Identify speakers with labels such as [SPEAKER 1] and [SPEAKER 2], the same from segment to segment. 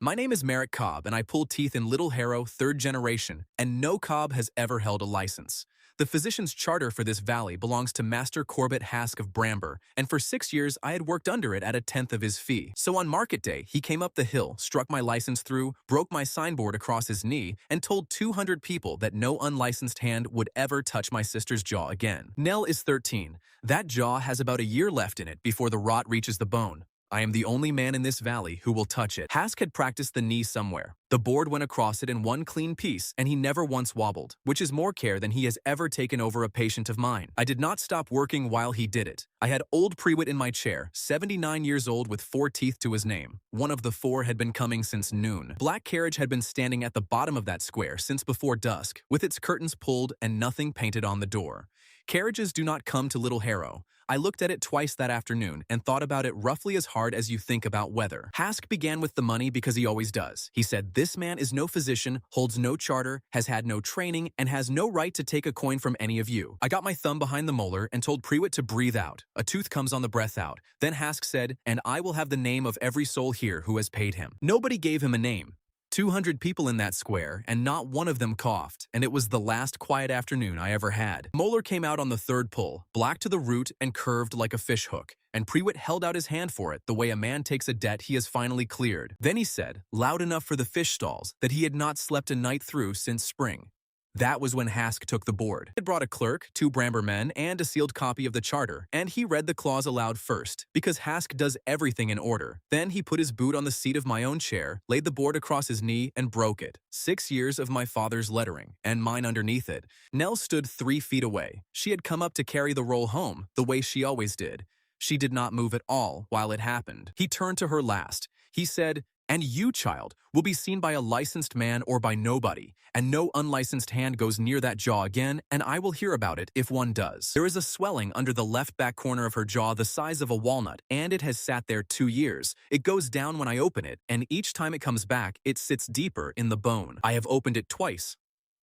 [SPEAKER 1] My name is Merrick Cobb, and I pull teeth in Little Harrow, third generation, and no Cobb has ever held a license. The physician's charter for this valley belongs to Master Corbett Hask of Bramber, and for 6 years I had worked under it at a tenth of his fee. So on market day, he came up the hill, struck my license through, broke my signboard across his knee, and told 200 people that no unlicensed hand would ever touch my sister's jaw again. Nell is 13. That jaw has about a year left in it before the rot reaches the bone. I am the only man in this valley who will touch it. Hask had practiced the knee somewhere. The board went across it in one clean piece, and he never once wobbled, which is more care than he has ever taken over a patient of mine. I did not stop working while he did it. I had old Prewitt in my chair, 79 years old with 4 teeth to his name. One of the 4 had been coming since noon. Black carriage had been standing at the bottom of that square since before dusk, with its curtains pulled and nothing painted on the door. Carriages do not come to Little Harrow. I looked at it twice that afternoon and thought about it roughly as hard as you think about weather. Hask began with the money because he always does. He said, "This man is no physician, holds no charter, has had no training, and has no right to take a coin from any of you." I got my thumb behind the molar and told Prewitt to breathe out. A tooth comes on the breath out. Then Hask said, "And I will have the name of every soul here who has paid him." Nobody gave him a name. 200 people in that square, and not one of them coughed, and it was the last quiet afternoon I ever had. Molar came out on the third pull, black to the root and curved like a fish hook, and Prewitt held out his hand for it the way a man takes a debt he has finally cleared. Then he said, loud enough for the fish stalls, that he had not slept a night through since spring. That was when Hask took the board. He had brought a clerk, 2 Bramber men, and a sealed copy of the charter, and he read the clause aloud first, because Hask does everything in order. Then he put his boot on the seat of my own chair, laid the board across his knee, and broke it. 6 years of my father's lettering, and mine underneath it. Nell stood 3 feet away. She had come up to carry the roll home, the way she always did. She did not move at all while it happened. He turned to her last. He said, "And you, child, will be seen by a licensed man or by nobody, and no unlicensed hand goes near that jaw again, and I will hear about it if one does." There is a swelling under the left back corner of her jaw the size of a walnut, and it has sat there 2 years. It goes down when I open it, and each time it comes back, it sits deeper in the bone. I have opened it twice.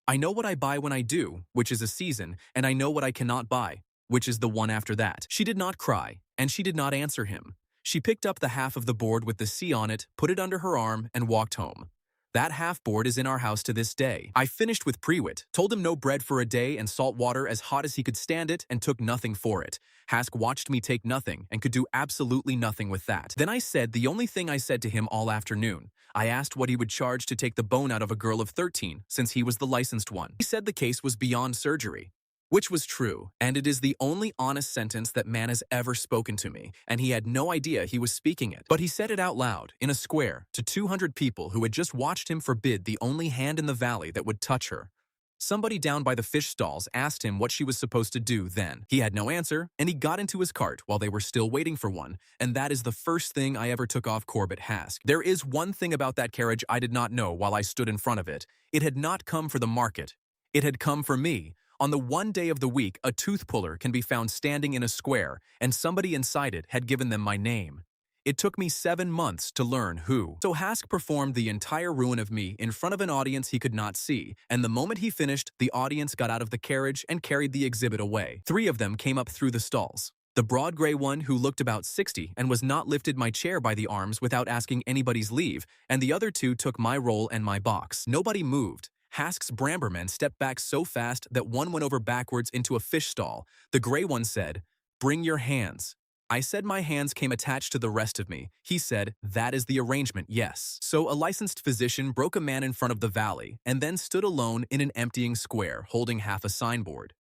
[SPEAKER 1] I know what I buy when I do, which is a season, and I know what I cannot buy, which is the one after that. She did not cry, and she did not answer him. She picked up the half of the board with the C on it, put it under her arm, and walked home. That half board is in our house to this day. I finished with Prewitt, told him no bread for a day and salt water as hot as he could stand it, and took nothing for it. Hask watched me take nothing and could do absolutely nothing with that. Then I said the only thing I said to him all afternoon. I asked what he would charge to take the bone out of a girl of 13, since he was the licensed one. He said the case was beyond surgery. Which was true, and it is the only honest sentence that man has ever spoken to me, and he had no idea he was speaking it. But he said it out loud, in a square, to 200 people who had just watched him forbid the only hand in the valley that would touch her. Somebody down by the fish stalls asked him what she was supposed to do then. He had no answer, and he got into his cart while they were still waiting for one, and that is the first thing I ever took off Corbett Hask. There is one thing about that carriage I did not know while I stood in front of it. It had not come for the market. It had come for me. On the one day of the week, a tooth puller can be found standing in a square, and somebody inside it had given them my name. It took me 7 months to learn who. So Hask performed the entire ruin of me in front of an audience he could not see, and the moment he finished, the audience got out of the carriage and carried the exhibit away. 3 of them came up through the stalls. The broad gray one who looked about 60 and was not lifted my chair by the arms without asking anybody's leave, and the other 2 took my roll and my box. Nobody moved. Hask's Bramber men stepped back so fast that one went over backwards into a fish stall. The gray one said, "Bring your hands." I said my hands came attached to the rest of me. He said, "That is the arrangement, yes." So a licensed physician broke a man in front of the valley and then stood alone in an emptying square holding half a signboard.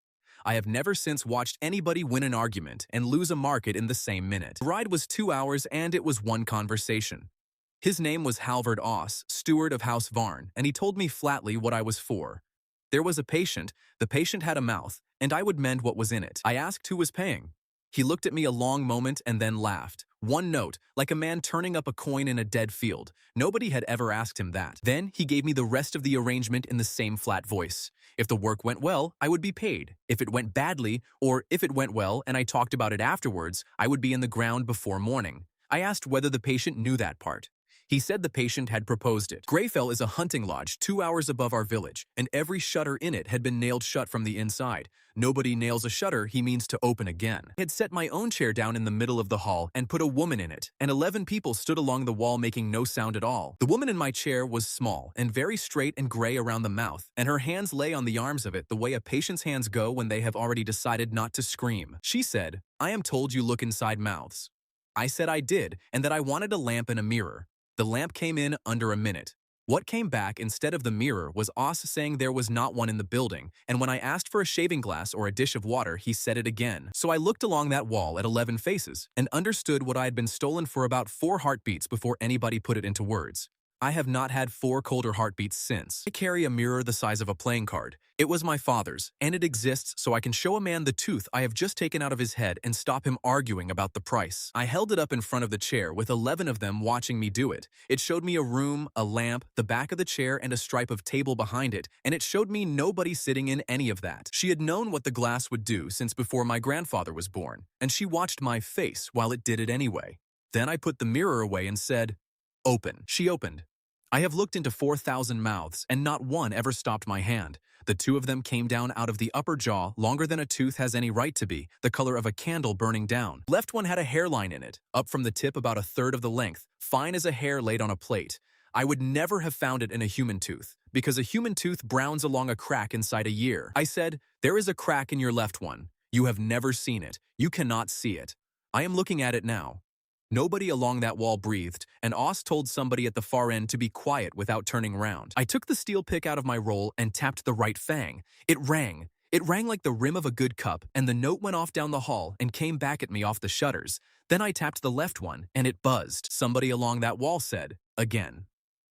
[SPEAKER 1] I have never since watched anybody win an argument and lose a market in the same minute. The ride was 2 hours and it was one conversation. His name was Halvard Oss, steward of House Varn, and he told me flatly what I was for. There was a patient, the patient had a mouth, and I would mend what was in it. I asked who was paying. He looked at me a long moment and then laughed. One note, like a man turning up a coin in a dead field. Nobody had ever asked him that. Then he gave me the rest of the arrangement in the same flat voice. If the work went well, I would be paid. If it went badly, or if it went well and I talked about it afterwards, I would be in the ground before morning. I asked whether the patient knew that part. He said the patient had proposed it. Greyfell is a hunting lodge 2 hours above our village, and every shutter in it had been nailed shut from the inside. Nobody nails a shutter he means to open again. I had set my own chair down in the middle of the hall and put a woman in it, and 11 people stood along the wall making no sound at all. The woman in my chair was small and very straight and gray around the mouth, and her hands lay on the arms of it the way a patient's hands go when they have already decided not to scream. She said, "I am told you look inside mouths." I said I did, and that I wanted a lamp and a mirror. The lamp came in under a minute. What came back instead of the mirror was Oz saying there was not one in the building, and when I asked for a shaving glass or a dish of water, he said it again. So I looked along that wall at 11 faces and understood what I had been stolen for about 4 heartbeats before anybody put it into words. I have not had 4 colder heartbeats since. I carry a mirror the size of a playing card. It was my father's, and it exists so I can show a man the tooth I have just taken out of his head and stop him arguing about the price. I held it up in front of the chair with 11 of them watching me do it. It showed me a room, a lamp, the back of the chair, and a stripe of table behind it, and it showed me nobody sitting in any of that. She had known what the glass would do since before my grandfather was born, and she watched my face while it did it anyway. Then I put the mirror away and said, "Open." She opened. I have looked into 4,000 mouths, and not one ever stopped my hand. The 2 of them came down out of the upper jaw, longer than a tooth has any right to be, the color of a candle burning down. Left one had a hairline in it, up from the tip about 1/3 of the length, fine as a hair laid on a plate. I would never have found it in a human tooth, because a human tooth browns along a crack inside a year. I said, "There is a crack in your left one. You have never seen it. You cannot see it. I am looking at it now." Nobody along that wall breathed, and Oz told somebody at the far end to be quiet without turning round. I took the steel pick out of my roll and tapped the right fang. It rang. It rang like the rim of a good cup, and the note went off down the hall and came back at me off the shutters. Then I tapped the left one, and it buzzed. Somebody along that wall said, "Again."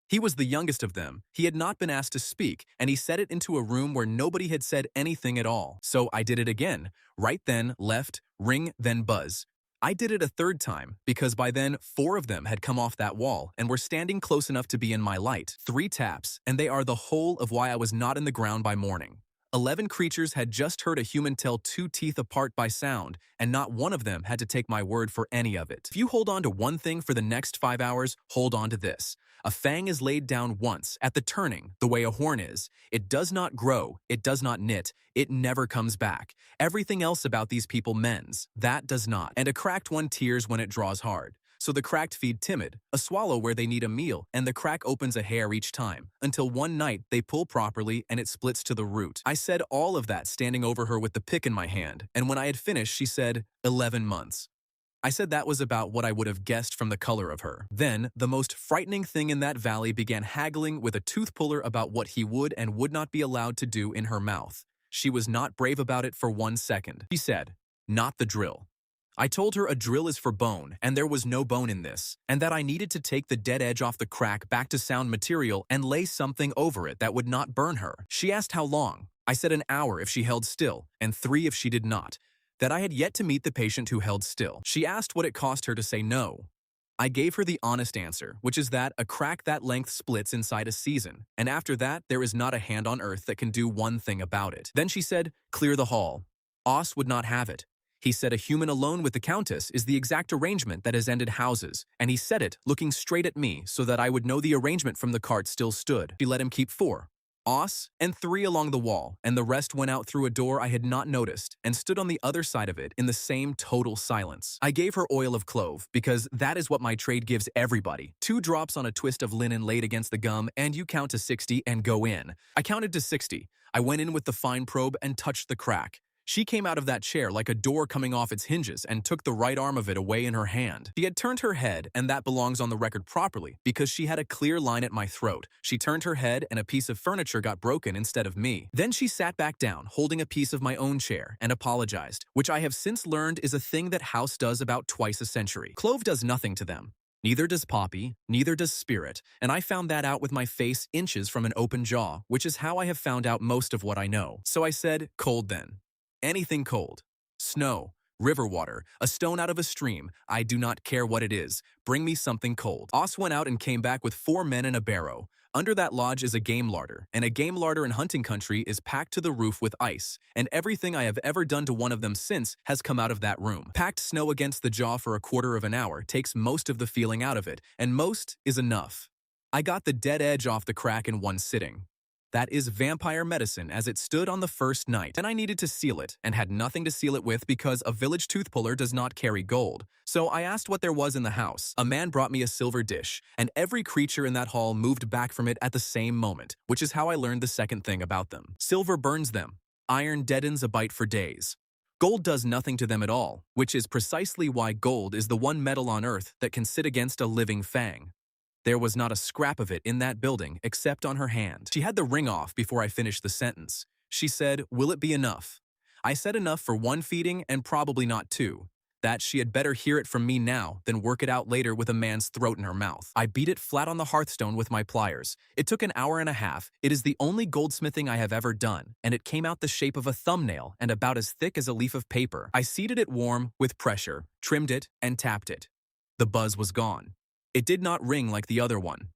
[SPEAKER 1] He was the youngest of them. He had not been asked to speak, and he said it into a room where nobody had said anything at all. So I did it again. Right then, left, ring, then buzz. I did it a 3rd time, because by then 4 of them had come off that wall and were standing close enough to be in my light. 3 taps, and they are the whole of why I was not in the ground by morning. 11 creatures had just heard a human tell 2 teeth apart by sound, and not one of them had to take my word for any of it. If you hold on to one thing for the next 5 hours, hold on to this. A fang is laid down once, at the turning, the way a horn is. It does not grow, it does not knit, it never comes back. Everything else about these people mends, that does not. And a cracked one tears when it draws hard. So the cracked feed timid, a swallow where they need a meal, and the crack opens a hair each time, until one night they pull properly and it splits to the root. I said all of that standing over her with the pick in my hand, and when I had finished she said, 11 months. I said that was about what I would have guessed from the color of her. Then, the most frightening thing in that valley began haggling with a tooth puller about what he would and would not be allowed to do in her mouth. She was not brave about it for 1 second. She said, "Not the drill." I told her a drill is for bone, and there was no bone in this, and that I needed to take the dead edge off the crack back to sound material and lay something over it that would not burn her. She asked how long. I said an hour if she held still, and 3 if she did not. That I had yet to meet the patient who held still. She asked what it cost her to say no. I gave her the honest answer, which is that a crack that length splits inside a season, and after that there is not a hand on earth that can do one thing about it. Then she said, "Clear the hall." Os would not have it. He said a human alone with the Countess is the exact arrangement that has ended houses, and he said it looking straight at me so that I would know the arrangement from the cart still stood. She let him keep 4. Os and 3 along the wall, and the rest went out through a door I had not noticed and stood on the other side of it in the same total silence. I gave her oil of clove, because that is what my trade gives everybody. 2 drops on a twist of linen laid against the gum, and you count to 60 and go in. I counted to 60. I went in with the fine probe and touched the crack. She came out of that chair like a door coming off its hinges and took the right arm of it away in her hand. She had turned her head, and that belongs on the record properly, because she had a clear line at my throat. She turned her head and a piece of furniture got broken instead of me. Then she sat back down, holding a piece of my own chair, and apologized, which I have since learned is a thing that House does about twice a century. Clove does nothing to them. Neither does Poppy, neither does Spirit, and I found that out with my face inches from an open jaw, which is how I have found out most of what I know. So I said, cold then. Anything cold. Snow, River water, a stone out of a stream, I do not care what it is. Bring me something cold. Os went out and came back with 4 men and a barrow. Under that lodge is a game larder, and a game larder in hunting country is packed to the roof with ice, and everything I have ever done to one of them since has come out of that room. Packed snow against the jaw for a quarter of an hour takes most of the feeling out of it, and most is enough. I got the dead edge off the crack in one sitting. That is vampire medicine as it stood on the first night, and I needed to seal it, and had nothing to seal it with because a village tooth puller does not carry gold. So I asked what there was in the house. A man brought me a silver dish, and every creature in that hall moved back from it at the same moment, which is how I learned the second thing about them. Silver burns them. Iron deadens a bite for days. Gold does nothing to them at all, which is precisely why gold is the one metal on Earth that can sit against a living fang. There was not a scrap of it in that building except on her hand. She had the ring off before I finished the sentence. She said, "Will it be enough?" I said enough for 1 feeding and probably not 2. That she had better hear it from me now than work it out later with a man's throat in her mouth. I beat it flat on the hearthstone with my pliers. It took an hour and a half. It is the only goldsmithing I have ever done, and it came out the shape of a thumbnail and about as thick as a leaf of paper. I seated it warm, with pressure, trimmed it, and tapped it. The buzz was gone. It did not ring like the other one.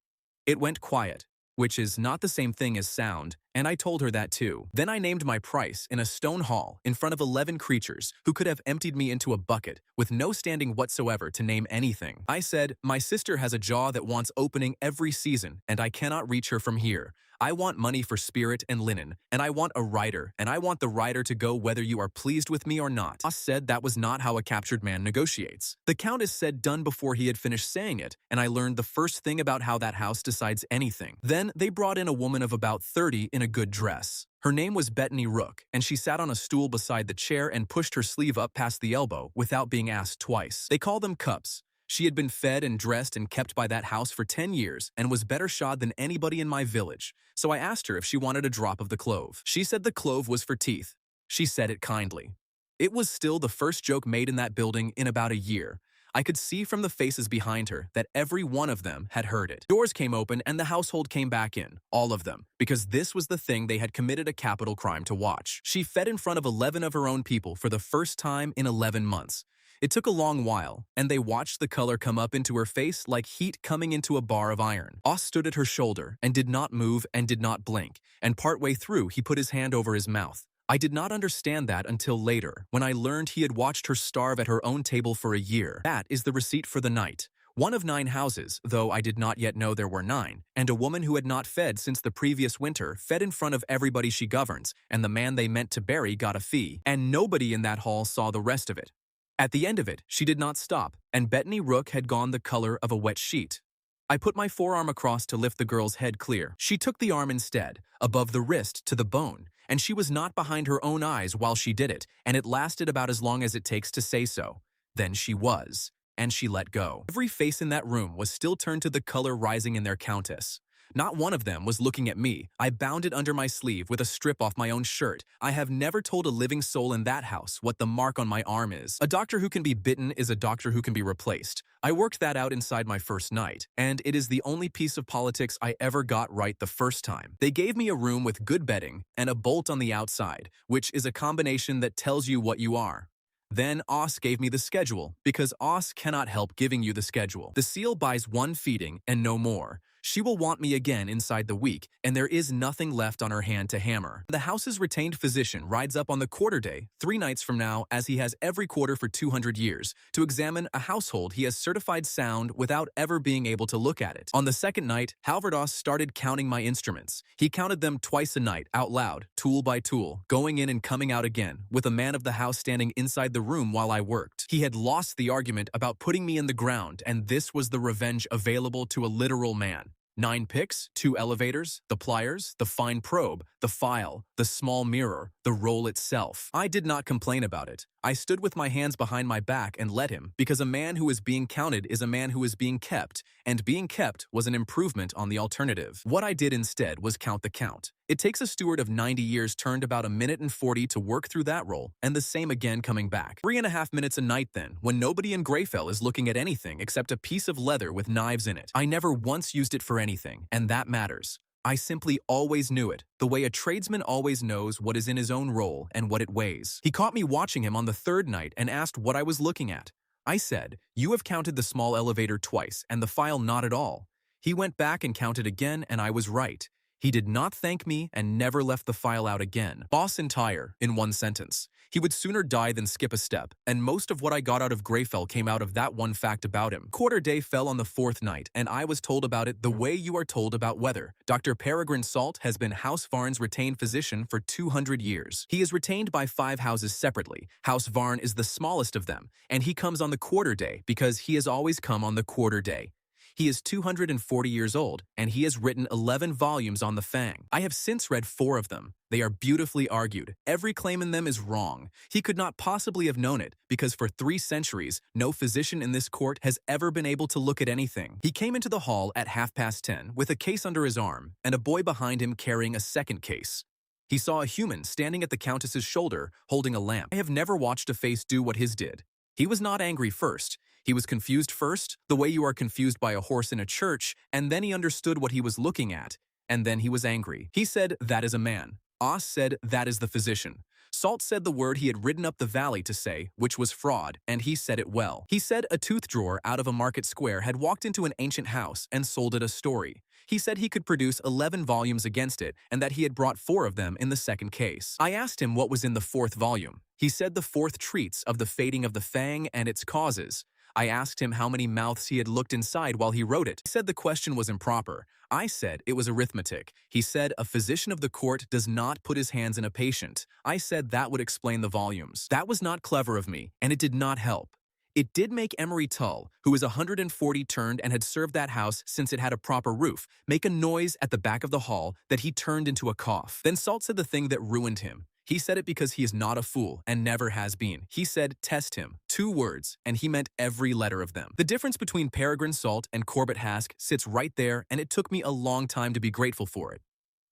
[SPEAKER 1] It went quiet, which is not the same thing as sound, and I told her that too. Then I named my price in a stone hall in front of 11 creatures who could have emptied me into a bucket with no standing whatsoever to name anything. I said, "My sister has a jaw that wants opening every season, and I cannot reach her from here. I want money for spirit and linen, and I want a rider, and I want the rider to go whether you are pleased with me or not." Us said that was not how a captured man negotiates. The Countess said done before he had finished saying it, and I learned the first thing about how that house decides anything. Then they brought in a woman of about 30 in a good dress. Her name was Bettany Rook, and she sat on a stool beside the chair and pushed her sleeve up past the elbow without being asked twice. They call them cups. She had been fed and dressed and kept by that house for 10 years and was better shod than anybody in my village, so I asked her if she wanted a drop of the clove. She said the clove was for teeth. She said it kindly. It was still the first joke made in that building in about a year. I could see from the faces behind her that every one of them had heard it. Doors came open and the household came back in, all of them, because this was the thing they had committed a capital crime to watch. She fed in front of 11 of her own people for the first time in 11 months. It took a long while, and they watched the color come up into her face like heat coming into a bar of iron. Os stood at her shoulder and did not move and did not blink, and partway through he put his hand over his mouth. I did not understand that until later, when I learned he had watched her starve at her own table for a year. That is the receipt for the night. 1 of 9 houses, though I did not yet know there were 9, and a woman who had not fed since the previous winter fed in front of everybody she governs, and the man they meant to bury got a fee, and nobody in that hall saw the rest of it. At the end of it, she did not stop, and Bettany Rook had gone the color of a wet sheet. I put my forearm across to lift the girl's head clear. She took the arm instead, above the wrist to the bone, and she was not behind her own eyes while she did it, and it lasted about as long as it takes to say so. Then she was, and she let go. Every face in that room was still turned to the color rising in their countess. Not one of them was looking at me. I bound it under my sleeve with a strip off my own shirt. I have never told a living soul in that house what the mark on my arm is. A doctor who can be bitten is a doctor who can be replaced. I worked that out inside my first night, and it is the only piece of politics I ever got right the first time. They gave me a room with good bedding and a bolt on the outside, which is a combination that tells you what you are. Then Os gave me the schedule, because Os cannot help giving you the schedule. The seal buys 1 feeding and no more. She will want me again inside the week, and there is nothing left on her hand to hammer. The house's retained physician rides up on the quarter day, 3 nights from now, as he has every quarter for 200 years, to examine a household he has certified sound without ever being able to look at it. On the second night, Halvardos started counting my instruments. He counted them twice a night, out loud, tool by tool, going in and coming out again, with a man of the house standing inside the room while I worked. He had lost the argument about putting me in the ground, and this was the revenge available to a literal man. 9 picks, 2 elevators, the pliers, the fine probe, the file, the small mirror, the roll itself. I did not complain about it. I stood with my hands behind my back and let him, because a man who is being counted is a man who is being kept, and being kept was an improvement on the alternative. What I did instead was count the count. It takes a steward of 90 years turned about 1:40 to work through that roll, and the same again coming back. 3.5 minutes a night then, when nobody in Greyfell is looking at anything except a piece of leather with knives in it. I never once used it for anything, and that matters. I simply always knew it, the way a tradesman always knows what is in his own roll and what it weighs. He caught me watching him on the third night and asked what I was looking at. I said, "You have counted the small elevator twice and the file not at all." He went back and counted again, and I was right. He did not thank me and never left the file out again. Boss entire, in one sentence. He would sooner die than skip a step, and most of what I got out of Greyfell came out of that one fact about him. Quarter day fell on the fourth night, and I was told about it the way you are told about weather. Dr. Peregrine Salt has been House Varne's retained physician for 200 years. He is retained by 5 houses separately. House Varne is the smallest of them, and he comes on the quarter day because he has always come on the quarter day. He is 240 years old, and he has written 11 volumes on the Fang. I have since read 4 of them. They are beautifully argued. Every claim in them is wrong. He could not possibly have known it, because for 3 centuries, no physician in this court has ever been able to look at anything. He came into the hall at 10:30 with a case under his arm, and a boy behind him carrying a second case. He saw a human standing at the Countess's shoulder, holding a lamp. I have never watched a face do what his did. He was not angry first. He was confused first, the way you are confused by a horse in a church, and then he understood what he was looking at, and then he was angry. He said, "That is a man." Oz said, "That is the physician." Salt said the word he had ridden up the valley to say, which was fraud, and he said it well. He said a tooth drawer out of a market square had walked into an ancient house and sold it a story. He said he could produce 11 volumes against it, and that he had brought 4 of them in the second case. I asked him what was in the 4th volume. He said the 4th treats of the fading of the Fang and its causes. I asked him how many mouths he had looked inside while he wrote it. He said the question was improper. I said it was arithmetic. He said a physician of the court does not put his hands in a patient. I said that would explain the volumes. That was not clever of me, and it did not help. It did make Emery Tull, who is 140 turned and had served that house since it had a proper roof, make a noise at the back of the hall that he turned into a cough. Then Salt said the thing that ruined him. He said it because he is not a fool and never has been. He said, "Test him." 2 words, and he meant every letter of them. The difference between Peregrine Salt and Corbett Hask sits right there, and it took me a long time to be grateful for it.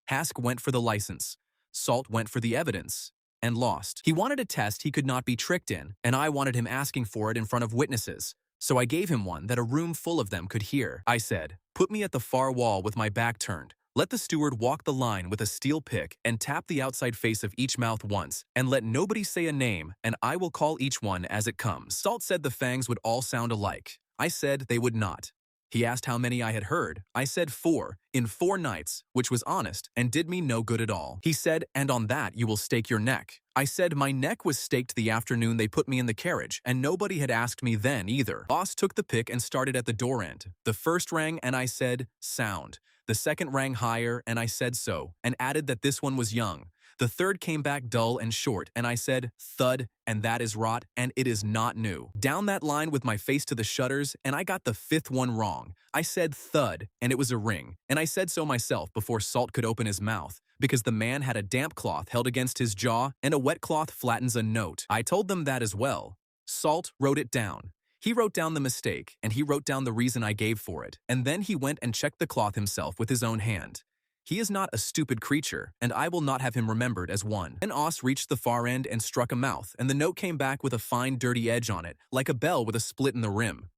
[SPEAKER 1] Hask went for the license. Salt went for the evidence. And lost. He wanted a test he could not be tricked in, and I wanted him asking for it in front of witnesses. So I gave him one that a room full of them could hear. I said, "Put me at the far wall with my back turned. Let the steward walk the line with a steel pick and tap the outside face of each mouth once, and let nobody say a name, and I will call each one as it comes." Salt said the Fangs would all sound alike. I said they would not. He asked how many I had heard. I said 4, in 4 nights, which was honest and did me no good at all. He said, "And on that you will stake your neck." I said my neck was staked the afternoon they put me in the carriage, and nobody had asked me then either. Boss took the pick and started at the door end. The first rang, and I said, "Sound." The second rang higher, and I said so, and added that this one was young. The third came back dull and short, and I said, "Thud," and that is rot, and it is not new. Down that line with my face to the shutters, and I got the 5th one wrong. I said thud, and it was a ring, and I said so myself before Salt could open his mouth, because the man had a damp cloth held against his jaw, and a wet cloth flattens a note. I told them that as well. Salt wrote it down. He wrote down the mistake, and he wrote down the reason I gave for it, and then he went and checked the cloth himself with his own hand. He is not a stupid creature, and I will not have him remembered as one. Then Os reached the far end and struck a mouth, and the note came back with a fine dirty edge on it, like a bell with a split in the rim.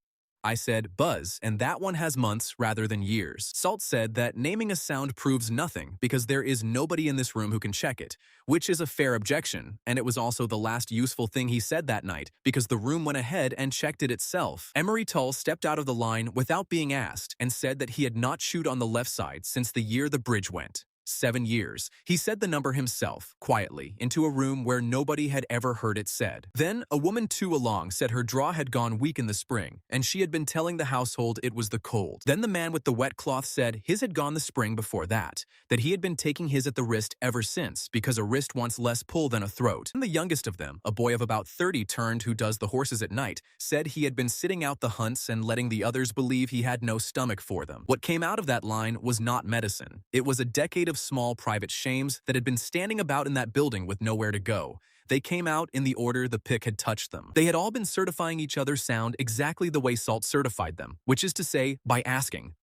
[SPEAKER 1] I said, "Buzz," and that one has months rather than years. Salt said that naming a sound proves nothing because there is nobody in this room who can check it, which is a fair objection, and it was also the last useful thing he said that night because the room went ahead and checked it itself. Emery Tull stepped out of the line without being asked and said that he had not chewed on the left side since the year the bridge went. 7 years. He said the number himself, quietly, into a room where nobody had ever heard it said. Then, a woman too along said her draw had gone weak in the spring, and she had been telling the household it was the cold. Then the man with the wet cloth said his had gone the spring before that he had been taking his at the wrist ever since, because a wrist wants less pull than a throat. And the youngest of them, a boy of about 30 turned who does the horses at night, said he had been sitting out the hunts and letting the others believe he had no stomach for them. What came out of that line was not medicine. It was a decade of small private shames that had been standing about in that building with nowhere to go. They came out in the order the pick had touched them. They had all been certifying each other's sound exactly the way Salt certified them, which is to say, by asking.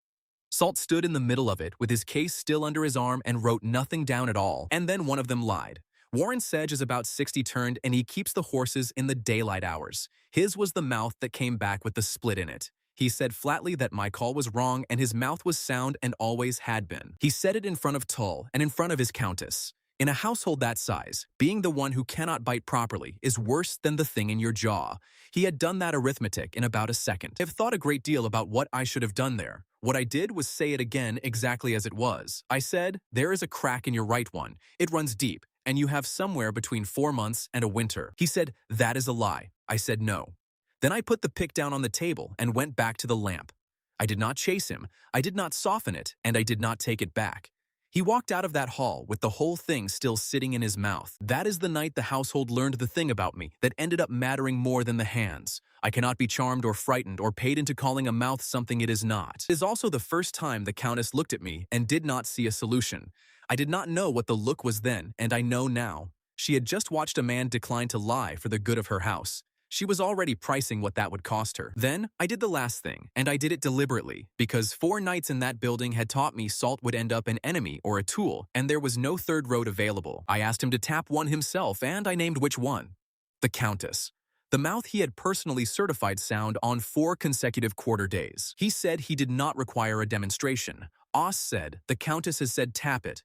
[SPEAKER 1] Salt stood in the middle of it with his case still under his arm and wrote nothing down at all, and then one of them lied. Warren Sedge is about 60 turned and he keeps the horses in the daylight hours. His was the mouth that came back with the split in it. He said flatly that my call was wrong and his mouth was sound and always had been. He said it in front of Tull and in front of his countess. In a household that size, being the one who cannot bite properly is worse than the thing in your jaw. He had done that arithmetic in about a second. I've thought a great deal about what I should have done there. What I did was say it again exactly as it was. I said, "There is a crack in your right one. It runs deep, and you have somewhere between 4 months and a winter." He said, "That is a lie." I said no. Then I put the pick down on the table and went back to the lamp. I did not chase him, I did not soften it, and I did not take it back. He walked out of that hall with the whole thing still sitting in his mouth. That is the night the household learned the thing about me that ended up mattering more than the hands. I cannot be charmed or frightened or paid into calling a mouth something it is not. It is also the first time the Countess looked at me and did not see a solution. I did not know what the look was then, and I know now. She had just watched a man decline to lie for the good of her house. She was already pricing what that would cost her. Then, I did the last thing, and I did it deliberately, because 4 nights in that building had taught me salt would end up an enemy or a tool, and there was no third road available. I asked him to tap one himself, and I named which one. The Countess. The mouth he had personally certified sound on 4 consecutive quarter days. He said he did not require a demonstration. Oss said, "The Countess has said tap it."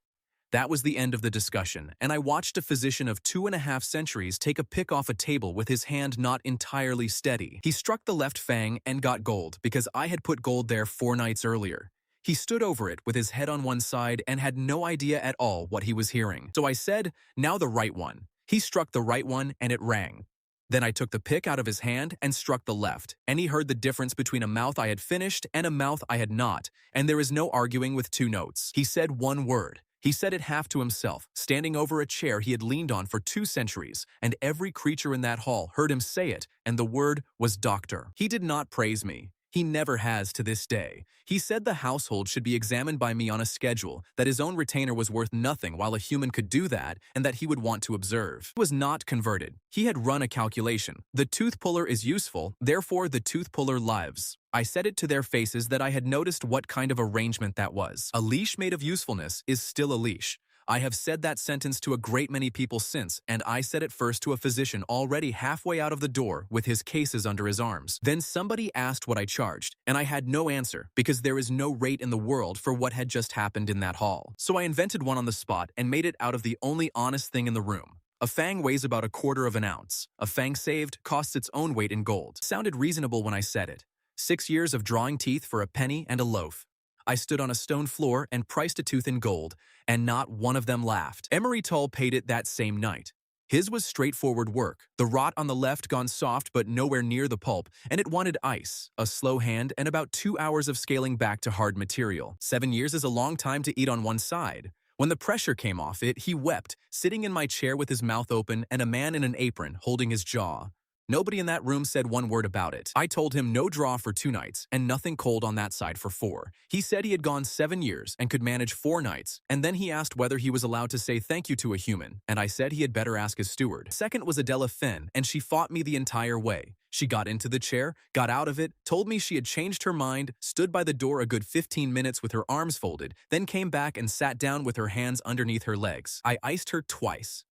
[SPEAKER 1] That was the end of the discussion, and I watched a physician of 2.5 centuries take a pick off a table with his hand not entirely steady. He struck the left fang and got gold, because I had put gold there 4 nights earlier. He stood over it with his head on one side and had no idea at all what he was hearing. So I said, "Now the right one." He struck the right one and it rang. Then I took the pick out of his hand and struck the left, and he heard the difference between a mouth I had finished and a mouth I had not, and there is no arguing with 2 notes. He said one word. He said it half to himself, standing over a chair he had leaned on for 2 centuries, and every creature in that hall heard him say it, and the word was doctor. He did not praise me. He never has to this day. He said the household should be examined by me on a schedule, that his own retainer was worth nothing while a human could do that, and that he would want to observe. He was not converted. He had run a calculation. The tooth puller is useful, therefore the tooth puller lives. I said it to their faces that I had noticed what kind of arrangement that was. A leash made of usefulness is still a leash. I have said that sentence to a great many people since, and I said it first to a physician already halfway out of the door with his cases under his arms. Then somebody asked what I charged, and I had no answer because there is no rate in the world for what had just happened in that hall. So I invented one on the spot and made it out of the only honest thing in the room. A fang weighs about 1/4 of an ounce. A fang saved costs its own weight in gold. It sounded reasonable when I said it. 6 years of drawing teeth for a penny and a loaf. I stood on a stone floor and priced a tooth in gold, and not one of them laughed. Emery Tull paid it that same night. His was straightforward work, the rot on the left gone soft but nowhere near the pulp, and it wanted ice, a slow hand, and about 2 hours of scaling back to hard material. 7 years is a long time to eat on one side. When the pressure came off it, he wept, sitting in my chair with his mouth open and a man in an apron holding his jaw. Nobody in that room said one word about it. I told him no draw for 2 nights and nothing cold on that side for 4. He said he had gone 7 years and could manage 4 nights, and then he asked whether he was allowed to say thank you to a human, and I said he had better ask his steward. Second was Adela Finn, and she fought me the entire way. She got into the chair, got out of it, told me she had changed her mind, stood by the door a good 15 minutes with her arms folded, then came back and sat down with her hands underneath her legs. I iced her twice.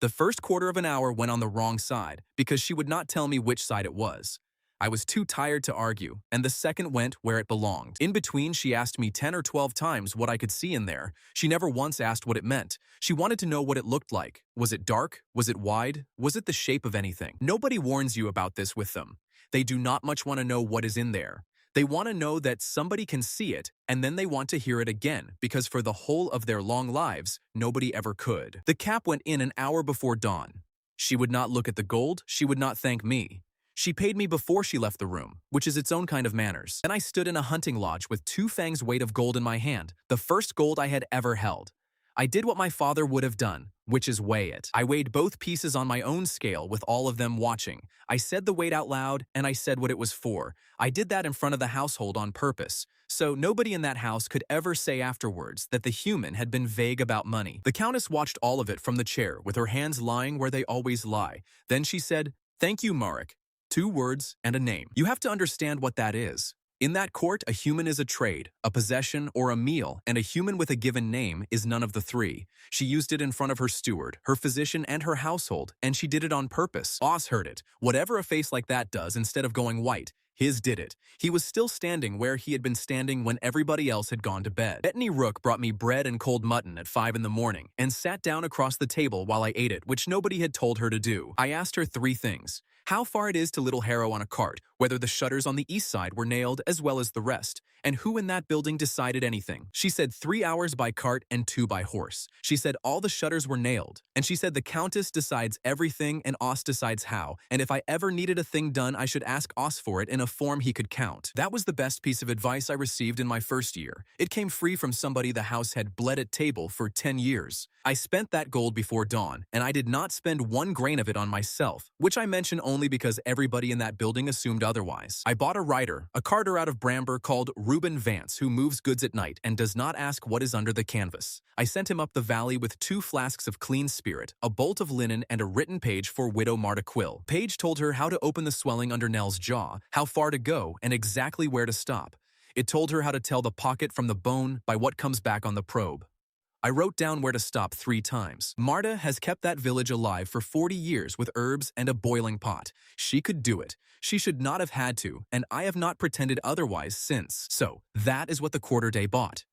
[SPEAKER 1] The first 1/4 of an hour went on the wrong side, because she would not tell me which side it was. I was too tired to argue, and the second went where it belonged. In between, she asked me 10 or 12 times what I could see in there. She never once asked what it meant. She wanted to know what it looked like. Was it dark? Was it wide? Was it the shape of anything? Nobody warns you about this with them. They do not much want to know what is in there. They want to know that somebody can see it, and then they want to hear it again, because for the whole of their long lives, nobody ever could. The cap went in an hour before dawn. She would not look at the gold, she would not thank me. She paid me before she left the room, which is its own kind of manners. Then I stood in a hunting lodge with 2 fangs' weight of gold in my hand, the first gold I had ever held. I did what my father would have done, which is weigh it. I weighed both pieces on my own scale with all of them watching. I said the weight out loud, and I said what it was for. I did that in front of the household on purpose, so nobody in that house could ever say afterwards that the human had been vague about money. The Countess watched all of it from the chair, with her hands lying where they always lie. Then she said, "Thank you, Marek." 2 words and a name. You have to understand what that is. In that court, a human is a trade, a possession, or a meal, and a human with a given name is none of the 3. She used it in front of her steward, her physician, and her household, and she did it on purpose. Oss heard it. Whatever a face like that does, instead of going white, His did it. He was still standing where he had been standing when everybody else had gone to bed. Bettany Rook brought me bread and cold mutton at 5 in the morning and sat down across the table while I ate it, which nobody had told her to do. I asked her 3 things. How far it is to Little Harrow on a cart, whether the shutters on the east side were nailed as well as the rest, and who in that building decided anything. She said 3 hours by cart and 2 by horse. She said all the shutters were nailed, and she said the Countess decides everything and Os decides how, and if I ever needed a thing done I should ask Os for it in a form he could count. That was the best piece of advice I received in my first year. It came free from somebody the house had bled at table for 10 years. I spent that gold before dawn, and I did not spend 1 grain of it on myself, which I mention only because everybody in that building assumed otherwise. I bought a writer, a carter out of Bramber called Reuben Vance, who moves goods at night and does not ask what is under the canvas. I sent him up the valley with 2 flasks of clean spirit, a bolt of linen, and a written page for Widow Marta Quill. Page told her how to open the swelling under Nell's jaw, how far to go, and exactly where to stop. It told her how to tell the pocket from the bone by what comes back on the probe. I wrote down where to stop 3 times. Marta has kept that village alive for 40 years with herbs and a boiling pot. She could do it. She should not have had to, and I have not pretended otherwise since. So, that is what the quarter day bought.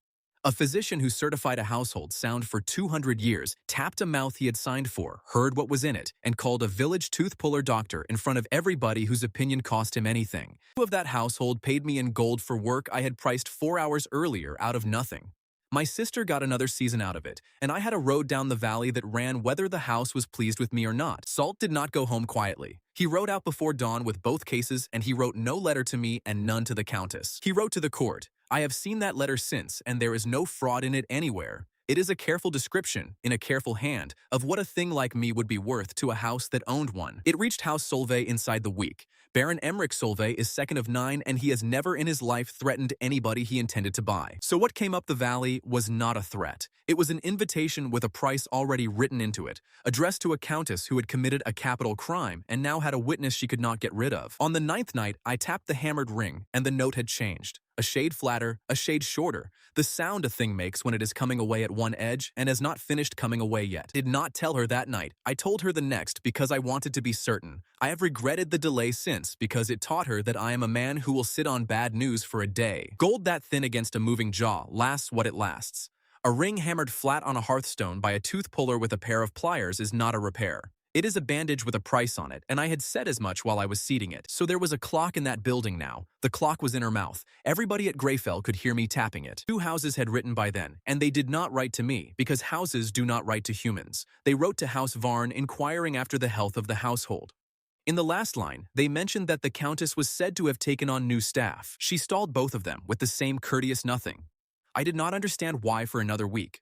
[SPEAKER 1] A physician who certified a household sound for 200 years tapped a mouth he had signed for, heard what was in it, and called a village tooth-puller doctor in front of everybody whose opinion cost him anything. Two of that household paid me in gold for work I had priced 4 hours earlier out of nothing. My sister got another season out of it, and I had a road down the valley that ran whether the house was pleased with me or not. Salt did not go home quietly. He rode out before dawn with both cases, and he wrote no letter to me and none to the Countess. He wrote to the court. I have seen that letter since, and there is no fraud in it anywhere. It is a careful description, in a careful hand, of what a thing like me would be worth to a house that owned one. It reached House Solvay inside the week. Baron Emmerich Solvay is second of 9, and he has never in his life threatened anybody he intended to buy. So what came up the valley was not a threat. It was an invitation with a price already written into it, addressed to a countess who had committed a capital crime and now had a witness she could not get rid of. On the 9th night, I tapped the hammered ring, and the note had changed. A shade flatter, a shade shorter. The sound a thing makes when it is coming away at one edge and has not finished coming away yet. Did not tell her that night. I told her the next because I wanted to be certain. I have regretted the delay since because it taught her that I am a man who will sit on bad news for a day. Gold that thin against a moving jaw lasts what it lasts. A ring hammered flat on a hearthstone by a tooth puller with a pair of pliers is not a repair. It is a bandage with a price on it, and I had said as much while I was seating it. So there was a clock in that building now. The clock was in her mouth. Everybody at Greyfell could hear me tapping it. 2 houses had written by then, and they did not write to me, because houses do not write to humans. They wrote to House Varn inquiring after the health of the household. In the last line, they mentioned that the Countess was said to have taken on new staff. She stalled both of them with the same courteous nothing. I did not understand why for another week.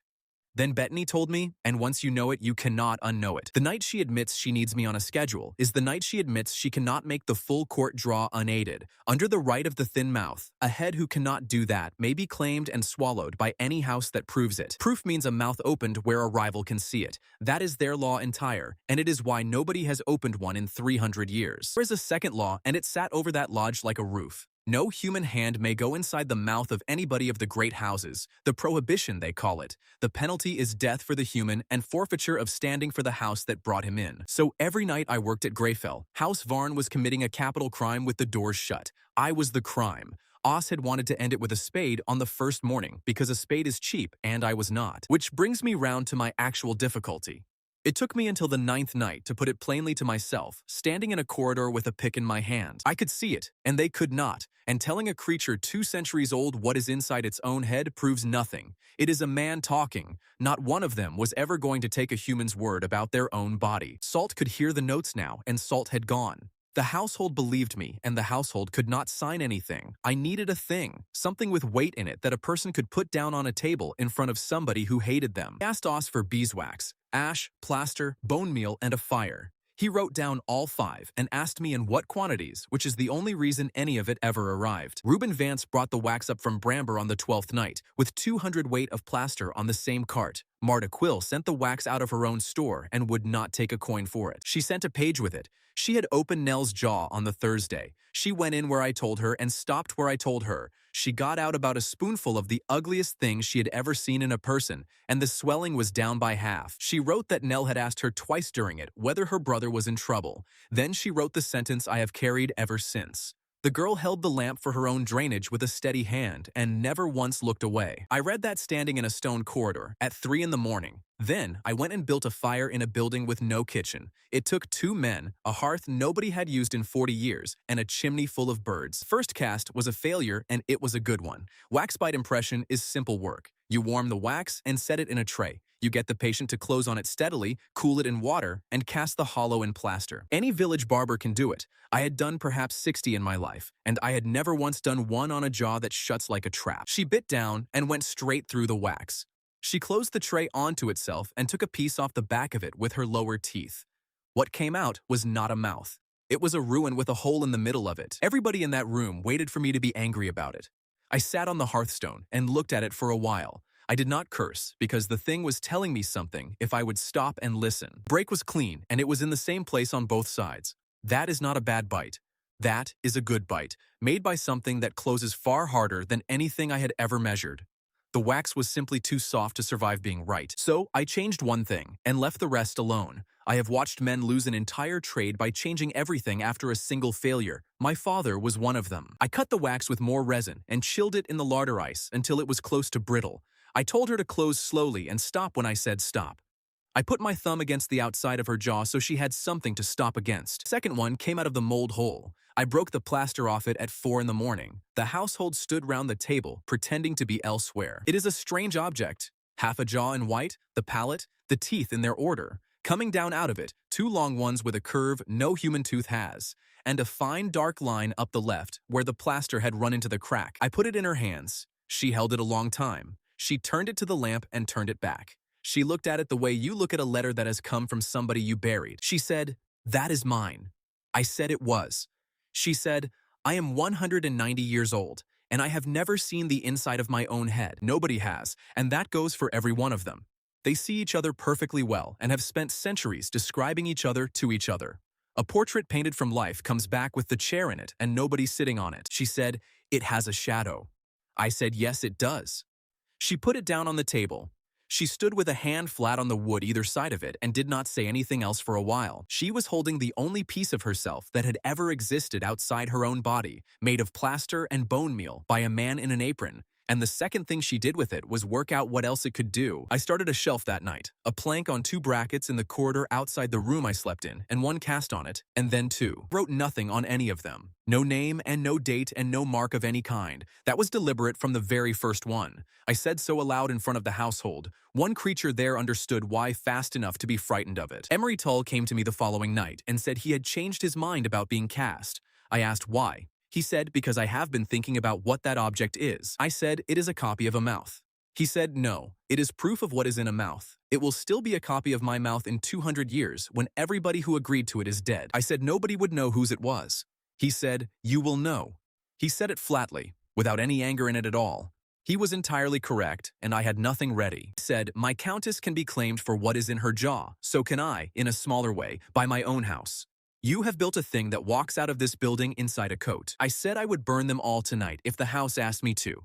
[SPEAKER 1] Then Bettany told me, and once you know it, you cannot unknow it. The night she admits she needs me on a schedule is the night she admits she cannot make the full court draw unaided. Under the right of the thin mouth, a head who cannot do that may be claimed and swallowed by any house that proves it. Proof means a mouth opened where a rival can see it. That is their law entire, and it is why nobody has opened one in 300 years. There is a second law, and it sat over that lodge like a roof. No human hand may go inside the mouth of anybody of the great houses. The prohibition, they call it. The penalty is death for the human and forfeiture of standing for the house that brought him in. So every night I worked at Greyfell, House Varn was committing a capital crime with the doors shut. I was the crime. Os had wanted to end it with a spade on the first morning because a spade is cheap and I was not. Which brings me round to my actual difficulty. It took me until the 9th night to put it plainly to myself, standing in a corridor with a pick in my hand. I could see it, and they could not, and telling a creature 2 centuries old what is inside its own head proves nothing. It is a man talking. Not one of them was ever going to take a human's word about their own body. Salt could hear the notes now, and Salt had gone. The household believed me, and the household could not sign anything. I needed a thing, something with weight in it that a person could put down on a table in front of somebody who hated them. I asked Os for beeswax, ash, plaster, bone meal, and a fire. He wrote down all 5 and asked me in what quantities, which is the only reason any of it ever arrived. Reuben Vance brought the wax up from Bramber on the 12th night, with 200 weight of plaster on the same cart. Marta Quill sent the wax out of her own store and would not take a coin for it. She sent a page with it. She had opened Nell's jaw on the Thursday. She went in where I told her and stopped where I told her. She got out about a spoonful of the ugliest thing she had ever seen in a person, and the swelling was down by half. She wrote that Nell had asked her twice during it whether her brother was in trouble. Then she wrote the sentence I have carried ever since. The girl held the lamp for her own drainage with a steady hand and never once looked away. I read that standing in a stone corridor at 3 in the morning. Then, I went and built a fire in a building with no kitchen. It took 2 men, a hearth nobody had used in 40 years, and a chimney full of birds. First cast was a failure, and it was a good one. Wax bite impression is simple work. You warm the wax and set it in a tray. You get the patient to close on it steadily, cool it in water, and cast the hollow in plaster. Any village barber can do it. I had done perhaps 60 in my life, and I had never once done one on a jaw that shuts like a trap. She bit down and went straight through the wax. She closed the tray onto itself and took a piece off the back of it with her lower teeth. What came out was not a mouth. It was a ruin with a hole in the middle of it. Everybody in that room waited for me to be angry about it. I sat on the hearthstone and looked at it for a while. I did not curse because the thing was telling me something if I would stop and listen. Break was clean and it was in the same place on both sides. That is not a bad bite. That is a good bite, made by something that closes far harder than anything I had ever measured. The wax was simply too soft to survive being right. So I changed one thing and left the rest alone. I have watched men lose an entire trade by changing everything after a single failure. My father was one of them. I cut the wax with more resin and chilled it in the larder ice until it was close to brittle. I told her to close slowly and stop when I said stop. I put my thumb against the outside of her jaw so she had something to stop against. Second one came out of the mold hole. I broke the plaster off it at 4 in the morning. The household stood round the table, pretending to be elsewhere. It is a strange object. Half a jaw in white, the palate, the teeth in their order. Coming down out of it, 2 long ones with a curve no human tooth has, and a fine dark line up the left where the plaster had run into the crack. I put it in her hands. She held it a long time. She turned it to the lamp and turned it back. She looked at it the way you look at a letter that has come from somebody you buried. She said, "That is mine." I said it was. She said, "I am 190 years old, and I have never seen the inside of my own head. Nobody has, and that goes for every one of them. They see each other perfectly well and have spent centuries describing each other to each other. A portrait painted from life comes back with the chair in it and nobody sitting on it." She said, "It has a shadow." I said, "Yes, it does." She put it down on the table. She stood with a hand flat on the wood either side of it and did not say anything else for a while. She was holding the only piece of herself that had ever existed outside her own body, made of plaster and bone meal by a man in an apron. And the second thing she did with it was work out what else it could do. I started a shelf that night, a plank on 2 brackets in the corridor outside the room I slept in, and 1 cast on it, and then 2. Wrote nothing on any of them. No name and no date and no mark of any kind. That was deliberate from the very first one. I said so aloud in front of the household. One creature there understood why fast enough to be frightened of it. Emery Tull came to me the following night and said he had changed his mind about being cast. I asked why. He said, "Because I have been thinking about what that object is." I said, "It is a copy of a mouth." He said, "No, it is proof of what is in a mouth. It will still be a copy of my mouth in 200 years when everybody who agreed to it is dead." I said nobody would know whose it was. He said, "You will know." He said it flatly, without any anger in it at all. He was entirely correct, and I had nothing ready. He said, "My countess can be claimed for what is in her jaw, so can I, in a smaller way, by my own house. You have built a thing that walks out of this building inside a coat." I said I would burn them all tonight if the house asked me to.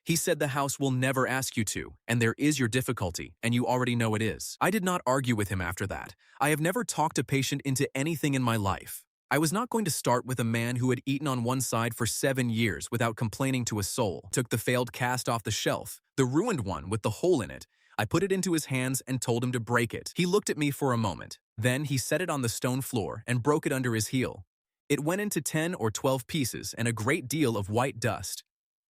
[SPEAKER 1] He said the house will never ask you to, and there is your difficulty, and you already know it is. I did not argue with him after that. I have never talked a patient into anything in my life. I was not going to start with a man who had eaten on one side for 7 years without complaining to a soul. Took the failed cast off the shelf, the ruined one with the hole in it. I put it into his hands and told him to break it. He looked at me for a moment. Then he set it on the stone floor and broke it under his heel. It went into 10 or 12 pieces and a great deal of white dust.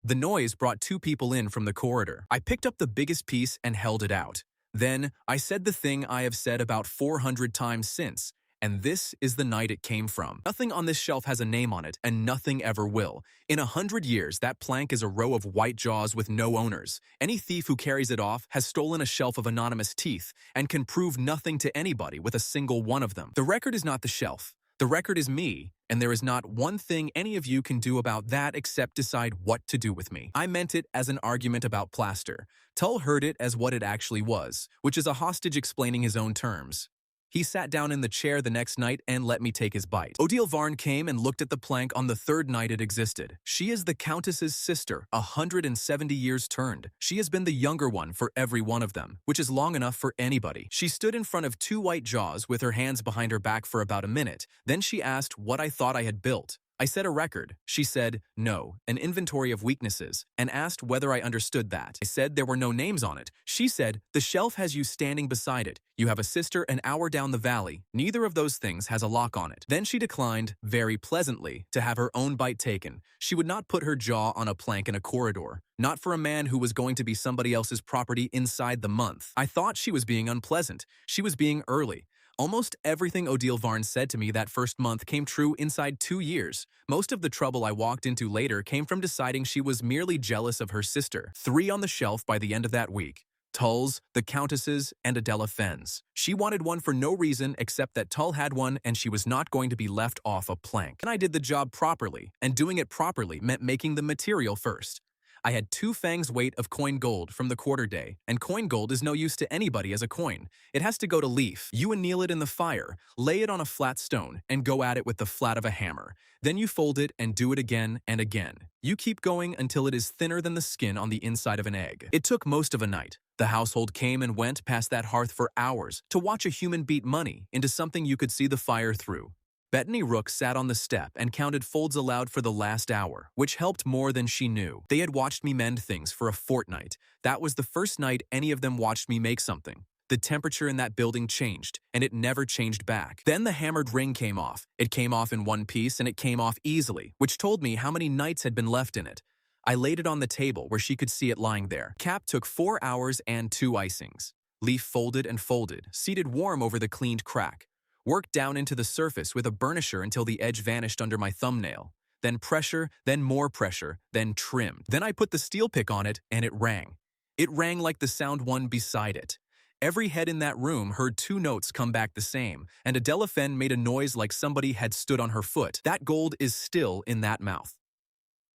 [SPEAKER 1] The noise brought 2 people in from the corridor. I picked up the biggest piece and held it out. Then I said the thing I have said about 400 times since, and this is the night it came from. Nothing on this shelf has a name on it, and nothing ever will. In 100 years, that plank is a row of white jaws with no owners. Any thief who carries it off has stolen a shelf of anonymous teeth and can prove nothing to anybody with a single one of them. The record is not the shelf. The record is me, and there is not one thing any of you can do about that except decide what to do with me. I meant it as an argument about plaster. Tull heard it as what it actually was, which is a hostage explaining his own terms. He sat down in the chair the next night and let me take his bite. Odile Varn came and looked at the plank on the 3rd night it existed. She is the Countess's sister, 170 years turned. She has been the younger one for every one of them, which is long enough for anybody. She stood in front of 2 white jaws with her hands behind her back for about a minute. Then she asked what I thought I had built. I said a record. She said, no, an inventory of weaknesses, and asked whether I understood that. I said there were no names on it. She said, the shelf has you standing beside it. You have a sister an hour down the valley. Neither of those things has a lock on it. Then she declined, very pleasantly, to have her own bite taken. She would not put her jaw on a plank in a corridor. Not for a man who was going to be somebody else's property inside the month. I thought she was being unpleasant. She was being early. Almost everything Odile Varn said to me that first month came true inside 2 years. Most of the trouble I walked into later came from deciding she was merely jealous of her sister. 3 on the shelf by the end of that week. Tull's, the Countess's, and Adela Fens. She wanted one for no reason except that Tull had one and she was not going to be left off a plank. And I did the job properly, and doing it properly meant making the material first. I had 2 fangs weight of coin gold from the quarter day, and coin gold is no use to anybody as a coin. It has to go to leaf. You anneal it in the fire, lay it on a flat stone, and go at it with the flat of a hammer. Then you fold it and do it again and again. You keep going until it is thinner than the skin on the inside of an egg. It took most of a night. The household came and went past that hearth for hours to watch a human beat money into something you could see the fire through. Bethany Rook sat on the step and counted folds aloud for the last hour, which helped more than she knew. They had watched me mend things for a fortnight. That was the first night any of them watched me make something. The temperature in that building changed, and it never changed back. Then the hammered ring came off. It came off in one piece, and it came off easily, which told me how many nights had been left in it. I laid it on the table where she could see it lying there. Cap took 4 hours and 2 icings. Leaf folded and folded, seated warm over the cleaned crack. Worked down into the surface with a burnisher until the edge vanished under my thumbnail. Then pressure, then more pressure, then trimmed. Then I put the steel pick on it, and it rang. It rang like the sound one beside it. Every head in that room heard 2 notes come back the same, and Adela Fen made a noise like somebody had stood on her foot. That gold is still in that mouth.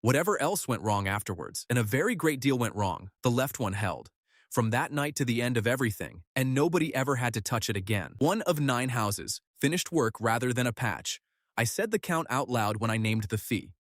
[SPEAKER 1] Whatever else went wrong afterwards, and a very great deal went wrong, the left one held. From that night to the end of everything, and nobody ever had to touch it again. 1 of 9 houses, finished work rather than a patch. I said the count out loud when I named the fee.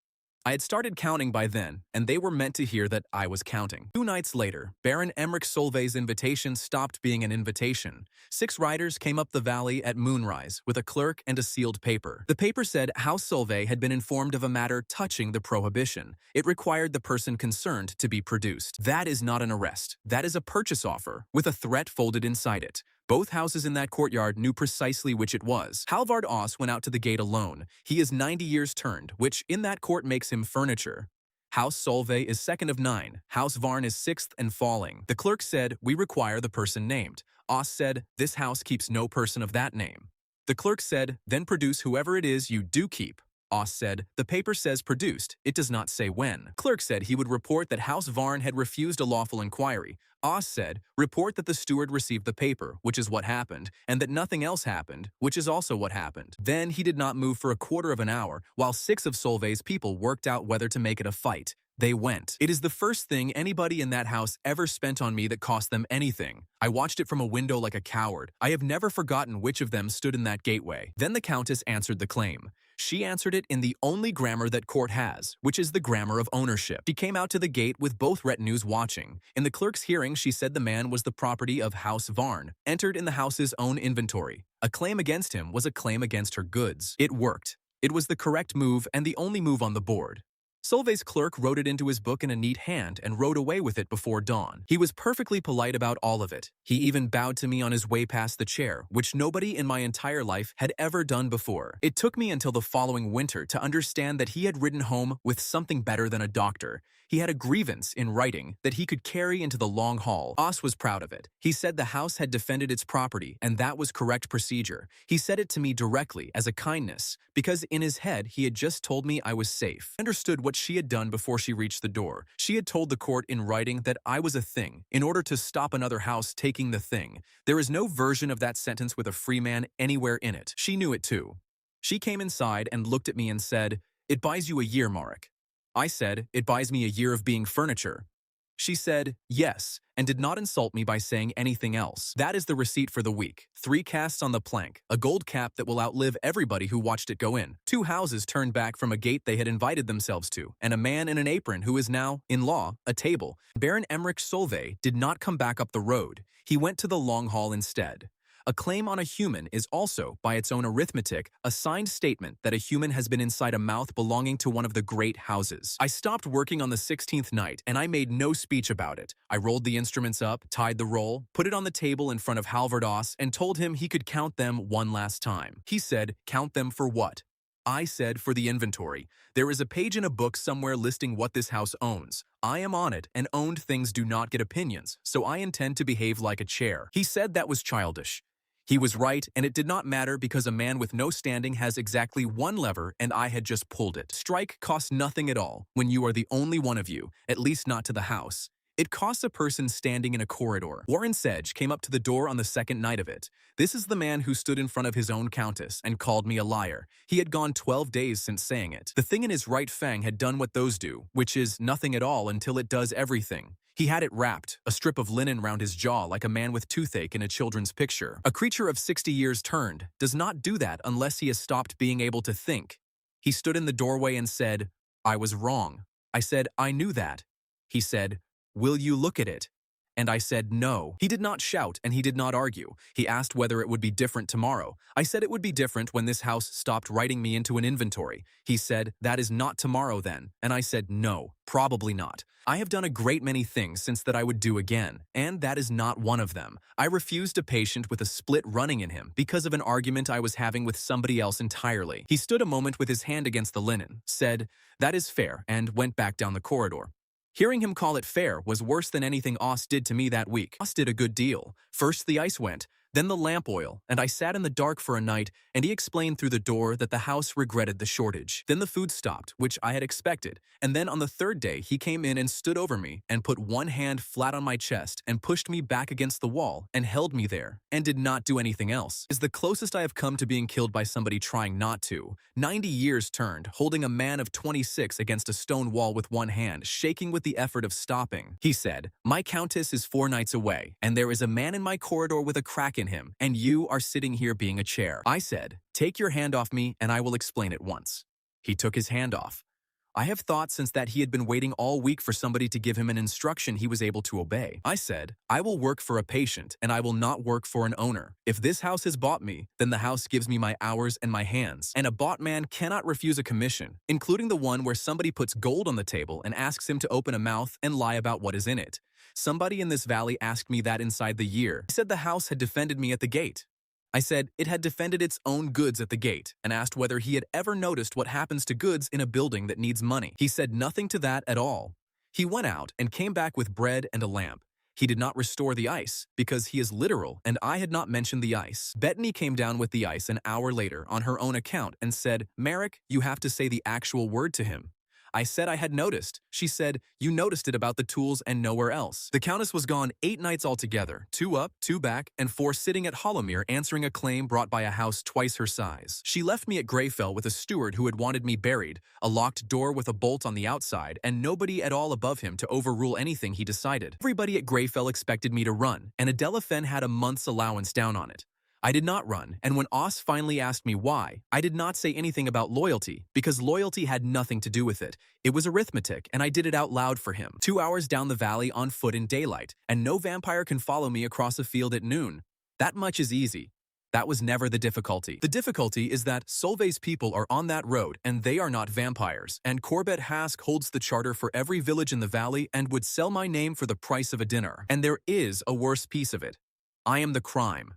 [SPEAKER 1] I had started counting by then, and they were meant to hear that I was counting. 2 nights later, Baron Emmerich Solvay's invitation stopped being an invitation. 6 riders came up the valley at moonrise with a clerk and a sealed paper. The paper said House Solvay had been informed of a matter touching the prohibition. It required the person concerned to be produced. That is not an arrest. That is a purchase offer, with a threat folded inside it. Both houses in that courtyard knew precisely which it was. Halvard Oss went out to the gate alone. He is 90 years turned, which in that court makes him furniture. House Solvay is 2nd of 9. House Varn is 6th and falling. The clerk said, we require the person named. Oss said, this house keeps no person of that name. The clerk said, then produce whoever it is you do keep. Oss said, the paper says produced, it does not say when. Clerk said he would report that House Varn had refused a lawful inquiry. Oss said, report that the steward received the paper, which is what happened, and that nothing else happened, which is also what happened. Then he did not move for a quarter of an hour, while 6 of Solvay's people worked out whether to make it a fight. They went. It is the first thing anybody in that house ever spent on me that cost them anything. I watched it from a window like a coward. I have never forgotten which of them stood in that gateway. Then the Countess answered the claim. She answered it in the only grammar that court has, which is the grammar of ownership. She came out to the gate with both retinues watching. In the clerk's hearing, she said the man was the property of House Varn, entered in the house's own inventory. A claim against him was a claim against her goods. It worked. It was the correct move and the only move on the board. Solvay's clerk wrote it into his book in a neat hand and rode away with it before dawn. He was perfectly polite about all of it. He even bowed to me on his way past the chair, which nobody in my entire life had ever done before. It took me until the following winter to understand that he had ridden home with something better than a doctor. He had a grievance in writing that he could carry into the long haul. Oss was proud of it. He said the house had defended its property, and that was correct procedure. He said it to me directly as a kindness, because in his head he had just told me I was safe. I understood what she had done before she reached the door. She had told the court in writing that I was a thing, in order to stop another house taking the thing. There is no version of that sentence with a free man anywhere in it. She knew it too. She came inside and looked at me and said, "It buys you a year, Marek." I said, "It buys me a year of being furniture." She said, "Yes," and did not insult me by saying anything else. That is the receipt for the week. 3 casts on the plank, a gold cap that will outlive everybody who watched it go in, 2 houses turned back from a gate they had invited themselves to, and a man in an apron who is now, in law, a table. Baron Emmerich Solvay did not come back up the road. He went to the long hall instead. A claim on a human is also, by its own arithmetic, a signed statement that a human has been inside a mouth belonging to one of the great houses. I stopped working on the 16th night, and I made no speech about it. I rolled the instruments up, tied the roll, put it on the table in front of Halvard Oss, and told him he could count them one last time. He said, "Count them for what?" I said, "For the inventory. There is a page in a book somewhere listing what this house owns. I am on it, and owned things do not get opinions, so I intend to behave like a chair." He said that was childish. He was right, and it did not matter because a man with no standing has exactly one lever, and I had just pulled it. Strike costs nothing at all when you are the only one of you, at least not to the house. It costs a person standing in a corridor. Warren Sedge came up to the door on the second night of it. This is the man who stood in front of his own countess and called me a liar. He had gone 12 days since saying it. The thing in his right fang had done what those do, which is nothing at all until it does everything. He had it wrapped, a strip of linen round his jaw like a man with toothache in a children's picture. A creature of 60 years turned does not do that unless he has stopped being able to think. He stood in the doorway and said, "I was wrong." I said, "I knew that." He said, "Will you look at it?" And I said no. He did not shout and he did not argue. He asked whether it would be different tomorrow. I said it would be different when this house stopped writing me into an inventory. He said, "That is not tomorrow then." And I said no, probably not. I have done a great many things since that I would do again, and that is not one of them. I refused a patient with a split running in him because of an argument I was having with somebody else entirely. He stood a moment with his hand against the linen, said, "That is fair," and went back down the corridor. Hearing him call it fair was worse than anything Oss did to me that week. Oss did a good deal. First the ice went, then the lamp oil, and I sat in the dark for a night, and he explained through the door that the house regretted the shortage. Then the food stopped, which I had expected, and then on the third day he came in and stood over me and put one hand flat on my chest and pushed me back against the wall and held me there and did not do anything else. Is the closest I have come to being killed by somebody trying not to. 90 years turned, holding a man of 26 against a stone wall with one hand, shaking with the effort of stopping. He said, "My countess is 4 nights away, and there is a man in my corridor with a crack in him, and you are sitting here being a chair." I said, "Take your hand off me and I will explain at once." He took his hand off. I have thought since that he had been waiting all week for somebody to give him an instruction he was able to obey. I said, "I will work for a patient and I will not work for an owner. If this house has bought me, then the house gives me my hours and my hands, and a bought man cannot refuse a commission, including the one where somebody puts gold on the table and asks him to open a mouth and lie about what is in it. Somebody in this valley asked me that inside the year. He said the house had defended me at the gate. I said it had defended its own goods at the gate and asked whether he had ever noticed what happens to goods in a building that needs money. He said nothing to that at all. He went out and came back with bread and a lamp. He did not restore the ice because he is literal and I had not mentioned the ice. Bettany came down with the ice an hour later on her own account and said, "Merrick, you have to say the actual word to him." I said I had noticed. She said, "You noticed it about the tools and nowhere else." The Countess was gone 8 nights altogether, 2 up, 2 back, and 4 sitting at Hollowmere answering a claim brought by a house twice her size. She left me at Greyfell with a steward who had wanted me buried, a locked door with a bolt on the outside, and nobody at all above him to overrule anything he decided. Everybody at Greyfell expected me to run, and Adela Fenn had a month's allowance down on it. I did not run, and when Oss finally asked me why, I did not say anything about loyalty, because loyalty had nothing to do with it. It was arithmetic, and I did it out loud for him. 2 hours down the valley on foot in daylight, and no vampire can follow me across a field at noon. That much is easy. That was never the difficulty. The difficulty is that Solvay's people are on that road, and they are not vampires, and Corbett Hask holds the charter for every village in the valley and would sell my name for the price of a dinner. And there is a worse piece of it. I am the crime.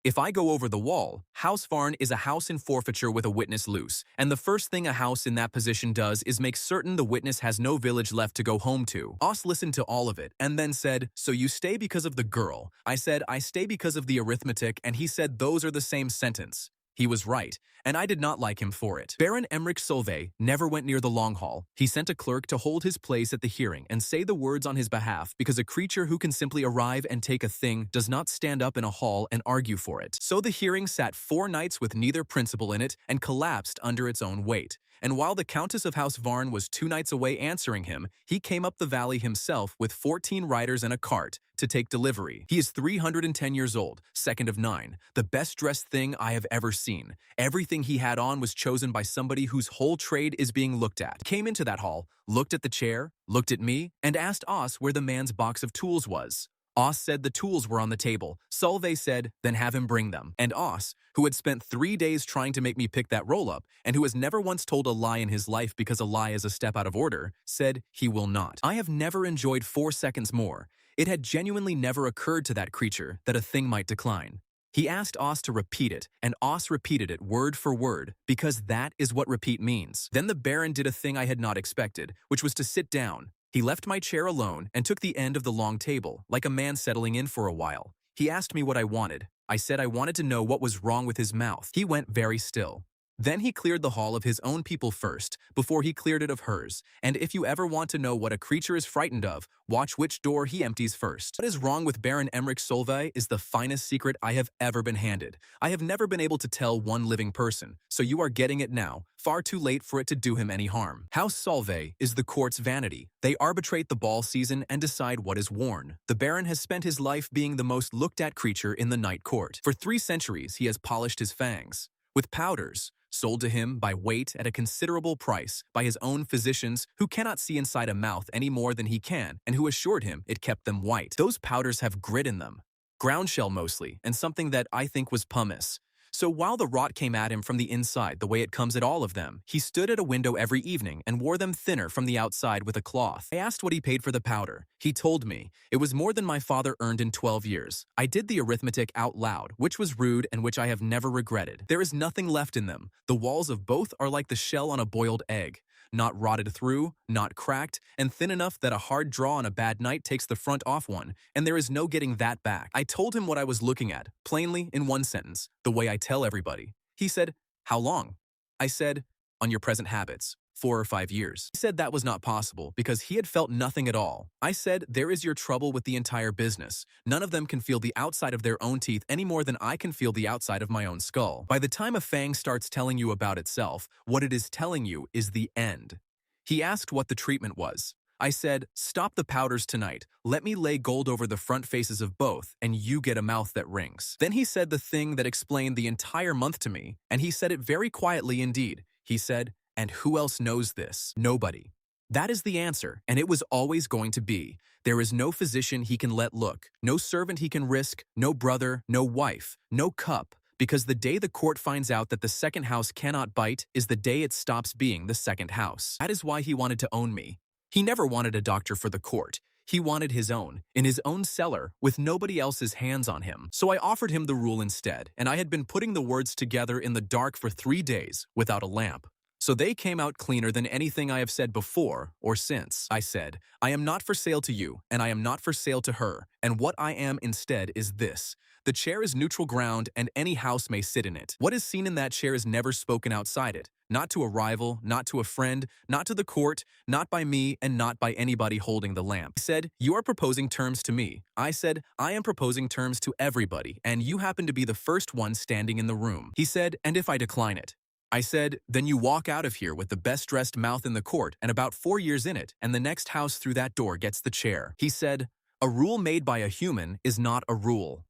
[SPEAKER 1] If I go over the wall, House Varn is a house in forfeiture with a witness loose, and the first thing a house in that position does is make certain the witness has no village left to go home to. Oss listened to all of it, and then said, "So you stay because of the girl?" I said, "I stay because of the arithmetic," and he said those are the same sentence. He was right, and I did not like him for it. Baron Emmerich Solvay never went near the long hall. He sent a clerk to hold his place at the hearing and say the words on his behalf because a creature who can simply arrive and take a thing does not stand up in a hall and argue for it. So the hearing sat 4 nights with neither principle in it and collapsed under its own weight. And while the Countess of House Varn was 2 nights away answering him, he came up the valley himself with 14 riders and a cart to take delivery. He is 310 years old, second of 9, the best-dressed thing I have ever seen. Everything he had on was chosen by somebody whose whole trade is being looked at. Came into that hall, looked at the chair, looked at me, and asked Oss where the man's box of tools was. Os said the tools were on the table. Solveig said, then have him bring them. And Os, who had spent 3 days trying to make me pick that roll-up, and who has never once told a lie in his life because a lie is a step out of order, said he will not. I have never enjoyed 4 seconds more. It had genuinely never occurred to that creature that a thing might decline. He asked Os to repeat it, and Os repeated it word for word, because that is what repeat means. Then the Baron did a thing I had not expected, which was to sit down. He left my chair alone and took the end of the long table, like a man settling in for a while. He asked me what I wanted. I said I wanted to know what was wrong with his mouth. He went very still. Then he cleared the hall of his own people first, before he cleared it of hers. And if you ever want to know what a creature is frightened of, watch which door he empties first. What is wrong with Baron Emmerich Solveig is the finest secret I have ever been handed. I have never been able to tell one living person, so you are getting it now, far too late for it to do him any harm. House Solveig is the court's vanity. They arbitrate the ball season and decide what is worn. The Baron has spent his life being the most looked-at creature in the night court. For 3 centuries, he has polished his fangs with powders, sold to him by weight at a considerable price by his own physicians who cannot see inside a mouth any more than he can and who assured him it kept them white. Those powders have grit in them, ground shell mostly, and something that I think was pumice. So while the rot came at him from the inside the way it comes at all of them, he stood at a window every evening and wore them thinner from the outside with a cloth. I asked what he paid for the powder. He told me it was more than my father earned in 12 years. I did the arithmetic out loud, which was rude and which I have never regretted. There is nothing left in them. The walls of both are like the shell on a boiled egg. Not rotted through, not cracked, and thin enough that a hard draw on a bad night takes the front off one, and there is no getting that back. I told him what I was looking at, plainly in one sentence, the way I tell everybody. He said, "How long?" I said, "On your present habits, 4 or 5 years." He said that was not possible because he had felt nothing at all. I said, "There is your trouble with the entire business. None of them can feel the outside of their own teeth any more than I can feel the outside of my own skull. By the time a fang starts telling you about itself, what it is telling you is the end." He asked what the treatment was. I said, "Stop the powders tonight. Let me lay gold over the front faces of both, and you get a mouth that rings." Then he said the thing that explained the entire month to me, and he said it very quietly indeed. He said, "And who else knows this? Nobody." That is the answer, and it was always going to be. There is no physician he can let look, no servant he can risk, no brother, no wife, no cup, because the day the court finds out that the second house cannot bite is the day it stops being the second house. That is why he wanted to own me. He never wanted a doctor for the court. He wanted his own, in his own cellar, with nobody else's hands on him. So I offered him the rule instead, and I had been putting the words together in the dark for 3 days, without a lamp. So they came out cleaner than anything I have said before or since. I said, "I am not for sale to you, and I am not for sale to her, and what I am instead is this. The chair is neutral ground, and any house may sit in it. What is seen in that chair is never spoken outside it. Not to a rival, not to a friend, not to the court, not by me, and not by anybody holding the lamp." He said, "You are proposing terms to me." I said, "I am proposing terms to everybody, and you happen to be the first one standing in the room." He said, "And if I decline it?" I said, "Then you walk out of here with the best-dressed mouth in the court and about 4 years in it, and the next house through that door gets the chair." He said, "A rule made by a human is not a rule."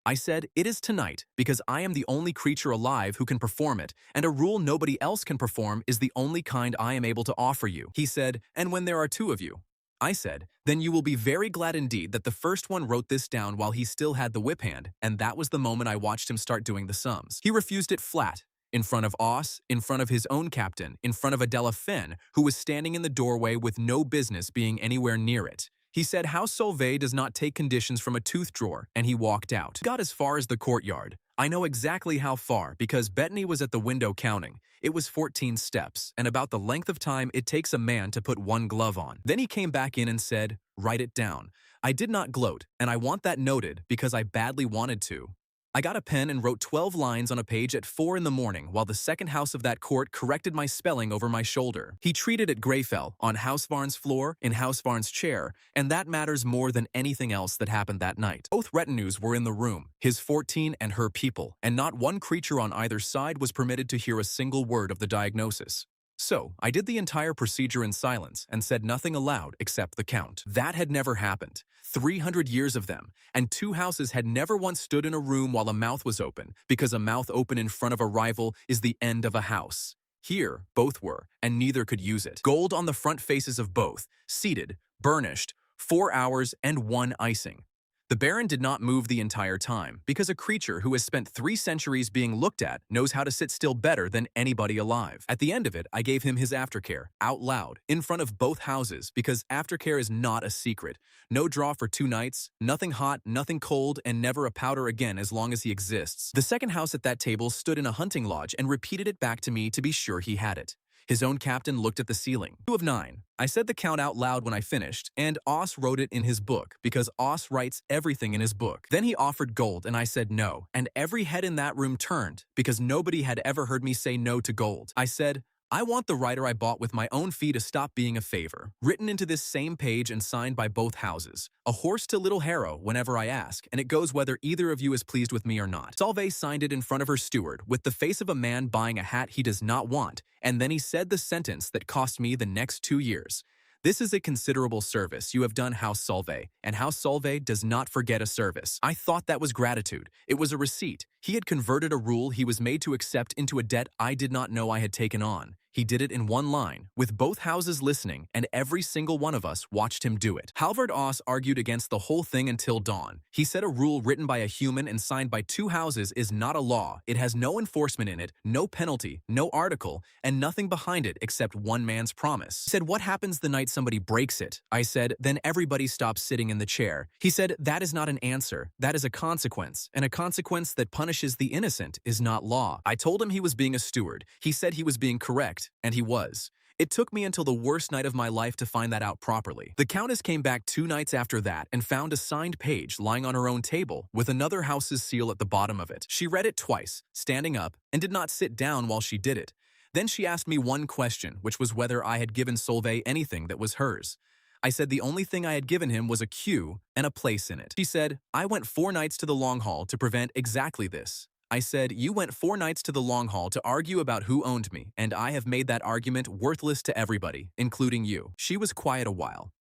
[SPEAKER 1] I said, "It is tonight, because I am the only creature alive who can perform it, and a rule nobody else can perform is the only kind I am able to offer you." He said, "And when there are 2 of you?" I said, "Then you will be very glad indeed that the first one wrote this down while he still had the whip hand," and that was the moment I watched him start doing the sums. He refused it flat. In front of Os, in front of his own captain, in front of Adela Fenn, who was standing in the doorway with no business being anywhere near it. He said House Solveig does not take conditions from a tooth drawer, and he walked out. He got as far as the courtyard. I know exactly how far, because Bettany was at the window counting. It was 14 steps, and about the length of time it takes a man to put 1 glove on. Then he came back in and said, "Write it down." I did not gloat, and I want that noted because I badly wanted to. I got a pen and wrote 12 lines on a page at 4 in the morning while the second house of that court corrected my spelling over my shoulder. He treated it Greyfell, on Housevarn's floor, in Housevarn's chair, and that matters more than anything else that happened that night. Both retinues were in the room, his 14 and her people, and not one creature on either side was permitted to hear a single word of the diagnosis. So, I did the entire procedure in silence and said nothing aloud except the count. That had never happened. 300 years of them, and 2 houses had never once stood in a room while a mouth was open, because a mouth open in front of a rival is the end of a house. Here, both were, and neither could use it. Gold on the front faces of both, seated, burnished, 4 hours and 1 icing. The Baron did not move the entire time, because a creature who has spent 3 centuries being looked at knows how to sit still better than anybody alive. At the end of it, I gave him his aftercare, out loud, in front of both houses, because aftercare is not a secret. No draw for 2 nights, nothing hot, nothing cold, and never a powder again as long as he exists. The second house at that table stood in a hunting lodge and repeated it back to me to be sure he had it. His own captain looked at the ceiling. 2 of 9. I said the count out loud when I finished, and Oss wrote it in his book, because Oss writes everything in his book. Then he offered gold, and I said no, and every head in that room turned, because nobody had ever heard me say no to gold. I said, I want the writer I bought with my own fee to stop being a favor, written into this same page and signed by both houses. A horse to Little Harrow whenever I ask, and it goes whether either of you is pleased with me or not. Solveig signed it in front of her steward, with the face of a man buying a hat he does not want, and then he said the sentence that cost me the next 2 years. This is a considerable service you have done, House Solveig, and House Solveig does not forget a service. I thought that was gratitude. It was a receipt. He had converted a rule he was made to accept into a debt I did not know I had taken on. He did it in one line, with both houses listening, and every single one of us watched him do it. Halvard Oss argued against the whole thing until dawn. He said a rule written by a human and signed by 2 houses is not a law. It has no enforcement in it, no penalty, no article, and nothing behind it except one man's promise. He said, what happens the night somebody breaks it? I said, then everybody stops sitting in the chair. He said, that is not an answer. That is a consequence, and a consequence that punishes the innocent is not law. I told him he was being a steward. He said he was being correct. And he was. It took me until the worst night of my life to find that out properly. The Countess came back 2 nights after that and found a signed page lying on her own table with another house's seal at the bottom of it. She read it twice, standing up, and did not sit down while she did it. Then she asked me one question, which was whether I had given Solveig anything that was hers. I said the only thing I had given him was a cue and a place in it. She said, I went 4 nights to the Long Hall to prevent exactly this. I said, you went 4 nights to the Long Hall to argue about who owned me, and I have made that argument worthless to everybody, including you. She was quiet a while.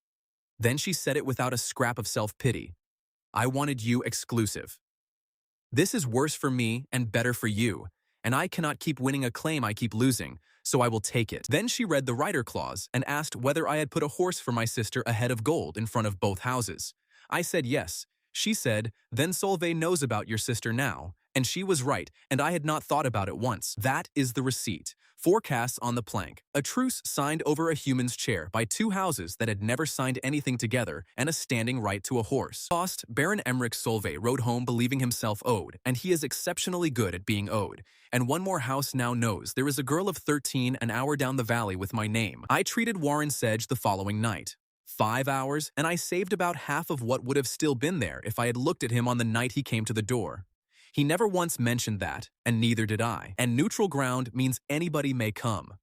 [SPEAKER 1] Then she said it without a scrap of self-pity. I wanted you exclusive. This is worse for me and better for you, and I cannot keep winning a claim I keep losing, so I will take it. Then she read the writer clause and asked whether I had put a horse for my sister ahead of gold in front of both houses. I said yes. She said, then Solveig knows about your sister now. And she was right, and I had not thought about it once. That is the receipt. 4 casts on the plank. A truce signed over a human's chair by 2 houses that had never signed anything together, and a standing right to a horse. Lost, Baron Emmerich Solveig rode home believing himself owed, and he is exceptionally good at being owed. And one more house now knows there is a girl of 13 an hour down the valley with my name. I treated Warren Sedge the following night. 5 hours, and I saved about half of what would have still been there if I had looked at him on the night he came to the door. He never once mentioned that, and neither did I. And neutral ground means anybody may come.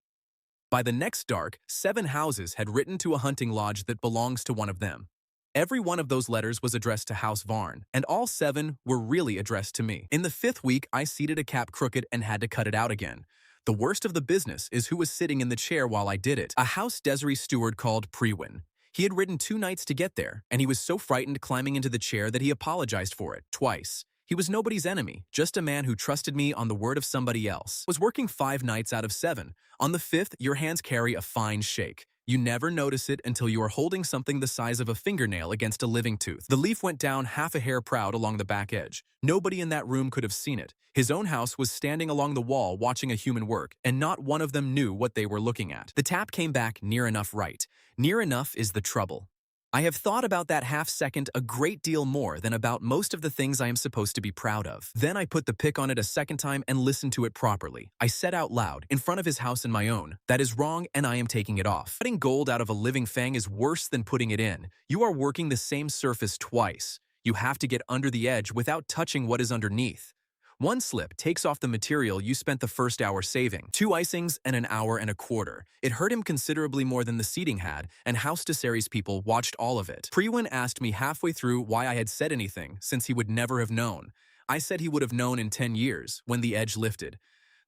[SPEAKER 1] By the next dark, 7 houses had written to a hunting lodge that belongs to one of them. Every one of those letters was addressed to House Varn, and all 7 were really addressed to me. In the 5th week, I seated a cap crooked and had to cut it out again. The worst of the business is who was sitting in the chair while I did it. A House Desiree steward called Prewin. He had ridden 2 nights to get there, and he was so frightened climbing into the chair that he apologized for it, twice. He was nobody's enemy, just a man who trusted me on the word of somebody else. Was working 5 nights out of 7. On the 5th, your hands carry a fine shake. You never notice it until you are holding something the size of a fingernail against a living tooth. The leaf went down half a hair proud along the back edge. Nobody in that room could have seen it. His own house was standing along the wall watching a human work, and not one of them knew what they were looking at. The tap came back near enough right. Near enough is the trouble. I have thought about that half-second a great deal more than about most of the things I am supposed to be proud of. Then I put the pick on it a second time and listened to it properly. I said out loud, in front of his house and my own, that is wrong and I am taking it off. Cutting gold out of a living fang is worse than putting it in. You are working the same surface twice. You have to get under the edge without touching what is underneath. One slip takes off the material you spent the first hour saving. 2 icings and an hour and a quarter. It hurt him considerably more than the seating had, and House Desirées people watched all of it. Prewin asked me halfway through why I had said anything, since he would never have known. I said he would have known in 10 years, when the edge lifted.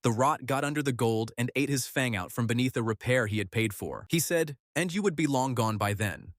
[SPEAKER 1] The rot got under the gold and ate his fang out from beneath a repair he had paid for. He said, and you would be long gone by then.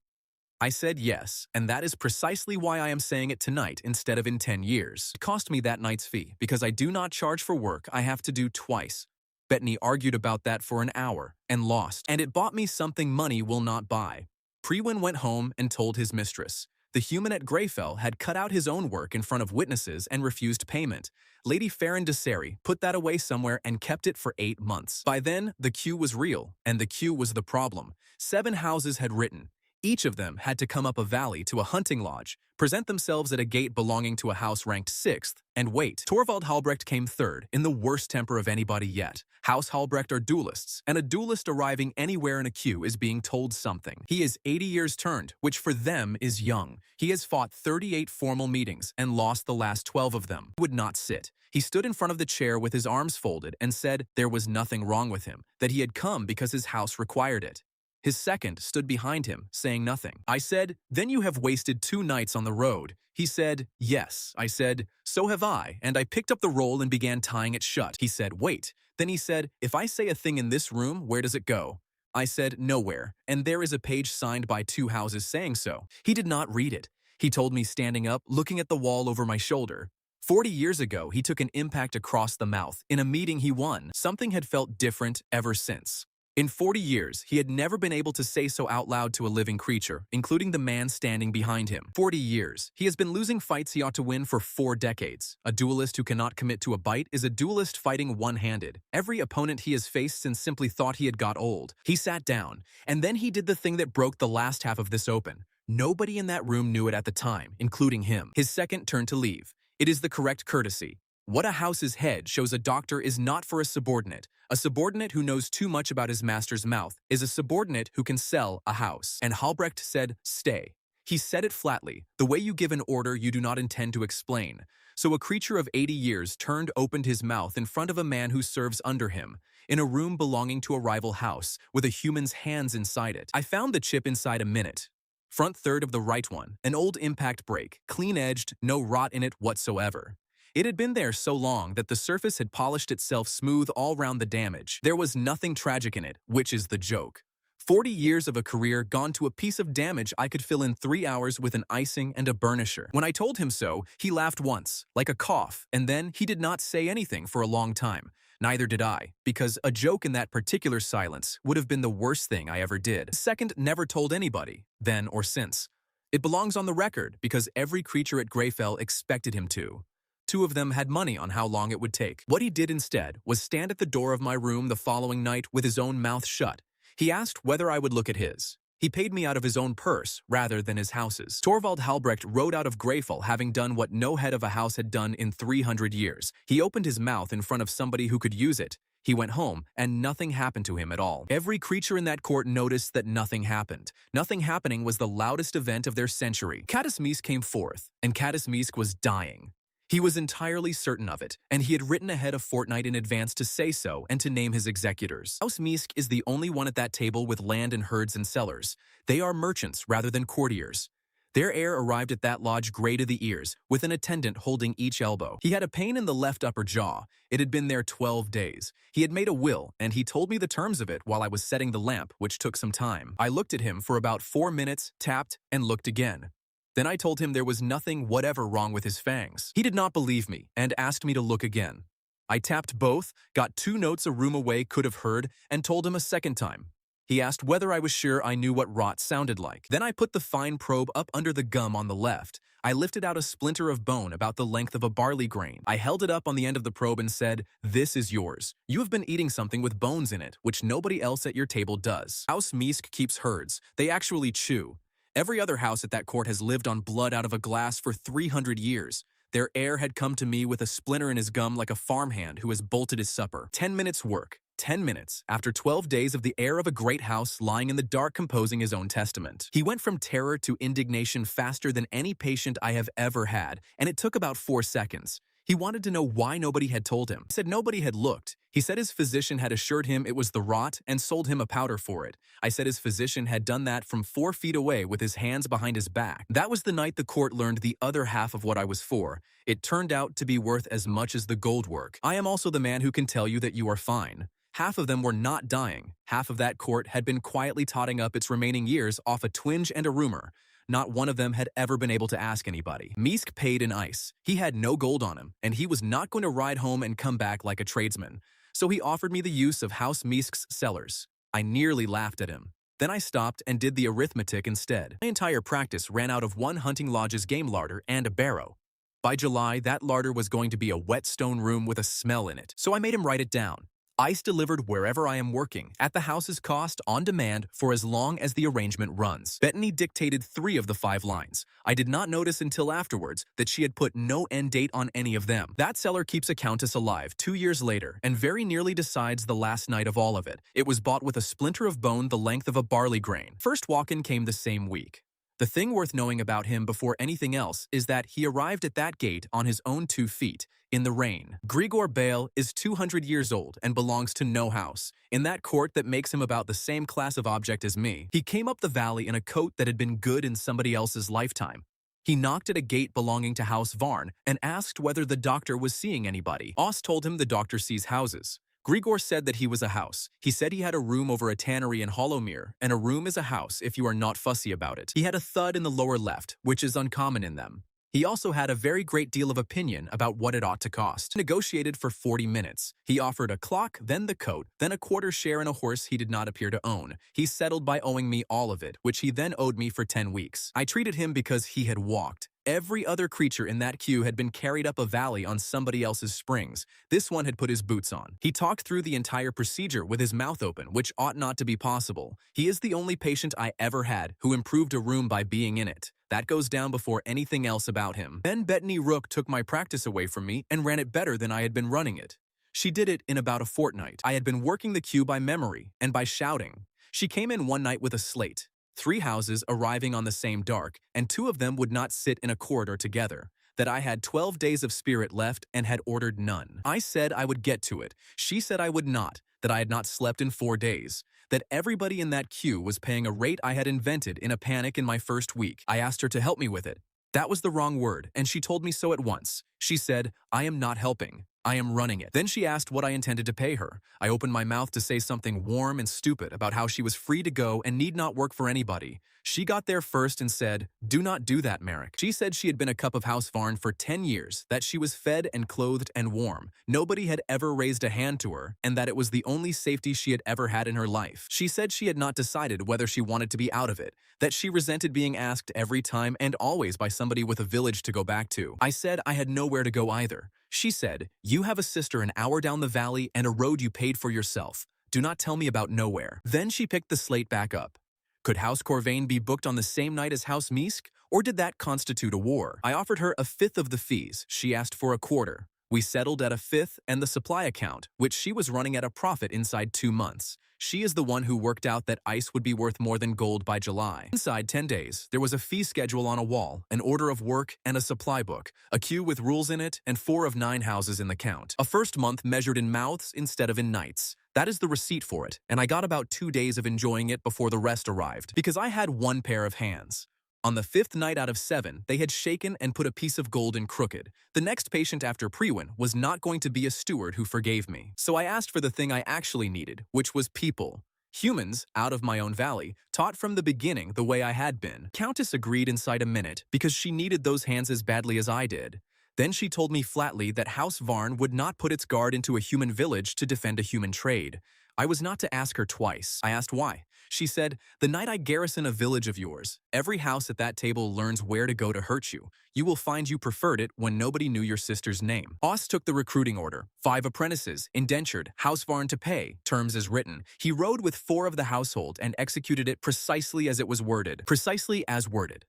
[SPEAKER 1] I said yes, and that is precisely why I am saying it tonight instead of in 10 years. It cost me that night's fee, because I do not charge for work I have to do twice. Bettany argued about that for an hour, and lost, and it bought me something money will not buy. Prewin went home and told his mistress. The human at Greyfell had cut out his own work in front of witnesses and refused payment. Lady Farron de Seri put that away somewhere and kept it for 8 months. By then, the queue was real, and the queue was the problem. 7 houses had written. Each of them had to come up a valley to a hunting lodge, present themselves at a gate belonging to a house ranked 6th, and wait. Torvald Halbrecht came 3rd, in the worst temper of anybody yet. House Halbrecht are duelists, and a duelist arriving anywhere in a queue is being told something. He is 80 years turned, which for them is young. He has fought 38 formal meetings and lost the last 12 of them. He would not sit. He stood in front of the chair with his arms folded and said there was nothing wrong with him, that he had come because his house required it. His second stood behind him, saying nothing. I said, "Then you have wasted 2 nights on the road." He said, "Yes." I said, "So have I," and I picked up the roll and began tying it shut. He said, "Wait." Then he said, "If I say a thing in this room, where does it go?" I said, "Nowhere," and there is a page signed by 2 houses saying so. He did not read it. He told me standing up, looking at the wall over my shoulder. 40 years ago, he took an impact across the mouth. In a meeting he won. Something had felt different ever since. In 40 years, he had never been able to say so out loud to a living creature, including the man standing behind him. 40 years. He has been losing fights he ought to win for 4 decades. A duelist who cannot commit to a bite is a duelist fighting one-handed. Every opponent he has faced since simply thought he had got old. He sat down, and then he did the thing that broke the last half of this open. Nobody in that room knew it at the time, including him. His second turned to leave. It is the correct courtesy. What a house's head shows a doctor is not for a subordinate. A subordinate who knows too much about his master's mouth is a subordinate who can sell a house. And Halbrecht said, "Stay." He said it flatly, the way you give an order you do not intend to explain. So a creature of 80 years opened his mouth in front of a man who serves under him, in a room belonging to a rival house, with a human's hands inside it. I found the chip inside a minute. Front third of the right one, an old impact break, clean-edged, no rot in it whatsoever. It had been there so long that the surface had polished itself smooth all round the damage. There was nothing tragic in it, which is the joke. 40 years of a career gone to a piece of damage I could fill in 3 hours with an icing and a burnisher. When I told him so, he laughed once, like a cough, and then he did not say anything for a long time. Neither did I, because a joke in that particular silence would have been the worst thing I ever did. Second never told anybody, then or since. It belongs on the record because every creature at Greyfell expected him to. 2 of them had money on how long it would take. What he did instead was stand at the door of my room the following night with his own mouth shut. He asked whether I would look at his. He paid me out of his own purse rather than his house's. Torvald Halbrecht rode out of Greyfell having done what no head of a house had done in 300 years. He opened his mouth in front of somebody who could use it. He went home, and nothing happened to him at all. Every creature in that court noticed that nothing happened. Nothing happening was the loudest event of their century. Catus Meask came forth, and Catus Meask was dying. He was entirely certain of it, and he had written ahead a fortnight in advance to say so and to name his executors. House Meask is the only one at that table with land and herds and cellars. They are merchants rather than courtiers. Their heir arrived at that lodge gray to the ears, with an attendant holding each elbow. He had a pain in the left upper jaw. It had been there 12 days. He had made a will, and he told me the terms of it while I was setting the lamp, which took some time. I looked at him for about 4 minutes, tapped, and looked again. Then I told him there was nothing whatever wrong with his fangs. He did not believe me and asked me to look again. I tapped both, got 2 notes a room away could have heard, and told him a second time. He asked whether I was sure I knew what rot sounded like. Then I put the fine probe up under the gum on the left. I lifted out a splinter of bone about the length of a barley grain. I held it up on the end of the probe and said, "This is yours. You have been eating something with bones in it, which nobody else at your table does." House Meask keeps herds. They actually chew. Every other house at that court has lived on blood out of a glass for 300 years. Their heir had come to me with a splinter in his gum like a farmhand who has bolted his supper. 10 minutes work. 10 minutes, after 12 days of the heir of a great house lying in the dark composing his own testament. He went from terror to indignation faster than any patient I have ever had, and it took about 4 seconds. He wanted to know why nobody had told him. He said nobody had looked. He said his physician had assured him it was the rot and sold him a powder for it. I said his physician had done that from 4 feet away with his hands behind his back. That was the night the court learned the other half of what I was for. It turned out to be worth as much as the gold work. I am also the man who can tell you that you are fine. Half of them were not dying. Half of that court had been quietly totting up its remaining years off a twinge and a rumor. Not one of them had ever been able to ask anybody. Meask paid in ice. He had no gold on him, and he was not going to ride home and come back like a tradesman. So he offered me the use of House Meask's cellars. I nearly laughed at him. Then I stopped and did the arithmetic instead. My entire practice ran out of one hunting lodge's game larder and a barrow. By July, that larder was going to be a wet stone room with a smell in it, so I made him write it down. Ice delivered wherever I am working, at the house's cost, on demand, for as long as the arrangement runs. Bettany dictated 3 of the 5 lines. I did not notice until afterwards that she had put no end date on any of them. That seller keeps a countess alive 2 years later and very nearly decides the last night of all of it. It was bought with a splinter of bone the length of a barley grain. First walk-in came the same week. The thing worth knowing about him before anything else is that he arrived at that gate on his own 2 feet, in the rain. Grigor Bale is 200 years old and belongs to no house. In that court that makes him about the same class of object as me, he came up the valley in a coat that had been good in somebody else's lifetime. He knocked at a gate belonging to House Varn and asked whether the doctor was seeing anybody. Oss told him the doctor sees houses. Grigor said that he was a house. He said he had a room over a tannery in Hollowmere, and a room is a house if you are not fussy about it. He had a thud in the lower left, which is uncommon in them. He also had a very great deal of opinion about what it ought to cost. Negotiated for 40 minutes. He offered a clock, then the coat, then a quarter share in a horse he did not appear to own. He settled by owing me all of it, which he then owed me for 10 weeks. I treated him because he had walked. Every other creature in that queue had been carried up a valley on somebody else's springs. This one had put his boots on. He talked through the entire procedure with his mouth open, which ought not to be possible. He is the only patient I ever had who improved a room by being in it. That goes down before anything else about him. Then Bettany Rook took my practice away from me and ran it better than I had been running it. She did it in about a fortnight. I had been working the queue by memory and by shouting. She came in one night with a slate. 3 houses arriving on the same dark, and 2 of them would not sit in a corridor together. That I had 12 days of spirit left and had ordered none. I said I would get to it. She said I would not, that I had not slept in 4 days. That everybody in that queue was paying a rate I had invented in a panic in my first week. I asked her to help me with it. That was the wrong word, and she told me so at once. She said, I am not helping. I am running it. Then she asked what I intended to pay her. I opened my mouth to say something warm and stupid about how she was free to go and need not work for anybody. She got there first and said, do not do that, Merrick. She said she had been a cup of House Varn for 10 years, that she was fed and clothed and warm. Nobody had ever raised a hand to her, and that it was the only safety she had ever had in her life. She said she had not decided whether she wanted to be out of it, that she resented being asked every time and always by somebody with a village to go back to. I said I had nowhere to go either. She said, you have a sister an hour down the valley and a road you paid for yourself. Do not tell me about nowhere. Then she picked the slate back up. Could House Corvain be booked on the same night as House Meask, or did that constitute a war? I offered her a 1/5 of the fees. She asked for a quarter. We settled at a 1/5 and the supply account, which she was running at a profit inside 2 months. She is the one who worked out that ice would be worth more than gold by July. Inside 10 days, there was a fee schedule on a wall, an order of work, and a supply book, a queue with rules in it, and 4 of 9 houses in the count. A first month measured in mouths instead of in nights. That is the receipt for it, and I got about 2 days of enjoying it before the rest arrived, because I had 1 pair of hands. On the 5th night out of 7, they had shaken and put a piece of gold in crooked. The next patient after Prewin was not going to be a steward who forgave me. So I asked for the thing I actually needed, which was people. Humans, out of my own valley, taught from the beginning the way I had been. Countess agreed inside a minute, because she needed those hands as badly as I did. Then she told me flatly that House Varn would not put its guard into a human village to defend a human trade. I was not to ask her twice. I asked why. She said, the night I garrison a village of yours, every house at that table learns where to go to hurt you. You will find you preferred it when nobody knew your sister's name. Oss took the recruiting order. 5 apprentices, indentured, House Varn to pay, terms as written. He rode with 4 of the household and executed it precisely as it was worded. Precisely as worded.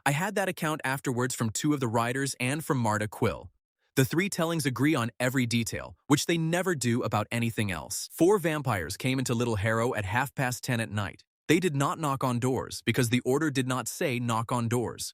[SPEAKER 1] I had that account afterwards from 2 of the riders and from Marta Quill. The 3 tellings agree on every detail, which they never do about anything else. 4 vampires came into Little Harrow at 10:30 at night. They did not knock on doors, because the order did not say knock on doors.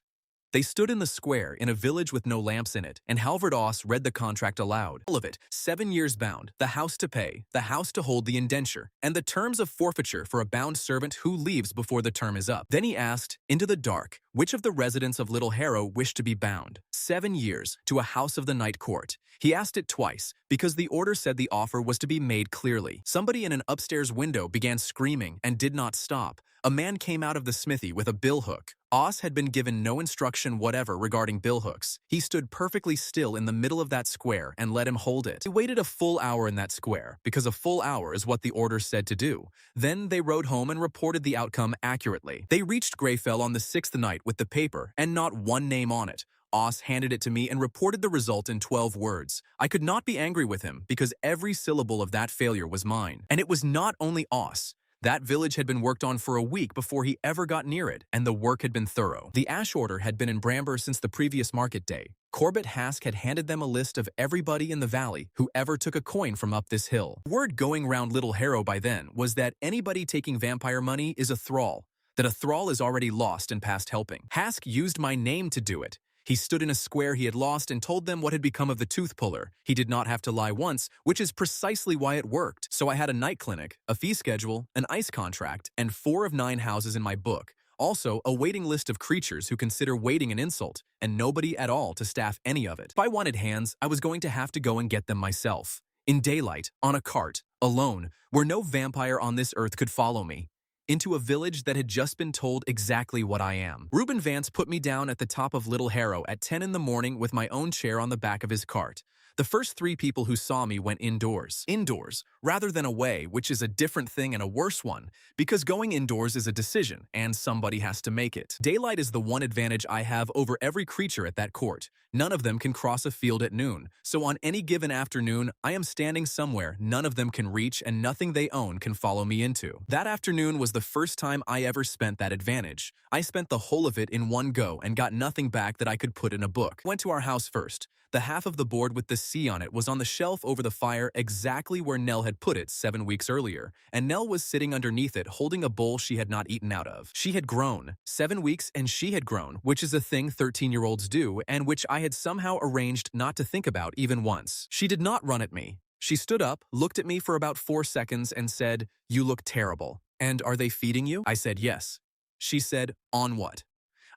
[SPEAKER 1] They stood in the square in a village with no lamps in it, and Halvard Oss read the contract aloud. All of it, 7 years bound, the house to pay, the house to hold the indenture, and the terms of forfeiture for a bound servant who leaves before the term is up. Then he asked, into the dark, which of the residents of Little Harrow wished to be bound? 7 years, to a house of the Night Court. He asked it twice, because the order said the offer was to be made clearly. Somebody in an upstairs window began screaming and did not stop. A man came out of the smithy with a billhook. Oz had been given no instruction whatever regarding billhooks. He stood perfectly still in the middle of that square and let him hold it. He waited a full hour in that square, because a full hour is what the order said to do. Then they rode home and reported the outcome accurately. They reached Greyfell on the 6th night with the paper and not one name on it. Oz handed it to me and reported the result in 12 words. I could not be angry with him because every syllable of that failure was mine. And it was not only Oz. That village had been worked on for a week before he ever got near it, and the work had been thorough. The ash order had been in Bramber since the previous market day. Corbett Hask had handed them a list of everybody in the valley who ever took a coin from up this hill. Word going round Little Harrow by then was that anybody taking vampire money is a thrall, that a thrall is already lost and past helping. Hask used my name to do it. He stood in a square he had lost and told them what had become of the tooth puller. He did not have to lie once, which is precisely why it worked. So I had a night clinic, a fee schedule, an ice contract, and 4 of 9 houses in my book. Also, a waiting list of creatures who consider waiting an insult, and nobody at all to staff any of it. If I wanted hands, I was going to have to go and get them myself. In daylight, on a cart, alone, where no vampire on this earth could follow me. Into a village that had just been told exactly what I am. Reuben Vance put me down at the top of Little Harrow at 10 in the morning with my own chair on the back of his cart. The first 3 people who saw me went indoors. Indoors, rather than away, which is a different thing and a worse one, because going indoors is a decision, and somebody has to make it. Daylight is the one advantage I have over every creature at that court. None of them can cross a field at noon, so on any given afternoon, I am standing somewhere none of them can reach and nothing they own can follow me into. That afternoon was the first time I ever spent that advantage. I spent the whole of it in one go and got nothing back that I could put in a book. Went to our house first. The half of the board with the C on it was on the shelf over the fire exactly where Nell had put it 7 weeks earlier, and Nell was sitting underneath it holding a bowl she had not eaten out of. She had grown. 7 weeks and she had grown, which is a thing 13-year-olds do and which I had somehow arranged not to think about even once. She did not run at me. She stood up, looked at me for about 4 seconds and said, "You look terrible. And are they feeding you?" I said yes. She said, "On what?"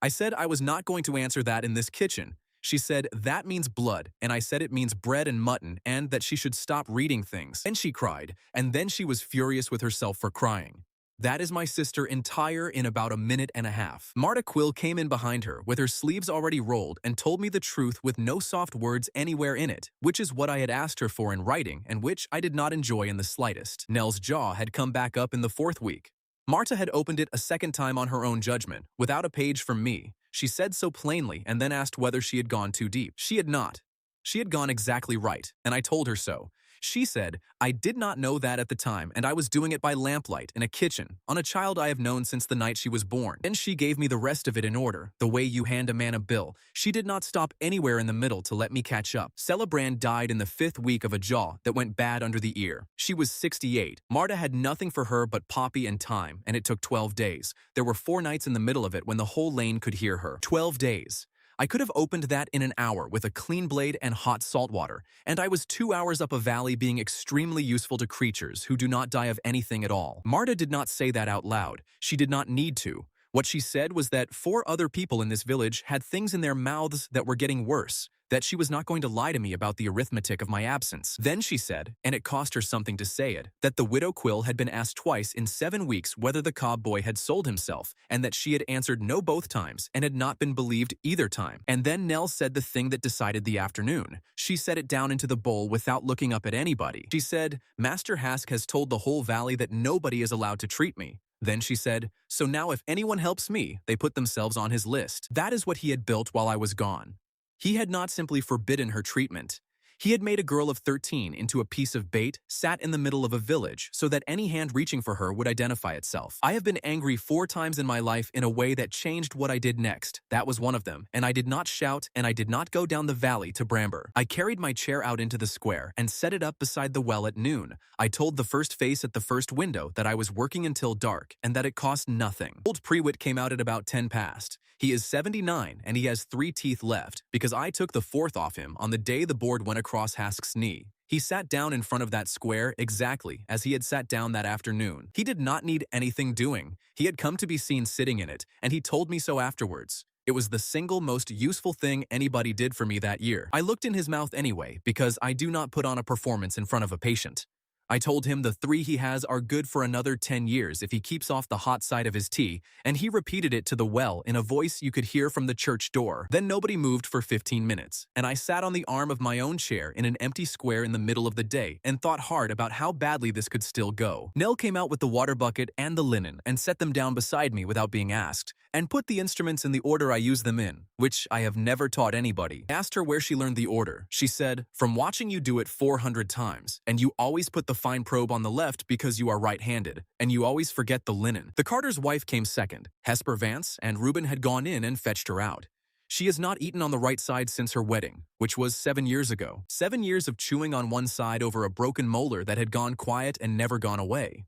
[SPEAKER 1] I said I was not going to answer that in this kitchen. She said, "That means blood," and I said it means bread and mutton, and that she should stop reading things. Then she cried, and then she was furious with herself for crying. That is my sister entire in about a minute and a half. Marta Quill came in behind her, with her sleeves already rolled, and told me the truth with no soft words anywhere in it, which is what I had asked her for in writing, and which I did not enjoy in the slightest. Nell's jaw had come back up in the 4th week. Marta had opened it a second time on her own judgment, without a page from me. She said so plainly and then asked whether she had gone too deep. She had not. She had gone exactly right, and I told her so. She said, "I did not know that at the time, and I was doing it by lamplight in a kitchen, on a child I have known since the night she was born." Then she gave me the rest of it in order, the way you hand a man a bill. She did not stop anywhere in the middle to let me catch up. Celebrand died in the 5th week of a jaw that went bad under the ear. She was 68. Marta had nothing for her but Poppy and time, and it took 12 days. There were 4 nights in the middle of it when the whole lane could hear her. 12 days. I could have opened that in an hour with a clean blade and hot salt water, and I was 2 hours up a valley being extremely useful to creatures who do not die of anything at all. Marta did not say that out loud. She did not need to. What she said was that 4 other people in this village had things in their mouths that were getting worse, that she was not going to lie to me about the arithmetic of my absence. Then she said, and it cost her something to say it, that the widow Quill had been asked twice in 7 weeks whether the cob boy had sold himself, and that she had answered no both times and had not been believed either time. And then Nell said the thing that decided the afternoon. She set it down into the bowl without looking up at anybody. She said, "Master Hask has told the whole valley that nobody is allowed to treat me." Then she said, "So now if anyone helps me, they put themselves on his list." That is what he had built while I was gone. He had not simply forbidden her treatment. He had made a girl of 13 into a piece of bait, sat in the middle of a village, so that any hand reaching for her would identify itself. I have been angry 4 times in my life in a way that changed what I did next. That was one of them, and I did not shout, and I did not go down the valley to Bramber. I carried my chair out into the square and set it up beside the well at noon. I told the first face at the first window that I was working until dark, and that it cost nothing. Old Prewitt came out at about 10 past. He is 79, and he has 3 teeth left, because I took the 4th off him on the day the board went across Hask's knee. He sat down in front of that square exactly as he had sat down that afternoon. He did not need anything doing. He had come to be seen sitting in it, and he told me so afterwards. It was the single most useful thing anybody did for me that year. I looked in his mouth anyway, because I do not put on a performance in front of a patient. I told him the 3 he has are good for another 10 years if he keeps off the hot side of his tea, and he repeated it to the well in a voice you could hear from the church door. Then nobody moved for 15 minutes, and I sat on the arm of my own chair in an empty square in the middle of the day and thought hard about how badly this could still go. Nell came out with the water bucket and the linen and set them down beside me without being asked, and put the instruments in the order I use them in, which I have never taught anybody. I asked her where she learned the order. She said, "From watching you do it 400 times, and you always put the fine probe on the left because you are right-handed, and you always forget the linen." The carter's wife came second. Hesper Vance and Reuben had gone in and fetched her out. She has not eaten on the right side since her wedding, which was 7 years ago. 7 years of chewing on one side over a broken molar that had gone quiet and never gone away.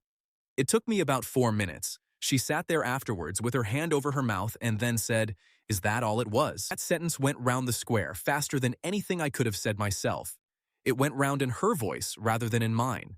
[SPEAKER 1] It took me about 4 minutes. She sat there afterwards with her hand over her mouth and then said, "Is that all it was?" That sentence went round the square faster than anything I could have said myself. It went round in her voice rather than in mine.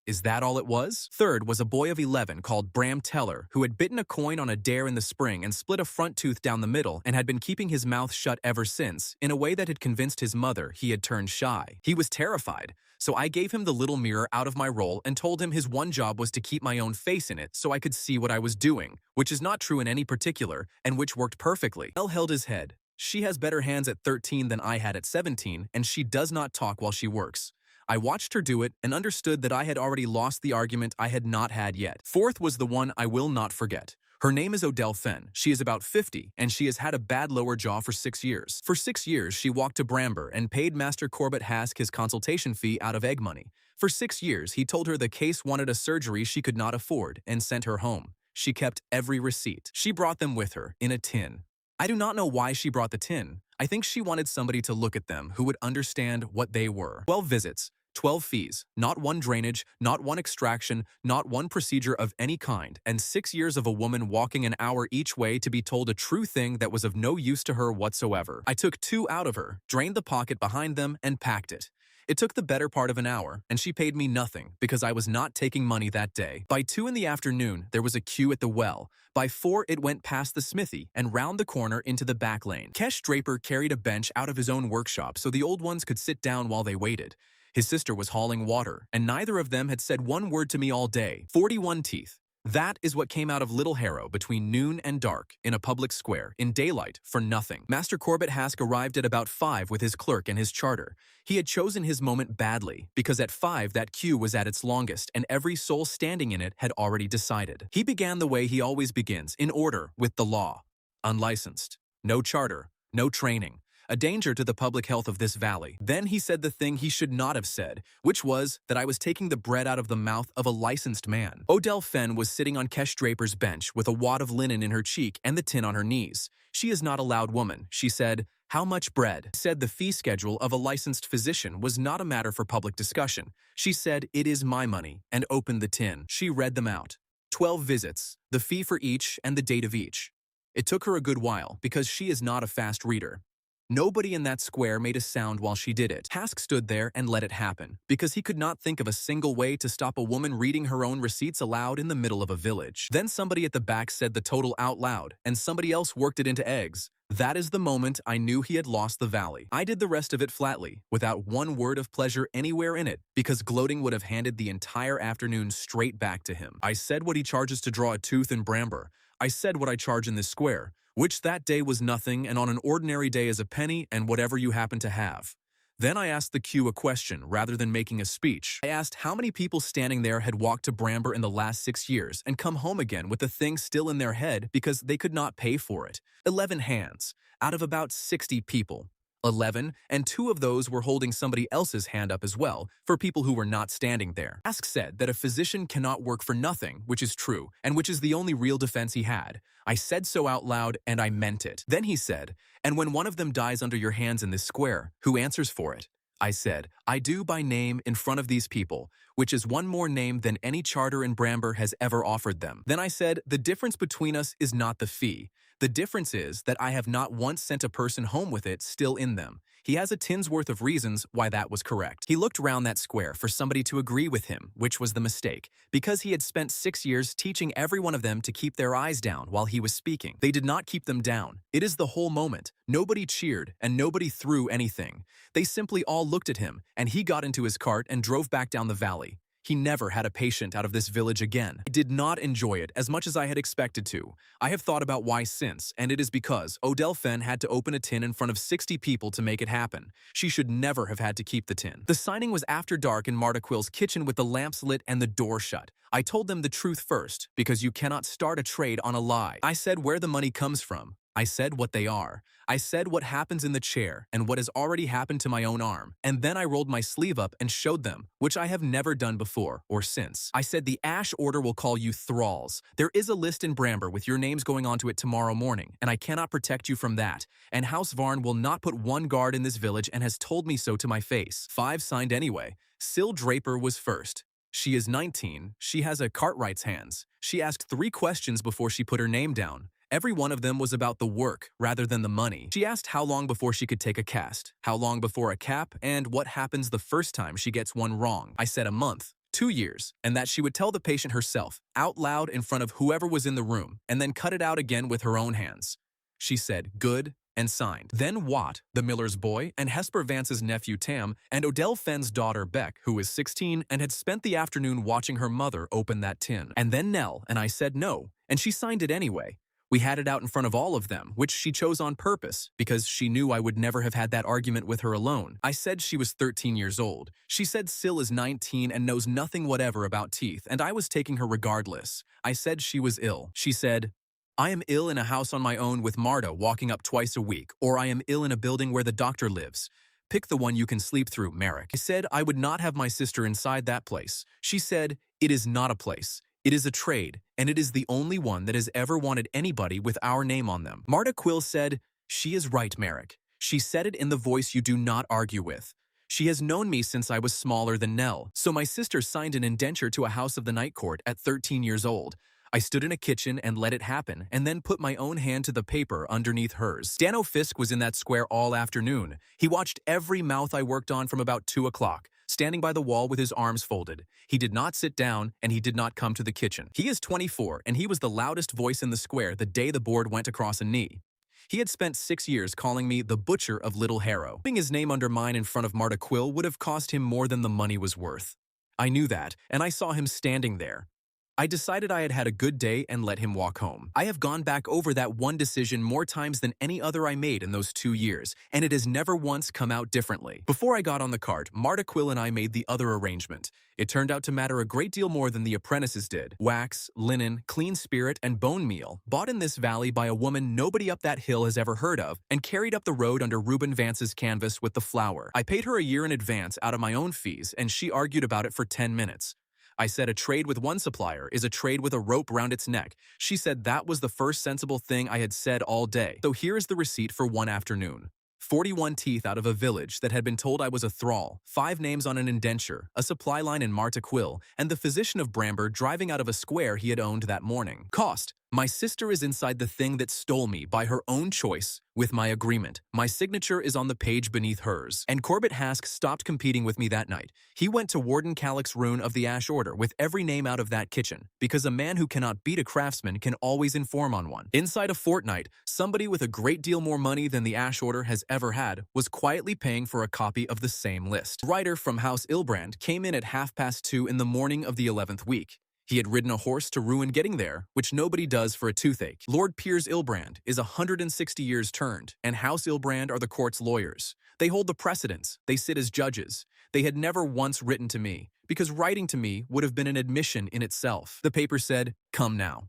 [SPEAKER 1] Is that all it was? Third was a boy of 11 called Bram Teller, who had bitten a coin on a dare in the spring and split a front tooth down the middle and had been keeping his mouth shut ever since, in a way that had convinced his mother he had turned shy. He was terrified, so I gave him the little mirror out of my roll and told him his one job was to keep my own face in it so I could see what I was doing, which is not true in any particular, and which worked perfectly. Elle held his head. She has better hands at 13 than I had at 17, and she does not talk while she works. I watched her do it and understood that I had already lost the argument I had not had yet. Fourth was the one I will not forget. Her name is Odelle Fenn. She is about 50, and she has had a bad lower jaw for 6 years. For 6 years, she walked to Bramber and paid Master Corbett Hask his consultation fee out of egg money. For 6 years, he told her the case wanted a surgery she could not afford and sent her home. She kept every receipt. She brought them with her, in a tin. I do not know why she brought the tin. I think she wanted somebody to look at them who would understand what they were. 12 visits. 12 fees, not one drainage, not one extraction, not one procedure of any kind, and 6 years of a woman walking an hour each way to be told a true thing that was of no use to her whatsoever. I took 2 out of her, drained the pocket behind them, and packed it. It took the better part of an hour, and she paid me nothing because I was not taking money that day. By 2 in the afternoon, there was a queue at the well. By 4, it went past the smithy and round the corner into the back lane. Kesh Draper carried a bench out of his own workshop so the old ones could sit down while they waited. His sister was hauling water, and neither of them had said one word to me all day. 41 teeth. That is what came out of Little Harrow between noon and dark, in a public square, in daylight, for nothing. Master Corbett Hask arrived at about 5 with his clerk and his charter. He had chosen his moment badly, because at 5 that queue was at its longest, and every soul standing in it had already decided. He began the way he always begins, in order, with the law. Unlicensed. No charter. No training. A danger to the public health of this valley. Then he said the thing he should not have said, which was that I was taking the bread out of the mouth of a licensed man. Odelle Fenn was sitting on Kesh Draper's bench with a wad of linen in her cheek and the tin on her knees. She is not a loud woman. She said, "How much bread?" Said the fee schedule of a licensed physician was not a matter for public discussion. She said, "It is my money," and opened the tin. She read them out. 12 visits, the fee for each and the date of each. It took her a good while because she is not a fast reader. Nobody in that square made a sound while she did it. Hask stood there and let it happen, because he could not think of a single way to stop a woman reading her own receipts aloud in the middle of a village. Then somebody at the back said the total out loud, and somebody else worked it into eggs. That is the moment I knew he had lost the valley. I did the rest of it flatly, without one word of pleasure anywhere in it, because gloating would have handed the entire afternoon straight back to him. I said what he charges to draw a tooth in Bramber. I said what I charge in this square, which that day was nothing and on an ordinary day is a penny and whatever you happen to have. Then I asked the queue a question rather than making a speech. I asked how many people standing there had walked to Bramber in the last 6 years and come home again with the thing still in their head because they could not pay for it. 11 hands, out of about 60 people. 11, and 2 of those were holding somebody else's hand up as well, for people who were not standing there. Ask said that a physician cannot work for nothing, which is true, and which is the only real defense he had. I said so out loud, and I meant it. Then he said, "And when one of them dies under your hands in this square, who answers for it?" I said, "I do by name in front of these people, which is one more name than any charter in Bramber has ever offered them." Then I said, "The difference between us is not the fee. The difference is that I have not once sent a person home with it still in them." He has a tin's worth of reasons why that was correct. He looked round that square for somebody to agree with him, which was the mistake, because he had spent 6 years teaching every one of them to keep their eyes down while he was speaking. They did not keep them down. It is the whole moment. Nobody cheered, and nobody threw anything. They simply all looked at him, and he got into his cart and drove back down the valley. He never had a patient out of this village again. I did not enjoy it as much as I had expected to. I have thought about why since, and it is because Odell Fenn had to open a tin in front of 60 people to make it happen. She should never have had to keep the tin. The signing was after dark in Marta Quill's kitchen with the lamps lit and the door shut. I told them the truth first, because you cannot start a trade on a lie. I said where the money comes from. I said what they are. I said what happens in the chair and what has already happened to my own arm, and then I rolled my sleeve up and showed them, which I have never done before or since. I said the Ash Order will call you thralls. There is a list in Bramber with your names going onto it tomorrow morning, and I cannot protect you from that. And House Varn will not put one guard in this village and has told me so to my face. 5 signed anyway. Syl Draper was first. She is 19. She has a Cartwright's hands. She asked 3 questions before she put her name down. Every one of them was about the work rather than the money. She asked how long before she could take a cast, how long before a cap, and what happens the first time she gets one wrong. I said a month, 2 years, and that she would tell the patient herself, out loud in front of whoever was in the room, and then cut it out again with her own hands. She said, good, and signed. Then Watt, the miller's boy, and Hesper Vance's nephew Tam, and Odell Fenn's daughter Beck, who was 16 and had spent the afternoon watching her mother open that tin. And then Nell, and I said no, and she signed it anyway. We had it out in front of all of them, which she chose on purpose, because she knew I would never have had that argument with her alone. I said she was 13 years old. She said Syl is 19 and knows nothing whatever about teeth, and I was taking her regardless. I said she was ill. She said, I am ill in a house on my own with Marta walking up twice a week, or I am ill in a building where the doctor lives. Pick the one you can sleep through, Merrick. I said I would not have my sister inside that place. She said, it is not a place. It is a trade, and it is the only one that has ever wanted anybody with our name on them. Marta Quill said, she is right, Merrick. She said it in the voice you do not argue with. She has known me since I was smaller than Nell, so my sister signed an indenture to a House of the Night Court at 13 years old. I stood in a kitchen and let it happen, and then put my own hand to the paper underneath hers. Dano Fisk was in that square all afternoon. He watched every mouth I worked on from about 2 o'clock, standing by the wall with his arms folded. He did not sit down, and he did not come to the kitchen. He is 24, and he was the loudest voice in the square the day the board went across a knee. He had spent 6 years calling me the Butcher of Little Harrow. Putting his name under mine in front of Marta Quill would have cost him more than the money was worth. I knew that, and I saw him standing there. I decided I had had a good day and let him walk home. I have gone back over that one decision more times than any other I made in those 2 years, and it has never once come out differently. Before I got on the cart, Marta Quill and I made the other arrangement. It turned out to matter a great deal more than the apprentices did. Wax, linen, clean spirit, and bone meal, bought in this valley by a woman nobody up that hill has ever heard of, and carried up the road under Reuben Vance's canvas with the flour. I paid her a year in advance out of my own fees, and she argued about it for 10 minutes. I said a trade with one supplier is a trade with a rope round its neck. She said that was the first sensible thing I had said all day. So here is the receipt for one afternoon. 41 teeth out of a village that had been told I was a thrall, 5 names on an indenture, a supply line in Marta Quill, and the physician of Bramber driving out of a square he had owned that morning. Cost. My sister is inside the thing that stole me by her own choice with my agreement. My signature is on the page beneath hers. And Corbett Hask stopped competing with me that night. He went to Warden Calyx Rune of the Ash Order with every name out of that kitchen, because a man who cannot beat a craftsman can always inform on one. Inside a fortnight, somebody with a great deal more money than the Ash Order has ever had was quietly paying for a copy of the same list. A writer from House Ilbrand came in at 2:30 in the morning of the 11th week. He had ridden a horse to ruin getting there, which nobody does for a toothache. Lord Piers Ilbrand is 160 years turned, and House Ilbrand are the court's lawyers. They hold the precedents. They sit as judges. They had never once written to me, because writing to me would have been an admission in itself. The paper said, "Come now."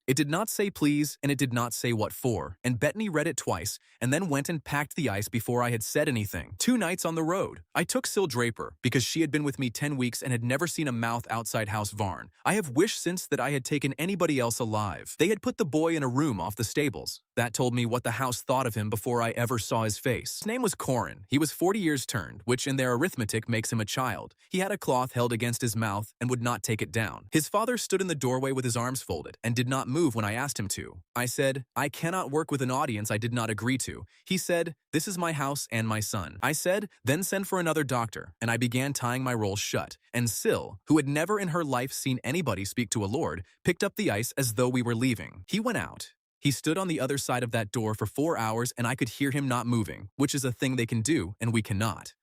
[SPEAKER 1] It did not say please, and it did not say what for, and Bettany read it twice, and then went and packed the ice before I had said anything. 2 nights on the road. I took Syl Draper, because she had been with me 10 weeks and had never seen a mouth outside House Varn. I have wished since that I had taken anybody else alive. They had put the boy in a room off the stables. That told me what the house thought of him before I ever saw his face. His name was Corin. He was 40 years turned, which in their arithmetic makes him a child. He had a cloth held against his mouth and would not take it down. His father stood in the doorway with his arms folded and did not move when I asked him to. I said, I cannot work with an audience I did not agree to. He said, this is my house and my son. I said, then send for another doctor, and I began tying my roll shut. And Syl, who had never in her life seen anybody speak to a lord, picked up the ice as though we were leaving. He went out. He stood on the other side of that door for 4 hours, and I could hear him not moving, which is a thing they can do and we cannot.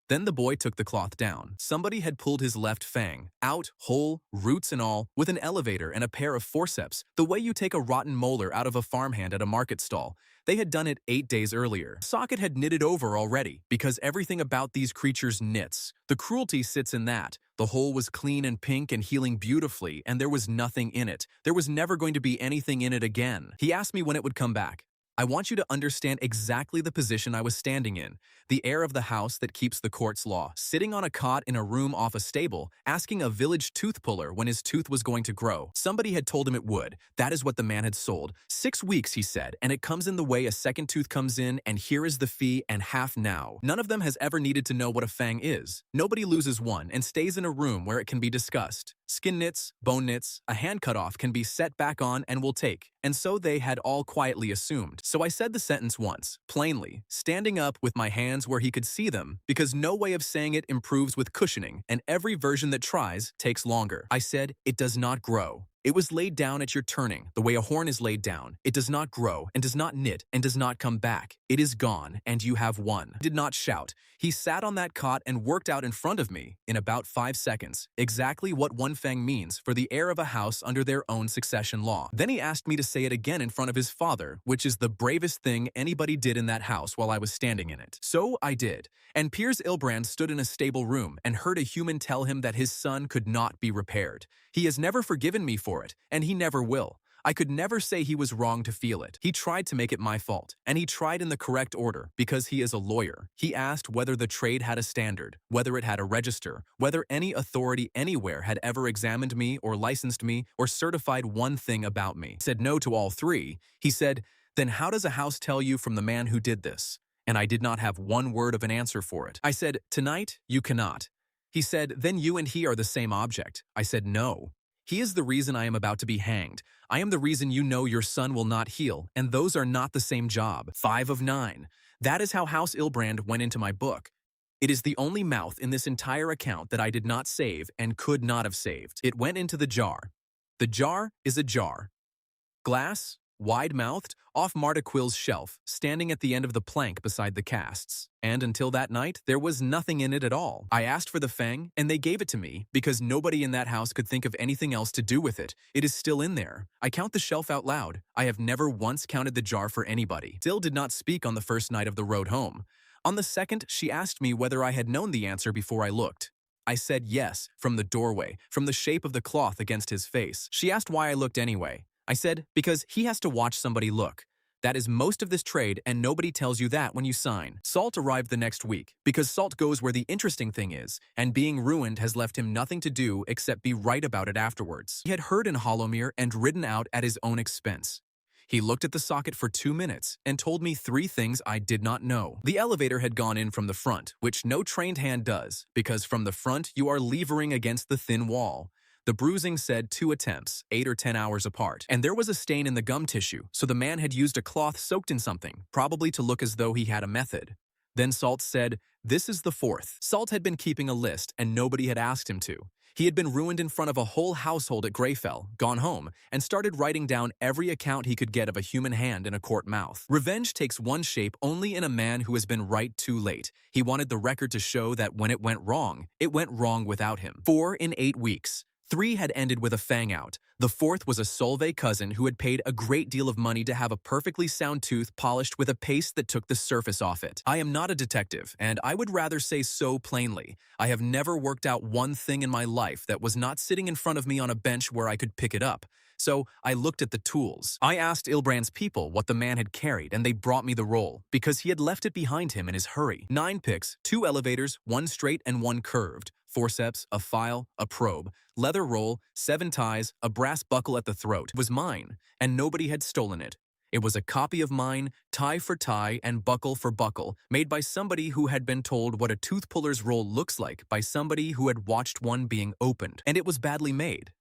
[SPEAKER 1] Then the boy took the cloth down. Somebody had pulled his left fang, out, whole, roots and all, with an elevator and a pair of forceps, the way you take a rotten molar out of a farmhand at a market stall. They had done it 8 days earlier. Socket had knitted over already, because everything about these creatures knits. The cruelty sits in that. The hole was clean and pink and healing beautifully, and there was nothing in it. There was never going to be anything in it again. He asked me when it would come back. I want you to understand exactly the position I was standing in. The heir of the house that keeps the court's law, sitting on a cot in a room off a stable, asking a village tooth puller when his tooth was going to grow. Somebody had told him it would. That is what the man had sold. 6 weeks, he said, and it comes in the way a second tooth comes in, and here is the fee and half now. None of them has ever needed to know what a fang is. Nobody loses one and stays in a room where it can be discussed. Skin knits, bone knits, a hand cut off can be set back on and will take. And so they had all quietly assumed. So I said the sentence once, plainly, standing up with my hands where he could see them, because no way of saying it improves with cushioning, and every version that tries takes longer. I said, it does not grow. It was laid down at your turning, the way a horn is laid down. It does not grow, and does not knit, and does not come back. It is gone, and you have won. I did not shout. He sat on that cot and worked out in front of me, in about 5 seconds, exactly what one fang means for the heir of a house under their own succession law. Then he asked me to say it again in front of his father, which is the bravest thing anybody did in that house while I was standing in it. So I did, and Piers Ilbrand stood in a stable room and heard a human tell him that his son could not be repaired. He has never forgiven me for it, and he never will. I could never say he was wrong to feel it. He tried to make it my fault, and he tried in the correct order because he is a lawyer. He asked whether the trade had a standard, whether it had a register, whether any authority anywhere had ever examined me or licensed me or certified one thing about me. Said no to all three. He said, then how does a house tell you from the man who did this? And I did not have one word of an answer for it. I said, tonight, you cannot. He said, then you and he are the same object. I said, no. He is the reason I am about to be hanged. I am the reason you know your son will not heal, and those are not the same job. 5 of 9. That is how House Ilbrand went into my book. It is the only mouth in this entire account that I did not save and could not have saved. It went into the jar. The jar is a jar. Glass, wide-mouthed, off Marta Quill's shelf, standing at the end of the plank beside the casts. And until that night, there was nothing in it at all. I asked for the fang, and they gave it to me, because nobody in that house could think of anything else to do with it. It is still in there. I count the shelf out loud. I have never once counted the jar for anybody. Dill did not speak on the first night of the road home. On the second, she asked me whether I had known the answer before I looked. I said yes, from the doorway, from the shape of the cloth against his face. She asked why I looked anyway. I said, because he has to watch somebody look. That is most of this trade, and nobody tells you that when you sign. Salt arrived the next week, because Salt goes where the interesting thing is, and being ruined has left him nothing to do except be right about it afterwards. He had heard in Hollowmere and ridden out at his own expense. He looked at the socket for 2 minutes and told me 3 things I did not know. The elevator had gone in from the front, which no trained hand does, because from the front you are levering against the thin wall. The bruising said 2 attempts, 8 or 10 hours apart, and there was a stain in the gum tissue, so the man had used a cloth soaked in something, probably to look as though he had a method. Then Salt said, this is the 4th. Salt had been keeping a list, and nobody had asked him to. He had been ruined in front of a whole household at Greyfell, gone home, and started writing down every account he could get of a human hand in a court mouth. Revenge takes one shape only in a man who has been right too late. He wanted the record to show that when it went wrong without him. 4 in 8 weeks. 3 had ended with a fang out. The 4th was a Solvay cousin who had paid a great deal of money to have a perfectly sound tooth polished with a paste that took the surface off it. I am not a detective, and I would rather say so plainly. I have never worked out one thing in my life that was not sitting in front of me on a bench where I could pick it up. So I looked at the tools. I asked Ilbrand's people what the man had carried, and they brought me the roll, because he had left it behind him in his hurry. 9 picks, 2 elevators, 1 straight and 1 curved, forceps, a file, a probe, leather roll, 7 ties, a brass buckle at the throat. It was mine, and nobody had stolen it. It was a copy of mine, tie for tie and buckle for buckle, made by somebody who had been told what a tooth puller's roll looks like by somebody who had watched one being opened, and it was badly made.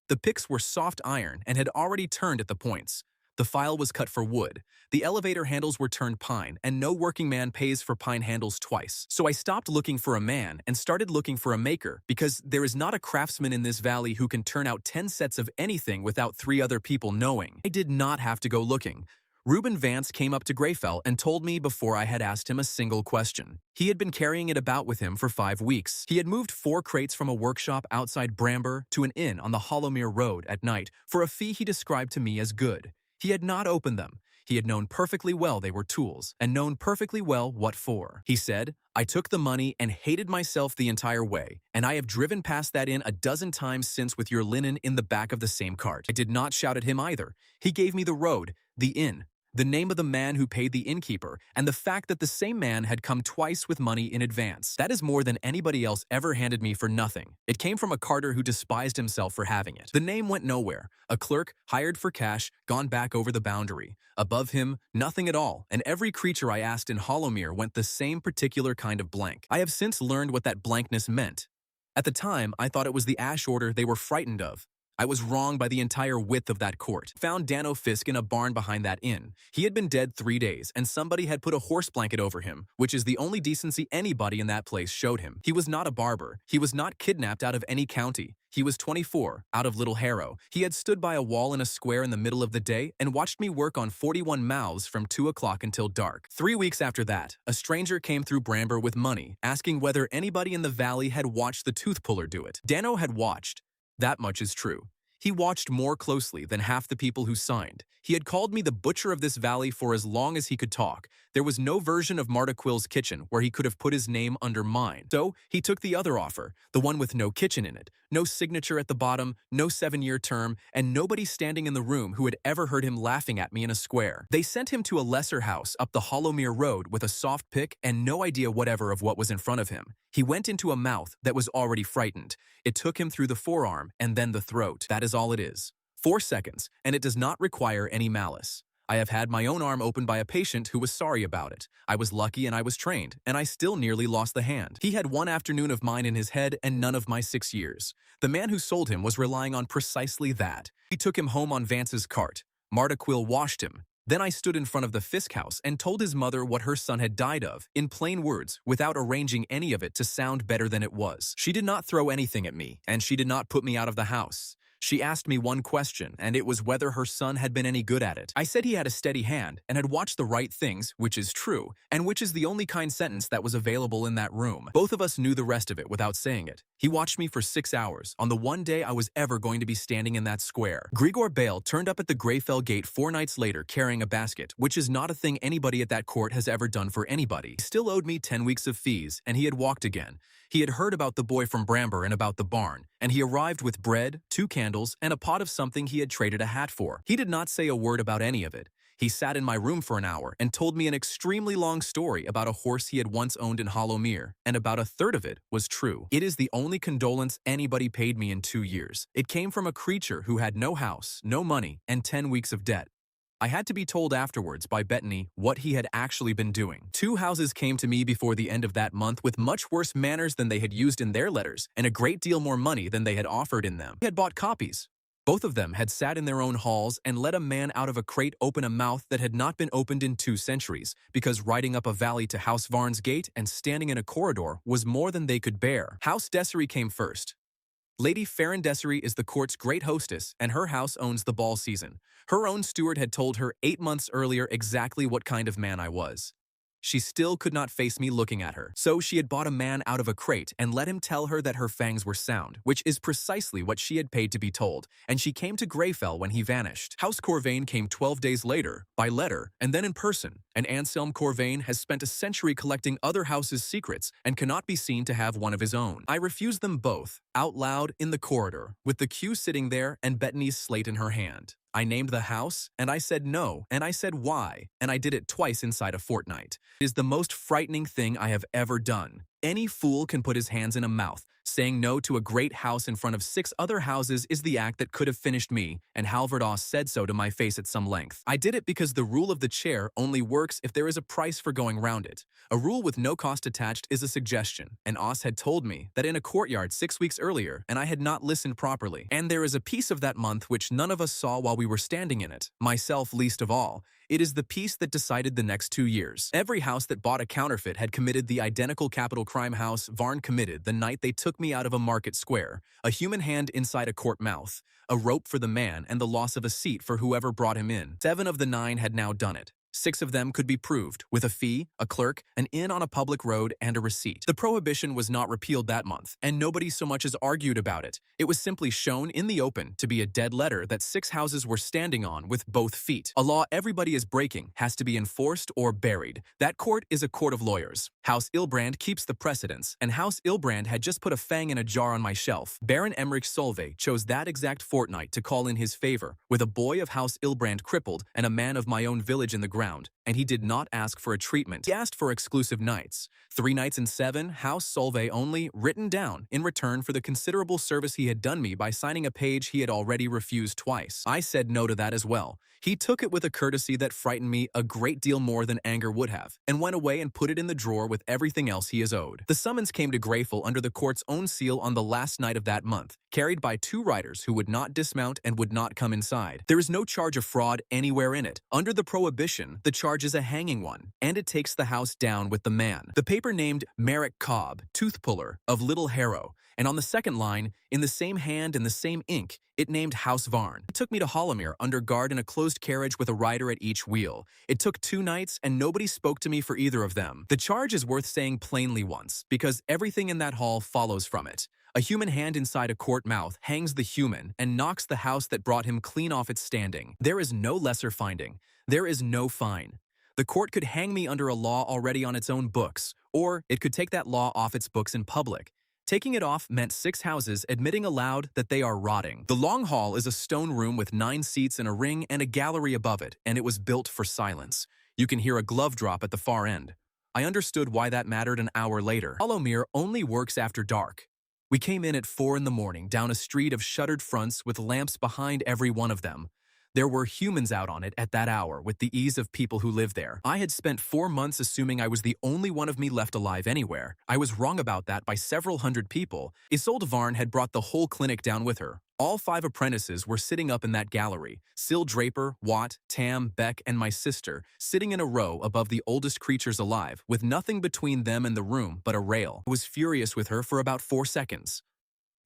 [SPEAKER 1] The picks were soft iron and had already turned at the points. The file was cut for wood. The elevator handles were turned pine, and no working man pays for pine handles twice. So I stopped looking for a man and started looking for a maker, because there is not a craftsman in this valley who can turn out 10 sets of anything without 3 other people knowing. I did not have to go looking. Reuben Vance came up to Greyfell and told me before I had asked him a single question. He had been carrying it about with him for 5 weeks. He had moved 4 crates from a workshop outside Bramber to an inn on the Hollowmere Road at night for a fee he described to me as good. He had not opened them. He had known perfectly well they were tools, and known perfectly well what for. He said, "I took the money and hated myself the entire way, and I have driven past that inn a dozen times since with your linen in the back of the same cart." I did not shout at him either. He gave me the road, the inn, the name of the man who paid the innkeeper, and the fact that the same man had come twice with money in advance. That is more than anybody else ever handed me for nothing. It came from a carter who despised himself for having it. The name went nowhere. A clerk, hired for cash, gone back over the boundary. Above him, nothing at all, and every creature I asked in Hollowmere went the same particular kind of blank. I have since learned what that blankness meant. At the time, I thought it was the ash order they were frightened of. I was wrong by the entire width of that court. Found Dano Fisk in a barn behind that inn. He had been dead 3 days, and somebody had put a horse blanket over him, which is the only decency anybody in that place showed him. He was not a barber. He was not kidnapped out of any county. He was 24, out of Little Harrow. He had stood by a wall in a square in the middle of the day and watched me work on 41 mouths from 2 o'clock until dark. 3 weeks after that, a stranger came through Bramber with money, asking whether anybody in the valley had watched the tooth puller do it. Dano had watched. That much is true. He watched more closely than half the people who signed. He had called me the butcher of this valley for as long as he could talk. There was no version of Marta Quill's kitchen where he could have put his name under mine. So he took the other offer, the one with no kitchen in it, no signature at the bottom, no 7-year term, and nobody standing in the room who had ever heard him laughing at me in a square. They sent him to a lesser house up the Hollowmere Road with a soft pick and no idea whatever of what was in front of him. He went into a mouth that was already frightened. It took him through the forearm and then the throat. That is all it is. 4 seconds, and it does not require any malice. I have had my own arm opened by a patient who was sorry about it. I was lucky and I was trained, and I still nearly lost the hand. He had 1 afternoon of mine in his head and none of my 6 years. The man who sold him was relying on precisely that. He took him home on Vance's cart. Marta Quill washed him. Then I stood in front of the Fisk house and told his mother what her son had died of, in plain words, without arranging any of it to sound better than it was. She did not throw anything at me, and she did not put me out of the house. She asked me one question, and it was whether her son had been any good at it. I said he had a steady hand and had watched the right things, which is true, and which is the only kind sentence that was available in that room. Both of us knew the rest of it without saying it. He watched me for 6 hours, on the one day I was ever going to be standing in that square. Grigor Bale turned up at the Greyfell gate 4 nights later carrying a basket, which is not a thing anybody at that court has ever done for anybody. He still owed me 10 weeks of fees, and he had walked again. He had heard about the boy from Bramber and about the barn, and he arrived with bread, 2 candles, and a pot of something he had traded a hat for. He did not say a word about any of it. He sat in my room for an hour and told me an extremely long story about a horse he had once owned in Hollowmere, and about a third of it was true. It is the only condolence anybody paid me in 2 years. It came from a creature who had no house, no money, and 10 weeks of debt. I had to be told afterwards by Bettany what he had actually been doing. 2 houses came to me before the end of that month with much worse manners than they had used in their letters, and a great deal more money than they had offered in them. He had bought copies. Both of them had sat in their own halls and let a man out of a crate open a mouth that had not been opened in 2 centuries, because riding up a valley to House Varn's gate and standing in a corridor was more than they could bear. House Desiree came first. Lady Farron Desiree is the court's great hostess, and her house owns the ball season. Her own steward had told her 8 months earlier exactly what kind of man I was. She still could not face me looking at her, so she had bought a man out of a crate and let him tell her that her fangs were sound, which is precisely what she had paid to be told, and she came to Greyfell when he vanished. House Corvain came 12 days later, by letter, and then in person, and Anselm Corvain has spent a century collecting other houses' secrets and cannot be seen to have one of his own. I refused them both, out loud, in the corridor, with the cue sitting there and Bettany's slate in her hand. I named the house, and I said no, and I said why, and I did it twice inside a fortnight. It is the most frightening thing I have ever done. Any fool can put his hands in a mouth. Saying no to a great house in front of 6 other houses is the act that could have finished me, and Halvard Oss said so to my face at some length. I did it because the rule of the chair only works if there is a price for going round it. A rule with no cost attached is a suggestion, and Oss had told me that in a courtyard 6 weeks earlier, and I had not listened properly. And there is a piece of that month which none of us saw while we were standing in it, myself least of all. It is the piece that decided the next 2 years. Every house that bought a counterfeit had committed the identical capital crime House Varn committed the night they took took me out of a market square, a human hand inside a court mouth, a rope for the man, and the loss of a seat for whoever brought him in. 7 of the 9 had now done it. 6 of them could be proved, with a fee, a clerk, an inn on a public road, and a receipt. The prohibition was not repealed that month, and nobody so much as argued about it. It was simply shown in the open to be a dead letter that 6 houses were standing on with both feet. A law everybody is breaking has to be enforced or buried. That court is a court of lawyers. House Ilbrand keeps the precedence, and House Ilbrand had just put a fang in a jar on my shelf. Baron Emmerich Solvay chose that exact fortnight to call in his favor, with a boy of House Ilbrand crippled and a man of my own village in the ground. And he did not ask for a treatment. He asked for exclusive nights. 3 nights and 7, House Solvay only, written down, in return for the considerable service he had done me by signing a page he had already refused twice. I said no to that as well. He took it with a courtesy that frightened me a great deal more than anger would have, and went away and put it in the drawer with everything else he is owed. The summons came to Greyfell under the court's own seal on the last night of that month, carried by 2 riders who would not dismount and would not come inside. There is no charge of fraud anywhere in it. Under the prohibition, the charge is a hanging one, and it takes the house down with the man. The paper named Merrick Cobb, tooth puller, of Little Harrow, and on the second line, in the same hand and the same ink, it named House Varn. It took me to Hollowmere under guard in a closed carriage with a rider at each wheel. It took 2 nights, and nobody spoke to me for either of them. The charge is worth saying plainly once, because everything in that hall follows from it. A human hand inside a court mouth hangs the human and knocks the house that brought him clean off its standing. There is no lesser finding. There is no fine. The court could hang me under a law already on its own books, or it could take that law off its books in public. Taking it off meant 6 houses admitting aloud that they are rotting. The long hall is a stone room with 9 seats and a ring and a gallery above it, and it was built for silence. You can hear a glove drop at the far end. I understood why that mattered an hour later. Hollowmere only works after dark. We came in at 4 in the morning down a street of shuttered fronts with lamps behind every one of them. There were humans out on it at that hour with the ease of people who live there. I had spent 4 months assuming I was the only one of me left alive anywhere. I was wrong about that by several hundred people. Isolde Varn had brought the whole clinic down with her. All 5 apprentices were sitting up in that gallery. Syl Draper, Watt, Tam, Beck, and my sister, sitting in a row above the oldest creatures alive, with nothing between them and the room but a rail. I was furious with her for about 4 seconds.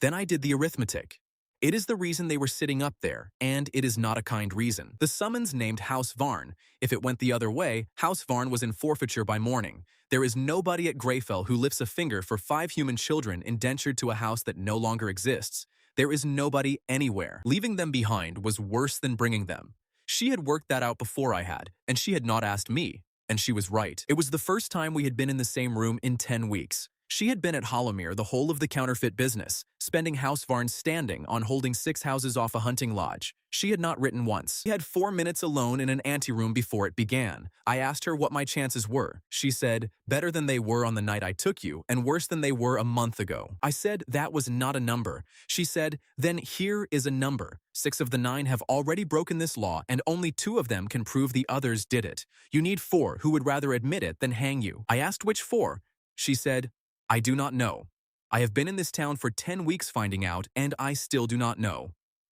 [SPEAKER 1] Then I did the arithmetic. It is the reason they were sitting up there, and it is not a kind reason. The summons named House Varn. If it went the other way, House Varn was in forfeiture by morning. There is nobody at Greyfell who lifts a finger for 5 human children indentured to a house that no longer exists. There is nobody anywhere. Leaving them behind was worse than bringing them. She had worked that out before I had, and she had not asked me. And she was right. It was the first time we had been in the same room in 10 weeks. She had been at Hollowmere the whole of the counterfeit business, spending House Varn standing on holding 6 houses off a hunting lodge. She had not written once. We had 4 minutes alone in an anteroom before it began. I asked her what my chances were. She said, better than they were on the night I took you, and worse than they were a month ago. I said that was not a number. She said, then here is a number. 6 of the 9 have already broken this law, and only 2 of them can prove the others did it. You need 4 who would rather admit it than hang you. I asked which 4. She said, I do not know. I have been in this town for 10 weeks finding out, and I still do not know.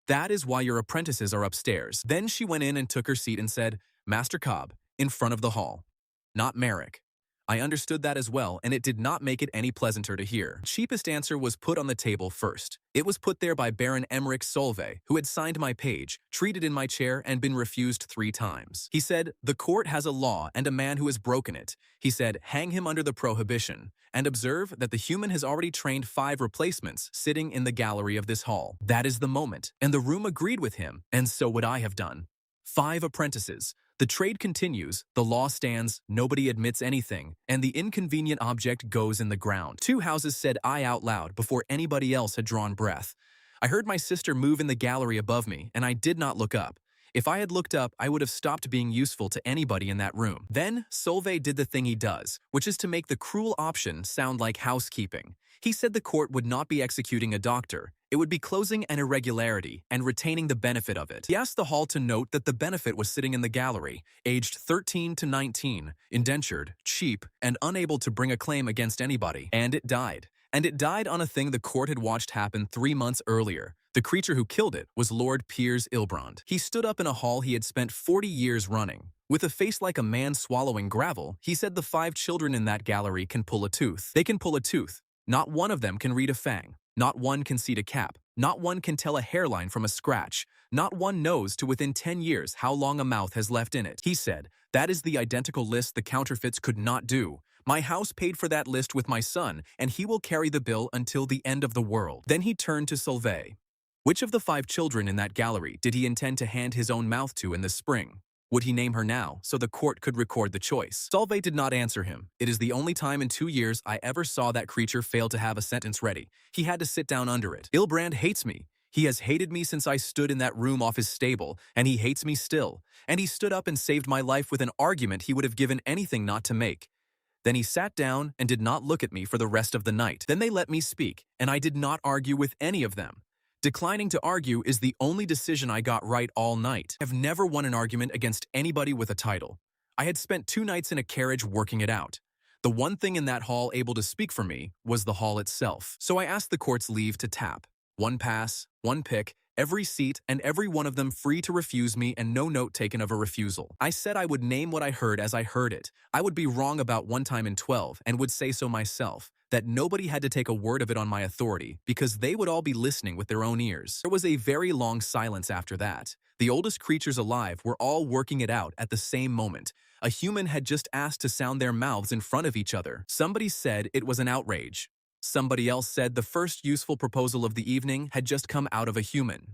[SPEAKER 1] That is why your apprentices are upstairs. Then she went in and took her seat and said, Master Cobb, in front of the hall. Not Merrick. I understood that as well, and it did not make it any pleasanter to hear. Cheapest answer was put on the table first. It was put there by Baron Emmerich Solvay, who had signed my page, treated in my chair, and been refused 3 times. He said, the court has a law and a man who has broken it. He said, hang him under the prohibition. And observe that the human has already trained 5 replacements sitting in the gallery of this hall. That is the moment, and the room agreed with him, and so would I have done. 5 apprentices. The trade continues, the law stands, nobody admits anything, and the inconvenient object goes in the ground. 2 houses said I out loud before anybody else had drawn breath. I heard my sister move in the gallery above me, and I did not look up. If I had looked up, I would have stopped being useful to anybody in that room. Then, Solvay did the thing he does, which is to make the cruel option sound like housekeeping. He said the court would not be executing a doctor. It would be closing an irregularity and retaining the benefit of it. He asked the hall to note that the benefit was sitting in the gallery, aged 13 to 19, indentured, cheap, and unable to bring a claim against anybody. And it died. And it died on a thing the court had watched happen 3 months earlier. The creature who killed it was Lord Piers Ilbrand. He stood up in a hall he had spent 40 years running. With a face like a man swallowing gravel, he said the 5 children in that gallery can pull a tooth. They can pull a tooth. Not one of them can read a fang. Not one can seat a cap. Not one can tell a hairline from a scratch. Not one knows to within 10 years how long a mouth has left in it. He said, that is the identical list the counterfeits could not do. My house paid for that list with my son, and he will carry the bill until the end of the world. Then he turned to Solvay. Which of the 5 children in that gallery did he intend to hand his own mouth to in the spring? Would he name her now, so the court could record the choice? Solvay did not answer him. It is the only time in 2 years I ever saw that creature fail to have a sentence ready. He had to sit down under it. Ilbrand hates me. He has hated me since I stood in that room off his stable, and he hates me still. And he stood up and saved my life with an argument he would have given anything not to make. Then he sat down and did not look at me for the rest of the night. Then they let me speak, and I did not argue with any of them. Declining to argue is the only decision I got right all night. I've never won an argument against anybody with a title. I had spent 2 nights in a carriage working it out. The one thing in that hall able to speak for me was the hall itself. So I asked the court's leave to tap. 1 pass, 1 pick, every seat, and every one of them free to refuse me and no note taken of a refusal. I said I would name what I heard as I heard it. I would be wrong about 1 time in 12 and would say so myself. That nobody had to take a word of it on my authority because they would all be listening with their own ears. There was a very long silence after that. The oldest creatures alive were all working it out at the same moment. A human had just asked to sound their mouths in front of each other. Somebody said it was an outrage. Somebody else said the first useful proposal of the evening had just come out of a human.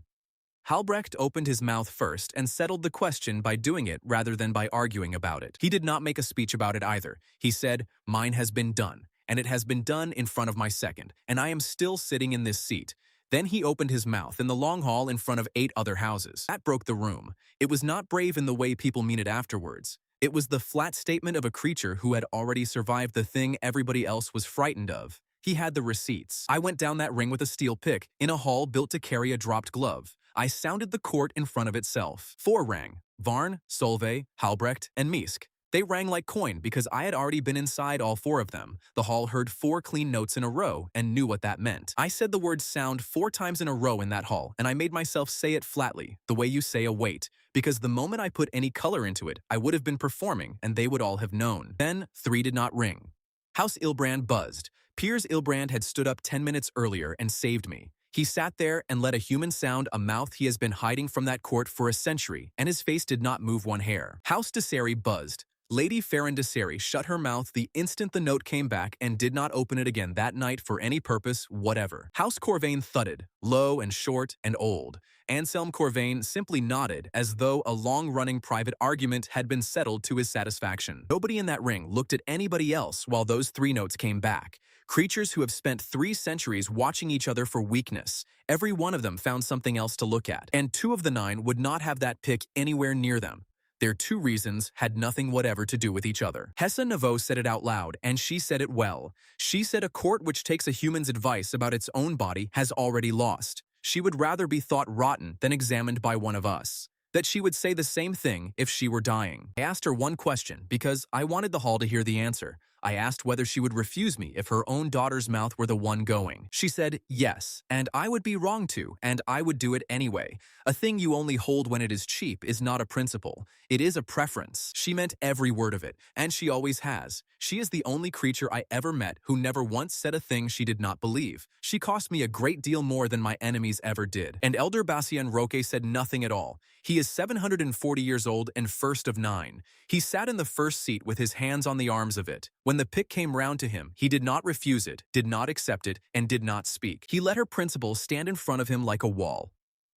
[SPEAKER 1] Halbrecht opened his mouth first and settled the question by doing it rather than by arguing about it. He did not make a speech about it either. He said, "Mine has been done. And it has been done in front of my second, and I am still sitting in this seat." Then he opened his mouth in the long hall in front of 8 other houses. That broke the room. It was not brave in the way people mean it afterwards. It was the flat statement of a creature who had already survived the thing everybody else was frightened of. He had the receipts. I went down that ring with a steel pick, in a hall built to carry a dropped glove. I sounded the court in front of itself. 4 rang. Varn, Solvay, Halbrecht, and Misk. They rang like coin because I had already been inside all 4 of them. The hall heard 4 clean notes in a row and knew what that meant. I said the word sound 4 times in a row in that hall, and I made myself say it flatly, the way you say a wait, because the moment I put any color into it, I would have been performing and they would all have known. Then 3 did not ring. House Ilbrand buzzed. Piers Ilbrand had stood up 10 minutes earlier and saved me. He sat there and let a human sound a mouth he has been hiding from that court for a century, and his face did not move 1 hair. House Deseri buzzed. Lady Farron Deseri shut her mouth the instant the note came back and did not open it again that night for any purpose whatever. House Corvain thudded, low and short and old. Anselm Corvain simply nodded as though a long-running private argument had been settled to his satisfaction. Nobody in that ring looked at anybody else while those 3 notes came back. Creatures who have spent 3 centuries watching each other for weakness. Every one of them found something else to look at, and 2 of the 9 would not have that pick anywhere near them. Their 2 reasons had nothing whatever to do with each other. Hessa Naveau said it out loud, and she said it well. She said a court which takes a human's advice about its own body has already lost. She would rather be thought rotten than examined by one of us. That she would say the same thing if she were dying. I asked her one question because I wanted the hall to hear the answer. I asked whether she would refuse me if her own daughter's mouth were the one going. She said yes, and I would be wrong to, and I would do it anyway. A thing you only hold when it is cheap is not a principle. It is a preference. She meant every word of it, and she always has. She is the only creature I ever met who never once said a thing she did not believe. She cost me a great deal more than my enemies ever did. And Elder Bastien Roque said nothing at all. He is 740 years old and first of 9. He sat in the first seat with his hands on the arms of it. When the pick came round to him, he did not refuse it, did not accept it, and did not speak. He let her principle stand in front of him like a wall.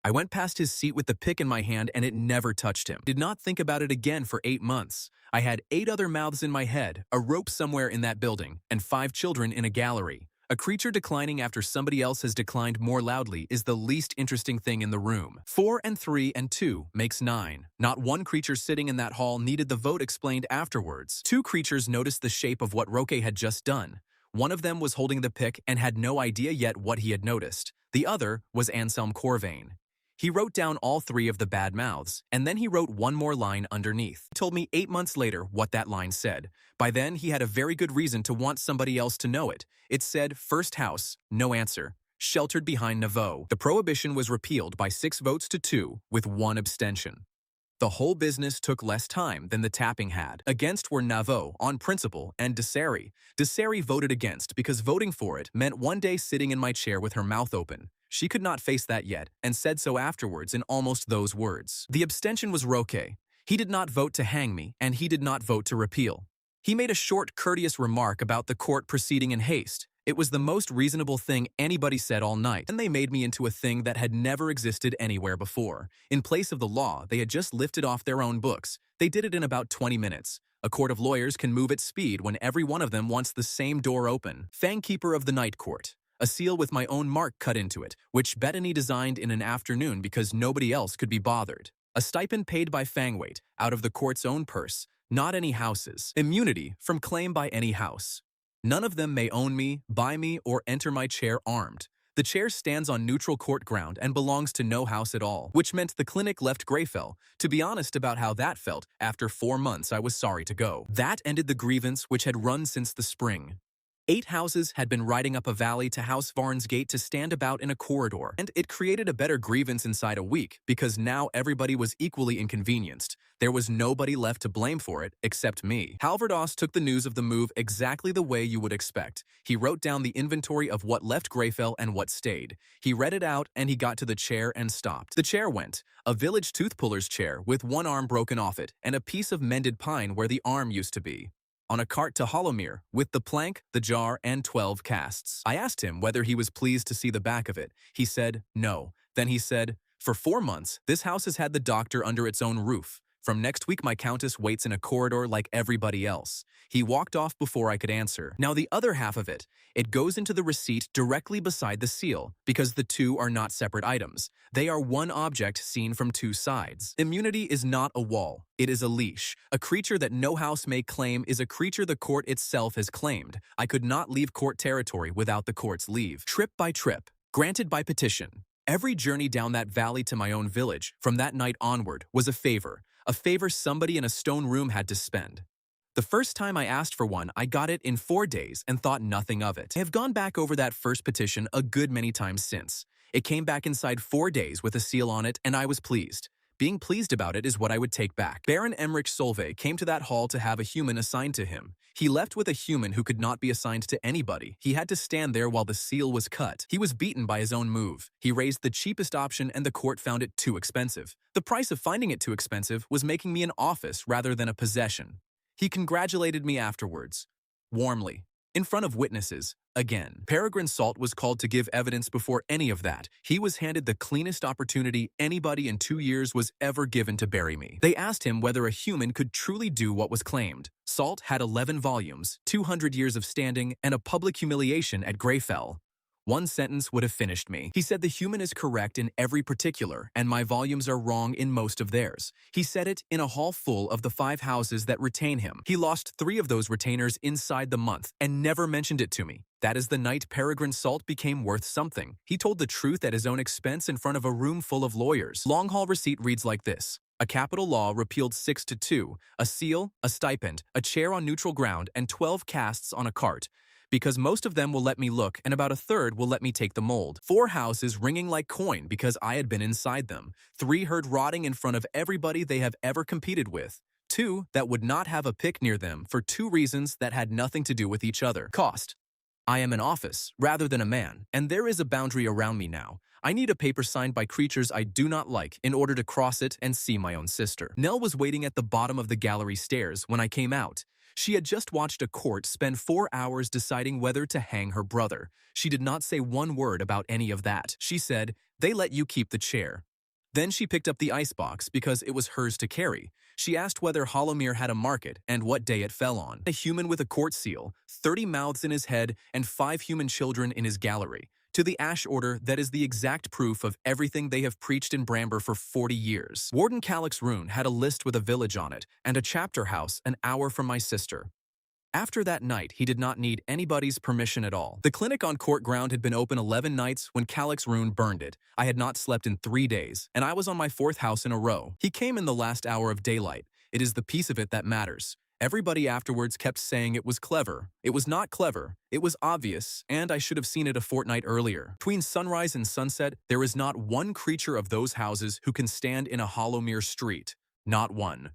[SPEAKER 1] I went past his seat with the pick in my hand and it never touched him. Did not think about it again for 8 months. I had 8 other mouths in my head, a rope somewhere in that building, and 5 children in a gallery. A creature declining after somebody else has declined more loudly is the least interesting thing in the room. 4 and 3 and 2 makes 9. Not one creature sitting in that hall needed the vote explained afterwards. 2 creatures noticed the shape of what Roque had just done. One of them was holding the pick and had no idea yet what he had noticed. The other was Anselm Corvain. He wrote down all 3 of the bad mouths, and then he wrote one more line underneath. He told me 8 months later what that line said. By then, he had a very good reason to want somebody else to know it. It said, first house, no answer, sheltered behind Naveau. The prohibition was repealed by 6 votes to 2, with 1 abstention. The whole business took less time than the tapping had. Against were Navo, on principle, and Desari. Desari voted against because voting for it meant one day sitting in my chair with her mouth open. She could not face that yet, and said so afterwards in almost those words. The abstention was Roque. He did not vote to hang me, and he did not vote to repeal. He made a short, courteous remark about the court proceeding in haste. It was the most reasonable thing anybody said all night, and they made me into a thing that had never existed anywhere before. In place of the law, they had just lifted off their own books. They did it in about 20 minutes. A court of lawyers can move at speed when every one of them wants the same door open. Fangkeeper of the Night Court. A seal with my own mark cut into it, which Bettany designed in an afternoon because nobody else could be bothered. A stipend paid by Fangweight, out of the court's own purse, not any houses. Immunity from claim by any house. None of them may own me, buy me, or enter my chair armed. The chair stands on neutral court ground and belongs to no house at all, which meant the clinic left Greyfell. To be honest about how that felt, after 4 months I was sorry to go. That ended the grievance which had run since the spring. 8 houses had been riding up a valley to House Varn's gate to stand about in a corridor, and it created a better grievance inside a week because now everybody was equally inconvenienced. There was nobody left to blame for it except me. Halvardos took the news of the move exactly the way you would expect. He wrote down the inventory of what left Greyfell and what stayed. He read it out and he got to the chair and stopped. The chair went. A village tooth puller's chair with one arm broken off it and a piece of mended pine where the arm used to be. On a cart to Hollowmere, with the plank, the jar, and 12 casts. I asked him whether he was pleased to see the back of it. He said, no. Then he said, for 4 months, this house has had the doctor under its own roof. From next week my countess waits in a corridor like everybody else. He walked off before I could answer. Now the other half of it, it goes into the receipt directly beside the seal, because the two are not separate items. They are one object seen from 2 sides. Immunity is not a wall. It is a leash. A creature that no house may claim is a creature the court itself has claimed. I could not leave court territory without the court's leave. Trip by trip. Granted by petition. Every journey down that valley to my own village, from that night onward, was a favor somebody in a stone room had to spend. The first time I asked for one, I got it in 4 days and thought nothing of it. I have gone back over that first petition a good many times since. It came back inside 4 days with a seal on it, and I was pleased. Being pleased about it is what I would take back. Baron Emmerich Solvay came to that hall to have a human assigned to him. He left with a human who could not be assigned to anybody. He had to stand there while the seal was cut. He was beaten by his own move. He raised the cheapest option and the court found it too expensive. The price of finding it too expensive was making me an office rather than a possession. He congratulated me afterwards. Warmly. In front of witnesses, again. Peregrine Salt was called to give evidence before any of that. He was handed the cleanest opportunity anybody in 2 years was ever given to bury me. They asked him whether a human could truly do what was claimed. Salt had 11 volumes, 200 years of standing, and a public humiliation at Greyfell. One sentence would have finished me. He said the human is correct in every particular, and my volumes are wrong in most of theirs. He said it in a hall full of the 5 houses that retain him. He lost 3 of those retainers inside the month, and never mentioned it to me. That is the night Peregrine Salt became worth something. He told the truth at his own expense in front of a room full of lawyers. Long haul receipt reads like this. A capital law repealed 6-2, a seal, a stipend, a chair on neutral ground, and 12 casts on a cart. Because most of them will let me look and about a third will let me take the mold. 4 houses ringing like coin because I had been inside them. 3 heard rotting in front of everybody they have ever competed with. 2 that would not have a pick near them for 2 reasons that had nothing to do with each other. Cost. I am an office rather than a man, and there is a boundary around me now. I need a paper signed by creatures I do not like in order to cross it and see my own sister. Nell was waiting at the bottom of the gallery stairs when I came out. She had just watched a court spend 4 hours deciding whether to hang her brother. She did not say one word about any of that. She said, "They let you keep the chair." Then she picked up the icebox because it was hers to carry. She asked whether Hollowmere had a market and what day it fell on. A human with a court seal, 30 mouths in his head, and 5 human children in his gallery. To the ash order, that is the exact proof of everything they have preached in Bramber for 40 years. Warden Calix Rune had a list with a village on it, and a chapter house an hour from my sister. After that night, he did not need anybody's permission at all. The clinic on court ground had been open 11 nights when Calix Rune burned it. I had not slept in 3 days, and I was on my 4th house in a row. He came in the last hour of daylight. It is the piece of it that matters. Everybody afterwards kept saying it was clever. It was not clever. It was obvious, and I should have seen it a fortnight earlier. Between sunrise and sunset, there is not one creature of those houses who can stand in a Hollowmere street. Not one.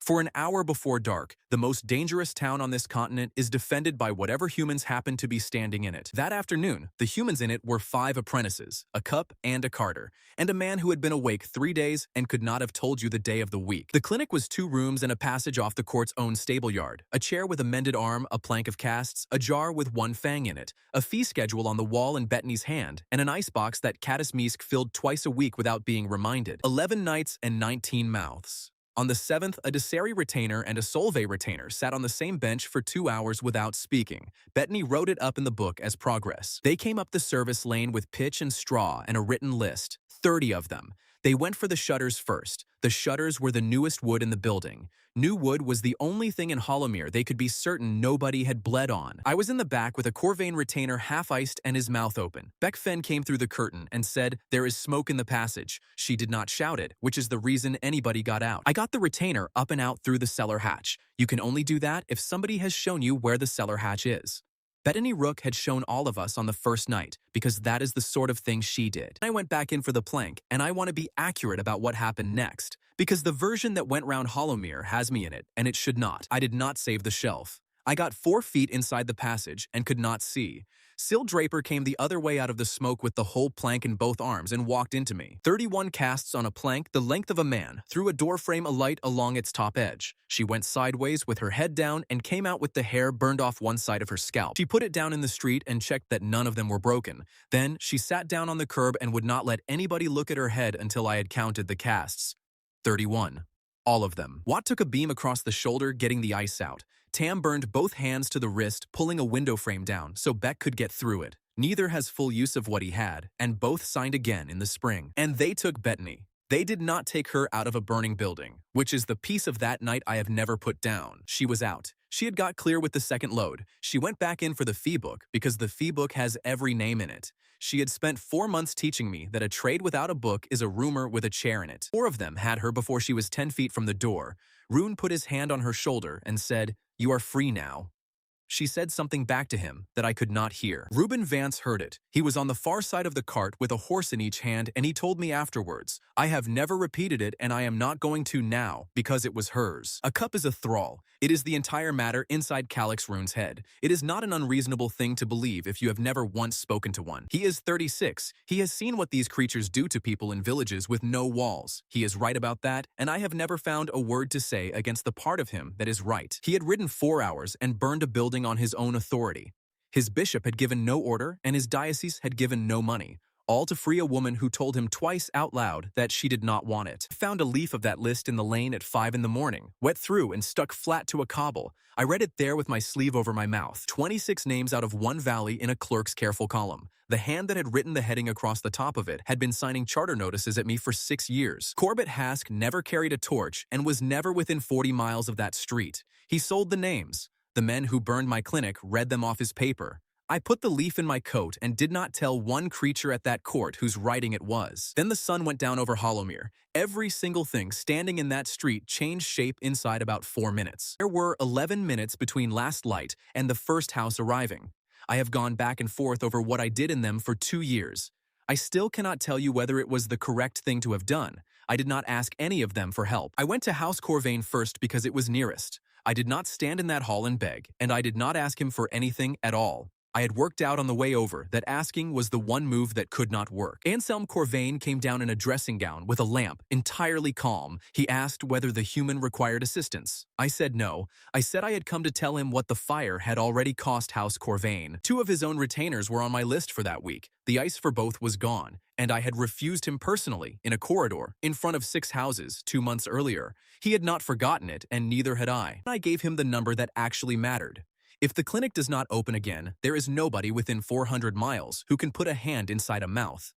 [SPEAKER 1] For an hour before dark, the most dangerous town on this continent is defended by whatever humans happen to be standing in it. That afternoon, the humans in it were 5 apprentices, a cup and a carter, and a man who had been awake 3 days and could not have told you the day of the week. The clinic was 2 rooms and a passage off the court's own stable yard, a chair with a mended arm, a plank of casts, a jar with 1 fang in it, a fee schedule on the wall in Bettany's hand, and an icebox that Caddis Meesk filled twice a week without being reminded. 11 nights and 19 mouths. On the 7th, a Deseri retainer and a Solvay retainer sat on the same bench for 2 hours without speaking. Bettany wrote it up in the book as progress. They came up the service lane with pitch and straw and a written list, 30 of them. They went for the shutters first. The shutters were the newest wood in the building. New wood was the only thing in Hollowmere they could be certain nobody had bled on. I was in the back with a Corvain retainer half-iced and his mouth open. Beck Fenn came through the curtain and said, "There is smoke in the passage." She did not shout it, which is the reason anybody got out. I got the retainer up and out through the cellar hatch. You can only do that if somebody has shown you where the cellar hatch is. Bettany Rook had shown all of us on the first night, because that is the sort of thing she did. I went back in for the plank, and I want to be accurate about what happened next, because the version that went round Hollowmere has me in it, and it should not. I did not save the shelf. I got 4 feet inside the passage and could not see. Syl Draper came the other way out of the smoke with the whole plank in both arms and walked into me. 31 casts on a plank the length of a man, through a doorframe alight along its top edge. She went sideways with her head down and came out with the hair burned off one side of her scalp. She put it down in the street and checked that none of them were broken. Then she sat down on the curb and would not let anybody look at her head until I had counted the casts. 31. All of them. Watt took a beam across the shoulder, getting the ice out. Tam burned both hands to the wrist, pulling a window frame down so Beck could get through it. Neither has full use of what he had, and both signed again in the spring. And they took Bettany. They did not take her out of a burning building, which is the piece of that night I have never put down. She was out. She had got clear with the second load. She went back in for the fee book because the fee book has every name in it. She had spent 4 months teaching me that a trade without a book is a rumor with a chair in it. 4 of them had her before she was 10 feet from the door. Rune put his hand on her shoulder and said, "You are free now." She said something back to him that I could not hear. Reuben Vance heard it. He was on the far side of the cart with a horse in each hand, and he told me afterwards, "I have never repeated it, and I am not going to now, because it was hers." A cup is a thrall. It is the entire matter inside Calyx Rune's head. It is not an unreasonable thing to believe if you have never once spoken to one. He is 36. He has seen what these creatures do to people in villages with no walls. He is right about that, and I have never found a word to say against the part of him that is right. He had ridden 4 hours and burned a building on his own authority. His bishop had given no order, and his diocese had given no money, all to free a woman who told him twice out loud that she did not want it. I found a leaf of that list in the lane at 5 in the morning, wet through and stuck flat to a cobble. I read it there with my sleeve over my mouth. 26 names out of one valley in a clerk's careful column. The hand that had written the heading across the top of it had been signing charter notices at me for 6 years. Corbett Hask never carried a torch and was never within 40 miles of that street. He sold the names. The men who burned my clinic read them off his paper. I put the leaf in my coat and did not tell one creature at that court whose writing it was. Then the sun went down over Hollowmere. Every single thing standing in that street changed shape inside about 4 minutes. There were 11 minutes between last light and the first house arriving. I have gone back and forth over what I did in them for 2 years. I still cannot tell you whether it was the correct thing to have done. I did not ask any of them for help. I went to House Corvain first because it was nearest. I did not stand in that hall and beg, and I did not ask him for anything at all. I had worked out on the way over that asking was the one move that could not work. Anselm Corvain came down in a dressing gown with a lamp, entirely calm. He asked whether the human required assistance. I said no. I said I had come to tell him what the fire had already cost House Corvain. 2 of his own retainers were on my list for that week. The ice for both was gone, and I had refused him personally in a corridor in front of 6 houses 2 months earlier. He had not forgotten it, and neither had I. I gave him the number that actually mattered. If the clinic does not open again, there is nobody within 400 miles who can put a hand inside a mouth.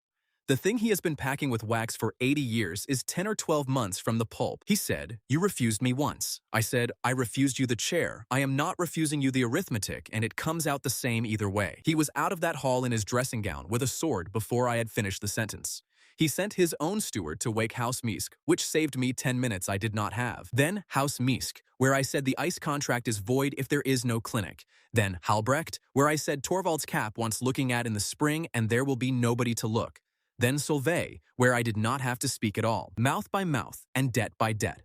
[SPEAKER 1] The thing he has been packing with wax for 80 years is 10 or 12 months from the pulp. He said, "You refused me once." I said, "I refused you the chair. I am not refusing you the arithmetic, and it comes out the same either way." He was out of that hall in his dressing gown with a sword before I had finished the sentence. He sent his own steward to wake House Meesk, which saved me 10 minutes I did not have. Then House Meesk, where I said the ice contract is void if there is no clinic. Then Halbrecht, where I said Torvald's cap wants looking at in the spring and there will be nobody to look. Then Solvay, where I did not have to speak at all, mouth by mouth and debt by debt.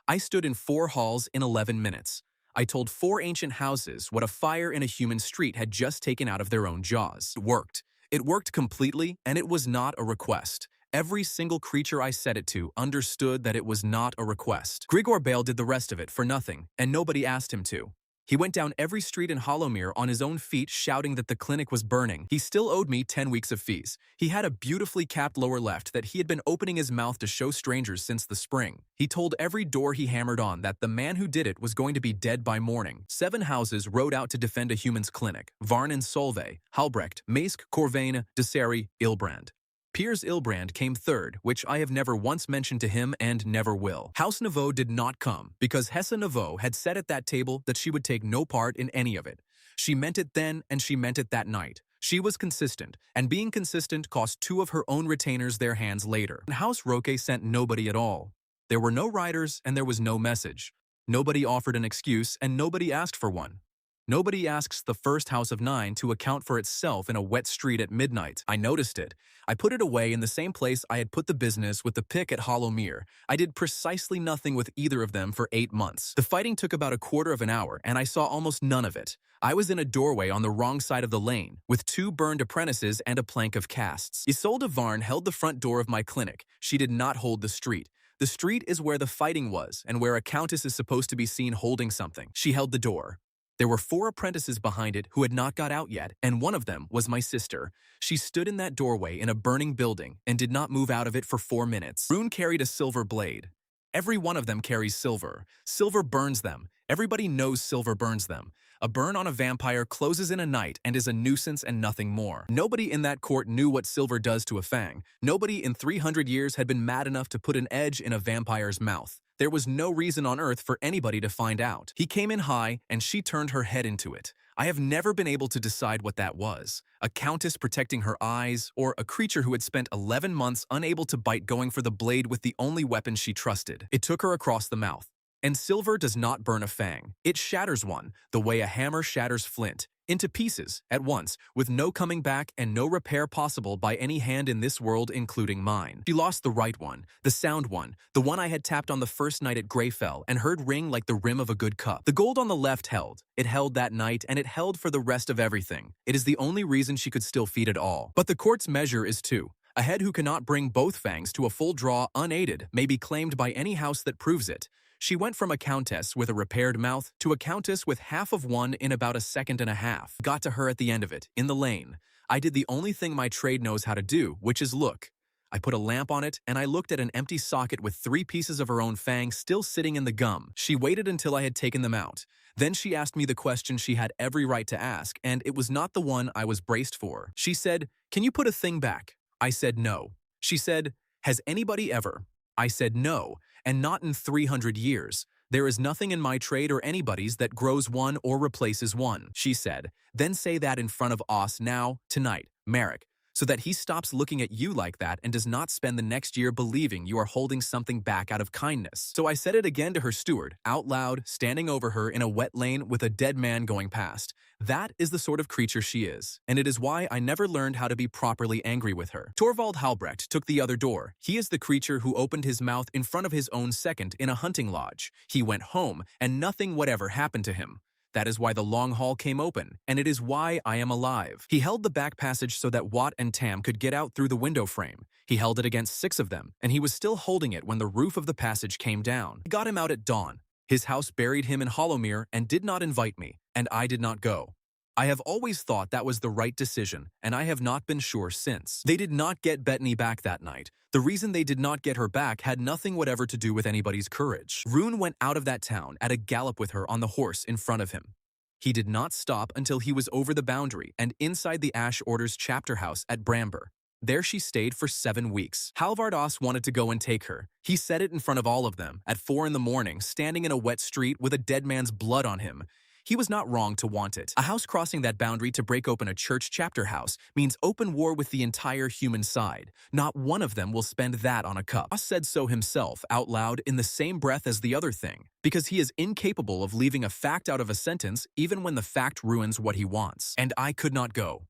[SPEAKER 1] I stood in 4 halls in 11 minutes. I told 4 ancient houses what a fire in a human street had just taken out of their own jaws. It worked. It worked completely, and it was not a request. Every single creature I said it to understood that it was not a request. Grigor Bale did the rest of it for nothing, and nobody asked him to. He went down every street in Hollowmere on his own feet shouting that the clinic was burning. He still owed me 10 weeks of fees. He had a beautifully capped lower left that he had been opening his mouth to show strangers since the spring. He told every door he hammered on that the man who did it was going to be dead by morning. 7 houses rode out to defend a human's clinic. Varn and Solveig, Halbrecht, Maersk, Corvain, Deseri, Ilbrand. Piers Ilbrand came third, which I have never once mentioned to him and never will. House Nouveau did not come, because Hesse Nouveau had said at that table that she would take no part in any of it. She meant it then, and she meant it that night. She was consistent, and being consistent cost 2 of her own retainers their hands later. House Roque sent nobody at all. There were no riders, and there was no message. Nobody offered an excuse, and nobody asked for one. Nobody asks the first house of 9 to account for itself in a wet street at midnight. I noticed it. I put it away in the same place I had put the business with the pick at Hollowmere. I did precisely nothing with either of them for 8 months. The fighting took about a quarter of an hour, and I saw almost none of it. I was in a doorway on the wrong side of the lane, with 2 burned apprentices and a plank of casts. Isolde Varn held the front door of my clinic. She did not hold the street. The street is where the fighting was, and where a countess is supposed to be seen holding something. She held the door. There were 4 apprentices behind it who had not got out yet, and one of them was my sister. She stood in that doorway in a burning building and did not move out of it for 4 minutes. Rune carried a silver blade. Every one of them carries silver. Silver burns them. Everybody knows silver burns them. A burn on a vampire closes in a night and is a nuisance and nothing more. Nobody in that court knew what silver does to a fang. Nobody in 300 years had been mad enough to put an edge in a vampire's mouth. There was no reason on earth for anybody to find out. He came in high, and she turned her head into it. I have never been able to decide what that was. A countess protecting her eyes, or a creature who had spent 11 months unable to bite going for the blade with the only weapon she trusted. It took her across the mouth. And silver does not burn a fang. It shatters one, the way a hammer shatters flint, into pieces, at once, with no coming back and no repair possible by any hand in this world, including mine. She lost the right one, the sound one, the one I had tapped on the first night at Greyfell and heard ring like the rim of a good cup. The gold on the left held. It held that night, and it held for the rest of everything. It is the only reason she could still feed it all. But the court's measure is 2. A head who cannot bring both fangs to a full draw unaided may be claimed by any house that proves it. She went from a countess with a repaired mouth to a countess with half of one in about a second and a half. Got to her at the end of it, in the lane. I did the only thing my trade knows how to do, which is look. I put a lamp on it, and I looked at an empty socket with 3 pieces of her own fang still sitting in the gum. She waited until I had taken them out. Then she asked me the question she had every right to ask, and it was not the one I was braced for. She said, "Can you put a thing back?" I said no. She said, "Has anybody ever?" I said no, and not in 300 years. There is nothing in my trade or anybody's that grows one or replaces one. She said, "Then say that in front of Os now, tonight, Merrick, so that he stops looking at you like that and does not spend the next year believing you are holding something back out of kindness." So I said it again to her steward, out loud, standing over her in a wet lane with a dead man going past. That is the sort of creature she is, and it is why I never learned how to be properly angry with her. Torvald Halbrecht took the other door. He is the creature who opened his mouth in front of his own second in a hunting lodge. He went home, and nothing whatever happened to him. That is why the long hall came open, and it is why I am alive. He held the back passage so that Watt and Tam could get out through the window frame. He held it against 6 of them, and he was still holding it when the roof of the passage came down. I got him out at dawn. His house buried him in Hollowmere and did not invite me, and I did not go. I have always thought that was the right decision, and I have not been sure since. They did not get Bettany back that night. The reason they did not get her back had nothing whatever to do with anybody's courage. Rune went out of that town at a gallop with her on the horse in front of him. He did not stop until he was over the boundary and inside the Ash Order's chapter house at Bramber. There she stayed for 7 weeks. Halvard Os wanted to go and take her. He said it in front of all of them, at 4 in the morning, standing in a wet street with a dead man's blood on him. He was not wrong to want it. A house crossing that boundary to break open a church chapter house means open war with the entire human side. Not one of them will spend that on a cup. Os said so himself, out loud, in the same breath as the other thing, because he is incapable of leaving a fact out of a sentence even when the fact ruins what he wants. And I could not go.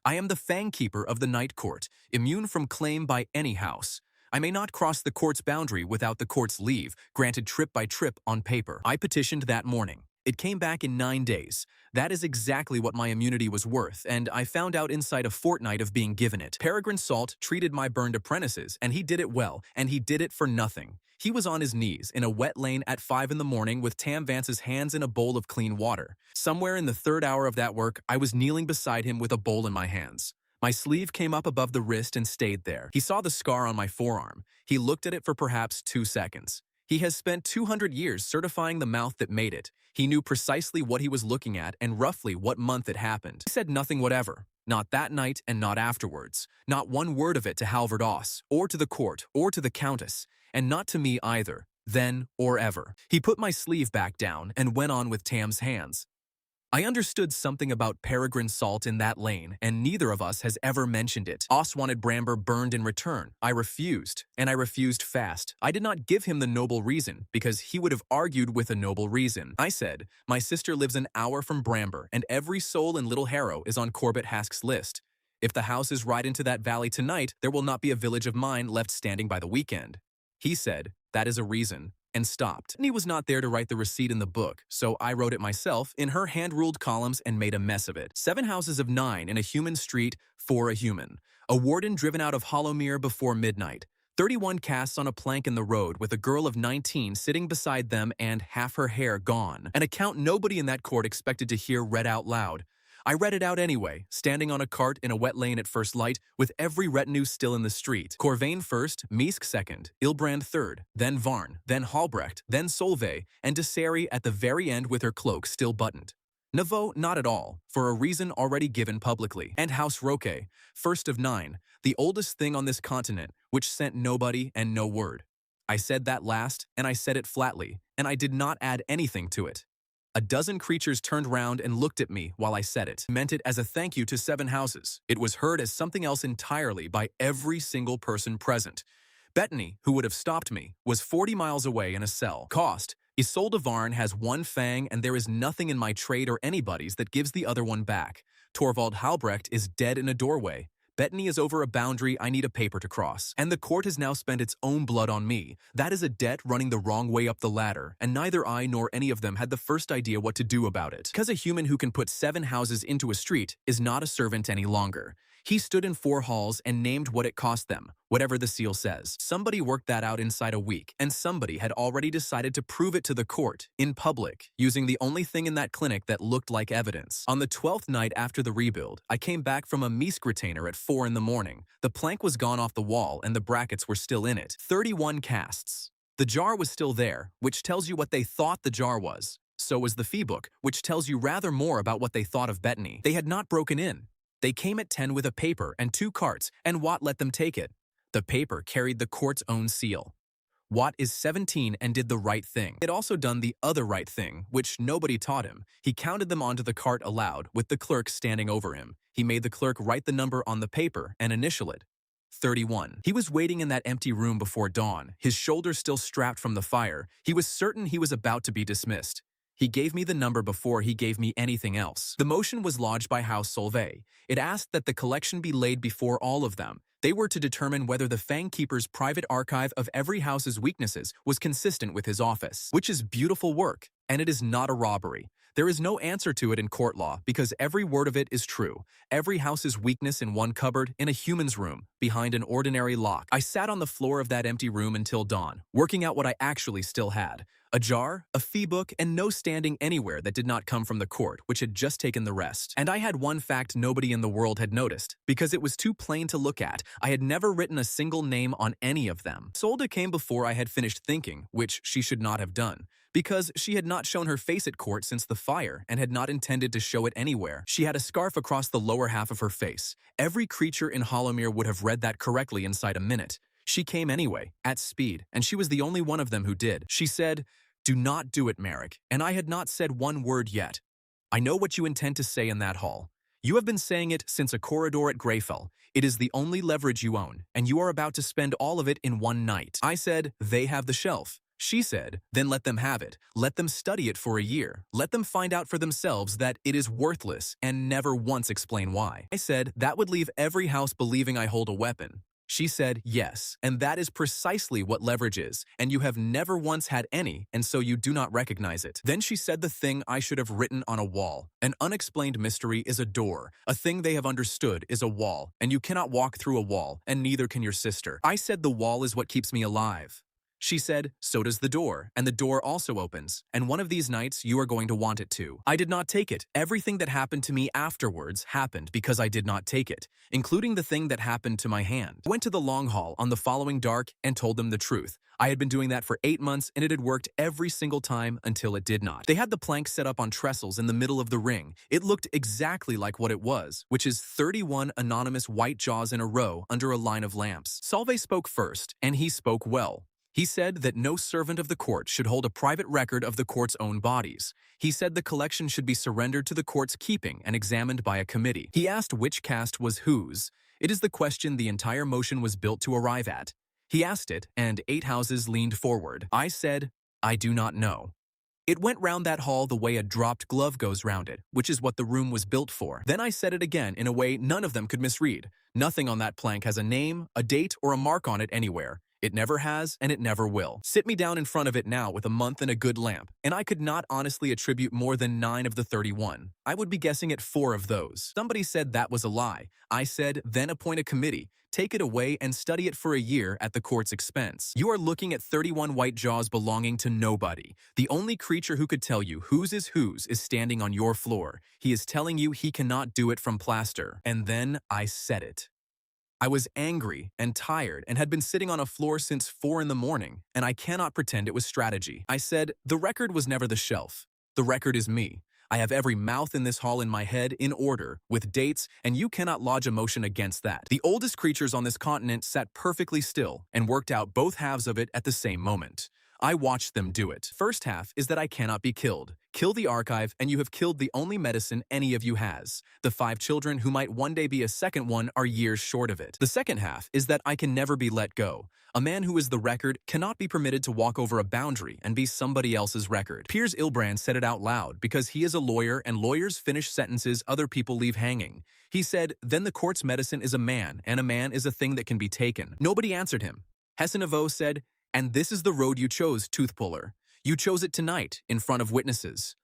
[SPEAKER 1] I am the Fang Keeper of the Night Court, immune from claim by any house. I may not cross the court's boundary without the court's leave, granted trip by trip on paper. I petitioned that morning. It came back in 9 days. That is exactly what my immunity was worth, and I found out inside a fortnight of being given it. Peregrine Salt treated my burned apprentices, and he did it well, and he did it for nothing. He was on his knees in a wet lane at 5 in the morning with Tam Vance's hands in a bowl of clean water. Somewhere in the third hour of that work, I was kneeling beside him with a bowl in my hands. My sleeve came up above the wrist and stayed there. He saw the scar on my forearm. He looked at it for perhaps 2 seconds. He has spent 200 years certifying the mouth that made it. He knew precisely what he was looking at and roughly what month it happened. He said nothing whatever. Not that night and not afterwards. Not one word of it to Halvard Oss, or to the court, or to the Countess, and not to me either, then or ever. He put my sleeve back down and went on with Tam's hands. I understood something about Peregrine Salt in that lane, and neither of us has ever mentioned it. Oss wanted Bramber burned in return. I refused, and I refused fast. I did not give him the noble reason, because he would have argued with a noble reason. I said, my sister lives an hour from Bramber, and every soul in Little Harrow is on Corbett Hask's list. If the houses ride into that valley tonight, there will not be a village of mine left standing by the weekend. He said, that is a reason, and stopped. He was not there to write the receipt in the book, so I wrote it myself in her hand-ruled columns and made a mess of it. 7 houses of 9 in a human street for a human. A warden driven out of Hollowmere before midnight. 31 casts on a plank in the road with a girl of 19 sitting beside them and half her hair gone. An account nobody in that court expected to hear read out loud. I read it out anyway, standing on a cart in a wet lane at first light, with every retinue still in the street. Corvain first, Meesk second, Ilbrand third, then Varn, then Halbrecht, then Solveig, and Desari at the very end with her cloak still buttoned. Neveu not at all, for a reason already given publicly. And House Roque, first of 9, the oldest thing on this continent, which sent nobody and no word. I said that last, and I said it flatly, and I did not add anything to it. A dozen creatures turned round and looked at me while I said it. Meant it as a thank you to 7 houses. It was heard as something else entirely by every single person present. Bettany, who would have stopped me, was 40 miles away in a cell. Cost, Isolde Varn has 1 fang and there is nothing in my trade or anybody's that gives the other one back. Torvald Halbrecht is dead in a doorway. Bettany is over a boundary I need a paper to cross. And the court has now spent its own blood on me. That is a debt running the wrong way up the ladder, and neither I nor any of them had the first idea what to do about it. Because a human who can put 7 houses into a street is not a servant any longer. He stood in 4 halls and named what it cost them, whatever the seal says. Somebody worked that out inside a week, and somebody had already decided to prove it to the court, in public, using the only thing in that clinic that looked like evidence. On the 12th night after the rebuild, I came back from a Meesk retainer at 4 in the morning. The plank was gone off the wall and the brackets were still in it. 31 casts. The jar was still there, which tells you what they thought the jar was. So was the fee book, which tells you rather more about what they thought of Bettany. They had not broken in. They came at 10 with a paper and 2 carts, and Watt let them take it. The paper carried the court's own seal. Watt is 17 and did the right thing. He had also done the other right thing, which nobody taught him. He counted them onto the cart aloud, with the clerk standing over him. He made the clerk write the number on the paper and initial it. 31. He was waiting in that empty room before dawn, his shoulders still strapped from the fire. He was certain he was about to be dismissed. He gave me the number before he gave me anything else. The motion was lodged by House Solveig. It asked that the collection be laid before all of them. They were to determine whether the Fang Keeper's private archive of every house's weaknesses was consistent with his office, which is beautiful work, and it is not a robbery. There is no answer to it in court law because every word of it is true. Every house's weakness in one cupboard, in a human's room, behind an ordinary lock. I sat on the floor of that empty room until dawn, working out what I actually still had. A jar, a fee book, and no standing anywhere that did not come from the court, which had just taken the rest. And I had one fact nobody in the world had noticed, because it was too plain to look at. I had never written a single name on any of them. Isolde came before I had finished thinking, which she should not have done, because she had not shown her face at court since the fire and had not intended to show it anywhere. She had a scarf across the lower half of her face. Every creature in Hollowmere would have read that correctly inside a minute. She came anyway, at speed, and she was the only one of them who did. She said, "Do not do it, Merrick," and I had not said one word yet. "I know what you intend to say in that hall. You have been saying it since a corridor at Greyfell. It is the only leverage you own, and you are about to spend all of it in one night." I said, "They have the shelf." She said, "Then let them have it. Let them study it for a year. Let them find out for themselves that it is worthless and never once explain why." I said, "That would leave every house believing I hold a weapon." She said, yes, and that is precisely what leverage is, and you have never once had any, and so you do not recognize it. Then she said the thing I should have written on a wall. An unexplained mystery is a door. A thing they have understood is a wall, and you cannot walk through a wall, and neither can your sister. I said the wall is what keeps me alive. She said, so does the door, and the door also opens, and one of these nights you are going to want it to. I did not take it. Everything that happened to me afterwards happened because I did not take it, including the thing that happened to my hand. I went to the long hall on the following dark and told them the truth. I had been doing that for 8 months, and it had worked every single time until it did not. They had the plank set up on trestles in the middle of the ring. It looked exactly like what it was, which is 31 anonymous white jaws in a row under a line of lamps. Solvay spoke first, and he spoke well. He said that no servant of the court should hold a private record of the court's own bodies. He said the collection should be surrendered to the court's keeping and examined by a committee. He asked which cast was whose. It is the question the entire motion was built to arrive at. He asked it, and 8 houses leaned forward. I said, I do not know. It went round that hall the way a dropped glove goes round it, which is what the room was built for. Then I said it again in a way none of them could misread. Nothing on that plank has a name, a date, or a mark on it anywhere. It never has, and it never will. Sit me down in front of it now with a month and a good lamp, and I could not honestly attribute more than 9 of the 31. I would be guessing at 4 of those. Somebody said that was a lie. I said, then appoint a committee, take it away, and study it for a year at the court's expense. You are looking at 31 white jaws belonging to nobody. The only creature who could tell you whose is standing on your floor. He is telling you he cannot do it from plaster. And then I said it. I was angry and tired and had been sitting on a floor since 4 in the morning, and I cannot pretend it was strategy. I said, the record was never the shelf. The record is me. I have every mouth in this hall in my head in order, with dates, and you cannot lodge a motion against that. The oldest creatures on this continent sat perfectly still and worked out both halves of it at the same moment. I watched them do it. First half is that I cannot be killed. Kill the archive, and you have killed the only medicine any of you has. The 5 children who might one day be a second one are years short of it. The second half is that I can never be let go. A man who is the record cannot be permitted to walk over a boundary and be somebody else's record. Piers Ilbrand said it out loud because he is a lawyer and lawyers finish sentences other people leave hanging. He said, then the court's medicine is a man, and a man is a thing that can be taken. Nobody answered him. Hessenavo said, and this is the road you chose, tooth puller. You chose it tonight, in front of witnesses.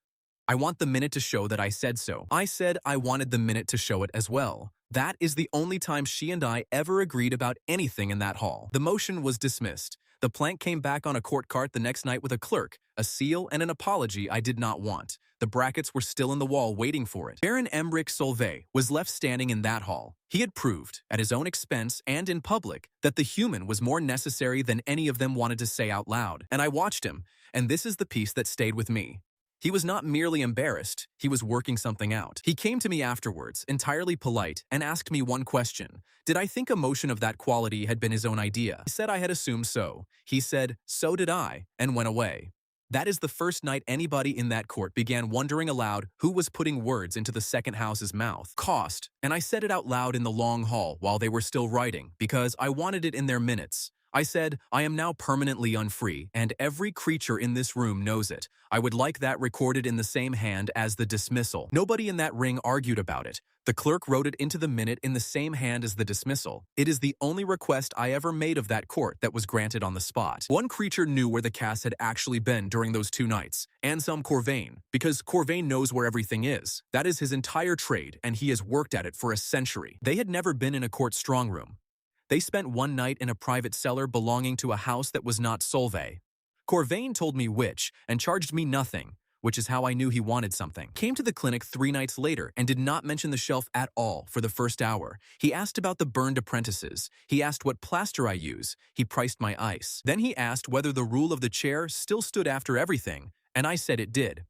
[SPEAKER 1] I want the minute to show that I said so. I said I wanted the minute to show it as well. That is the only time she and I ever agreed about anything in that hall. The motion was dismissed. The plank came back on a court cart the next night with a clerk, a seal, and an apology I did not want. The brackets were still in the wall waiting for it. Baron Emmerich Solvay was left standing in that hall. He had proved, at his own expense and in public, that the human was more necessary than any of them wanted to say out loud. And I watched him, and this is the piece that stayed with me. He was not merely embarrassed, he was working something out. He came to me afterwards, entirely polite, and asked me one question. Did I think a motion of that quality had been his own idea? I said I had assumed so. He said, so did I, and went away. That is the first night anybody in that court began wondering aloud who was putting words into the second house's mouth. Cost, and I said it out loud in the long hall while they were still writing, because I wanted it in their minutes. I said, I am now permanently unfree, and every creature in this room knows it. I would like that recorded in the same hand as the dismissal. Nobody in that ring argued about it. The clerk wrote it into the minute in the same hand as the dismissal. It is the only request I ever made of that court that was granted on the spot. One creature knew where the cast had actually been during those 2 nights, Anselm Corvain, because Corvain knows where everything is. That is his entire trade, and he has worked at it for a century. They had never been in a court strong room. They spent one night in a private cellar belonging to a house that was not Solvay. Corvain told me which, and charged me nothing, which is how I knew he wanted something. Came to the clinic 3 nights later and did not mention the shelf at all for the first hour. He asked about the burned apprentices. He asked what plaster I use. He priced my ice. Then he asked whether the rule of the chair still stood after everything, and I said it did.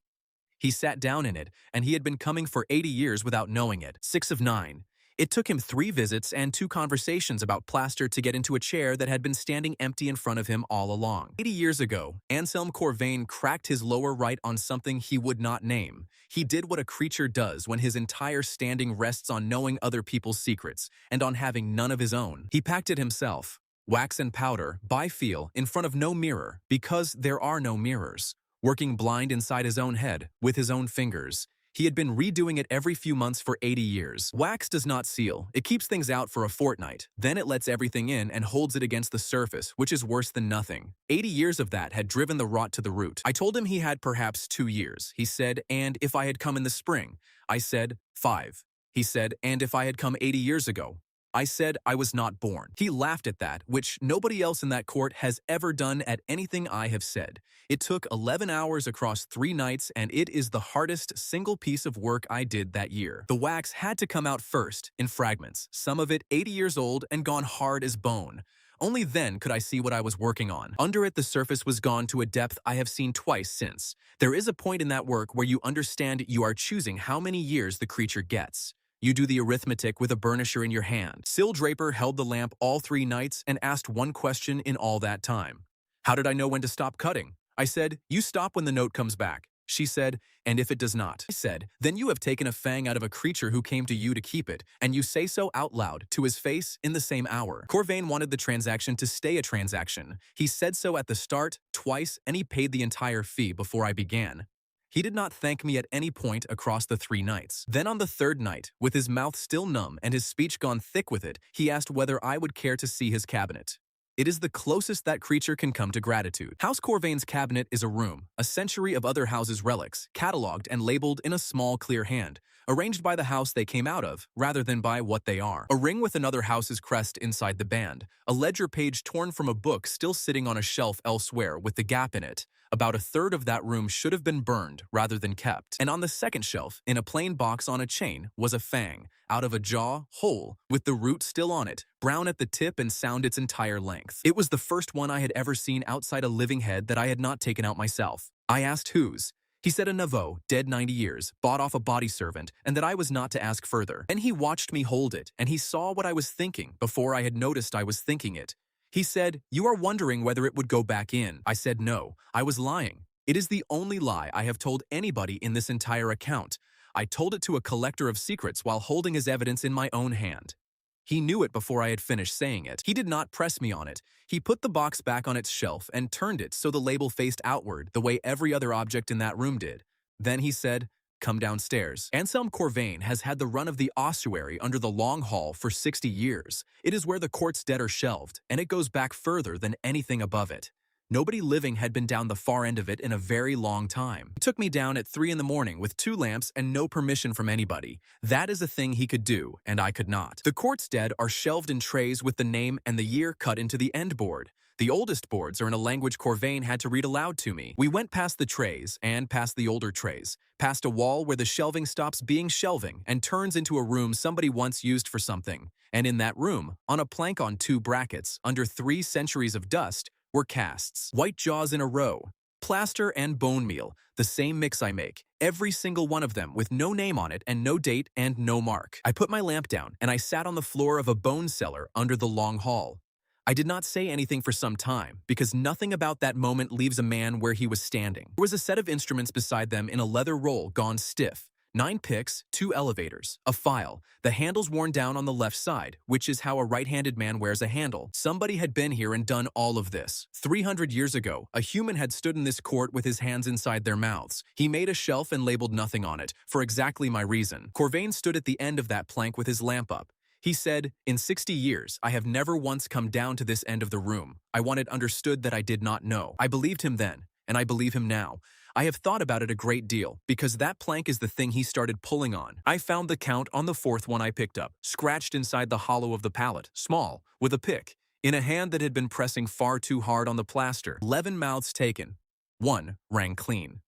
[SPEAKER 1] He sat down in it, and he had been coming for 80 years without knowing it, 6 of 9. It took him 3 visits and 2 conversations about plaster to get into a chair that had been standing empty in front of him all along. 80 years ago, Anselm Corvain cracked his lower right on something he would not name. He did what a creature does when his entire standing rests on knowing other people's secrets and on having none of his own. He packed it himself, wax and powder, by feel, in front of no mirror, because there are no mirrors, working blind inside his own head, with his own fingers. He had been redoing it every few months for 80 years. Wax does not seal. It keeps things out for a fortnight. Then it lets everything in and holds it against the surface, which is worse than nothing. 80 years of that had driven the rot to the root. I told him he had perhaps 2 years. He said, and if I had come in the spring? I said, 5. He said, and if I had come 80 years ago? I said I was not born. He laughed at that, which nobody else in that court has ever done at anything I have said. It took 11 hours across 3 nights, and it is the hardest single piece of work I did that year. The wax had to come out first, in fragments, some of it 80 years old and gone hard as bone. Only then could I see what I was working on. Under it, the surface was gone to a depth I have seen twice since. There is a point in that work where you understand you are choosing how many years the creature gets. You do the arithmetic with a burnisher in your hand. Syl Draper held the lamp all 3 nights and asked one question in all that time. How did I know when to stop cutting? I said, you stop when the note comes back. She said, and if it does not? I said, then you have taken a fang out of a creature who came to you to keep it, and you say so out loud, to his face, in the same hour. Corvain wanted the transaction to stay a transaction. He said so at the start, twice, and he paid the entire fee before I began. He did not thank me at any point across the 3 nights. Then on the 3rd night, with his mouth still numb and his speech gone thick with it, he asked whether I would care to see his cabinet. It is the closest that creature can come to gratitude. House Corvain's cabinet is a room, a century of other houses' relics, catalogued and labeled in a small clear hand, arranged by the house they came out of, rather than by what they are. A ring with another house's crest inside the band, a ledger page torn from a book still sitting on a shelf elsewhere with the gap in it. About 1/3 of that room should have been burned rather than kept. And on the 2nd shelf, in a plain box on a chain, was a fang, out of a jaw, whole, with the root still on it, brown at the tip and sound its entire length. It was the first one I had ever seen outside a living head that I had not taken out myself. I asked whose. He said a nouveau, dead 90 years, bought off a body servant, and that I was not to ask further. And he watched me hold it, and he saw what I was thinking before I had noticed I was thinking it. He said, you are wondering whether it would go back in. I said no, I was lying. It is the only lie I have told anybody in this entire account. I told it to a collector of secrets while holding his evidence in my own hand. He knew it before I had finished saying it. He did not press me on it. He put the box back on its shelf and turned it so the label faced outward the way every other object in that room did. Then he said, come downstairs. Anselm Corvain has had the run of the ossuary under the Long Hall for 60 years. It is where the court's dead are shelved, and it goes back further than anything above it. Nobody living had been down the far end of it in a very long time. He took me down at 3 in the morning with 2 lamps and no permission from anybody. That is a thing he could do, and I could not. The court's dead are shelved in trays with the name and the year cut into the end board. The oldest boards are in a language Corvain had to read aloud to me. We went past the trays, and past the older trays, past a wall where the shelving stops being shelving and turns into a room somebody once used for something. And in that room, on a plank on 2 brackets, under 3 centuries of dust, were casts. White jaws in a row. Plaster and bone meal, the same mix I make, every single one of them with no name on it and no date and no mark. I put my lamp down, and I sat on the floor of a bone cellar under the long hall. I did not say anything for some time, because nothing about that moment leaves a man where he was standing. There was a set of instruments beside them in a leather roll gone stiff, 9 picks, 2 elevators, a file, the handles worn down on the left side, which is how a right-handed man wears a handle. Somebody had been here and done all of this. 300 years ago, a human had stood in this court with his hands inside their mouths. He made a shelf and labeled nothing on it, for exactly my reason. Corvain stood at the end of that plank with his lamp up. He said, in 60 years, I have never once come down to this end of the room. I wanted understood that I did not know. I believed him then, and I believe him now. I have thought about it a great deal, because that plank is the thing he started pulling on. I found the count on the 4th one I picked up, scratched inside the hollow of the pallet, small, with a pick, in a hand that had been pressing far too hard on the plaster. 11 mouths taken. 1 rang clean.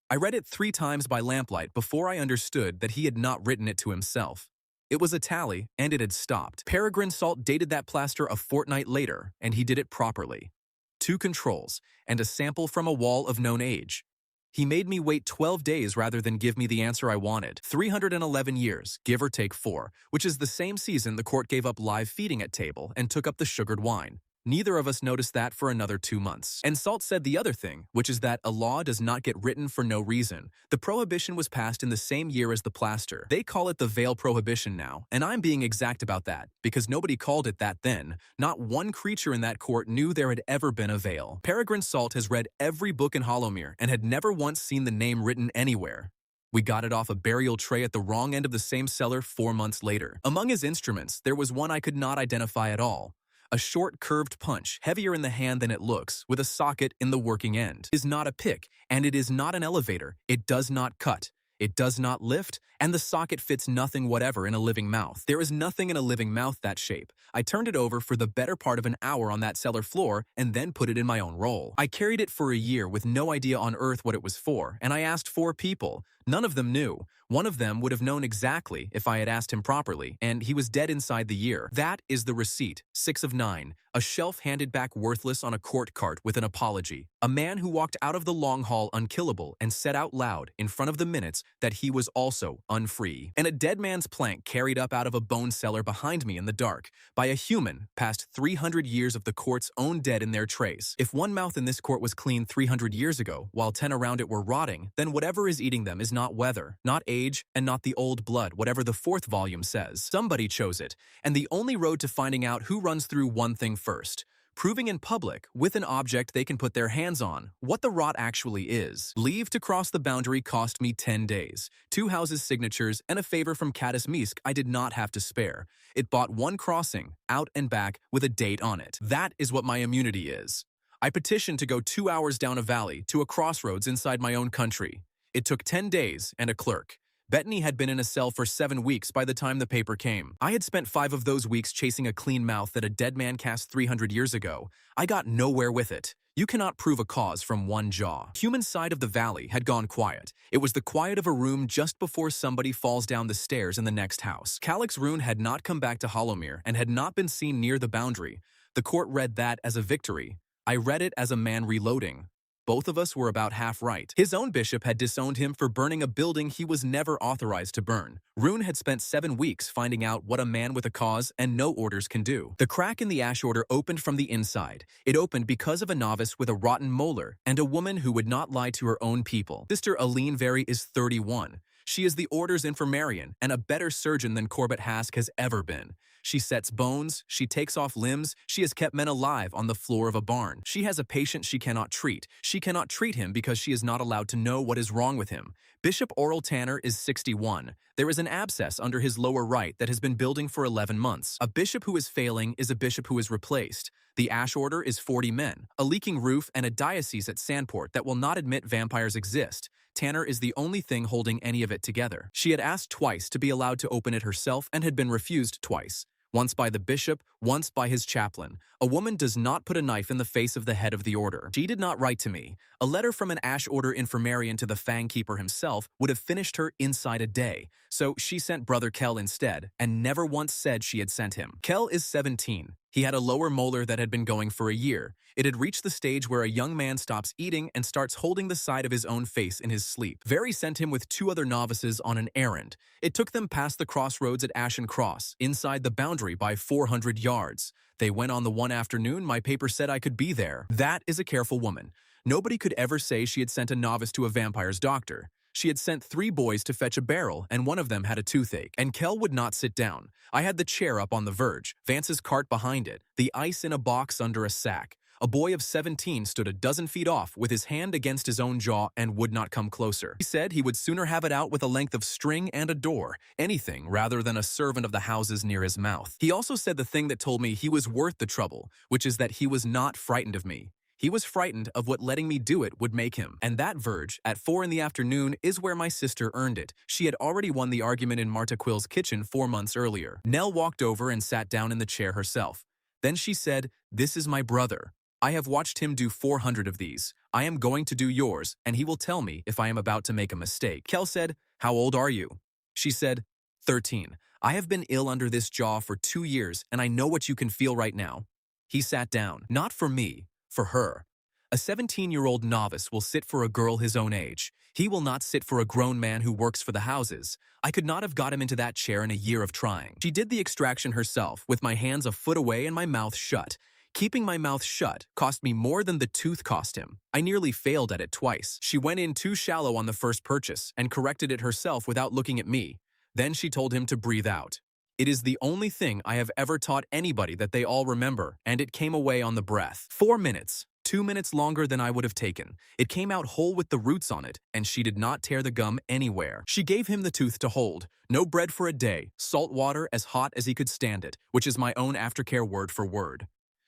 [SPEAKER 1] I read it 3 times by lamplight before I understood that he had not written it to himself. It was a tally, and it had stopped. Peregrine Salt dated that plaster a fortnight later, and he did it properly. 2 controls, and a sample from a wall of known age. He made me wait 12 days rather than give me the answer I wanted. 311 years, give or take 4, which is the same season the court gave up live feeding at table and took up the sugared wine. Neither of us noticed that for another 2 months. And Salt said the other thing, which is that a law does not get written for no reason. The prohibition was passed in the same year as the plaster. They call it the veil prohibition now, and I'm being exact about that, because nobody called it that then. Not one creature in that court knew there had ever been a veil. Peregrine Salt has read every book in Hollowmere and had never once seen the name written anywhere. We got it off a burial tray at the wrong end of the same cellar 4 months later. Among his instruments, there was one I could not identify at all. A short, curved punch, heavier in the hand than it looks, with a socket in the working end. It is not a pick, and it is not an elevator. It does not cut. It does not lift, and the socket fits nothing whatever in a living mouth. There is nothing in a living mouth that shape. I turned it over for the better part of an hour on that cellar floor and then put it in my own roll. I carried it for a year with no idea on earth what it was for, and I asked 4 people. None of them knew. One of them would have known exactly if I had asked him properly, and he was dead inside the year. That is the receipt, 6 of 9. A shelf handed back worthless on a court cart with an apology. A man who walked out of the long hall unkillable and said out loud, in front of the minutes, that he was also unfree. And a dead man's plank carried up out of a bone cellar behind me in the dark by a human past 300 years of the court's own dead in their trays. If one mouth in this court was clean 300 years ago, while 10 around it were rotting, then whatever is eating them is not weather, not age, and not the old blood, whatever the 4th volume says. Somebody chose it, and the only road to finding out who runs through one thing first, proving in public, with an object they can put their hands on, what the rot actually is. Leave to cross the boundary cost me 10 days, 2 houses' signatures, and a favor from Caddis Meask I did not have to spare. It bought 1 crossing, out and back, with a date on it. That is what my immunity is. I petitioned to go 2 hours down a valley to a crossroads inside my own country. It took 10 days and a clerk. Bettany had been in a cell for 7 weeks by the time the paper came. I had spent 5 of those weeks chasing a clean mouth that a dead man cast 300 years ago. I got nowhere with it. You cannot prove a cause from one jaw. Human side of the valley had gone quiet. It was the quiet of a room just before somebody falls down the stairs in the next house. Calix Rune had not come back to Hollowmere and had not been seen near the boundary. The court read that as a victory. I read it as a man reloading. Both of us were about half right. His own bishop had disowned him for burning a building he was never authorized to burn. Rune had spent 7 weeks finding out what a man with a cause and no orders can do. The crack in the ash order opened from the inside. It opened because of a novice with a rotten molar and a woman who would not lie to her own people. Sister Aline Very is 31. She is the order's infirmarian and a better surgeon than Corbett Hask has ever been. She sets bones, she takes off limbs, she has kept men alive on the floor of a barn. She has a patient she cannot treat. She cannot treat him because she is not allowed to know what is wrong with him. Bishop Oral Tanner is 61. There is an abscess under his lower right that has been building for 11 months. A bishop who is failing is a bishop who is replaced. The ash order is 40 men, a leaking roof, and a diocese at Sandport that will not admit vampires exist. Tanner is the only thing holding any of it together. She had asked twice to be allowed to open it herself and had been refused twice. Once by the bishop, once by his chaplain. A woman does not put a knife in the face of the head of the order. She did not write to me. A letter from an ash order infirmarian to the Fang keeper himself would have finished her inside a day. So she sent Brother Kell instead, and never once said she had sent him. Kell is 17. He had a lower molar that had been going for a year. It had reached the stage where a young man stops eating and starts holding the side of his own face in his sleep. Very sent him with 2 other novices on an errand. It took them past the crossroads at Ashen Cross, inside the boundary by 400 yards. They went on the one afternoon my paper said I could be there. That is a careful woman. Nobody could ever say she had sent a novice to a vampire's doctor. She had sent 3 boys to fetch a barrel, and one of them had a toothache. And Kell would not sit down. I had the chair up on the verge, Vance's cart behind it, the ice in a box under a sack. A boy of 17 stood a dozen feet off with his hand against his own jaw and would not come closer. He said he would sooner have it out with a length of string and a door, anything rather than a servant of the houses near his mouth. He also said the thing that told me he was worth the trouble, which is that he was not frightened of me. He was frightened of what letting me do it would make him. And that verge, at 4 in the afternoon, is where my sister earned it. She had already won the argument in Marta Quill's kitchen 4 months earlier. Nell walked over and sat down in the chair herself. Then she said, "This is my brother. I have watched him do 400 of these. I am going to do yours, and he will tell me if I am about to make a mistake." Kell said, "How old are you?" She said, 13. "I have been ill under this jaw for 2 years, and I know what you can feel right now." He sat down, not for me, for her. A 17-year-old novice will sit for a girl his own age. He will not sit for a grown man who works for the houses. I could not have got him into that chair in a year of trying. She did the extraction herself, with my hands a foot away and my mouth shut. Keeping my mouth shut cost me more than the tooth cost him. I nearly failed at it twice. She went in too shallow on the first purchase and corrected it herself without looking at me. Then she told him to breathe out. It is the only thing I have ever taught anybody that they all remember, and it came away on the breath. 4 minutes. 2 minutes longer than I would have taken. It came out whole with the roots on it, and she did not tear the gum anywhere. She gave him the tooth to hold. No bread for a day, salt water as hot as he could stand it, which is my own aftercare word for word.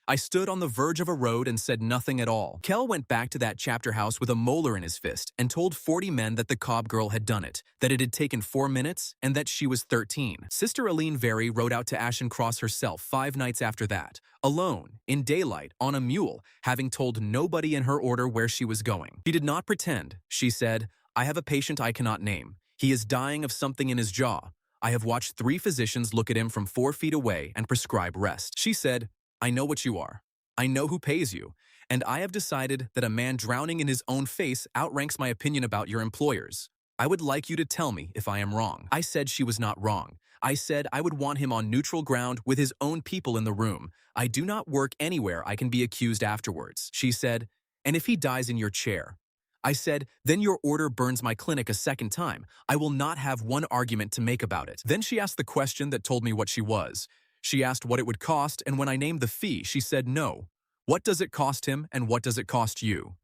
[SPEAKER 1] I stood on the verge of a road and said nothing at all. Kel went back to that chapter house with a molar in his fist and told 40 men that the Cobb girl had done it, that it had taken 4 minutes, and that she was 13. Sister Aline Very rode out to Ashen Cross herself 5 nights after that, alone, in daylight, on a mule, having told nobody in her order where she was going. She did not pretend. She said, "I have a patient I cannot name. He is dying of something in his jaw. I have watched 3 physicians look at him from 4 feet away and prescribe rest." She said, "I know what you are. I know who pays you, and I have decided that a man drowning in his own face outranks my opinion about your employers. I would like you to tell me if I am wrong." I said she was not wrong. I said I would want him on neutral ground with his own people in the room. I do not work anywhere I can be accused afterwards. She said, "And if he dies in your chair?" I said, "Then your order burns my clinic a second time. I will not have one argument to make about it." Then she asked the question that told me what she was. She asked what it would cost, and when I named the fee, she said no. What does it cost him, and what does it cost you?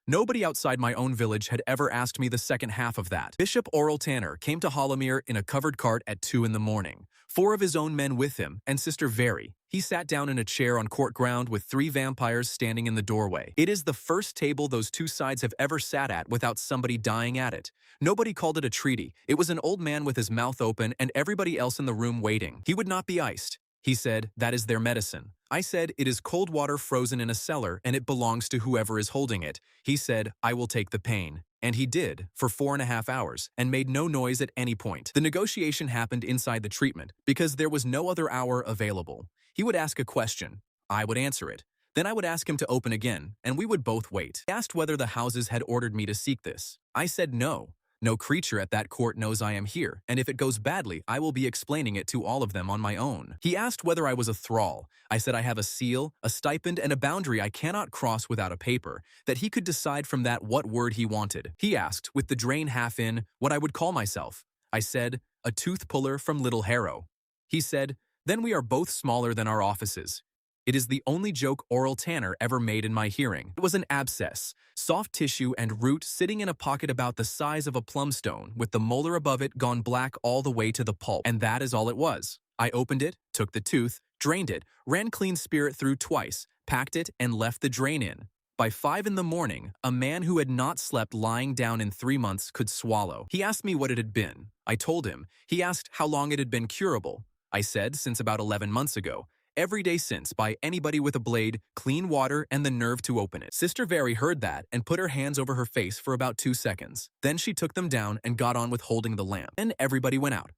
[SPEAKER 1] Nobody outside my own village had ever asked me the second half of that. Bishop Oral Tanner came to Hollowmere in a covered cart at 2 in the morning. 4 of his own men with him, and Sister Very. He sat down in a chair on court ground with 3 vampires standing in the doorway. It is the first table those 2 sides have ever sat at without somebody dying at it. Nobody called it a treaty. It was an old man with his mouth open and everybody else in the room waiting. He would not be iced. He said, "That is their medicine." I said, "It is cold water frozen in a cellar and it belongs to whoever is holding it." He said, "I will take the pain." And he did, for 4.5 hours, and made no noise at any point. The negotiation happened inside the treatment, because there was no other hour available. He would ask a question. I would answer it. Then I would ask him to open again, and we would both wait. He asked whether the houses had ordered me to seek this. I said no. No creature at that court knows I am here, and if it goes badly, I will be explaining it to all of them on my own. He asked whether I was a thrall. I said I have a seal, a stipend, and a boundary I cannot cross without a paper, that he could decide from that what word he wanted. He asked, with the drain half in, what I would call myself. I said, "A tooth puller from Little Harrow." He said, "Then we are both smaller than our offices." It is the only joke Oral Tanner ever made in my hearing. It was an abscess, soft tissue and root sitting in a pocket about the size of a plumstone, with the molar above it gone black all the way to the pulp. And that is all it was. I opened it, took the tooth, drained it, ran clean spirit through twice, packed it, and left the drain in. By 5 in the morning, a man who had not slept lying down in 3 months could swallow. He asked me what it had been. I told him. He asked how long it had been curable. I said since about 11 months ago. Every day since, by anybody with a blade, clean water, and the nerve to open it. Sister Very heard that and put her hands over her face for about 2 seconds. Then she took them down and got on with holding the lamp. And everybody went out.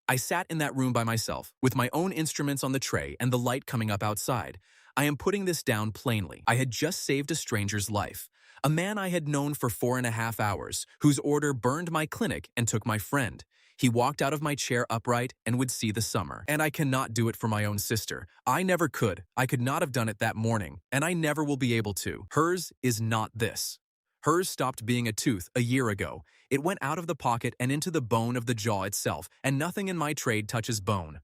[SPEAKER 1] I sat in that room by myself, with my own instruments on the tray and the light coming up outside. I am putting this down plainly. I had just saved a stranger's life. A man I had known for 4.5 hours, whose order burned my clinic and took my friend. He walked out of my chair upright and would see the summer. And I cannot do it for my own sister. I never could. I could not have done it that morning, and I never will be able to. Hers is not this. Hers stopped being a tooth a year ago. It went out of the pocket and into the bone of the jaw itself, and nothing in my trade touches bone.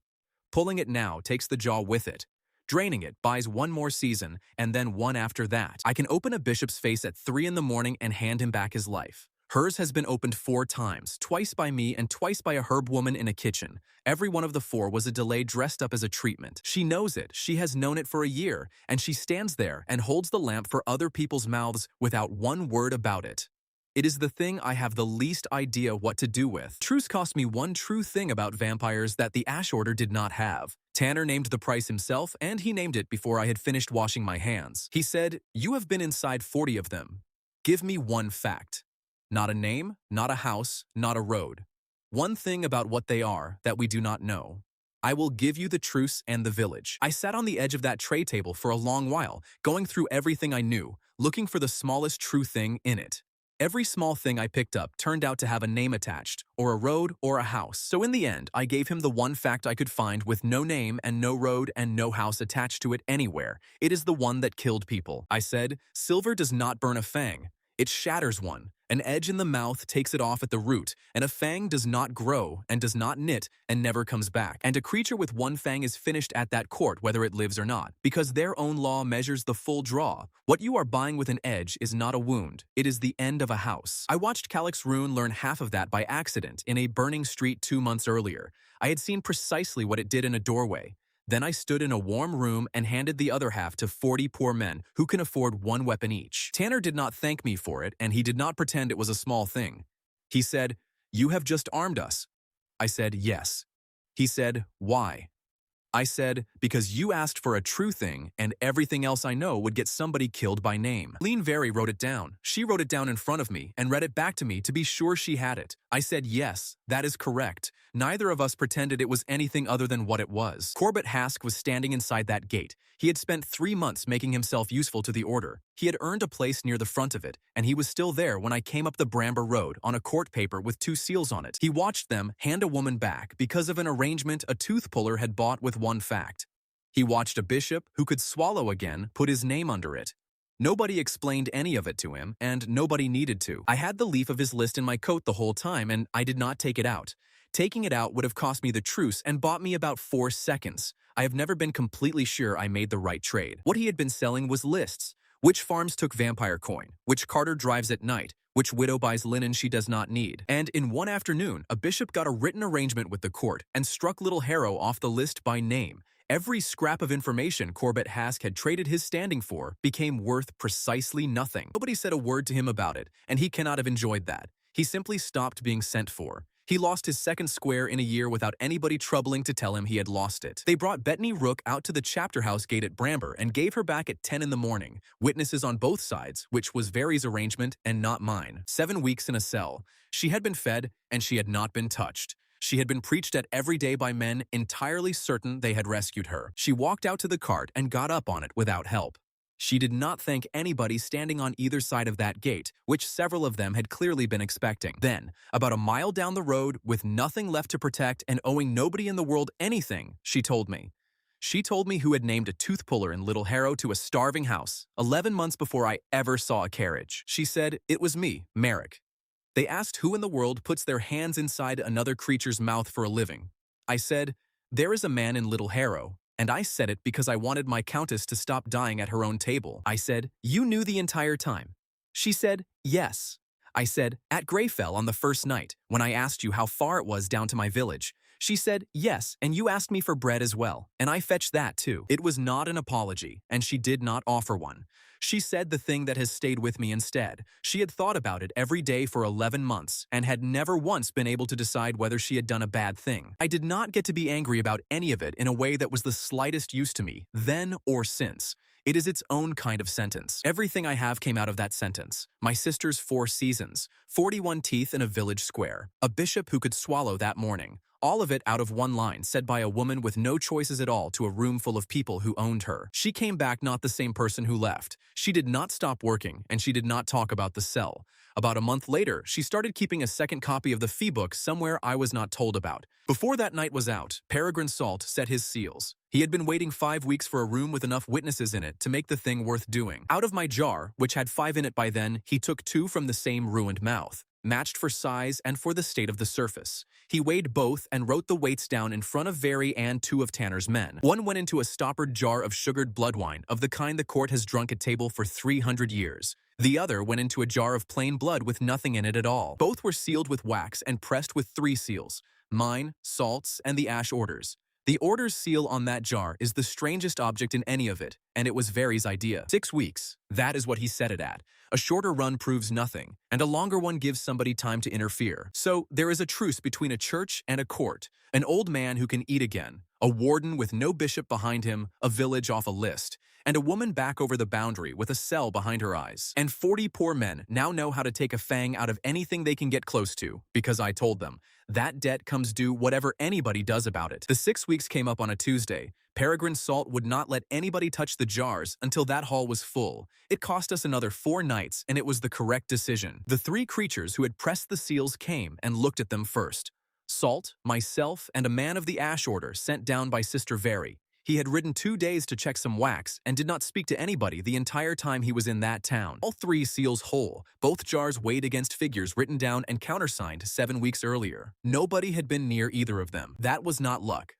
[SPEAKER 1] Pulling it now takes the jaw with it. Draining it buys 1 more season, and then 1 after that. I can open a bishop's face at 3 in the morning and hand him back his life. Hers has been opened 4 times, twice by me and twice by a herb woman in a kitchen. Every one of the 4 was a delay dressed up as a treatment. She knows it, she has known it for a year, and she stands there and holds the lamp for other people's mouths without one word about it. It is the thing I have the least idea what to do with. Truce cost me one true thing about vampires that the Ash Order did not have. Tanner named the price himself, and he named it before I had finished washing my hands. He said, "You have been inside 40 of them. Give me one fact. Not a name, not a house, not a road. One thing about what they are that we do not know. I will give you the truce and the village." I sat on the edge of that tray table for a long while, going through everything I knew, looking for the smallest true thing in it. Every small thing I picked up turned out to have a name attached, or a road, or a house. So in the end, I gave him the one fact I could find with no name and no road and no house attached to it anywhere. It is the one that killed people. I said, "Silver does not burn a fang. It shatters one. An edge in the mouth takes it off at the root, and a fang does not grow and does not knit and never comes back. And a creature with one fang is finished at that court whether it lives or not, because their own law measures the full draw. What you are buying with an edge is not a wound, it is the end of a house. I watched Calyx Rune learn half of that by accident in a burning street 2 months earlier. I had seen precisely what it did in a doorway. Then I stood in a warm room and handed the other half to 40 poor men who can afford 1 weapon each. Tanner did not thank me for it, and he did not pretend it was a small thing. He said, "You have just armed us." I said, "Yes." He said, "Why?" I said, "Because you asked for a true thing, and everything else I know would get somebody killed by name." Lean Very wrote it down. She wrote it down in front of me and read it back to me to be sure she had it. I said, "Yes, that is correct." Neither of us pretended it was anything other than what it was. Corbett Hask was standing inside that gate. He had spent 3 months making himself useful to the Order. He had earned a place near the front of it, and he was still there when I came up the Bramber Road on a court paper with 2 seals on it. He watched them hand a woman back because of an arrangement a tooth puller had bought with one fact. He watched a bishop who could swallow again put his name under it. Nobody explained any of it to him, and nobody needed to. I had the leaf of his list in my coat the whole time, and I did not take it out. Taking it out would have cost me the truce and bought me about 4 seconds. I have never been completely sure I made the right trade. What he had been selling was lists. Which farms took vampire coin? Which carter drives at night? Which widow buys linen she does not need? And in one afternoon, a bishop got a written arrangement with the court and struck Little Harrow off the list by name. Every scrap of information Corbett Hask had traded his standing for became worth precisely nothing. Nobody said a word to him about it, and he cannot have enjoyed that. He simply stopped being sent for. He lost his second square in a year without anybody troubling to tell him he had lost it. They brought Bettany Rook out to the chapter house gate at Bramber and gave her back at 10 in the morning. Witnesses on both sides, which was Very's arrangement and not mine. 7 weeks in a cell. She had been fed, and she had not been touched. She had been preached at every day by men entirely certain they had rescued her. She walked out to the cart and got up on it without help. She did not thank anybody standing on either side of that gate, which several of them had clearly been expecting. Then, about a mile down the road, with nothing left to protect and owing nobody in the world anything, she told me. She told me who had named a tooth puller in Little Harrow to a starving house, 11 months before I ever saw a carriage. She said, "It was me, Merrick." They asked who in the world puts their hands inside another creature's mouth for a living. I said, "There is a man in Little Harrow." And I said it because I wanted my countess to stop dying at her own table. I said, "You knew the entire time." She said, "Yes." I said, "At Greyfell on the first night, when I asked you how far it was down to my village." She said, "Yes, and you asked me for bread as well, and I fetched that too." It was not an apology, and she did not offer one. She said the thing that has stayed with me instead. She had thought about it every day for 11 months and had never once been able to decide whether she had done a bad thing. I did not get to be angry about any of it in a way that was the slightest use to me, then or since. It is its own kind of sentence. Everything I have came out of that sentence. My sister's 4 seasons, 41 teeth in a village square, a bishop who could swallow that morning. All of it out of one line, said by a woman with no choices at all to a room full of people who owned her. She came back not the same person who left. She did not stop working, and she did not talk about the cell. About a month later, she started keeping a second copy of the fee book somewhere I was not told about. Before that night was out, Peregrine Salt set his seals. He had been waiting 5 weeks for a room with enough witnesses in it to make the thing worth doing. Out of my jar, which had 5 in it by then, he took 2 from the same ruined mouth, matched for size and for the state of the surface. He weighed both and wrote the weights down in front of Very and 2 of Tanner's men. One went into a stoppered jar of sugared blood wine, of the kind the court has drunk at table for 300 years. The other went into a jar of plain blood with nothing in it at all. Both were sealed with wax and pressed with 3 seals, mine, Salt's, and the Ash Order's. The Order's seal on that jar is the strangest object in any of it, and it was Very's idea. 6 weeks, that is what he set it at. A shorter run proves nothing, and a longer one gives somebody time to interfere. So there is a truce between a church and a court, an old man who can eat again, a warden with no bishop behind him, a village off a list, and a woman back over the boundary with a cell behind her eyes. And 40 poor men now know how to take a fang out of anything they can get close to, because I told them. That debt comes due whatever anybody does about it. The 6 weeks came up on a Tuesday. Peregrine Salt would not let anybody touch the jars until that hall was full. It cost us another 4 nights, and it was the correct decision. The 3 creatures who had pressed the seals came and looked at them first. Salt, myself, and a man of the Ash Order sent down by Sister Very. He had ridden 2 days to check some wax and did not speak to anybody the entire time he was in that town. All 3 seals whole, both jars weighed against figures written down and countersigned 7 weeks earlier. Nobody had been near either of them. That was not luck.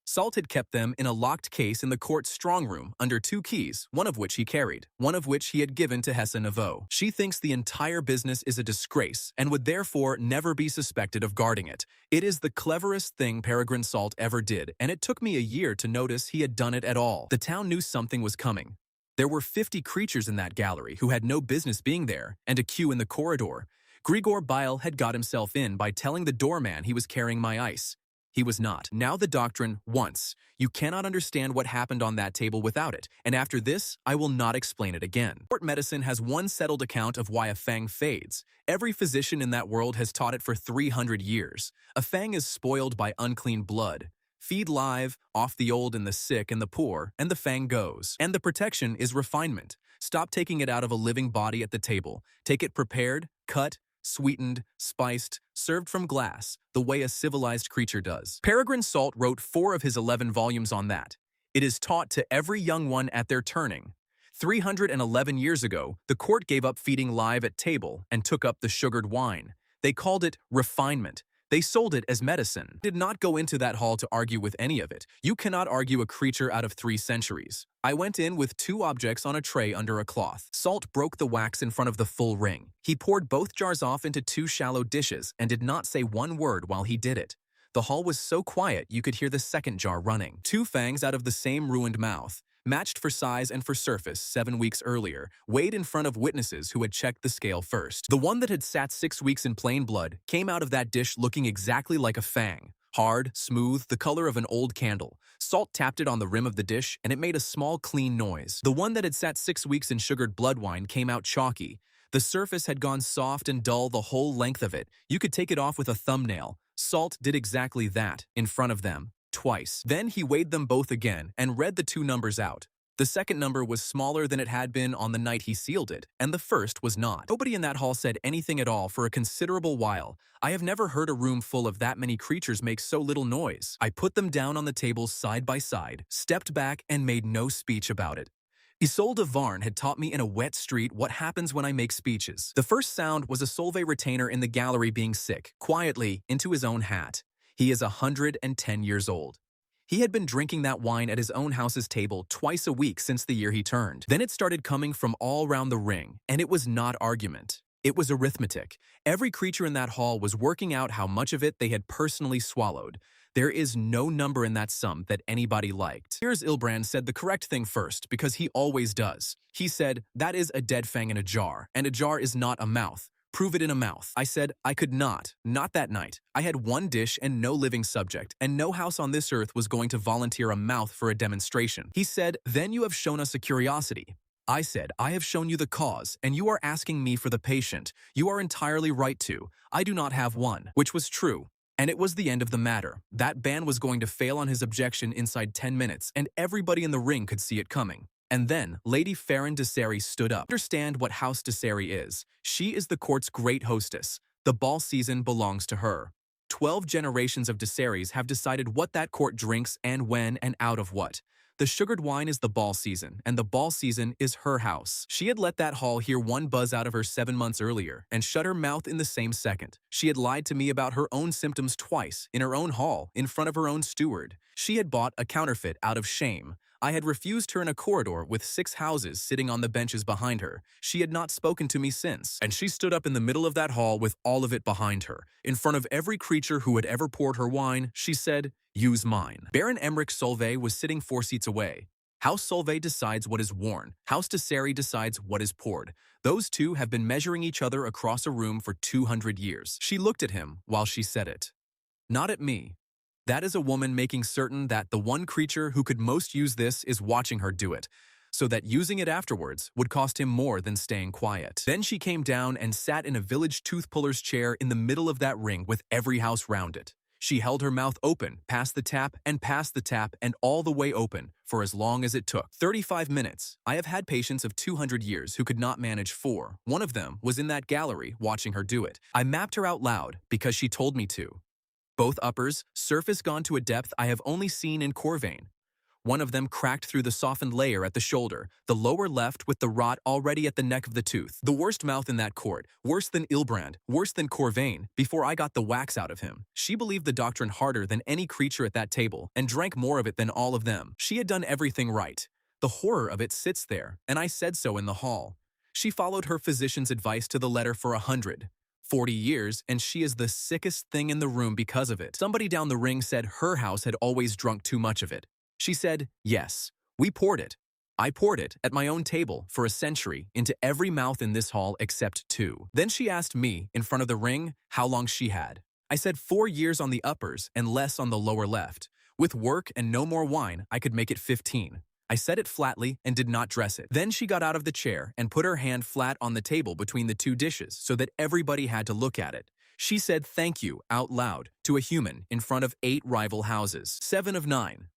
[SPEAKER 1] Salt had kept them in a locked case in the court's strong room under 2 keys, one of which he carried, one of which he had given to Hesse Nouveau. She thinks the entire business is a disgrace and would therefore never be suspected of guarding it. It is the cleverest thing Peregrine Salt ever did, and it took me a year to notice he had done it at all. The town knew something was coming. There were 50 creatures in that gallery who had no business being there, and a queue in the corridor. Grigor Bile had got himself in by telling the doorman he was carrying my ice. He was not. Now the doctrine, once. You cannot understand what happened on that table without it, and after this, I will not explain it again. Court medicine has one settled account of why a fang fades. Every physician in that world has taught it for 300 years. A fang is spoiled by unclean blood. Feed live, off the old and the sick and the poor, and the fang goes. And the protection is refinement. Stop taking it out of a living body at the table. Take it prepared, cut, sweetened, spiced, served from glass, the way a civilized creature does. Peregrine Salt wrote 4 of his 11 volumes on that. It is taught to every young one at their turning. 311 years ago, the court gave up feeding live at table and took up the sugared wine. They called it refinement. They sold it as medicine. Did not go into that hall to argue with any of it. You cannot argue a creature out of 3 centuries. I went in with 2 objects on a tray under a cloth. Salt broke the wax in front of the full ring. He poured both jars off into 2 shallow dishes and did not say one word while he did it. The hall was so quiet you could hear the second jar running. 2 fangs out of the same ruined mouth, matched for size and for surface 7 weeks earlier, weighed in front of witnesses who had checked the scale first. The one that had sat 6 weeks in plain blood came out of that dish looking exactly like a fang. Hard, smooth, the color of an old candle. Salt tapped it on the rim of the dish, and it made a small, clean noise. The one that had sat 6 weeks in sugared blood wine came out chalky. The surface had gone soft and dull the whole length of it. You could take it off with a thumbnail. Salt did exactly that, in front of them, twice. Then he weighed them both again and read the 2 numbers out. The second number was smaller than it had been on the night he sealed it, and the first was not. Nobody in that hall said anything at all for a considerable while. I have never heard a room full of that many creatures make so little noise. I put them down on the table side by side, stepped back, and made no speech about it. Isolde Varn had taught me in a wet street what happens when I make speeches. The first sound was a Solvay retainer in the gallery being sick, quietly, into his own hat. He is 110 years old. He had been drinking that wine at his own house's table twice a week since the year he turned. Then it started coming from all round the ring, and it was not argument. It was arithmetic. Every creature in that hall was working out how much of it they had personally swallowed. There is no number in that sum that anybody liked. Piers Ilbrand said the correct thing first, because he always does. He said, that is a dead fang in a jar, and a jar is not a mouth. Prove it in a mouth. I said, I could not that night. I had 1 dish and no living subject, and no house on this earth was going to volunteer a mouth for a demonstration. He said, then you have shown us a curiosity. I said, I have shown you the cause, and you are asking me for the patient. You are entirely right to. I do not have one, which was true. And it was the end of the matter. That ban was going to fail on his objection inside 10 minutes, and everybody in the ring could see it coming. And then Lady Farron de Seri stood up. Understand what House de Seri is. She is the court's great hostess. The ball season belongs to her. 12 generations of de Seris have decided what that court drinks and when and out of what. The sugared wine is the ball season, and the ball season is her house. She had let that hall hear 1 buzz out of her 7 months earlier, and shut her mouth in the same second. She had lied to me about her own symptoms twice, in her own hall, in front of her own steward. She had bought a counterfeit out of shame. I had refused her in a corridor with 6 houses sitting on the benches behind her. She had not spoken to me since, and she stood up in the middle of that hall with all of it behind her. In front of every creature who had ever poured her wine, she said, use mine. Baron Emmerich Solvay was sitting 4 seats away. House Solvay decides what is worn. House de Seri decides what is poured. Those 2 have been measuring each other across a room for 200 years. She looked at him while she said it. Not at me. That is a woman making certain that the one creature who could most use this is watching her do it, so that using it afterwards would cost him more than staying quiet. Then she came down and sat in a village tooth-puller's chair in the middle of that ring with every house round it. She held her mouth open, past the tap, and all the way open, for as long as it took. 35 minutes. I have had patients of 200 years who could not manage 4. One of them was in that gallery watching her do it. I mapped her out loud because she told me to. Both uppers, surface gone to a depth I have only seen in Corvain. One of them cracked through the softened layer at the shoulder, the lower left with the rot already at the neck of the tooth. The worst mouth in that court, worse than Ilbrand, worse than Corvain, before I got the wax out of him. She believed the doctrine harder than any creature at that table, and drank more of it than all of them. She had done everything right. The horror of it sits there, and I said so in the hall. She followed her physician's advice to the letter for 140 years, and she is the sickest thing in the room because of it. Somebody down the ring said her house had always drunk too much of it. She said, yes, we poured it. I poured it, at my own table, for a century, into every mouth in this hall except 2. Then she asked me, in front of the ring, how long she had. I said 4 years on the uppers and less on the lower left. With work and no more wine, I could make it 15. I said it flatly and did not dress it. Then she got out of the chair and put her hand flat on the table between the 2 dishes so that everybody had to look at it. She said thank you out loud to a human in front of 8 rival houses, 7 of 9.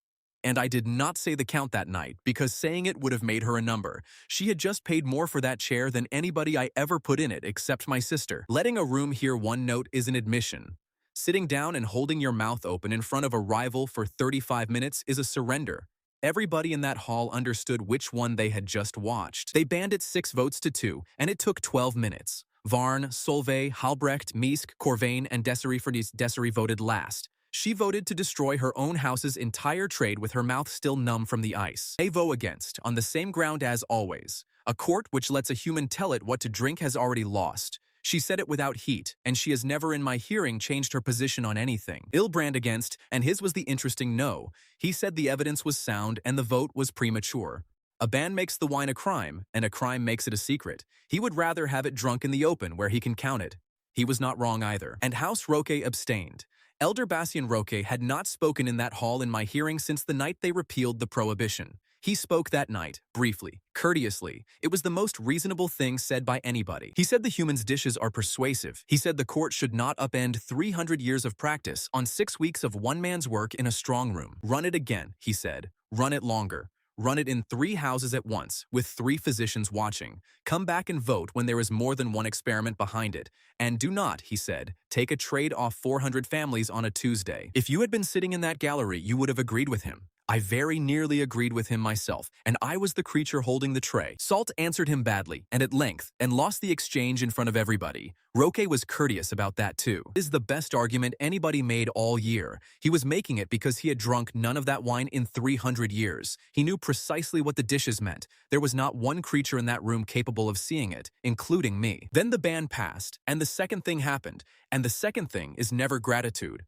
[SPEAKER 1] And I did not say the count that night because saying it would have made her a number. She had just paid more for that chair than anybody I ever put in it except my sister. Letting a room hear one note is an admission. Sitting down and holding your mouth open in front of a rival for 35 minutes is a surrender. Everybody in that hall understood which one they had just watched. They banned it 6 votes to 2, and it took 12 minutes. Varn, Solveig, Halbrecht, Misk, Corvain, and Desiree voted last. She voted to destroy her own house's entire trade with her mouth still numb from the ice. They vote against, on the same ground as always. A court which lets a human tell it what to drink has already lost. She said it without heat, and she has never in my hearing changed her position on anything. Ilbrand against, and his was the interesting no. He said the evidence was sound and the vote was premature. A ban makes the wine a crime, and a crime makes it a secret. He would rather have it drunk in the open where he can count it. He was not wrong either. And House Roque abstained. Elder Bastien Roque had not spoken in that hall in my hearing since the night they repealed the prohibition. He spoke that night, briefly, courteously. It was the most reasonable thing said by anybody. He said the human's dishes are persuasive. He said the court should not upend 300 years of practice on 6 weeks of one man's work in a strong room. Run it again, he said. Run it longer. Run it in 3 houses at once, with 3 physicians watching. Come back and vote when there is more than one experiment behind it. And do not, he said, take a trade off 400 families on a Tuesday. If you had been sitting in that gallery, you would have agreed with him. I very nearly agreed with him myself, and I was the creature holding the tray. Salt answered him badly, and at length, and lost the exchange in front of everybody. Roque was courteous about that too. This is the best argument anybody made all year. He was making it because he had drunk none of that wine in 300 years. He knew precisely what the dishes meant. There was not one creature in that room capable of seeing it, including me. Then the ban passed, and the second thing happened, and the second thing is never gratitude.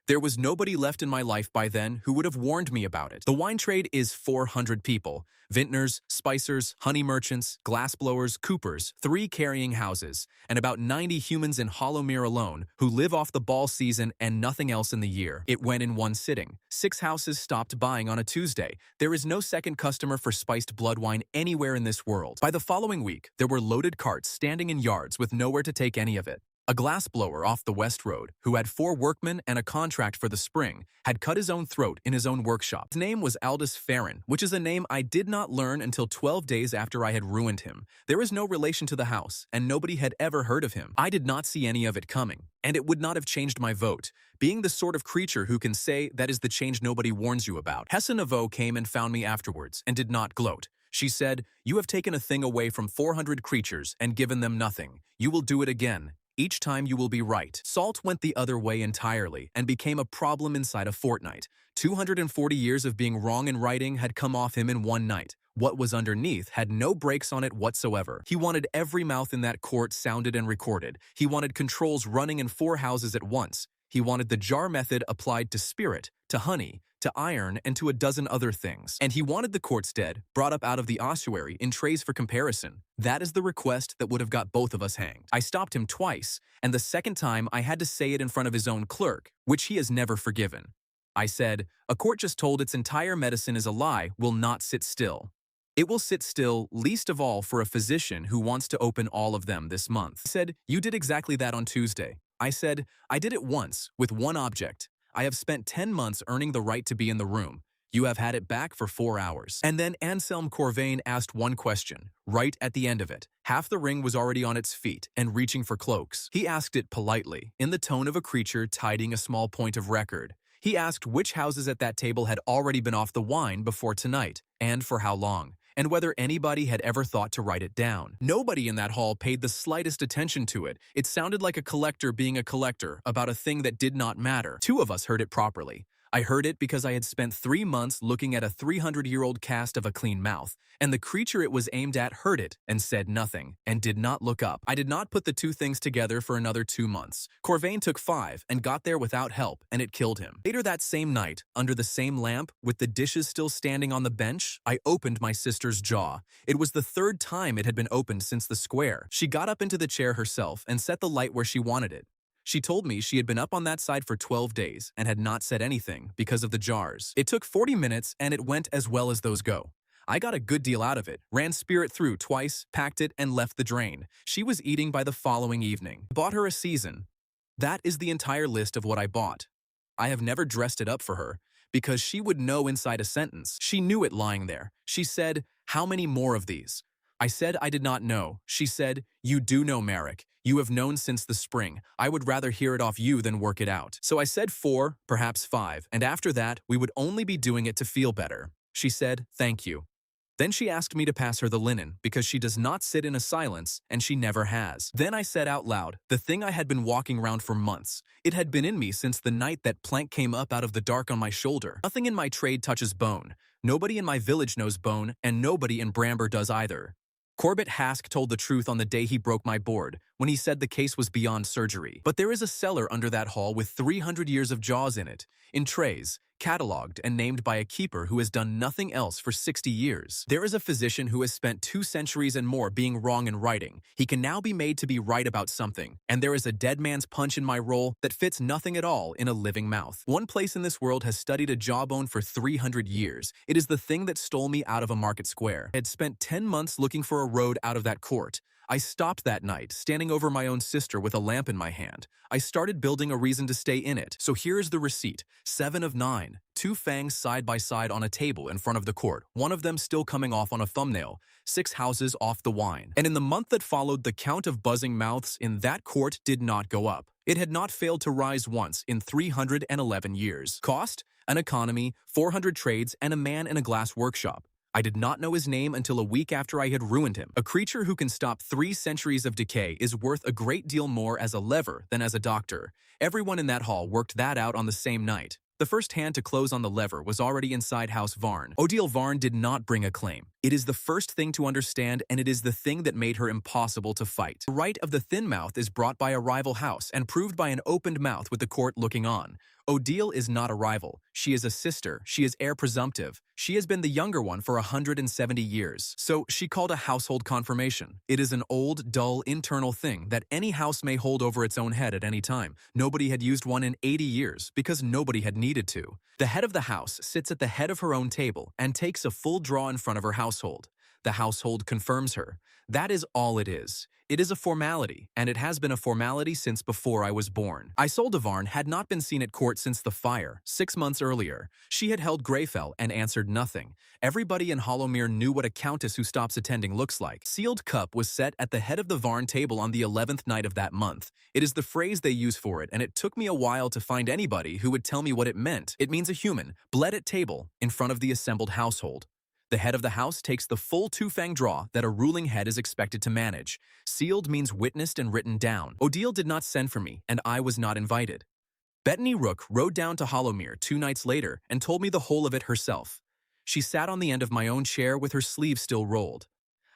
[SPEAKER 1] There was nobody left in my life by then who would have warned me about it. The wine trade is 400 people. Vintners, spicers, honey merchants, glassblowers, coopers, 3 carrying houses, and about 90 humans in Hollowmere alone who live off the ball season and nothing else in the year. It went in one sitting. 6 houses stopped buying on a Tuesday. There is no second customer for spiced blood wine anywhere in this world. By the following week, there were loaded carts standing in yards with nowhere to take any of it. A glassblower off the West Road, who had 4 workmen and a contract for the spring, had cut his own throat in his own workshop. His name was Aldous Farron, which is a name I did not learn until 12 days after I had ruined him. There is no relation to the house, and nobody had ever heard of him. I did not see any of it coming, and it would not have changed my vote. Being the sort of creature who can say that is the change nobody warns you about. Hesse Naveau came and found me afterwards, and did not gloat. She said, "You have taken a thing away from 400 creatures and given them nothing. You will do it again. Each time you will be right." Salt went the other way entirely and became a problem inside a fortnight. 240 years of being wrong in writing had come off him in one night. What was underneath had no brakes on it whatsoever. He wanted every mouth in that court sounded and recorded. He wanted controls running in 4 houses at once. He wanted the jar method applied to spirit, to honey, to iron, and to a dozen other things. And he wanted the courts dead, brought up out of the ossuary in trays for comparison. That is the request that would have got both of us hanged. I stopped him twice, and the second time I had to say it in front of his own clerk, which he has never forgiven. I said, "A court just told its entire medicine is a lie will not sit still. It will sit still, least of all for a physician who wants to open all of them this month." He said, "You did exactly that on Tuesday." I said, "I did it once, with one object. I have spent 10 months earning the right to be in the room. You have had it back for 4 hours." And then Anselm Corvain asked one question, right at the end of it. Half the ring was already on its feet and reaching for cloaks. He asked it politely, in the tone of a creature tidying a small point of record. He asked which houses at that table had already been off the wine before tonight, and for how long, and whether anybody had ever thought to write it down. Nobody in that hall paid the slightest attention to it. It sounded like a collector being a collector about a thing that did not matter. Two of us heard it properly. I heard it because I had spent 3 months looking at a 300-year-old cast of a clean mouth, and the creature it was aimed at heard it and said nothing, and did not look up. I did not put the two things together for another 2 months. Corvain took 5 and got there without help, and it killed him. Later that same night, under the same lamp, with the dishes still standing on the bench, I opened my sister's jaw. It was the 3rd time it had been opened since the square. She got up into the chair herself and set the light where she wanted it. She told me she had been up on that side for 12 days and had not said anything because of the jars. It took 40 minutes and it went as well as those go. I got a good deal out of it, ran spirit through twice, packed it, and left the drain. She was eating by the following evening. Bought her a season. That is the entire list of what I bought. I have never dressed it up for her, because she would know inside a sentence. She knew it lying there. She said, "How many more of these?" I said I did not know. She said, "You do know, Merrick. You have known since the spring. I would rather hear it off you than work it out." So I said 4, perhaps 5, and after that, we would only be doing it to feel better. She said, "Thank you." Then she asked me to pass her the linen, because she does not sit in a silence, and she never has. Then I said out loud, the thing I had been walking around for months. It had been in me since the night that plank came up out of the dark on my shoulder. Nothing in my trade touches bone. Nobody in my village knows bone, and nobody in Bramber does either. Corbett Hask told the truth on the day he broke my board, when he said the case was beyond surgery. But there is a cellar under that hall with 300 years of jaws in it, in trays, catalogued and named by a keeper who has done nothing else for 60 years. There is a physician who has spent 2 centuries and more being wrong in writing. He can now be made to be right about something. And there is a dead man's punch in my roll that fits nothing at all in a living mouth. One place in this world has studied a jawbone for 300 years. It is the thing that stole me out of a market square. I had spent 10 months looking for a road out of that court. I stopped that night, standing over my own sister with a lamp in my hand. I started building a reason to stay in it. So here is the receipt. 7 of 9. 2 fangs side by side on a table in front of the court, one of them still coming off on a thumbnail. 6 houses off the wine. And in the month that followed, the count of buzzing mouths in that court did not go up. It had not failed to rise once in 311 years. Cost? An economy, 400 trades, and a man in a glass workshop. I did not know his name until a week after I had ruined him. A creature who can stop 3 centuries of decay is worth a great deal more as a lever than as a doctor. Everyone in that hall worked that out on the same night. The first hand to close on the lever was already inside House Varn. Odile Varn did not bring a claim. It is the first thing to understand, and it is the thing that made her impossible to fight. The right of the thin mouth is brought by a rival house and proved by an opened mouth with the court looking on. Odile is not a rival. She is a sister. She is heir presumptive. She has been the younger one for 170 years. So she called a household confirmation. It is an old, dull, internal thing that any house may hold over its own head at any time. Nobody had used one in 80 years because nobody had needed to. The head of the house sits at the head of her own table and takes a full draw in front of her household. The household confirms her. That is all it is. It is a formality, and it has been a formality since before I was born. Isolde Varn had not been seen at court since the fire, 6 months earlier. She had held Greyfell and answered nothing. Everybody in Hollowmere knew what a countess who stops attending looks like. Sealed cup was set at the head of the Varn table on the 11th night of that month. It is the phrase they use for it, and it took me a while to find anybody who would tell me what it meant. It means a human, bled at table, in front of the assembled household. The head of the house takes the full 2-fang draw that a ruling head is expected to manage. Sealed means witnessed and written down. Odile did not send for me, and I was not invited. Bettany Rook rode down to Hollowmere 2 nights later and told me the whole of it herself. She sat on the end of my own chair with her sleeve still rolled.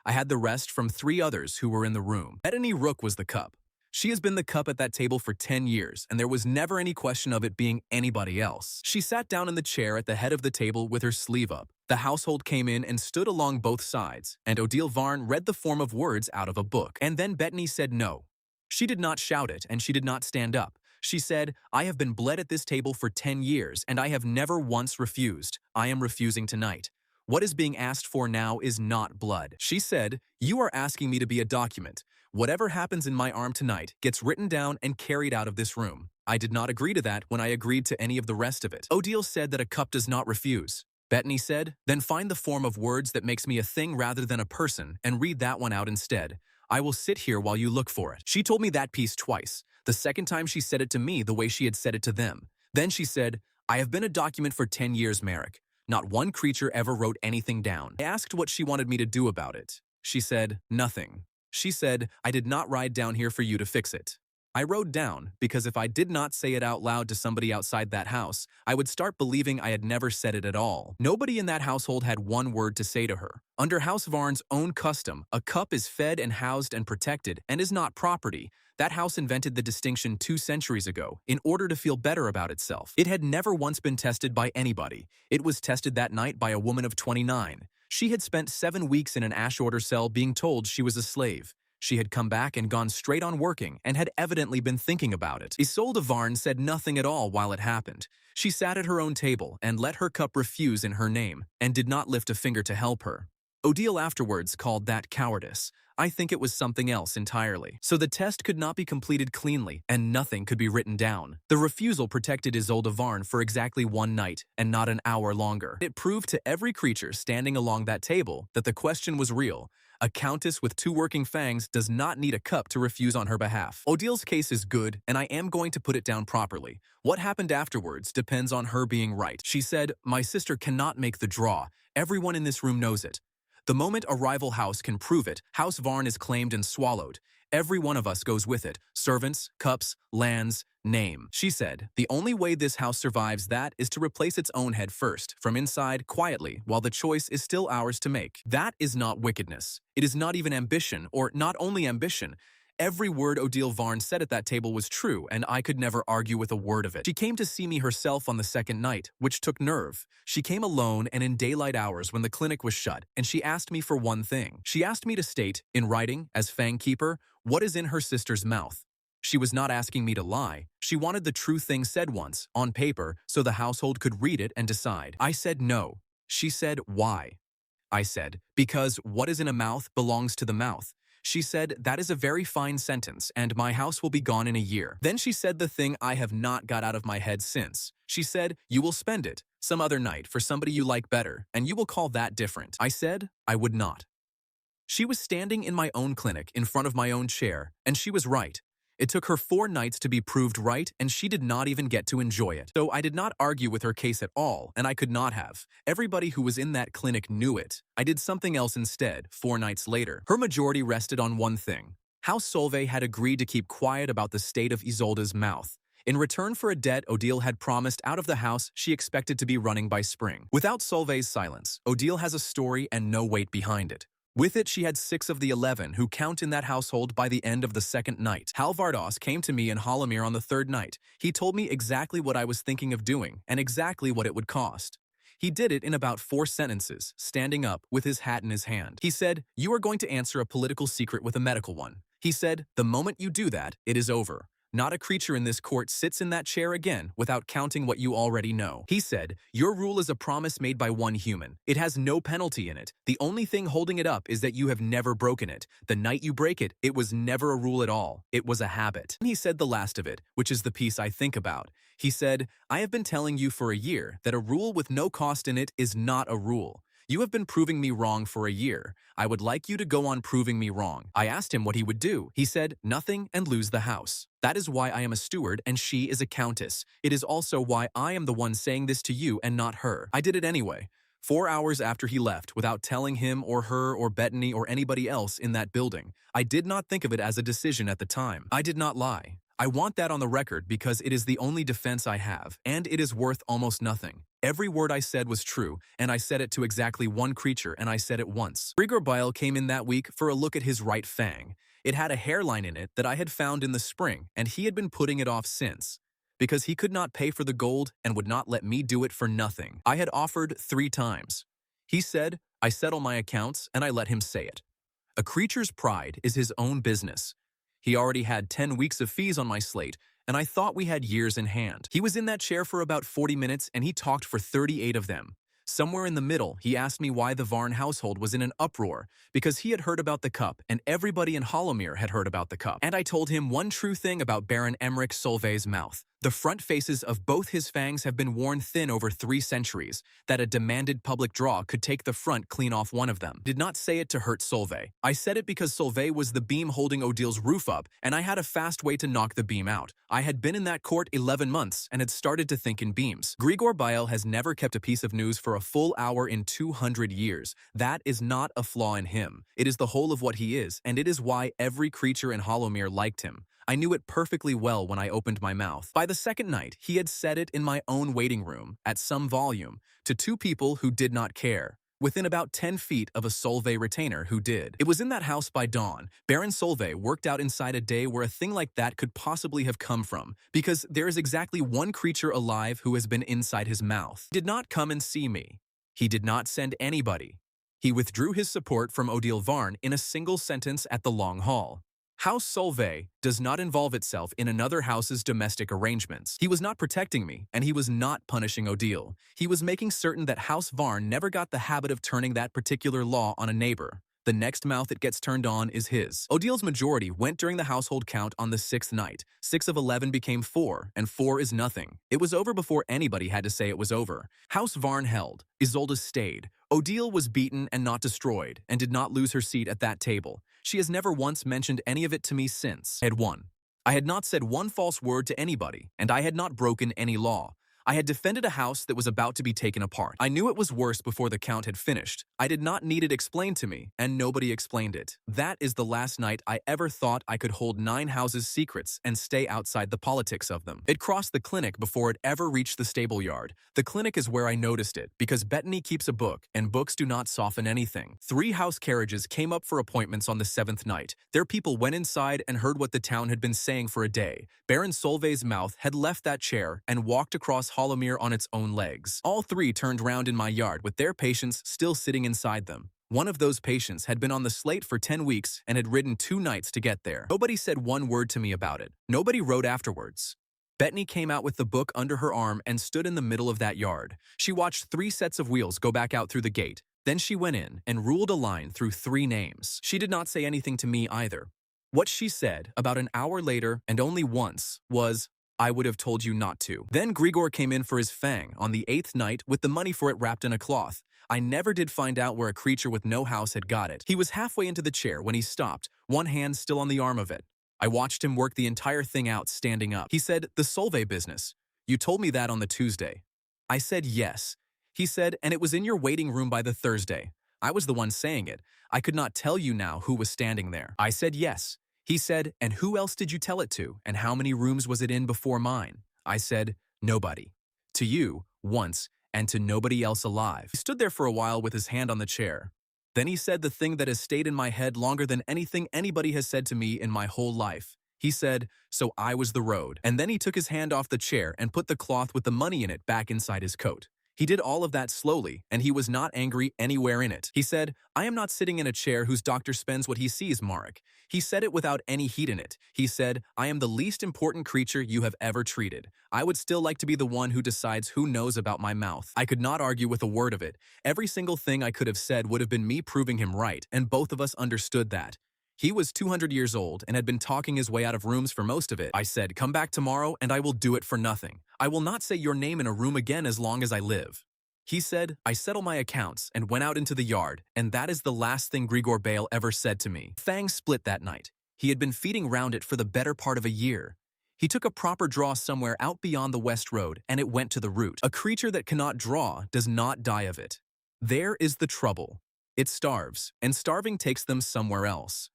[SPEAKER 1] I had the rest from 3 others who were in the room. Bettany Rook was the cup. She has been the cup at that table for 10 years, and there was never any question of it being anybody else. She sat down in the chair at the head of the table with her sleeve up. The household came in and stood along both sides, and Odile Varn read the form of words out of a book. And then Bettany said no. She did not shout it, and she did not stand up. She said, "I have been bled at this table for 10 years, and I have never once refused. I am refusing tonight. What is being asked for now is not blood." She said, "You are asking me to be a document. Whatever happens in my arm tonight gets written down and carried out of this room." I did not agree to that when I agreed to any of the rest of it. Odile said that a cup does not refuse. Bettany said, "Then find the form of words that makes me a thing rather than a person and read that one out instead. I will sit here while you look for it." She told me that piece twice. The second time she said it to me the way she had said it to them. Then she said, I have been a document for 10 years, Merrick. Not one creature ever wrote anything down. I asked what she wanted me to do about it. She said, nothing. She said, I did not ride down here for you to fix it. I rode down because if I did not say it out loud to somebody outside that house, I would start believing I had never said it at all. Nobody in that household had one word to say to her. Under House Varn's own custom, a cup is fed and housed and protected and is not property. That house invented the distinction 2 centuries ago in order to feel better about itself. It had never once been tested by anybody. It was tested that night by a woman of 29. She had spent 7 weeks in an ash order cell being told she was a slave. She had come back and gone straight on working and had evidently been thinking about it. Isolde Varn said nothing at all while it happened. She sat at her own table and let her cup refuse in her name and did not lift a finger to help her. Odile afterwards called that cowardice. I think it was something else entirely. So the test could not be completed cleanly and nothing could be written down. The refusal protected Isolde Varn for exactly 1 night and not an hour longer. It proved to every creature standing along that table that the question was real. A countess with 2 working fangs does not need a cup to refuse on her behalf. Odile's case is good, and I am going to put it down properly. What happened afterwards depends on her being right. She said, my sister cannot make the draw. Everyone in this room knows it. The moment a rival house can prove it, House Varn is claimed and swallowed. Every one of us goes with it. Servants, cups, lands, name. She said, the only way this house survives that is to replace its own head first, from inside, quietly, while the choice is still ours to make. That is not wickedness. It is not even ambition, or not only ambition. Every word Odile Varn said at that table was true, and I could never argue with a word of it. She came to see me herself on the 2nd night, which took nerve. She came alone and in daylight hours when the clinic was shut, and she asked me for one thing. She asked me to state, in writing, as Fang Keeper, what is in her sister's mouth. She was not asking me to lie. She wanted the true thing said once, on paper, so the household could read it and decide. I said no. She said, why? I said, because what is in a mouth belongs to the mouth. She said, that is a very fine sentence, and my house will be gone in a year. Then she said the thing I have not got out of my head since. She said, you will spend it, some other night, for somebody you like better, and you will call that different. I said, I would not. She was standing in my own clinic, in front of my own chair, and she was right. It took her 4 nights to be proved right, and she did not even get to enjoy it. So I did not argue with her case at all, and I could not have. Everybody who was in that clinic knew it. I did something else instead, 4 nights later. Her majority rested on one thing. House Solvay had agreed to keep quiet about the state of Isolde's mouth. In return for a debt Odile had promised out of the house she expected to be running by spring. Without Solvay's silence, Odile has a story and no weight behind it. With it, she had 6 of the 11 who count in that household by the end of the 2nd night. Hal Vardos came to me in Hollomere on the 3rd night. He told me exactly what I was thinking of doing and exactly what it would cost. He did it in about 4 sentences, standing up with his hat in his hand. He said, you are going to answer a political secret with a medical one. He said, the moment you do that, it is over. Not a creature in this court sits in that chair again without counting what you already know. He said, your rule is a promise made by one human. It has no penalty in it. The only thing holding it up is that you have never broken it. The night you break it, it was never a rule at all. It was a habit. And he said the last of it, which is the piece I think about. He said, I have been telling you for a year that a rule with no cost in it is not a rule. You have been proving me wrong for a year. I would like you to go on proving me wrong. I asked him what he would do. He said, nothing and lose the house. That is why I am a steward and she is a countess. It is also why I am the one saying this to you and not her. I did it anyway. 4 hours after he left, without telling him or her or Bettany or anybody else in that building. I did not think of it as a decision at the time. I did not lie. I want that on the record because it is the only defense I have, and it is worth almost nothing. Every word I said was true, and I said it to exactly one creature, and I said it once. Grigor Bile came in that week for a look at his right fang. It had a hairline in it that I had found in the spring, and he had been putting it off since. Because he could not pay for the gold and would not let me do it for nothing. I had offered 3 times. He said, I settle my accounts, and I let him say it. A creature's pride is his own business. He already had 10 weeks of fees on my slate, and I thought we had years in hand. He was in that chair for about 40 minutes, and he talked for 38 of them. Somewhere in the middle, he asked me why the Varn household was in an uproar, because he had heard about the cup, and everybody in Hollomere had heard about the cup. And I told him one true thing about Baron Emmerich Solvay's mouth. The front faces of both his fangs have been worn thin over 3 centuries, that a demanded public draw could take the front clean off one of them. Did not say it to hurt Solvay. I said it because Solvay was the beam holding Odil's roof up, and I had a fast way to knock the beam out. I had been in that court 11 months and had started to think in beams. Grigor Bael has never kept a piece of news for a full hour in 200 years. That is not a flaw in him. It is the whole of what he is, and it is why every creature in Hollowmere liked him. I knew it perfectly well when I opened my mouth. By the second night, he had said it in my own waiting room, at some volume, to 2 people who did not care, within about 10 feet of a Solvay retainer who did. It was in that house by dawn. Baron Solvay worked out inside a day where a thing like that could possibly have come from, because there is exactly one creature alive who has been inside his mouth. He did not come and see me. He did not send anybody. He withdrew his support from Odile Varn in a single sentence at the Long Hall. House Solvay does not involve itself in another house's domestic arrangements. He was not protecting me, and he was not punishing Odile. He was making certain that House Varn never got the habit of turning that particular law on a neighbor. The next mouth it gets turned on is his. Odile's majority went during the household count on the 6th night. 6 of 11 became 4, and 4 is nothing. It was over before anybody had to say it was over. House Varn held. Isolde stayed. Odile was beaten and not destroyed, and did not lose her seat at that table. She has never once mentioned any of it to me since. I had won. I had not said one false word to anybody, and I had not broken any law. I had defended a house that was about to be taken apart. I knew it was worse before the count had finished. I did not need it explained to me, and nobody explained it. That is the last night I ever thought I could hold 9 houses' secrets and stay outside the politics of them. It crossed the clinic before it ever reached the stable yard. The clinic is where I noticed it, because Bettany keeps a book, and books do not soften anything. 3 house carriages came up for appointments on the 7th night. Their people went inside and heard what the town had been saying for a day. Baron Solvay's mouth had left that chair and walked across Hollowmere on its own legs. All 3 turned round in my yard with their patients still sitting inside them. One of those patients had been on the slate for 10 weeks and had ridden 2 nights to get there. Nobody said one word to me about it. Nobody wrote afterwards. Bettany came out with the book under her arm and stood in the middle of that yard. She watched 3 sets of wheels go back out through the gate. Then she went in and ruled a line through 3 names. She did not say anything to me either. What she said, about an hour later and only once, was, "I would have told you not to." Then Grigor came in for his fang on the 8th night with the money for it wrapped in a cloth. I never did find out where a creature with no house had got it. He was halfway into the chair when he stopped, one hand still on the arm of it. I watched him work the entire thing out standing up. He said, "The Solvay business. You told me that on the Tuesday." I said yes. He said, "And it was in your waiting room by the Thursday." I was the one saying it. I could not tell you now who was standing there. I said yes. He said, "And who else did you tell it to, and how many rooms was it in before mine?" I said, "Nobody. To you, once, and to nobody else alive." He stood there for a while with his hand on the chair. Then he said the thing that has stayed in my head longer than anything anybody has said to me in my whole life. He said, "So I was the road." And then he took his hand off the chair and put the cloth with the money in it back inside his coat. He did all of that slowly, and he was not angry anywhere in it. He said, "I am not sitting in a chair whose doctor spends what he sees, Marek." He said it without any heat in it. He said, "I am the least important creature you have ever treated. I would still like to be the one who decides who knows about my mouth." I could not argue with a word of it. Every single thing I could have said would have been me proving him right, and both of us understood that. He was 200 years old and had been talking his way out of rooms for most of it. I said, "Come back tomorrow and I will do it for nothing. I will not say your name in a room again as long as I live." He said, "I settle my accounts," and went out into the yard, and that is the last thing Grigor Bael ever said to me. Fangs split that night. He had been feeding round it for the better part of a year. He took a proper draw somewhere out beyond the West Road, and it went to the root. A creature that cannot draw does not die of it. There is the trouble. It starves, and starving takes them somewhere else.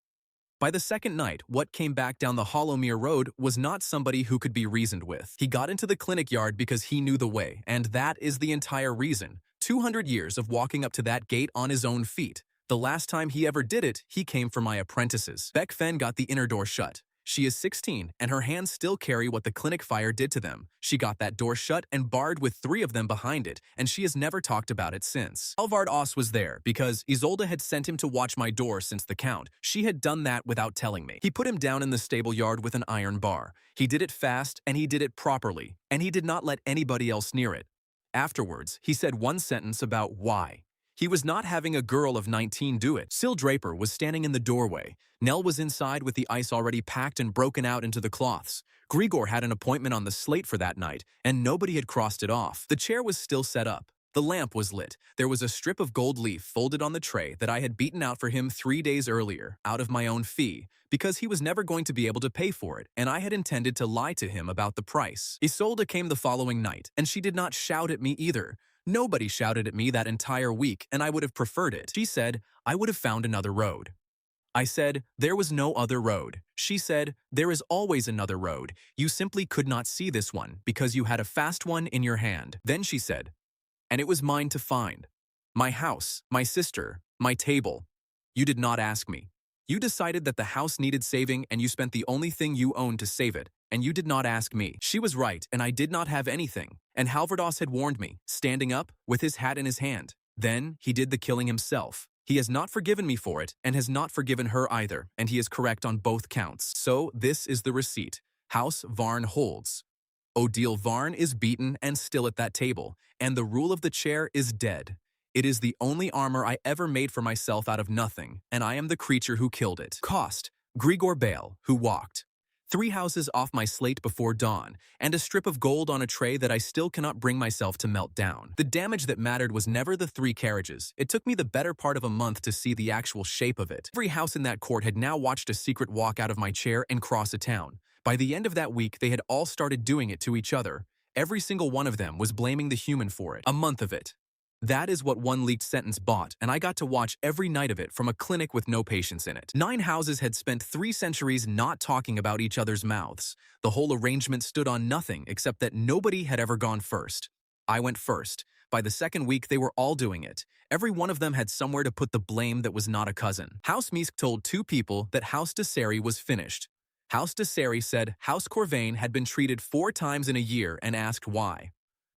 [SPEAKER 1] By the second night, what came back down the Hollowmere Road was not somebody who could be reasoned with. He got into the clinic yard because he knew the way, and that is the entire reason. 200 years of walking up to that gate on his own feet. The last time he ever did it, he came for my apprentices. Beck Fen got the inner door shut. She is 16, and her hands still carry what the clinic fire did to them. She got that door shut and barred with 3 of them behind it, and she has never talked about it since. Alvard Oss was there, because Isolde had sent him to watch my door since the count. She had done that without telling me. He put him down in the stable yard with an iron bar. He did it fast, and he did it properly, and he did not let anybody else near it. Afterwards, he said one sentence about why. He was not having a girl of 19 do it. Sil Draper was standing in the doorway. Nell was inside with the ice already packed and broken out into the cloths. Grigor had an appointment on the slate for that night, and nobody had crossed it off. The chair was still set up. The lamp was lit. There was a strip of gold leaf folded on the tray that I had beaten out for him 3 days earlier, out of my own fee, because he was never going to be able to pay for it, and I had intended to lie to him about the price. Isolde came the following night, and she did not shout at me either. Nobody shouted at me that entire week, and I would have preferred it. She said, I would have found another road. I said, there was no other road. She said, there is always another road. You simply could not see this one because you had a fast one in your hand. Then she said, and it was mine to find. My house, my sister, my table. You did not ask me. You decided that the house needed saving and you spent the only thing you owned to save it, and you did not ask me. She was right, and I did not have anything. And Halvardos had warned me, standing up, with his hat in his hand. Then he did the killing himself. He has not forgiven me for it, and has not forgiven her either, and he is correct on both counts. So this is the receipt. House Varn holds. Odile Varn is beaten and still at that table, and the rule of the chair is dead. It is the only armor I ever made for myself out of nothing, and I am the creature who killed it. Cost, Grigor Bale, who walked. 3 houses off my slate before dawn, and a strip of gold on a tray that I still cannot bring myself to melt down. The damage that mattered was never the 3 carriages. It took me the better part of a month to see the actual shape of it. Every house in that court had now watched a secret walk out of my chair and cross a town. By the end of that week, they had all started doing it to each other. Every single one of them was blaming the human for it. A month of it. That is what one leaked sentence bought, and I got to watch every night of it from a clinic with no patients in it. 9 houses had spent 3 centuries not talking about each other's mouths. The whole arrangement stood on nothing except that nobody had ever gone first. I went first. By the second week, they were all doing it. Every one of them had somewhere to put the blame that was not a cousin. House Misk told 2 people that House de Seri was finished. House de Seri said House Corvain had been treated 4 times in a year and asked why.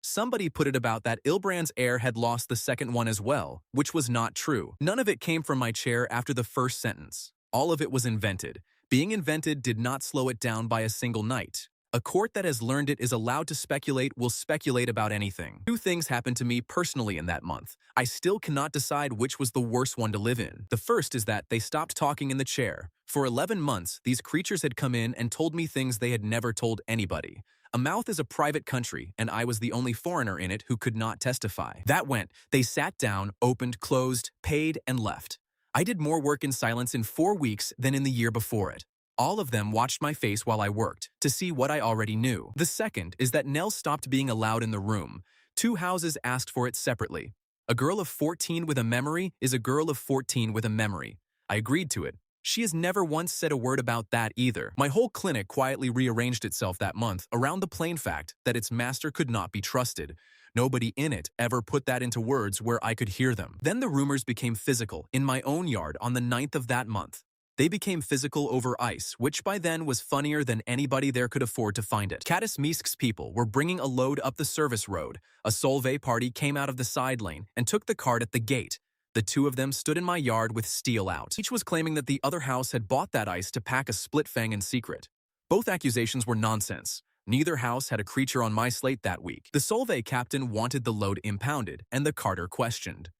[SPEAKER 1] Somebody put it about that Ilbrand's heir had lost the second one as well, which was not true. None of it came from my chair after the first sentence. All of it was invented. Being invented did not slow it down by a single night. A court that has learned it is allowed to speculate will speculate about anything. 2 things happened to me personally in that month. I still cannot decide which was the worst one to live in. The first is that they stopped talking in the chair. For 11 months, these creatures had come in and told me things they had never told anybody. A mouth is a private country, and I was the only foreigner in it who could not testify. That went. They sat down, opened, closed, paid, and left. I did more work in silence in 4 weeks than in the year before it. All of them watched my face while I worked, to see what I already knew. The second is that Nell stopped being allowed in the room. 2 houses asked for it separately. A girl of 14 with a memory is a girl of 14 with a memory. I agreed to it. She has never once said a word about that either. My whole clinic quietly rearranged itself that month around the plain fact that its master could not be trusted. Nobody in it ever put that into words where I could hear them. Then the rumors became physical in my own yard on the 9th of that month. They became physical over ice, which by then was funnier than anybody there could afford to find it. Caddis Misk's people were bringing a load up the service road. A Solvay party came out of the side lane and took the cart at the gate. The 2 of them stood in my yard with steel out. Each was claiming that the other house had bought that ice to pack a split fang in secret. Both accusations were nonsense. Neither house had a creature on my slate that week. The Solvay captain wanted the load impounded, and the carter questioned.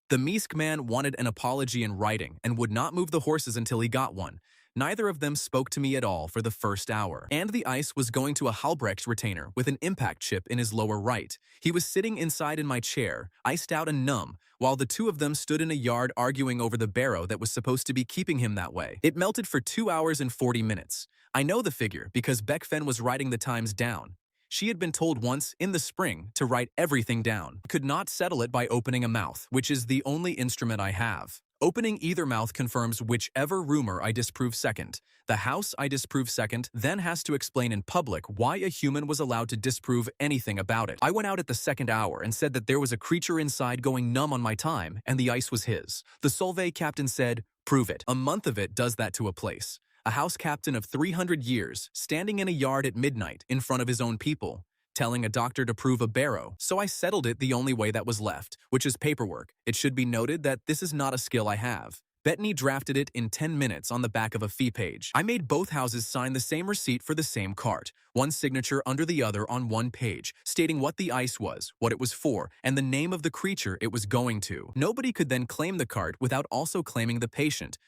[SPEAKER 1] The Misk man wanted an apology in writing and would not move the horses until he got one. Neither of them spoke to me at all for the first hour. And the ice was going to a Halbrecht retainer with an impact chip in his lower right. He was sitting inside in my chair, iced out and numb, while the 2 of them stood in a yard arguing over the barrow that was supposed to be keeping him that way. It melted for 2 hours and 40 minutes. I know the figure because Beckfen was writing the times down. She had been told once, in the spring, to write everything down. Could not settle it by opening a mouth, which is the only instrument I have. Opening either mouth confirms whichever rumor I disprove second. The house I disprove second then has to explain in public why a human was allowed to disprove anything about it. I went out at the 2nd hour and said that there was a creature inside going numb on my time, and the ice was his. The Solvay captain said, prove it. A month of it does that to a place. A house captain of 300 years, standing in a yard at midnight in front of his own people, telling a doctor to prove a barrow, so I settled it the only way that was left, which is paperwork. It should be noted that this is not a skill I have. Bettany drafted it in 10 minutes on the back of a fee page. I made both houses sign the same receipt for the same cart, one signature under the other on one page, stating what the ice was, what it was for, and the name of the creature it was going to. Nobody could then claim the cart without also claiming the patient.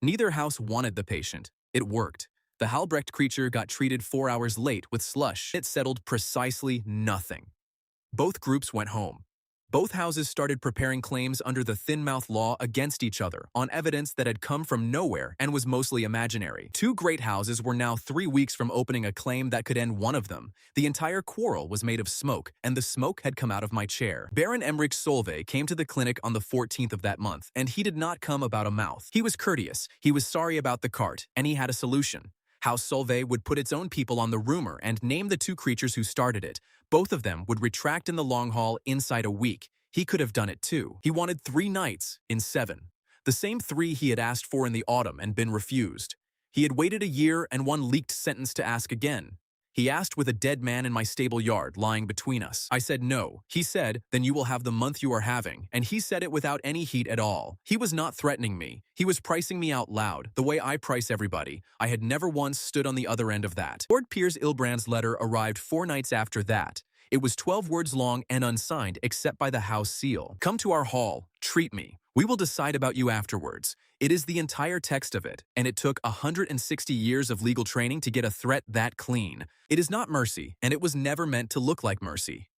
[SPEAKER 1] Neither house wanted the patient. It worked. The Halbrecht creature got treated 4 hours late with slush. It settled precisely nothing. Both groups went home. Both houses started preparing claims under the thin-mouth law against each other on evidence that had come from nowhere and was mostly imaginary. Two great houses were now 3 weeks from opening a claim that could end one of them. The entire quarrel was made of smoke, and the smoke had come out of my chair. Baron Emmerich Solvay came to the clinic on the 14th of that month, and he did not come about a mouth. He was courteous, he was sorry about the cart, and he had a solution. House Solvay would put its own people on the rumor and name the two creatures who started it. Both of them would retract in the long haul inside a week. He could have done it too. He wanted 3 nights in 7. The same 3 he had asked for in the autumn and been refused. He had waited a year and one leaked sentence to ask again. He asked with a dead man in my stable yard lying between us. I said no. He said, then you will have the month you are having, and he said it without any heat at all. He was not threatening me. He was pricing me out loud, the way I price everybody. I had never once stood on the other end of that. Lord Piers Ilbrand's letter arrived 4 nights after that. It was 12 words long and unsigned except by the house seal. Come to our hall. Treat me. We will decide about you afterwards. It is the entire text of it, and it took 160 years of legal training to get a threat that clean. It is not mercy, and it was never meant to look like mercy.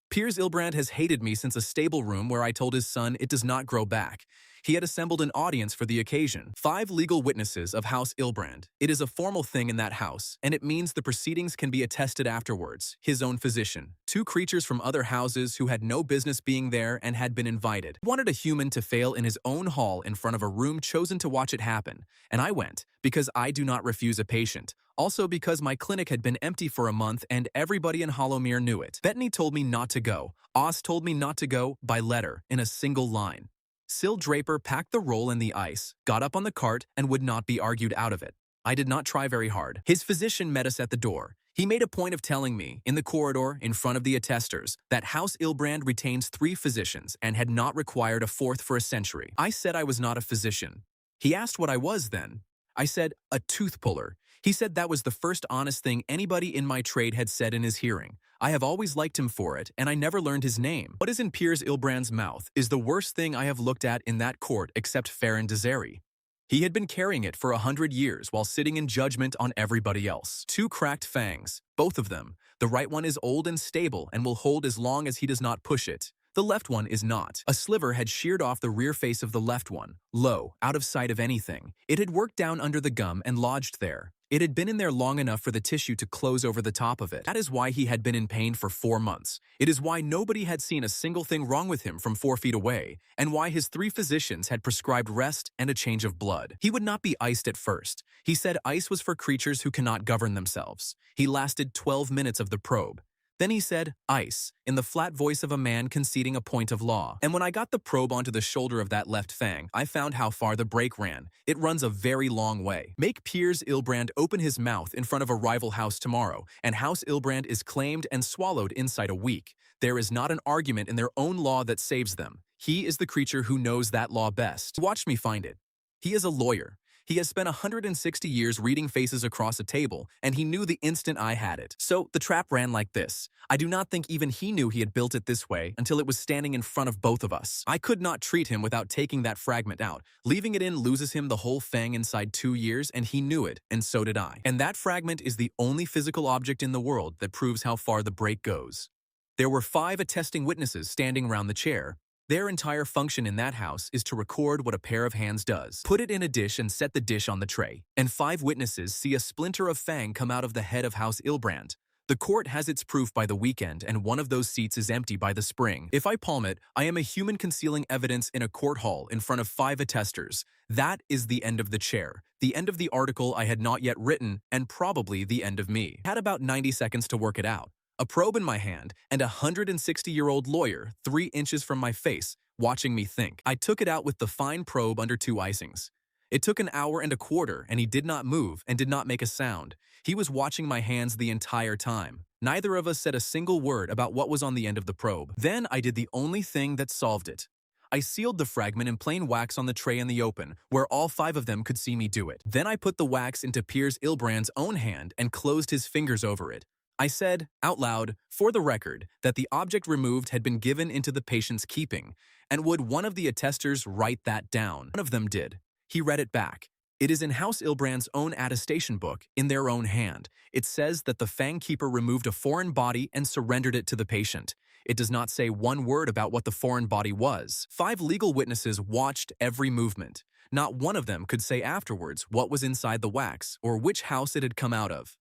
[SPEAKER 1] Piers Ilbrand has hated me since a stable room where I told his son it does not grow back. He had assembled an audience for the occasion. 5 legal witnesses of House Ilbrand. It is a formal thing in that house, and it means the proceedings can be attested afterwards. His own physician. 2 creatures from other houses who had no business being there and had been invited. Wanted a human to fail in his own hall in front of a room chosen to watch it happen. And I went, because I do not refuse a patient. Also because my clinic had been empty for a month and everybody in Hollowmere knew it. Bettany told me not to go. Oz told me not to go by letter, in a single line. Syl Draper packed the roll in the ice, got up on the cart, and would not be argued out of it. I did not try very hard. His physician met us at the door. He made a point of telling me, in the corridor, in front of the attesters, that House Ilbrand retains 3 physicians and had not required a 4th for a century. I said I was not a physician. He asked what I was then. I said, a tooth puller. He said that was the first honest thing anybody in my trade had said in his hearing. I have always liked him for it, and I never learned his name. What is in Piers Ilbrand's mouth is the worst thing I have looked at in that court except Farron Desiree. He had been carrying it for 100 years while sitting in judgment on everybody else. 2 cracked fangs, both of them. The right one is old and stable and will hold as long as he does not push it. The left one is not. A sliver had sheared off the rear face of the left one, low, out of sight of anything. It had worked down under the gum and lodged there. It had been in there long enough for the tissue to close over the top of it. That is why he had been in pain for 4 months. It is why nobody had seen a single thing wrong with him from 4 feet away, and why his 3 physicians had prescribed rest and a change of blood. He would not be iced at first. He said ice was for creatures who cannot govern themselves. He lasted 12 minutes of the probe. Then he said, ice, in the flat voice of a man conceding a point of law. And when I got the probe onto the shoulder of that left fang, I found how far the break ran. It runs a very long way. Make Piers Ilbrand open his mouth in front of a rival house tomorrow, and House Ilbrand is claimed and swallowed inside a week. There is not an argument in their own law that saves them. He is the creature who knows that law best. Watch me find it. He is a lawyer. He has spent 160 years reading faces across a table, and he knew the instant I had it. So the trap ran like this. I do not think even he knew he had built it this way until it was standing in front of both of us. I could not treat him without taking that fragment out. Leaving it in loses him the whole fang inside 2 years, and he knew it, and so did I. And that fragment is the only physical object in the world that proves how far the break goes. There were 5 attesting witnesses standing round the chair. Their entire function in that house is to record what a pair of hands does. Put it in a dish and set the dish on the tray. And 5 witnesses see a splinter of fang come out of the head of House Ilbrand. The court has its proof by the weekend, and one of those seats is empty by the spring. If I palm it, I am a human concealing evidence in a court hall in front of 5 attesters. That is the end of the chair, the end of the article I had not yet written, and probably the end of me. I had about 90 seconds to work it out. A probe in my hand, and a 160-year-old lawyer 3 inches from my face, watching me think. I took it out with the fine probe under 2 icings. It took an hour and a quarter, and he did not move and did not make a sound. He was watching my hands the entire time. Neither of us said a single word about what was on the end of the probe. Then I did the only thing that solved it. I sealed the fragment in plain wax on the tray in the open, where all 5 of them could see me do it. Then I put the wax into Piers Ilbrand's own hand and closed his fingers over it. I said, out loud, for the record, that the object removed had been given into the patient's keeping, and would one of the attestors write that down? One of them did. He read it back. It is in House Ilbrand's own attestation book, in their own hand. It says that the Fang Keeper removed a foreign body and surrendered it to the patient. It does not say one word about what the foreign body was. 5 legal witnesses watched every movement. Not one of them could say afterwards what was inside the wax or which house it had come out of.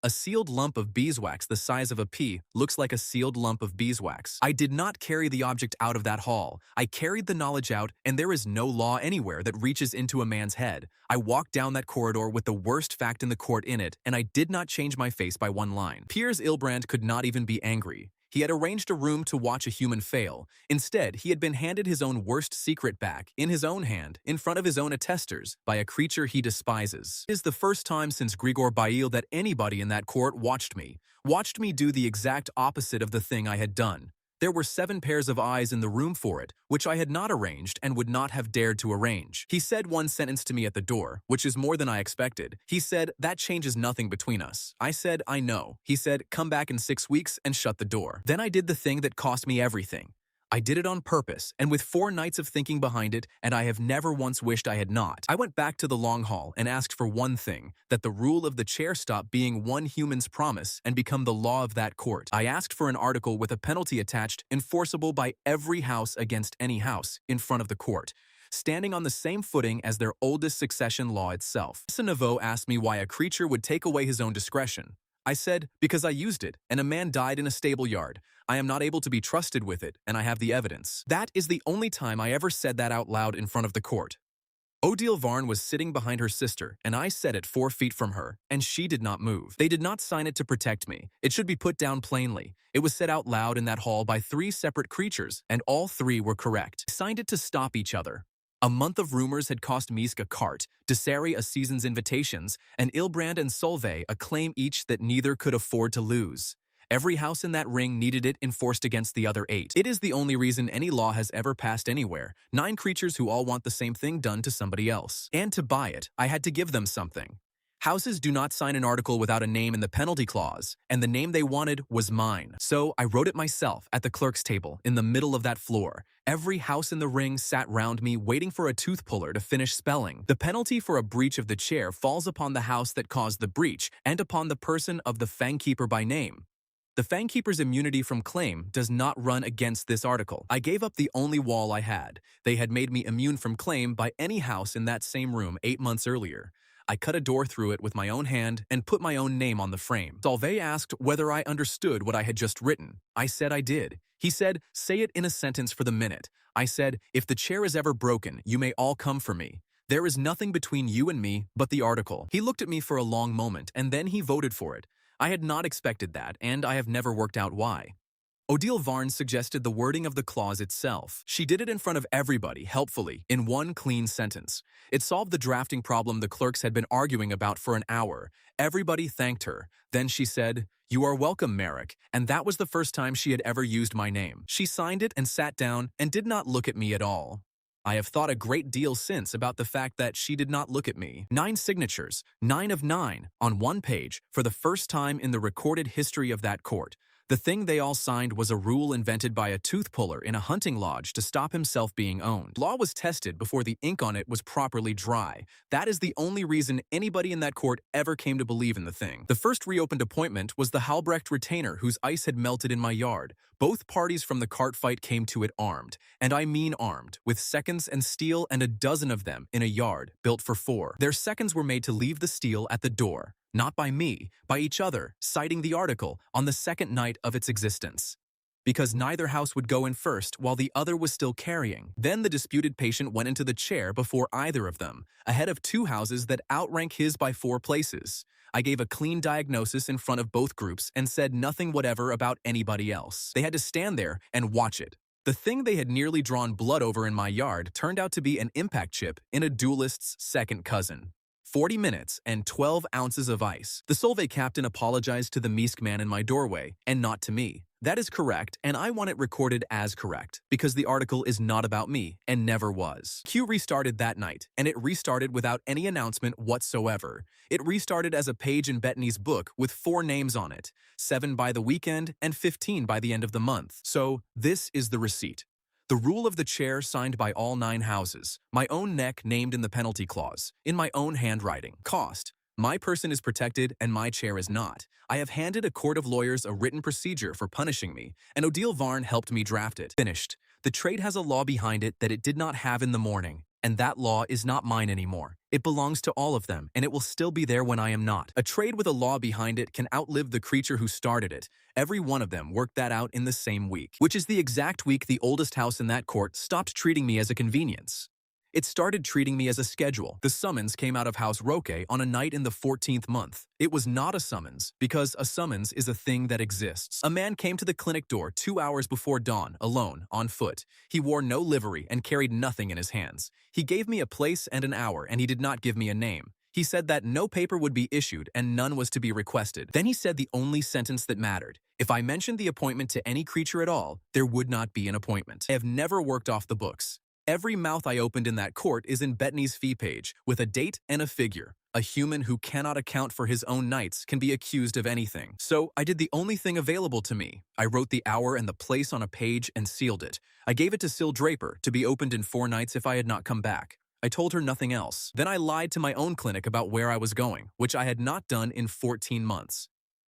[SPEAKER 1] A sealed lump of beeswax the size of a pea looks like a sealed lump of beeswax. I did not carry the object out of that hall. I carried the knowledge out, and there is no law anywhere that reaches into a man's head. I walked down that corridor with the worst fact in the court in it, and I did not change my face by one line. Piers Ilbrand could not even be angry. He had arranged a room to watch a human fail. Instead, he had been handed his own worst secret back, in his own hand, in front of his own attestors, by a creature he despises. It is the first time since Grigor Bail that anybody in that court watched me do the exact opposite of the thing I had done. There were 7 pairs of eyes in the room for it, which I had not arranged and would not have dared to arrange. He said one sentence to me at the door, which is more than I expected. He said, that changes nothing between us. I said, I know. He said, come back in 6 weeks and shut the door. Then I did the thing that cost me everything. I did it on purpose, and with 4 nights of thinking behind it, and I have never once wished I had not. I went back to the long hall and asked for one thing, that the rule of the chair stop being one human's promise and become the law of that court. I asked for an article with a penalty attached, enforceable by every house against any house, in front of the court, standing on the same footing as their oldest succession law itself. Nouveau asked me why a creature would take away his own discretion. I said, because I used it, and a man died in a stable yard. I am not able to be trusted with it, and I have the evidence. That is the only time I ever said that out loud in front of the court. Odile Varn was sitting behind her sister, and I said it 4 feet from her, and she did not move. They did not sign it to protect me. It should be put down plainly. It was said out loud in that hall by 3 separate creatures, and all 3 were correct. They signed it to stop each other. A month of rumors had cost Misk a cart, Desari a season's invitations, and Ilbrand and Solveig a claim each that neither could afford to lose. Every house in that ring needed it enforced against the other 8. It is the only reason any law has ever passed anywhere. 9 creatures who all want the same thing done to somebody else. And to buy it, I had to give them something. Houses do not sign an article without a name in the penalty clause, and the name they wanted was mine. So I wrote it myself at the clerk's table in the middle of that floor. Every house in the ring sat round me waiting for a tooth puller to finish spelling. The penalty for a breach of the chair falls upon the house that caused the breach and upon the person of the Fang Keeper by name. The Fang Keeper's immunity from claim does not run against this article. I gave up the only wall I had. They had made me immune from claim by any house in that same room 8 months earlier. I cut a door through it with my own hand and put my own name on the frame. Solveig asked whether I understood what I had just written. I said I did. He said, say it in a sentence for the minute. I said, if the chair is ever broken, you may all come for me. There is nothing between you and me but the article. He looked at me for a long moment, and then he voted for it. I had not expected that, and I have never worked out why. Odile Varn suggested the wording of the clause itself. She did it in front of everybody, helpfully, in one clean sentence. It solved the drafting problem the clerks had been arguing about for an hour. Everybody thanked her. Then she said, you are welcome, Merrick, and that was the first time she had ever used my name. She signed it and sat down and did not look at me at all. I have thought a great deal since about the fact that she did not look at me. 9 signatures, 9 of 9, on one page, for the first time in the recorded history of that court. The thing they all signed was a rule invented by a tooth puller in a hunting lodge to stop himself being owned. Law was tested before the ink on it was properly dry. That is the only reason anybody in that court ever came to believe in the thing. The first reopened appointment was the Halbrecht retainer whose ice had melted in my yard. Both parties from the cart fight came to it armed, and I mean armed, with seconds and steel and a dozen of them in a yard built for 4. Their seconds were made to leave the steel at the door. Not by me, by each other, citing the article on the second night of its existence. Because neither house would go in first while the other was still carrying. Then the disputed patient went into the chair before either of them, ahead of 2 houses that outrank his by 4 places. I gave a clean diagnosis in front of both groups and said nothing whatever about anybody else. They had to stand there and watch it. The thing they had nearly drawn blood over in my yard turned out to be an impact chip in a duelist's second cousin. 40 minutes, and 12 ounces of ice. The Solvay captain apologized to the Misk man in my doorway, and not to me. That is correct, and I want it recorded as correct, because the article is not about me, and never was. Q restarted that night, and it restarted without any announcement whatsoever. It restarted as a page in Bettany's book with 4 names on it, 7 by the weekend and 15 by the end of the month. So, this is the receipt. The rule of the chair signed by all 9 houses, my own neck named in the penalty clause, in my own handwriting. Cost. My person is protected and my chair is not. I have handed a court of lawyers a written procedure for punishing me, and Odile Varn helped me draft it. Finished. The trade has a law behind it that it did not have in the morning, and that law is not mine anymore. It belongs to all of them, and it will still be there when I am not. A trade with a law behind it can outlive the creature who started it. Every one of them worked that out in the same week, which is the exact week the oldest house in that court stopped treating me as a convenience. It started treating me as a schedule. The summons came out of House Roque on a night in the 14th month. It was not a summons, because a summons is a thing that exists. A man came to the clinic door 2 hours before dawn, alone, on foot. He wore no livery and carried nothing in his hands. He gave me a place and an hour, and he did not give me a name. He said that no paper would be issued and none was to be requested. Then he said the only sentence that mattered. If I mentioned the appointment to any creature at all, there would not be an appointment. I have never worked off the books. Every mouth I opened in that court is in Bettany's fee page, with a date and a figure. A human who cannot account for his own nights can be accused of anything. So I did the only thing available to me. I wrote the hour and the place on a page and sealed it. I gave it to Syl Draper to be opened in 4 nights if I had not come back. I told her nothing else. Then I lied to my own clinic about where I was going, which I had not done in 14 months.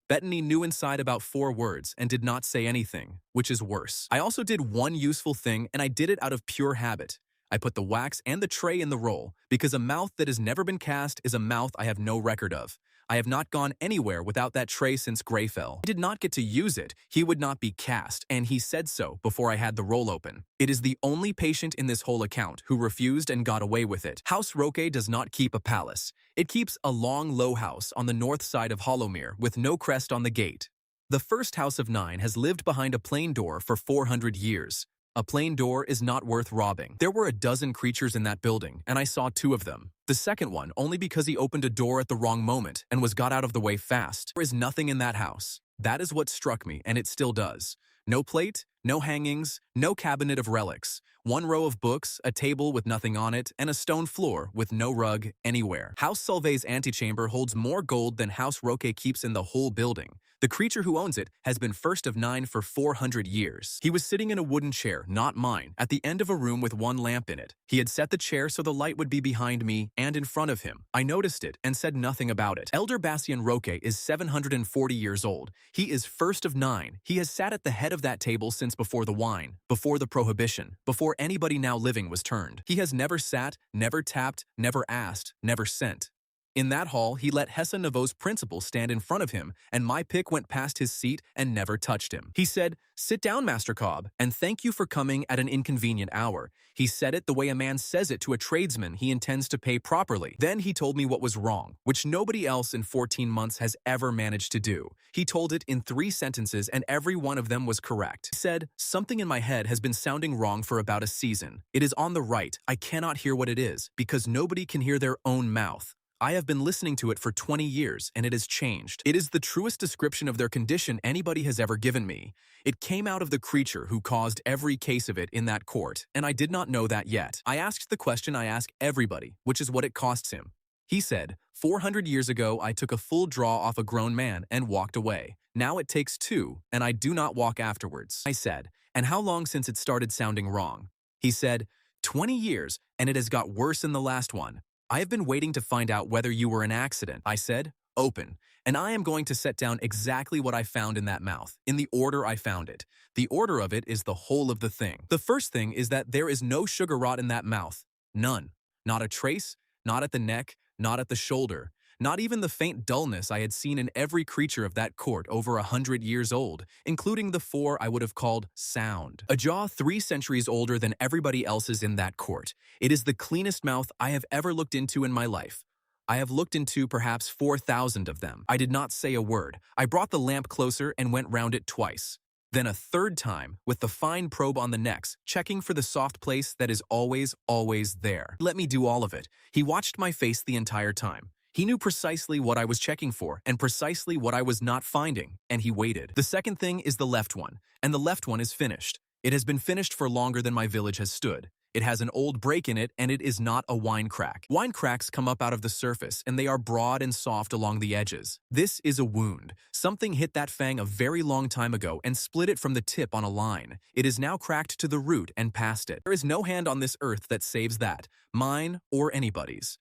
[SPEAKER 1] Bettany knew inside about 4 words and did not say anything, which is worse. I also did one useful thing, and I did it out of pure habit. I put the wax and the tray in the roll, because a mouth that has never been cast is a mouth I have no record of. I have not gone anywhere without that tray since Greyfell. I did not get to use it. He would not be cast, and he said so before I had the roll open. It is the only patient in this whole account who refused and got away with it. House Roque does not keep a palace. It keeps a long, low house on the north side of Hollowmere with no crest on the gate. The first house of 9 has lived behind a plain door for 400 years. A plain door is not worth robbing. There were a dozen creatures in that building, and I saw 2 of them. The second one only because he opened a door at the wrong moment and was got out of the way fast. There is nothing in that house. That is what struck me, and it still does. No plate, no hangings, no cabinet of relics. 1 row of books, a table with nothing on it, and a stone floor with no rug anywhere. House Solvay's antechamber holds more gold than House Roque keeps in the whole building. The creature who owns it has been first of 9 for 400 years. He was sitting in a wooden chair, not mine, at the end of a room with 1 lamp in it. He had set the chair so the light would be behind me and in front of him. I noticed it and said nothing about it. Elder Bastien Roque is 740 years old. He is first of 9. He has sat at the head of that table since before the wine, before the prohibition, before anybody now living was turned. He has never sat, never tapped, never asked, never sent. In that hall, he let Hessa Nouveau's principal stand in front of him, and my pick went past his seat and never touched him. He said, "Sit down, Master Cobb, and thank you for coming at an inconvenient hour." He said it the way a man says it to a tradesman he intends to pay properly. Then he told me what was wrong, which nobody else in 14 months has ever managed to do. He told it in 3 sentences, and every one of them was correct. He said, "Something in my head has been sounding wrong for about a season. It is on the right. I cannot hear what it is, because nobody can hear their own mouth. I have been listening to it for 20 years, and it has changed. It is the truest description of their condition anybody has ever given me. It came out of the creature who caused every case of it in that court, and I did not know that yet. I asked the question I ask everybody, which is what it costs him. He said, 400 years ago I took a full draw off a grown man and walked away. Now it takes 2, and I do not walk afterwards." I said, "And how long since it started sounding wrong?" He said, 20 years, and it has got worse in the last one. "I have been waiting to find out whether you were an accident." I said, "Open." And I am going to set down exactly what I found in that mouth, in the order I found it. The order of it is the whole of the thing. The first thing is that there is no sugar rot in that mouth. None. Not a trace, not at the neck, not at the shoulder. Not even the faint dullness I had seen in every creature of that court over 100 years old, including the 4 I would have called sound. A jaw 3 centuries older than everybody else's in that court. It is the cleanest mouth I have ever looked into in my life. I have looked into perhaps 4,000 of them. I did not say a word. I brought the lamp closer and went round it twice. Then a 3rd time, with the fine probe on the necks, checking for the soft place that is always, always there. Let me do all of it. He watched my face the entire time. He knew precisely what I was checking for and precisely what I was not finding, and he waited. The second thing is the left one, and the left one is finished. It has been finished for longer than my village has stood. It has an old break in it, and it is not a wine crack. Wine cracks come up out of the surface, and they are broad and soft along the edges. This is a wound. Something hit that fang a very long time ago and split it from the tip on a line. It is now cracked to the root and past it. There is no hand on this earth that saves that, mine or anybody's.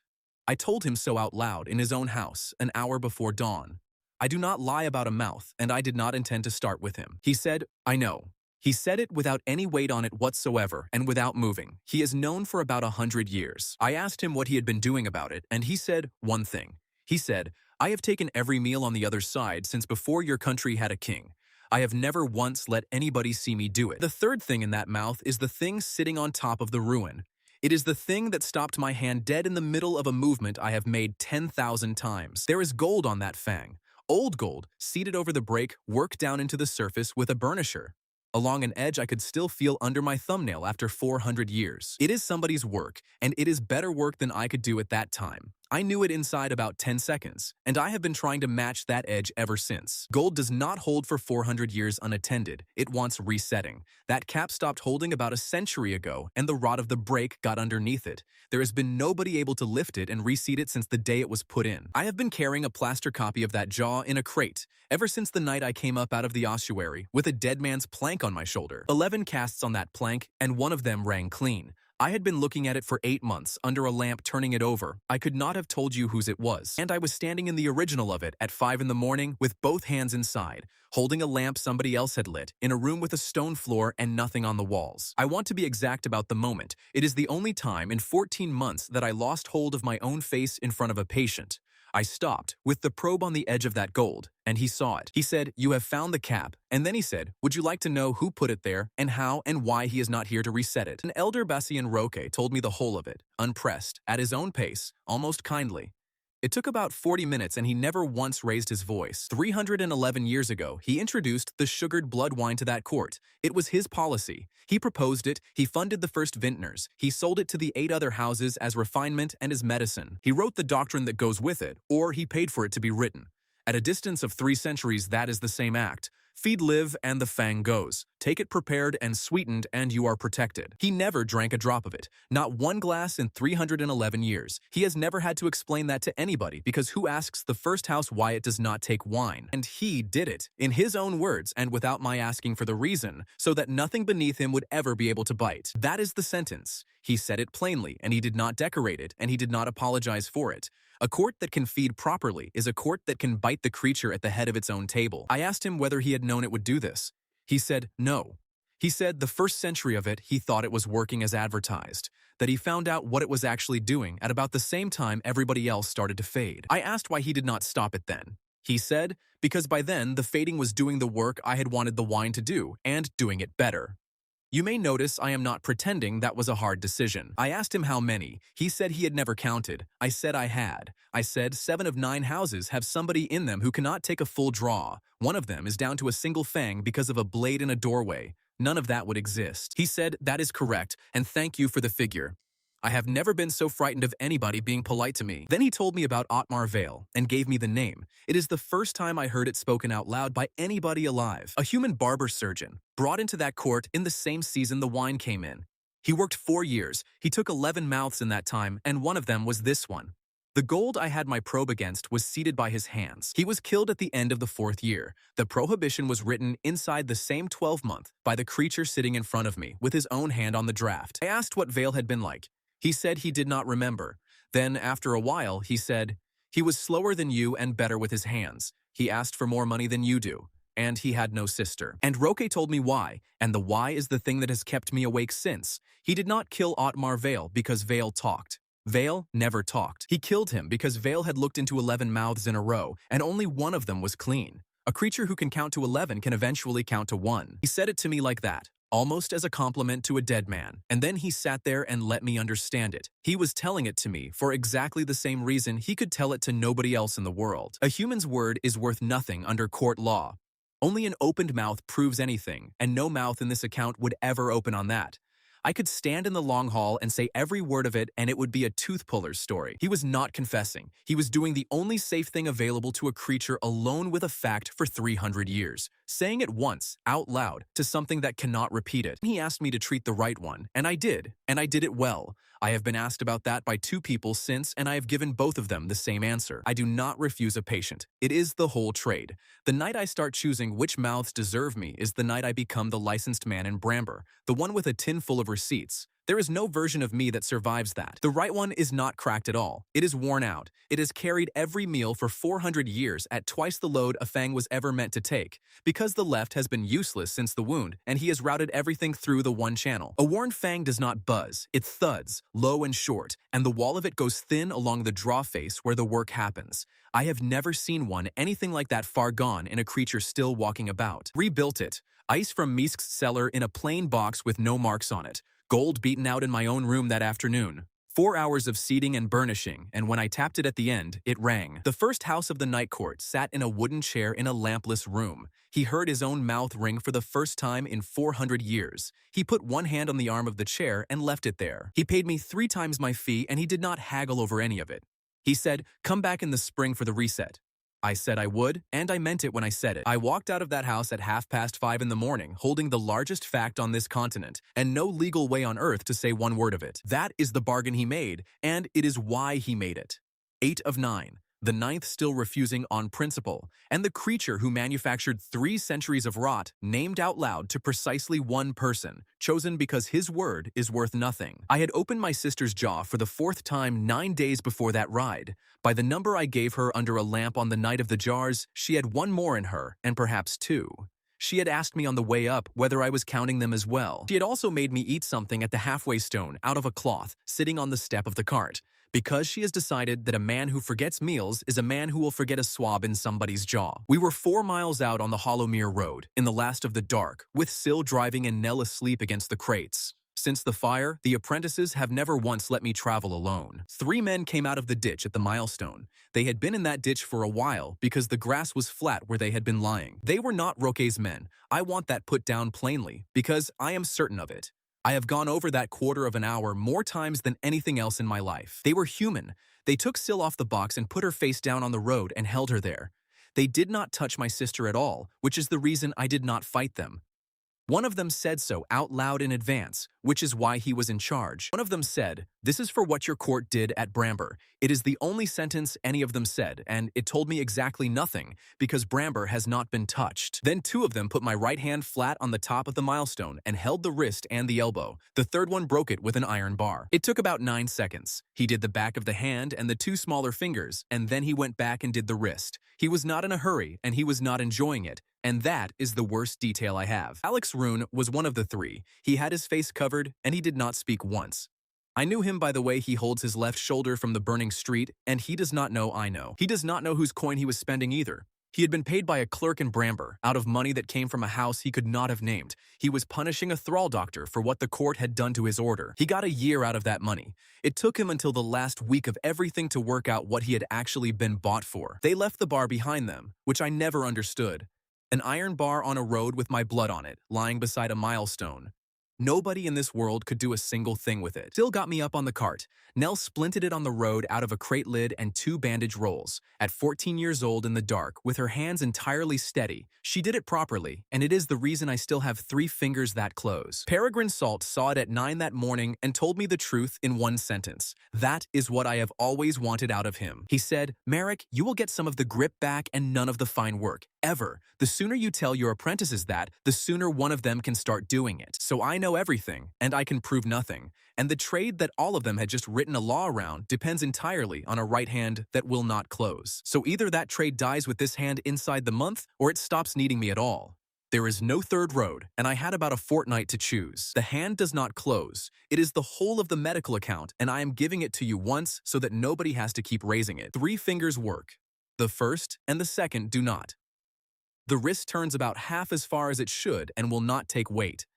[SPEAKER 1] I told him so out loud in his own house, an hour before dawn. I do not lie about a mouth, and I did not intend to start with him. He said, I know. He said it without any weight on it whatsoever and without moving. He is known for about 100 years. I asked him what he had been doing about it, and he said one thing. He said, I have taken every meal on the other side since before your country had a king. I have never once let anybody see me do it. The third thing in that mouth is the thing sitting on top of the ruin. It is the thing that stopped my hand dead in the middle of a movement I have made 10,000 times. There is gold on that fang. Old gold, seated over the break, worked down into the surface with a burnisher. Along an edge I could still feel under my thumbnail after 400 years. It is somebody's work, and it is better work than I could do at that time. I knew it inside about 10 seconds, and I have been trying to match that edge ever since. Gold does not hold for 400 years unattended. It wants resetting. That cap stopped holding about a century ago, and the rod of the break got underneath it. There has been nobody able to lift it and reseat it since the day it was put in. I have been carrying a plaster copy of that jaw in a crate ever since the night I came up out of the ossuary with a dead man's plank on my shoulder. 11 casts on that plank, and one of them rang clean. I had been looking at it for 8 months, under a lamp turning it over. I could not have told you whose it was. And I was standing in the original of it at 5 in the morning with both hands inside, holding a lamp somebody else had lit, in a room with a stone floor and nothing on the walls. I want to be exact about the moment. It is the only time in 14 months that I lost hold of my own face in front of a patient. I stopped, with the probe on the edge of that gold, and he saw it. He said, you have found the cap, and then he said, would you like to know who put it there, and how and why he is not here to reset it? An elder Bassian Roque told me the whole of it, unpressed, at his own pace, almost kindly. It took about 40 minutes and he never once raised his voice. 311 years ago, he introduced the sugared blood wine to that court. It was his policy. He proposed it, he funded the first vintners, he sold it to the 8 other houses as refinement and as medicine. He wrote the doctrine that goes with it, or he paid for it to be written. At a distance of 3 centuries, that is the same act. Feed live and the fang goes. Take it prepared and sweetened and you are protected. He never drank a drop of it. Not one glass in 311 years. He has never had to explain that to anybody because who asks the first house why it does not take wine? And he did it, in his own words and without my asking for the reason, so that nothing beneath him would ever be able to bite. That is the sentence. He said it plainly and he did not decorate it and he did not apologize for it. A court that can feed properly is a court that can bite the creature at the head of its own table. I asked him whether he had known it would do this. He said no. He said the first century of it he thought it was working as advertised, that he found out what it was actually doing at about the same time everybody else started to fade. I asked why he did not stop it then. He said, because by then the fading was doing the work I had wanted the wine to do, and doing it better. You may notice I am not pretending that was a hard decision. I asked him how many. He said he had never counted. I said I had. I said 7 of 9 houses have somebody in them who cannot take a full draw. One of them is down to a single fang because of a blade in a doorway. None of that would exist. He said, that is correct, and thank you for the figure. I have never been so frightened of anybody being polite to me. Then he told me about Otmar Vale and gave me the name. It is the first time I heard it spoken out loud by anybody alive. A human barber surgeon, brought into that court in the same season the wine came in. He worked 4 years. He took 11 mouths in that time, and one of them was this one. The gold I had my probe against was seated by his hands. He was killed at the end of the 4th year. The prohibition was written inside the same 12-month by the creature sitting in front of me with his own hand on the draft. I asked what Vale had been like. He said he did not remember. Then, after a while, he said, he was slower than you and better with his hands. He asked for more money than you do. And he had no sister. And Roque told me why, and the why is the thing that has kept me awake since. He did not kill Otmar Vale because Vale talked. Vale never talked. He killed him because Vale had looked into 11 mouths in a row, and only one of them was clean. A creature who can count to 11 can eventually count to 1. He said it to me like that, almost as a compliment to a dead man, and then he sat there and let me understand it. He was telling it to me for exactly the same reason he could tell it to nobody else in the world. A human's word is worth nothing under court law. Only an opened mouth proves anything, and no mouth in this account would ever open on that. I could stand in the long hall and say every word of it and it would be a tooth puller's story. He was not confessing. He was doing the only safe thing available to a creature alone with a fact for 300 years, saying it once, out loud, to something that cannot repeat it. He asked me to treat the right one, and I did it well. I have been asked about that by 2 people since, and I have given both of them the same answer. I do not refuse a patient. It is the whole trade. The night I start choosing which mouths deserve me is the night I become the licensed man in Bramber, the one with a tin full of receipts. There is no version of me that survives that. The right one is not cracked at all. It is worn out. It has carried every meal for 400 years at twice the load a fang was ever meant to take, because the left has been useless since the wound, and he has routed everything through the one channel. A worn fang does not buzz. It thuds, low and short, and the wall of it goes thin along the draw face where the work happens. I have never seen one anything like that far gone in a creature still walking about. Rebuilt it. Ice from Misk's cellar in a plain box with no marks on it. Gold beaten out in my own room that afternoon. 4 hours of seeding and burnishing, and when I tapped it at the end, it rang. The first house of the night court sat in a wooden chair in a lampless room. He heard his own mouth ring for the first time in 400 years. He put one hand on the arm of the chair and left it there. He paid me 3 times my fee, and he did not haggle over any of it. He said, "Come back in the spring for the reset." I said I would, and I meant it when I said it. I walked out of that house at 5:30 in the morning, holding the largest fact on this continent, and no legal way on earth to say one word of it. That is the bargain he made, and it is why he made it. 8 of 9. The 9th still refusing on principle, and the creature who manufactured 3 centuries of rot, named out loud to precisely one person, chosen because his word is worth nothing. I had opened my sister's jaw for the 4th time 9 days before that ride. By the number I gave her under a lamp on the night of the jars, she had 1 more in her, and perhaps 2. She had asked me on the way up whether I was counting them as well. She had also made me eat something at the halfway stone out of a cloth, sitting on the step of the cart, because she has decided that a man who forgets meals is a man who will forget a swab in somebody's jaw. We were 4 miles out on the Hollowmere Road, in the last of the dark, with Syl driving and Nell asleep against the crates. Since the fire, the apprentices have never once let me travel alone. 3 men came out of the ditch at the milestone. They had been in that ditch for a while because the grass was flat where they had been lying. They were not Roque's men. I want that put down plainly, because I am certain of it. I have gone over that quarter of an hour more times than anything else in my life. They were human. They took Syl off the box and put her face down on the road and held her there. They did not touch my sister at all, which is the reason I did not fight them. One of them said so out loud in advance, which is why he was in charge. One of them said, "This is for what your court did at Bramber." It is the only sentence any of them said, and it told me exactly nothing, because Bramber has not been touched. Then 2 of them put my right hand flat on the top of the milestone and held the wrist and the elbow. The 3rd one broke it with an iron bar. It took about 9 seconds. He did the back of the hand and the 2 smaller fingers, and then he went back and did the wrist. He was not in a hurry, and he was not enjoying it. And that is the worst detail I have. Alex Rune was one of the 3. He had his face covered, and he did not speak once. I knew him by the way he holds his left shoulder from the burning street, and he does not know I know. He does not know whose coin he was spending either. He had been paid by a clerk in Bramber, out of money that came from a house he could not have named. He was punishing a thrall doctor for what the court had done to his order. He got a year out of that money. It took him until the last week of everything to work out what he had actually been bought for. They left the bar behind them, which I never understood. An iron bar on a road with my blood on it, lying beside a milestone. Nobody in this world could do a single thing with it. Still got me up on the cart. Nell splinted it on the road out of a crate lid and 2 bandage rolls. At 14 years old in the dark, with her hands entirely steady, she did it properly, and it is the reason I still have 3 fingers that close. Peregrine Salt saw it at 9 that morning and told me the truth in 1 sentence. That is what I have always wanted out of him. He said, "Merrick, you will get some of the grip back and none of the fine work. Ever. The sooner you tell your apprentices that, the sooner one of them can start doing it. So I know everything, and I can prove nothing. And the trade that all of them had just written a law around depends entirely on a right hand that will not close. So either that trade dies with this hand inside the month, or it stops needing me at all. There is no third road, and I had about a fortnight to choose. The hand does not close. It is the whole of the medical account, and I am giving it to you once so that nobody has to keep raising it. 3 fingers work. The first and the second do not. The wrist turns about half as far as it should and will not take weight.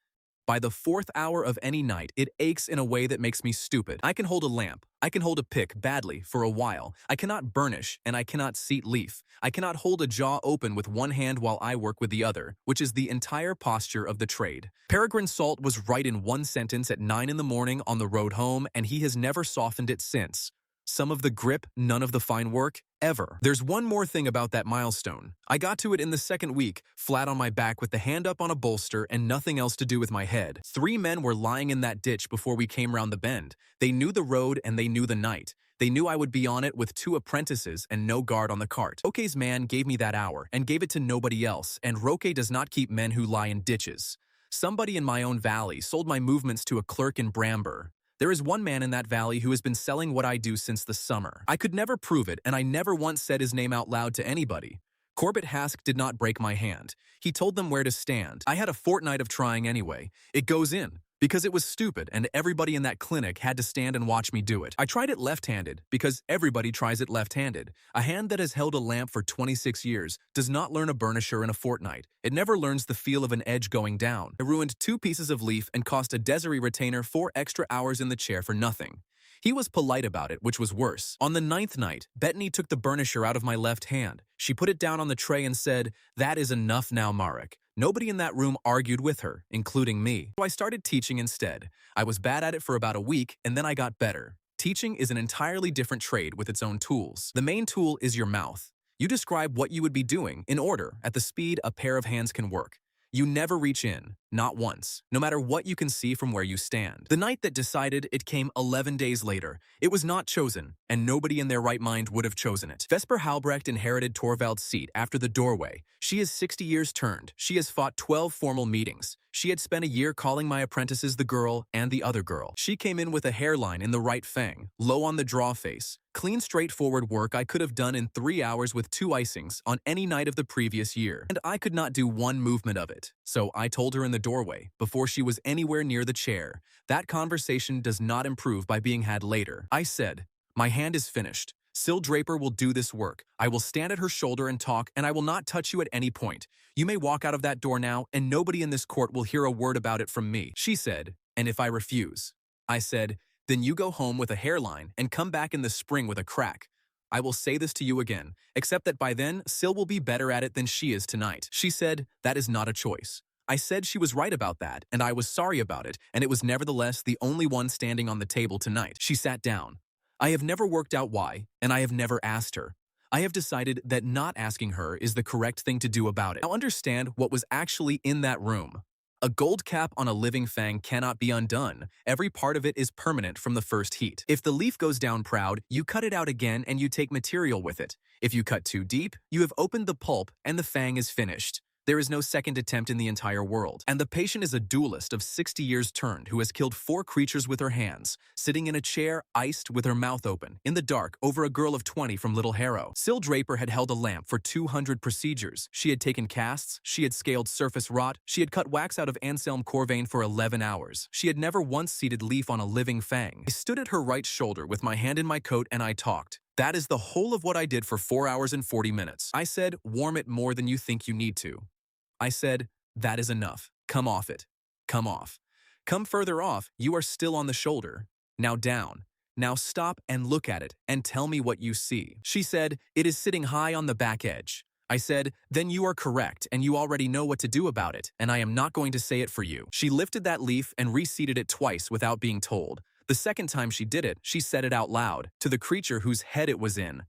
[SPEAKER 1] By the fourth hour of any night, it aches in a way that makes me stupid. I can hold a lamp. I can hold a pick badly for a while. I cannot burnish, and I cannot seat leaf. I cannot hold a jaw open with one hand while I work with the other, which is the entire posture of the trade. Peregrine Salt was right in one sentence at 9 in the morning on the road home, and he has never softened it since. Some of the grip, none of the fine work, ever. There's one more thing about that milestone. I got to it in the second week, flat on my back with the hand up on a bolster and nothing else to do with my head. 3 men were lying in that ditch before we came round the bend. They knew the road and they knew the night. They knew I would be on it with 2 apprentices and no guard on the cart. Roque's man gave me that hour and gave it to nobody else, and Roque does not keep men who lie in ditches. Somebody in my own valley sold my movements to a clerk in Bramber. There is one man in that valley who has been selling what I do since the summer. I could never prove it, and I never once said his name out loud to anybody. Corbett Hask did not break my hand. He told them where to stand. I had a fortnight of trying anyway. It goes in, because it was stupid, and everybody in that clinic had to stand and watch me do it. I tried it left-handed, because everybody tries it left-handed. A hand that has held a lamp for 26 years does not learn a burnisher in a fortnight. It never learns the feel of an edge going down. I ruined 2 pieces of leaf and cost a Desiree retainer 4 extra hours in the chair for nothing. He was polite about it, which was worse. On the 9th night, Bettany took the burnisher out of my left hand. She put it down on the tray and said, "That is enough now, Marek." Nobody in that room argued with her, including me. So I started teaching instead. I was bad at it for about a week, and then I got better. Teaching is an entirely different trade with its own tools. The main tool is your mouth. You describe what you would be doing in order, at the speed a pair of hands can work. You never reach in, not once, no matter what you can see from where you stand. The night that decided it came 11 days later. It was not chosen, and nobody in their right mind would have chosen it. Vesper Halbrecht inherited Torvald's seat after the doorway. She is 60 years turned. She has fought 12 formal meetings. She had spent a year calling my apprentices the girl and the other girl. She came in with a hairline in the right fang, low on the draw face. Clean, straightforward work I could have done in 3 hours with 2 icings on any night of the previous year. And I could not do one movement of it. So I told her in the doorway, before she was anywhere near the chair, that conversation does not improve by being had later. I said, "My hand is finished. Syl Draper will do this work. I will stand at her shoulder and talk, and I will not touch you at any point. You may walk out of that door now, and nobody in this court will hear a word about it from me." She said, "And if I refuse?" I said, "Then you go home with a hairline and come back in the spring with a crack. I will say this to you again, except that by then, Syl will be better at it than she is tonight." She said, "That is not a choice." I said she was right about that, and I was sorry about it, and it was nevertheless the only one standing on the table tonight. She sat down. I have never worked out why, and I have never asked her. I have decided that not asking her is the correct thing to do about it. Now understand what was actually in that room. A gold cap on a living fang cannot be undone. Every part of it is permanent from the first heat. If the leaf goes down proud, you cut it out again and you take material with it. If you cut too deep, you have opened the pulp and the fang is finished. There is no second attempt in the entire world. And the patient is a duelist of 60 years turned who has killed 4 creatures with her hands, sitting in a chair, iced, with her mouth open, in the dark, over a girl of 20 from Little Harrow. Syl Draper had held a lamp for 200 procedures. She had taken casts, she had scaled surface wrought, she had cut wax out of Anselm Corvain for 11 hours. She had never once seated leaf on a living fang. I stood at her right shoulder with my hand in my coat and I talked. That is the whole of what I did for 4 hours and 40 minutes. I said, "Warm it more than you think you need to." I said, "That is enough. Come off it. Come off. Come further off. You are still on the shoulder. Now down. Now stop and look at it and tell me what you see." She said, "It is sitting high on the back edge." I said, "Then you are correct and you already know what to do about it, and I am not going to say it for you." She lifted that leaf and reseated it twice without being told. The second time she did it, she said it out loud, to the creature whose head it was in.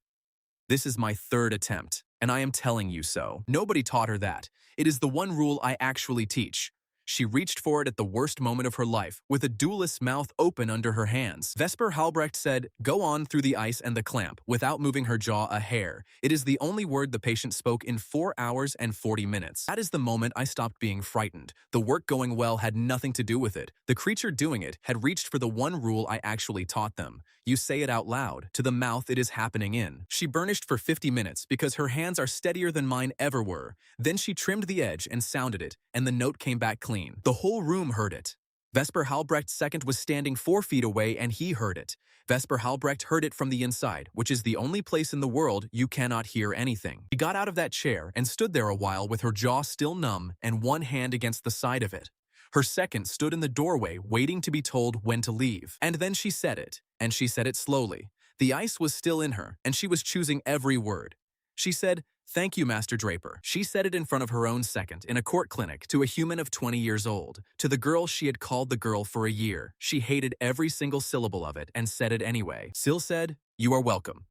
[SPEAKER 1] "This is my 3rd attempt, and I am telling you so." Nobody taught her that. It is the one rule I actually teach. She reached for it at the worst moment of her life, with a duelist's mouth open under her hands. Vesper Halbrecht said, "Go on through the ice and the clamp," without moving her jaw a hair. It is the only word the patient spoke in 4 hours and 40 minutes. That is the moment I stopped being frightened. The work going well had nothing to do with it. The creature doing it had reached for the one rule I actually taught them. You say it out loud. To the mouth it is happening in. She burnished for 50 minutes because her hands are steadier than mine ever were. Then she trimmed the edge and sounded it, and the note came back clean. The whole room heard it. Vesper Halbrecht II was standing 4 feet away and he heard it. Vesper Halbrecht heard it from the inside, which is the only place in the world you cannot hear anything. She got out of that chair and stood there a while with her jaw still numb and one hand against the side of it. Her second stood in the doorway waiting to be told when to leave. And then she said it, and she said it slowly. The ice was still in her, and she was choosing every word. She said, "Thank you, Master Draper." She said it in front of her own second, in a court clinic, to a human of 20 years old. To the girl she had called the girl for a year. She hated every single syllable of it and said it anyway. Sil said, "You are welcome."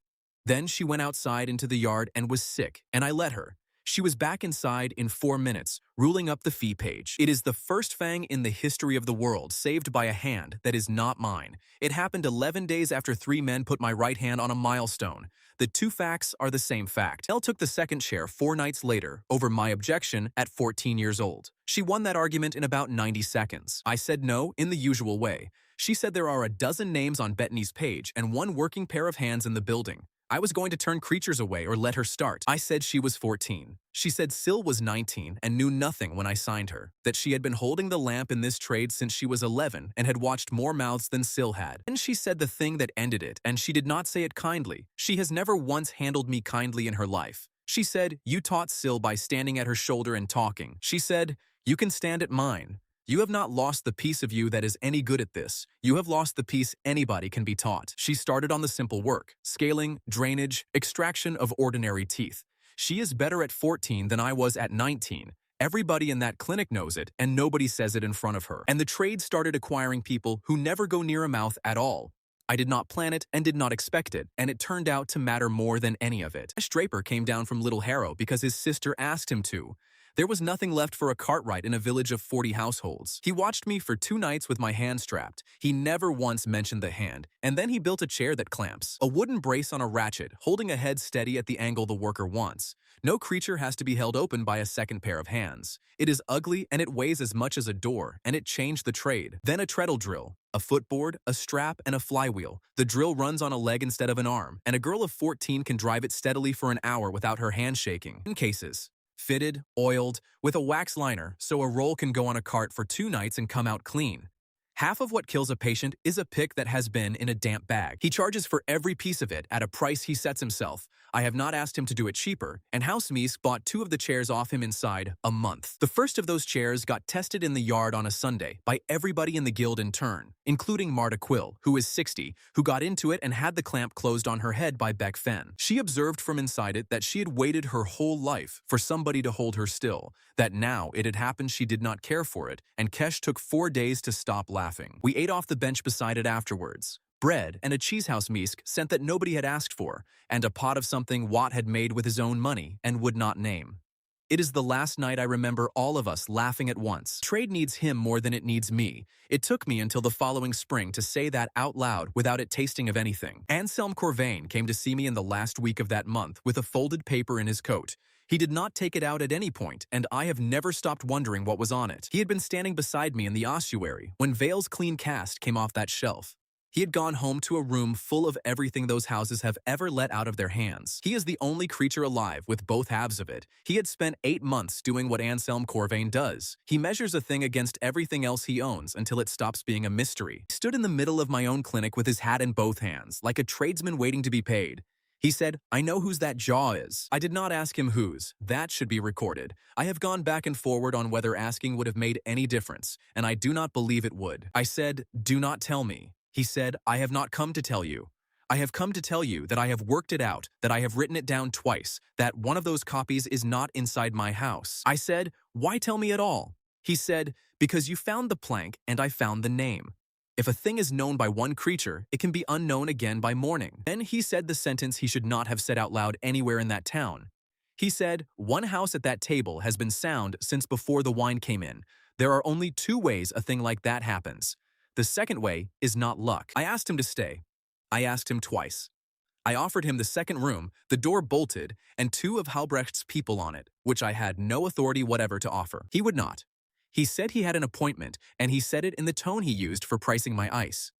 [SPEAKER 1] Then she went outside into the yard and was sick, and I let her. She was back inside in 4 minutes, ruling up the fee page. It is the first Fang in the history of the world saved by a hand that is not mine. It happened 11 days after 3 men put my right hand on a milestone. The two facts are the same fact. Elle took the second chair 4 nights later over my objection at 14 years old. She won that argument in about 90 seconds. I said no in the usual way. She said there are a dozen names on Bettany's page and 1 working pair of hands in the building. I was going to turn creatures away or let her start. I said she was 14. She said Sil was 19 and knew nothing when I signed her, that she had been holding the lamp in this trade since she was 11 and had watched more mouths than Sil had. Then she said the thing that ended it, and she did not say it kindly. She has never once handled me kindly in her life. She said, "You taught Sil by standing at her shoulder and talking." She said, "You can stand at mine. You have not lost the piece of you that is any good at this. You have lost the piece anybody can be taught." She started on the simple work: scaling, drainage, extraction of ordinary teeth. She is better at 14 than I was at 19. Everybody in that clinic knows it, and nobody says it in front of her. And the trade started acquiring people who never go near a mouth at all. I did not plan it and did not expect it, and it turned out to matter more than any of it. Ash Draper came down from Little Harrow because his sister asked him to. There was nothing left for a cartwright in a village of 40 households. He watched me for 2 nights with my hand strapped. He never once mentioned the hand, and then he built a chair that clamps. A wooden brace on a ratchet, holding a head steady at the angle the worker wants. No creature has to be held open by a second pair of hands. It is ugly and it weighs as much as a door, and it changed the trade. Then a treadle drill, a footboard, a strap, and a flywheel. The drill runs on a leg instead of an arm, and a girl of 14 can drive it steadily for an hour without her hand shaking. In cases. Fitted, oiled, with a wax liner so a roll can go on a cart for 2 nights and come out clean. Half of what kills a patient is a pick that has been in a damp bag. He charges for every piece of it at a price he sets himself. I have not asked him to do it cheaper, and House Meesk bought 2 of the chairs off him inside a month. The first of those chairs got tested in the yard on a Sunday by everybody in the guild in turn, including Marta Quill, who is 60, who got into it and had the clamp closed on her head by Beck Fenn. She observed from inside it that she had waited her whole life for somebody to hold her still, that now it had happened she did not care for it, and Kesh took 4 days to stop laughing. We ate off the bench beside it afterwards. Bread and a cheese House Meesk sent that nobody had asked for, and a pot of something Watt had made with his own money and would not name. It is the last night I remember all of us laughing at once. Trade needs him more than it needs me. It took me until the following spring to say that out loud without it tasting of anything. Anselm Corvain came to see me in the last week of that month with a folded paper in his coat. He did not take it out at any point, and I have never stopped wondering what was on it. He had been standing beside me in the ossuary when Vale's clean cast came off that shelf. He had gone home to a room full of everything those houses have ever let out of their hands. He is the only creature alive with both halves of it. He had spent 8 months doing what Anselm Corvain does. He measures a thing against everything else he owns until it stops being a mystery. He stood in the middle of my own clinic with his hat in both hands, like a tradesman waiting to be paid. He said, "I know whose that jaw is." I did not ask him whose. That should be recorded. I have gone back and forward on whether asking would have made any difference, and I do not believe it would. I said, "Do not tell me." He said, "I have not come to tell you. I have come to tell you that I have worked it out, that I have written it down twice, that one of those copies is not inside my house." I said, "Why tell me at all?" He said, "Because you found the plank and I found the name. If a thing is known by one creature, it can be unknown again by morning." Then he said the sentence he should not have said out loud anywhere in that town. He said, "One house at that table has been sound since before the wine came in. There are only 2 ways a thing like that happens. The second way is not luck." I asked him to stay. I asked him twice. I offered him the second room, the door bolted, and 2 of Halbrecht's people on it, which I had no authority whatever to offer. He would not. He said he had an appointment, and he said it in the tone he used for pricing my ice.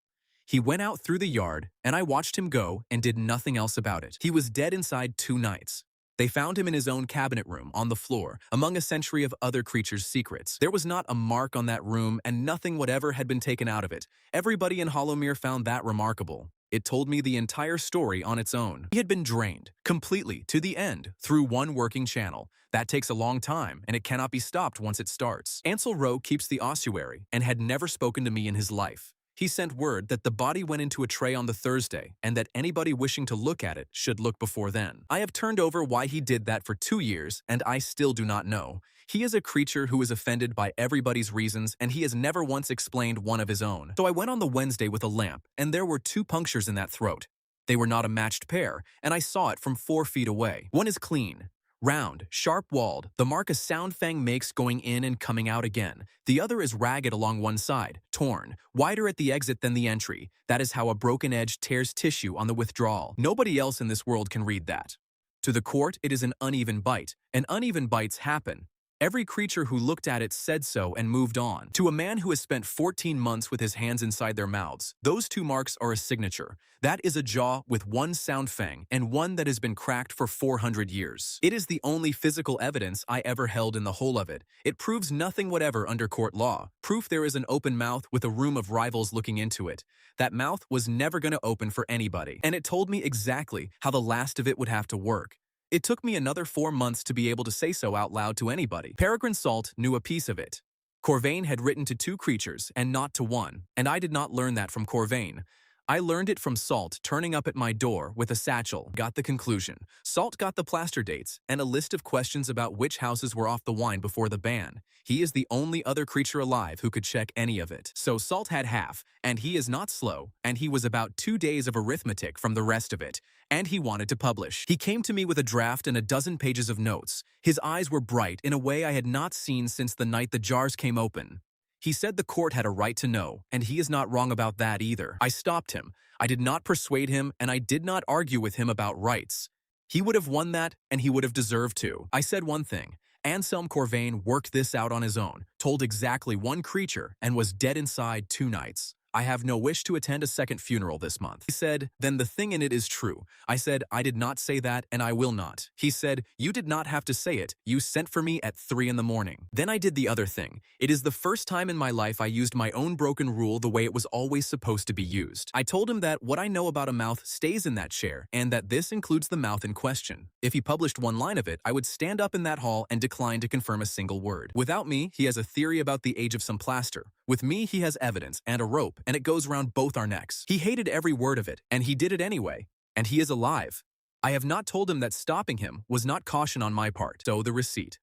[SPEAKER 1] He went out through the yard, and I watched him go and did nothing else about it. He was dead inside 2 nights. They found him in his own cabinet room, on the floor, among a century of other creatures' secrets. There was not a mark on that room, and nothing whatever had been taken out of it. Everybody in Hollowmere found that remarkable. It told me the entire story on its own. He had been drained, completely, to the end, through one working channel. That takes a long time, and it cannot be stopped once it starts. Ansel Rowe keeps the ossuary and had never spoken to me in his life. He sent word that the body went into a tray on the Thursday and that anybody wishing to look at it should look before then. I have turned over why he did that for 2 years, and I still do not know. He is a creature who is offended by everybody's reasons, and he has never once explained one of his own. So I went on the Wednesday with a lamp, and there were 2 punctures in that throat. They were not a matched pair, and I saw it from 4 feet away. One is clean, round, sharp-walled, the mark a sound Fang makes going in and coming out again. The other is ragged along one side, torn, wider at the exit than the entry. That is how a broken edge tears tissue on the withdrawal. Nobody else in this world can read that. To the court, it is an uneven bite, and uneven bites happen. Every creature who looked at it said so and moved on. To a man who has spent 14 months with his hands inside their mouths, those 2 marks are a signature. That is a jaw with one sound fang and one that has been cracked for 400 years. It is the only physical evidence I ever held in the whole of it. It proves nothing whatever under court law. Proof there is an open mouth with a room of rivals looking into it. That mouth was never going to open for anybody. And it told me exactly how the last of it would have to work. It took me another 4 months to be able to say so out loud to anybody. Peregrine Salt knew a piece of it. Corvain had written to 2 creatures and not to one, and I did not learn that from Corvain. I learned it from Salt turning up at my door with a satchel. Got the conclusion. Salt got the plaster dates and a list of questions about which houses were off the wine before the ban. He is the only other creature alive who could check any of it. So Salt had half, and he is not slow, and he was about 2 days of arithmetic from the rest of it. And he wanted to publish. He came to me with a draft and a dozen pages of notes. His eyes were bright in a way I had not seen since the night the jars came open. He said the court had a right to know, and he is not wrong about that either. I stopped him. I did not persuade him, and I did not argue with him about rights. He would have won that, and he would have deserved to. I said one thing. Anselm Corvain worked this out on his own, told exactly one creature, and was dead inside 2 nights. I have no wish to attend a second funeral this month. He said, then the thing in it is true. I said, I did not say that, and I will not. He said, you did not have to say it. You sent for me at 3 in the morning. Then I did the other thing. It is the first time in my life I used my own broken rule the way it was always supposed to be used. I told him that what I know about a mouth stays in that chair, and that this includes the mouth in question. If he published one line of it, I would stand up in that hall and decline to confirm a single word. Without me, he has a theory about the age of some plaster. With me, he has evidence and a rope, and it goes around both our necks. He hated every word of it, and he did it anyway. And he is alive. I have not told him that stopping him was not caution on my part. So the receipt.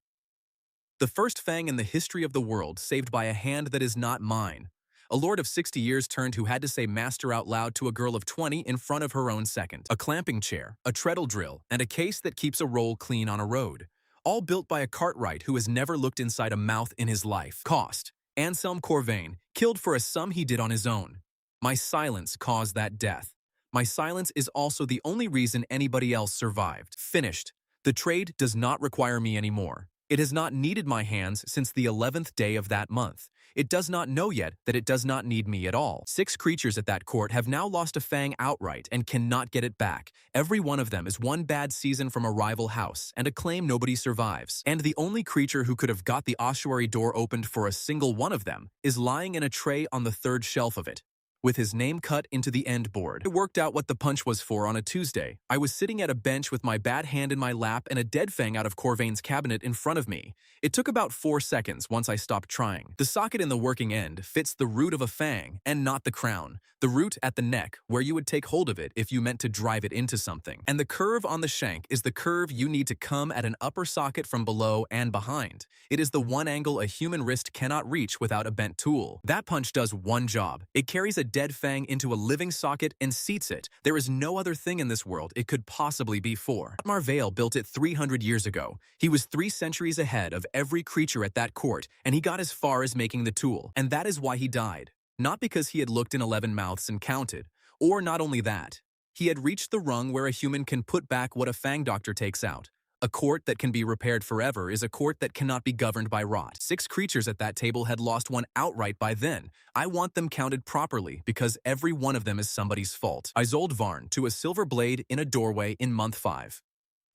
[SPEAKER 1] The first Fang in the history of the world saved by a hand that is not mine. A lord of 60 years turned who had to say master out loud to a girl of 20 in front of her own second. A clamping chair, a treadle drill, and a case that keeps a roll clean on a road. All built by a cartwright who has never looked inside a mouth in his life. Cost. Anselm Corvain, killed for a sum he did on his own. My silence caused that death. My silence is also the only reason anybody else survived. Finished. The trade does not require me anymore. It has not needed my hands since the 11th day of that month. It does not know yet that it does not need me at all. 6 creatures at that court have now lost a Fang outright and cannot get it back. Every one of them is one bad season from a rival house and a claim nobody survives. And the only creature who could have got the ossuary door opened for a single one of them is lying in a tray on the 3rd shelf of it, with his name cut into the end board. I worked out what the punch was for on a Tuesday. I was sitting at a bench with my bad hand in my lap and a dead Fang out of Corvain's cabinet in front of me. It took about 4 seconds once I stopped trying. The socket in the working end fits the root of a Fang and not the crown. The root at the neck, where you would take hold of it if you meant to drive it into something. And the curve on the shank is the curve you need to come at an upper socket from below and behind. It is the one angle a human wrist cannot reach without a bent tool. That punch does one job. It carries a dead Fang into a living socket and seats it. There is no other thing in this world it could possibly be for. Marvale built it 300 years ago. He was 3 centuries ahead of every creature at that court, and he got as far as making the tool. And that is why he died. Not because he had looked in 11 mouths and counted. Or not only that. He had reached the rung where a human can put back what a Fang doctor takes out. A court that can be repaired forever is a court that cannot be governed by rot. 6 creatures at that table had lost one outright by then. I want them counted properly because every one of them is somebody's fault. Isolde Varn to a silver blade in a doorway in month 5.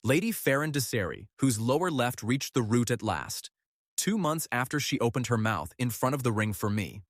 [SPEAKER 1] Lady Farron de Seri, whose lower left reached the root at last. 2 months after she opened her mouth in front of the ring for me.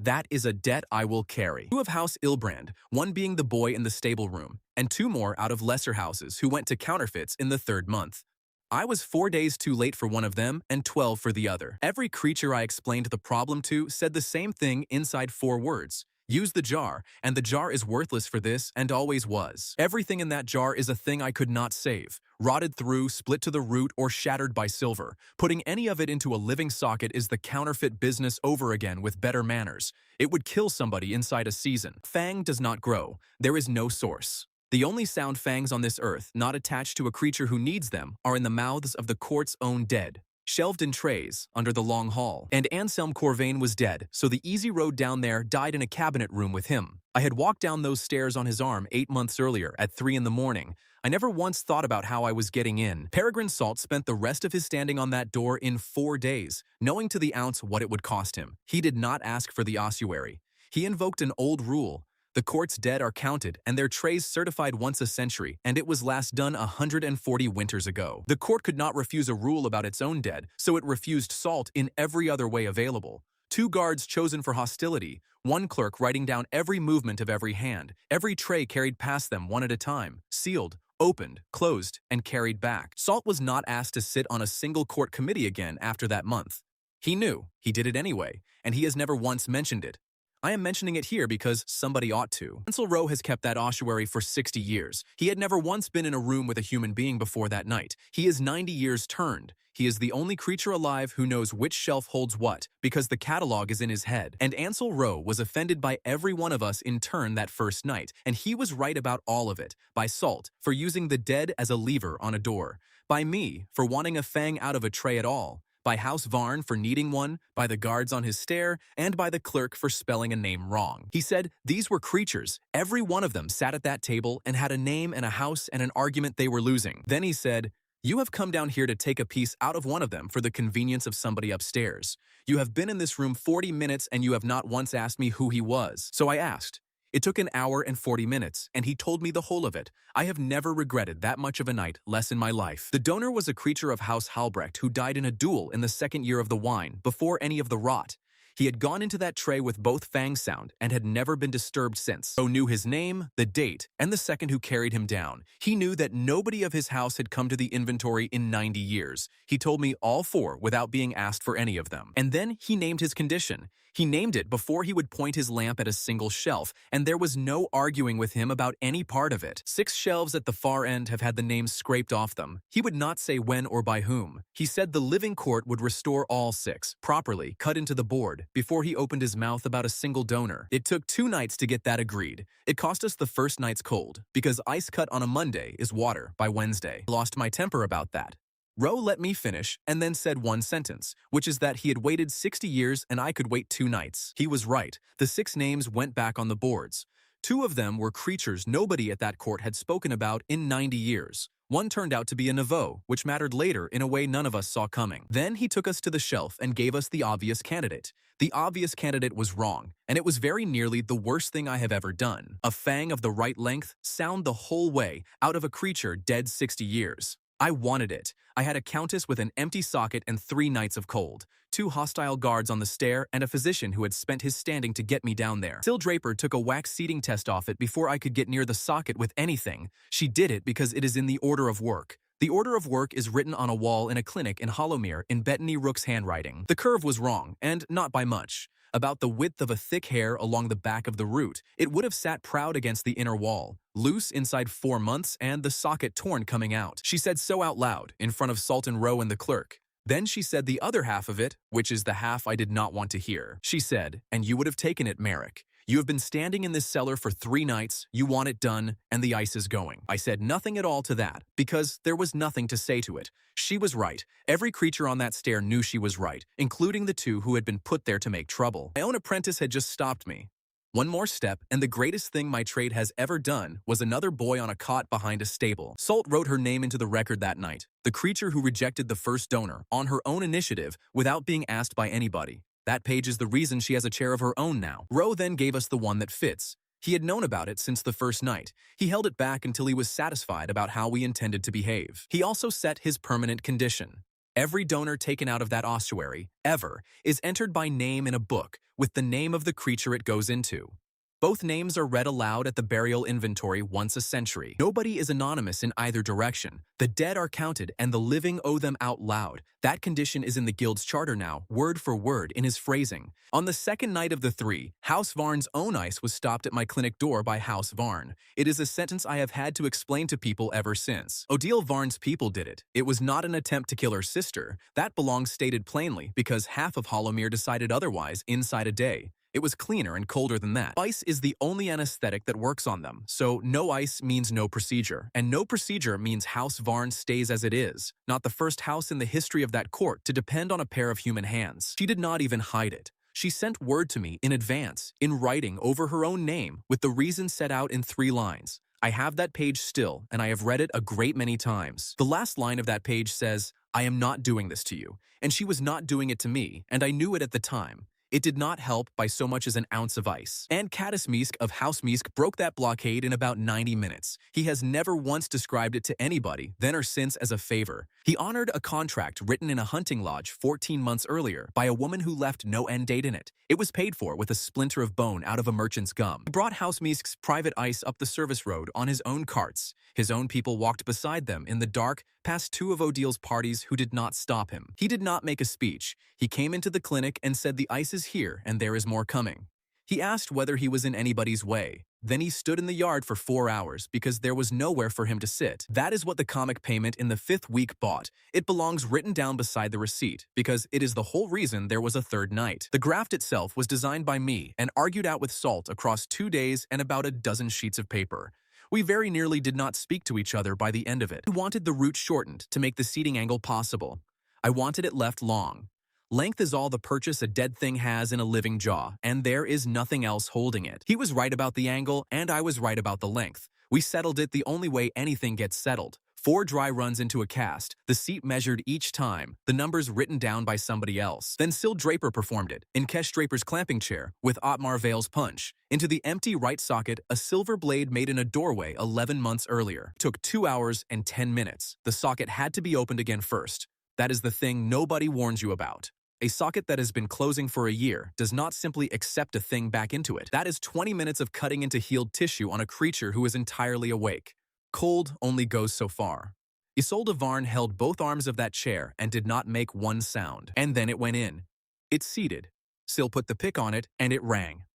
[SPEAKER 1] That is a debt I will carry. Two of House Ilbrand, one being the boy in the stable room, and two more out of lesser houses who went to counterfeits in the third month. I was 4 days too late for one of them and 12 for the other. Every creature I explained the problem to said the same thing inside 4 words. Use the jar, and the jar is worthless for this and always was. Everything in that jar is a thing I could not save, rotted through, split to the root, or shattered by silver. Putting any of it into a living socket is the counterfeit business over again with better manners. It would kill somebody inside a season. Fang does not grow. There is no source. The only sound fangs on this earth, not attached to a creature who needs them, are in the mouths of the court's own dead, shelved in trays under the long hall. And Anselm Corvain was dead, so the easy road down there died in a cabinet room with him. I had walked down those stairs on his arm 8 months earlier at 3 in the morning. I never once thought about how I was getting in. Peregrine Salt spent the rest of his standing on that door in 4 days, knowing to the ounce what it would cost him. He did not ask for the ossuary. He invoked an old rule. The court's dead are counted, and their trays certified once a century, and it was last done 140 winters ago. The court could not refuse a rule about its own dead, so it refused salt in every other way available. 2 guards chosen for hostility, 1 clerk writing down every movement of every hand, every tray carried past them one at a time, sealed, opened, closed, and carried back. Salt was not asked to sit on a single court committee again after that month. He knew, he did it anyway, and he has never once mentioned it. I am mentioning it here because somebody ought to. Ansel Rowe has kept that ossuary for 60 years. He had never once been in a room with a human being before that night. He is 90 years turned. He is the only creature alive who knows which shelf holds what, because the catalog is in his head. And Ansel Rowe was offended by every one of us in turn that first night, and he was right about all of it. By Salt, for using the dead as a lever on a door. By me, for wanting a fang out of a tray at all. By House Varn for needing one, by the guards on his stair, and by the clerk for spelling a name wrong. He said these were creatures. Every one of them sat at that table and had a name and a house and an argument they were losing. Then he said, "You have come down here to take a piece out of one of them for the convenience of somebody upstairs. You have been in this room 40 minutes and you have not once asked me who he was." So I asked. It took 1 hour and 40 minutes, and he told me the whole of it. I have never regretted that much of a night less in my life. The donor was a creature of House Halbrecht who died in a duel in the 2nd year of the wine, before any of the rot. He had gone into that tray with both fangs sound and had never been disturbed since. Rowe knew his name, the date, and the second who carried him down. He knew that nobody of his house had come to the inventory in 90 years. He told me all 4 without being asked for any of them. And then he named his condition. He named it before he would point his lamp at a single shelf, and there was no arguing with him about any part of it. 6 shelves at the far end have had the names scraped off them. He would not say when or by whom. He said the living court would restore all 6, properly, cut into the board, before he opened his mouth about a single donor. It took 2 nights to get that agreed. It cost us the first night's cold, because ice cut on a Monday is water by Wednesday. I lost my temper about that. Rowe let me finish and then said one sentence, which is that he had waited 60 years and I could wait 2 nights. He was right. The 6 names went back on the boards. 2 of them were creatures nobody at that court had spoken about in 90 years. One turned out to be a nouveau, which mattered later in a way none of us saw coming. Then he took us to the shelf and gave us the obvious candidate. The obvious candidate was wrong, and it was very nearly the worst thing I have ever done. A fang of the right length, sound the whole way, out of a creature dead 60 years. I wanted it. I had a countess with an empty socket and 3 nights of cold, 2 hostile guards on the stair, and a physician who had spent his standing to get me down there. Sil Draper took a wax seating test off it before I could get near the socket with anything. She did it because it is in the order of work. The order of work is written on a wall in a clinic in Hollowmere in Bettany Rook's handwriting. The curve was wrong, and not by much. About the width of a thick hair along the back of the root, it would have sat proud against the inner wall, loose inside 4 months and the socket torn coming out. She said so out loud, in front of Sultan Rowe and the clerk. Then she said the other half of it, which is the half I did not want to hear. She said, "And you would have taken it, Merrick. You have been standing in this cellar for 3 nights, you want it done, and the ice is going." I said nothing at all to that, because there was nothing to say to it. She was right. Every creature on that stair knew she was right, including the 2 who had been put there to make trouble. My own apprentice had just stopped me. One more step, and the greatest thing my trade has ever done was another boy on a cot behind a stable. Salt wrote her name into the record that night, the creature who rejected the first donor, on her own initiative, without being asked by anybody. That page is the reason she has a chair of her own now. Rowe then gave us the one that fits. He had known about it since the first night. He held it back until he was satisfied about how we intended to behave. He also set his permanent condition. Every donor taken out of that ossuary, ever, is entered by name in a book with the name of the creature it goes into. Both names are read aloud at the burial inventory once a century. Nobody is anonymous in either direction. The dead are counted and the living owe them out loud. That condition is in the guild's charter now, word for word in his phrasing. On the second night of the 3, House Varn's own ice was stopped at my clinic door by House Varn. It is a sentence I have had to explain to people ever since. Odile Varn's people did it. It was not an attempt to kill her sister. That belongs stated plainly because half of Hollowmere decided otherwise inside a day. It was cleaner and colder than that. Ice is the only anesthetic that works on them, so no ice means no procedure. And no procedure means House Varn stays as it is, not the first house in the history of that court to depend on a pair of human hands. She did not even hide it. She sent word to me in advance, in writing over her own name, with the reason set out in 3 lines. I have that page still, and I have read it a great many times. The last line of that page says, "I am not doing this to you," and she was not doing it to me, and I knew it at the time. It did not help by so much as an ounce of ice. And Caddis Meesk of House Meesk broke that blockade in about 90 minutes. He has never once described it to anybody, then or since, as a favor. He honored a contract written in a hunting lodge 14 months earlier by a woman who left no end date in it. It was paid for with a splinter of bone out of a merchant's gum. He brought House Meesk's private ice up the service road on his own carts. His own people walked beside them in the dark past 2 of Odile's parties who did not stop him. He did not make a speech. He came into the clinic and said the ice is here and there is more coming. He asked whether he was in anybody's way. Then he stood in the yard for 4 hours because there was nowhere for him to sit. That is what the comic payment in the 5th week bought. It belongs written down beside the receipt because it is the whole reason there was a 3rd night. The graft itself was designed by me and argued out with Salt across 2 days and about a dozen sheets of paper. We very nearly did not speak to each other by the end of it. I wanted the route shortened to make the seating angle possible. I wanted it left long. Length is all the purchase a dead thing has in a living jaw, and there is nothing else holding it. He was right about the angle, and I was right about the length. We settled it the only way anything gets settled. 4 dry runs into a cast, the seat measured each time, the numbers written down by somebody else. Then Syl Draper performed it, in Kesh Draper's clamping chair, with Otmar Vale's punch. Into the empty right socket, a silver blade made in a doorway 11 months earlier. Took 2 hours and 10 minutes. The socket had to be opened again first. That is the thing nobody warns you about. A socket that has been closing for a year does not simply accept a thing back into it. That is 20 minutes of cutting into healed tissue on a creature who is entirely awake. Cold only goes so far. Isolde Varn held both arms of that chair and did not make one sound. And then it went in. It seated. Syl put the pick on it, and it rang.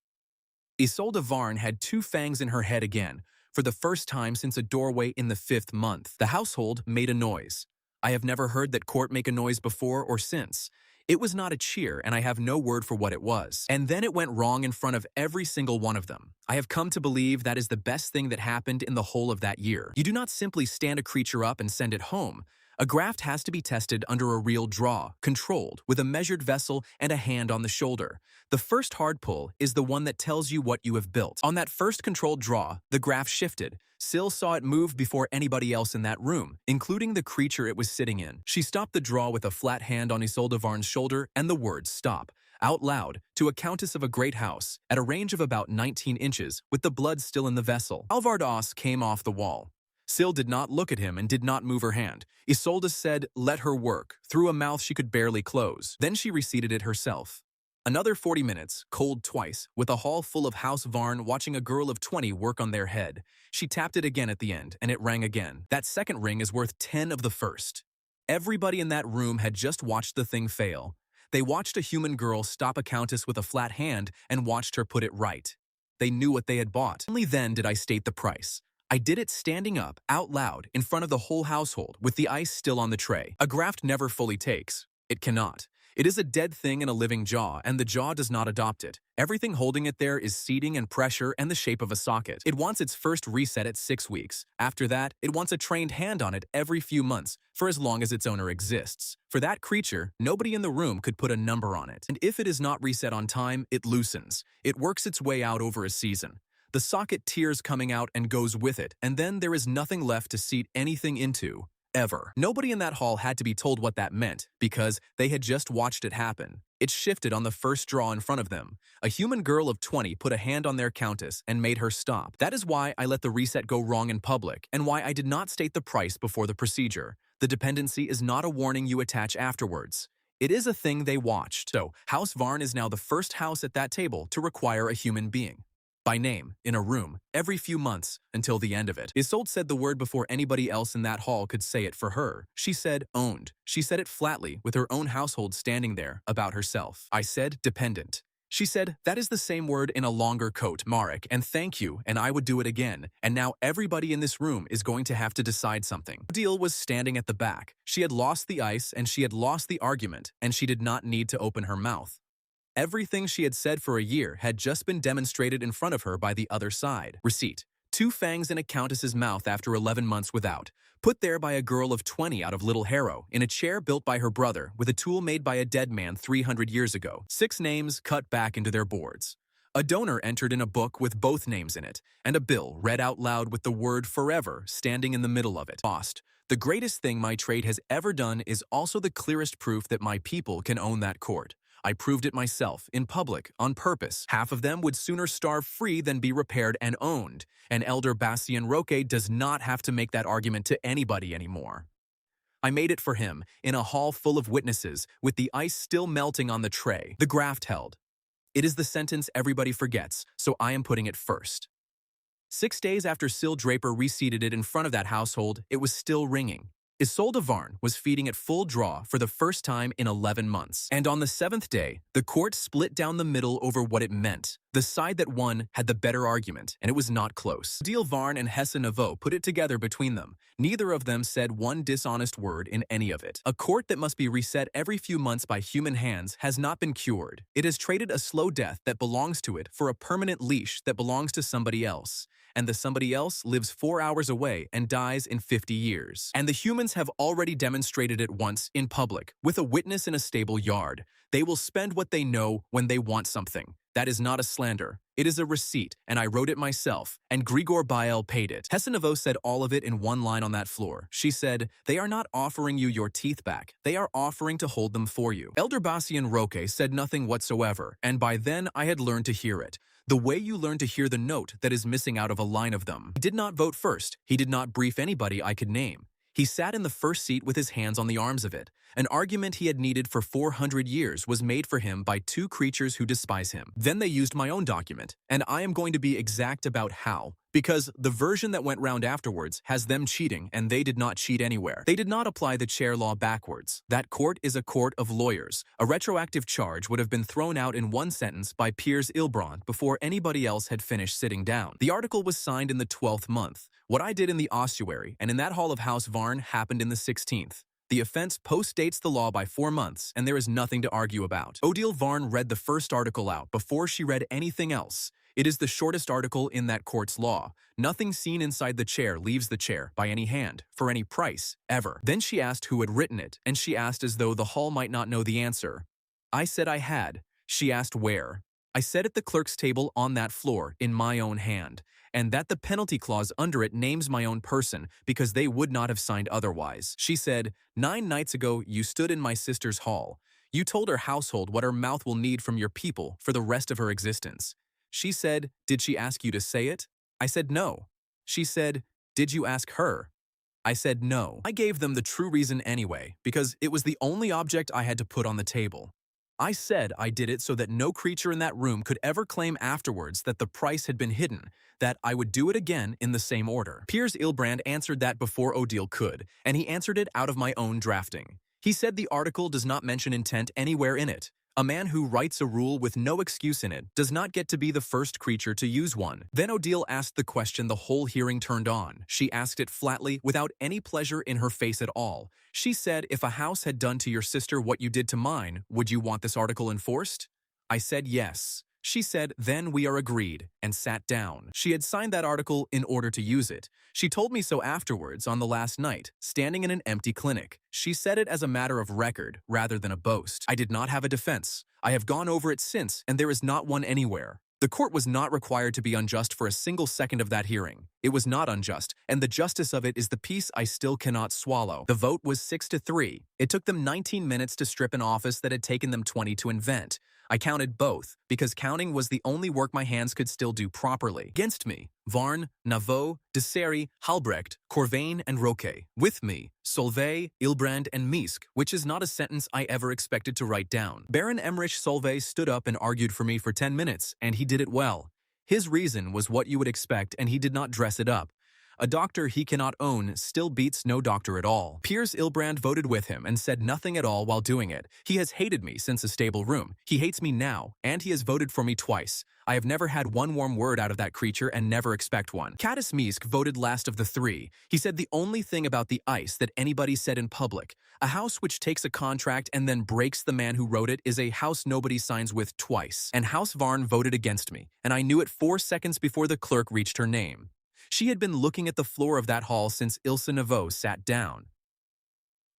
[SPEAKER 1] Isolde Varn had 2 fangs in her head again, for the first time since a doorway in the 5th month. The household made a noise. I have never heard that court make a noise before or since. It was not a cheer, and I have no word for what it was. And then it went wrong in front of every single one of them. I have come to believe that is the best thing that happened in the whole of that year. You do not simply stand a creature up and send it home. A graft has to be tested under a real draw, controlled, with a measured vessel and a hand on the shoulder. The first hard pull is the one that tells you what you have built. On that first controlled draw, the graft shifted. Syl saw it move before anybody else in that room, including the creature it was sitting in. She stopped the draw with a flat hand on Isolde Varn's shoulder and the words "stop," out loud, to a countess of a great house, at a range of about 19 inches, with the blood still in the vessel. Alvard Os came off the wall. Syl did not look at him and did not move her hand. Isolde said, "Let her work," through a mouth she could barely close. Then she reseated it herself. Another 40 minutes, cold twice, with a hall full of House Varn watching a girl of 20 work on their head. She tapped it again at the end, and it rang again. That second ring is worth 10 of the first. Everybody in that room had just watched the thing fail. They watched a human girl stop a countess with a flat hand and watched her put it right. They knew what they had bought. Only then did I state the price. I did it standing up, out loud, in front of the whole household, with the ice still on the tray. A graft never fully takes. It cannot. It is a dead thing in a living jaw, and the jaw does not adopt it. Everything holding it there is seating and pressure and the shape of a socket. It wants its first reset at 6 weeks. After that, it wants a trained hand on it every few months, for as long as its owner exists. For that creature, nobody in the room could put a number on it. And if it is not reset on time, it loosens. It works its way out over a season. The socket tears coming out and goes with it, and then there is nothing left to seat anything into, ever. Nobody in that hall had to be told what that meant, because they had just watched it happen. It shifted on the first draw in front of them. A human girl of 20 put a hand on their countess and made her stop. That is why I let the reset go wrong in public, and why I did not state the price before the procedure. The dependency is not a warning you attach afterwards. It is a thing they watched. So, House Varn is now the first house at that table to require a human being. By name, in a room, every few months, until the end of it. Isolde said the word before anybody else in that hall could say it for her. She said owned. She said it flatly, with her own household standing there, about herself. I said dependent. She said, that is the same word in a longer coat, Marek, and thank you, and I would do it again. And now everybody in this room is going to have to decide something. Odile was standing at the back. She had lost the ice, and she had lost the argument, and she did not need to open her mouth. Everything she had said for a year had just been demonstrated in front of her by the other side. Receipt. 2 fangs in a countess's mouth after 11 months without. Put there by a girl of 20 out of Little Harrow, in a chair built by her brother, with a tool made by a dead man 300 years ago. 6 names cut back into their boards. A donor entered in a book with both names in it, and a bill read out loud with the word forever standing in the middle of it. Lost. The greatest thing my trade has ever done is also the clearest proof that my people can own that court. I proved it myself, in public, on purpose. Half of them would sooner starve free than be repaired and owned. And Elder Bastien Roque does not have to make that argument to anybody anymore. I made it for him, in a hall full of witnesses, with the ice still melting on the tray. The graft held. It is the sentence everybody forgets, so I am putting it first. 6 days after Syl Draper reseated it in front of that household, it was still ringing. Isolde Varn was feeding it full draw for the first time in 11 months. And on the 7th day, the court split down the middle over what it meant. The side that won had the better argument, and it was not close. Odile Varn and Hesse Nouveau put it together between them. Neither of them said one dishonest word in any of it. A court that must be reset every few months by human hands has not been cured. It has traded a slow death that belongs to it for a permanent leash that belongs to somebody else. And the somebody else lives 4 hours away and dies in 50 years. And the humans have already demonstrated it once in public, with a witness in a stable yard. They will spend what they know when they want something. That is not a slander. It is a receipt, and I wrote it myself, and Grigor Bael paid it. Hesse Nouveau said all of it in one line on that floor. She said, they are not offering you your teeth back. They are offering to hold them for you. Elder Bastien Roque said nothing whatsoever, and by then I had learned to hear it. The way you learn to hear the note that is missing out of a line of them. He did not vote first. He did not brief anybody I could name. He sat in the first seat with his hands on the arms of it. An argument he had needed for 400 years was made for him by 2 creatures who despise him. Then they used my own document, and I am going to be exact about how. Because the version that went round afterwards has them cheating, and they did not cheat anywhere. They did not apply the chair law backwards. That court is a court of lawyers. A retroactive charge would have been thrown out in one sentence by Piers Ilbrand before anybody else had finished sitting down. The article was signed in the 12th month. What I did in the ossuary and in that hall of House Varn happened in the 16th. The offense postdates the law by 4 months, and there is nothing to argue about. Odile Varn read the first article out before she read anything else. It is the shortest article in that court's law. Nothing seen inside the chair leaves the chair by any hand, for any price, ever. Then she asked who had written it, and she asked as though the hall might not know the answer. I said I had. She asked where. I said at the clerk's table on that floor, in my own hand, and that the penalty clause under it names my own person because they would not have signed otherwise. She said, 9 nights ago you stood in my sister's hall. You told her household what her mouth will need from your people for the rest of her existence. She said, did she ask you to say it? I said no. She said, did you ask her? I said no. I gave them the true reason anyway, because it was the only object I had to put on the table. I said I did it so that no creature in that room could ever claim afterwards that the price had been hidden, that I would do it again in the same order. Piers Ilbrand answered that before Odile could, and he answered it out of my own drafting. He said the article does not mention intent anywhere in it. A man who writes a rule with no excuse in it does not get to be the first creature to use one. Then Odile asked the question the whole hearing turned on. She asked it flatly, without any pleasure in her face at all. She said, if a house had done to your sister what you did to mine, would you want this article enforced? I said yes. She said, then we are agreed, and sat down. She had signed that article in order to use it. She told me so afterwards on the last night, standing in an empty clinic. She said it as a matter of record, rather than a boast. I did not have a defense. I have gone over it since, and there is not one anywhere. The court was not required to be unjust for a single second of that hearing. It was not unjust, and the justice of it is the piece I still cannot swallow. The vote was 6-3. It took them 19 minutes to strip an office that had taken them 20 to invent. I counted both, because counting was the only work my hands could still do properly. Against me, Varn, Navot, Deseri, Halbrecht, Corvain, and Roque. With me, Solvay, Ilbrand, and Misk, which is not a sentence I ever expected to write down. Baron Emmerich Solvay stood up and argued for me for 10 minutes, and he did it well. His reason was what you would expect, and he did not dress it up. A doctor he cannot own still beats no doctor at all. Piers Ilbrand voted with him and said nothing at all while doing it. He has hated me since a stable room. He hates me now, and he has voted for me twice. I have never had one warm word out of that creature and never expect one. Caddis Misk voted last of the three. He said the only thing about the ice that anybody said in public. A house which takes a contract and then breaks the man who wrote it is a house nobody signs with twice. And House Varn voted against me, and I knew it 4 seconds before the clerk reached her name. She had been looking at the floor of that hall since Ilse Navot sat down.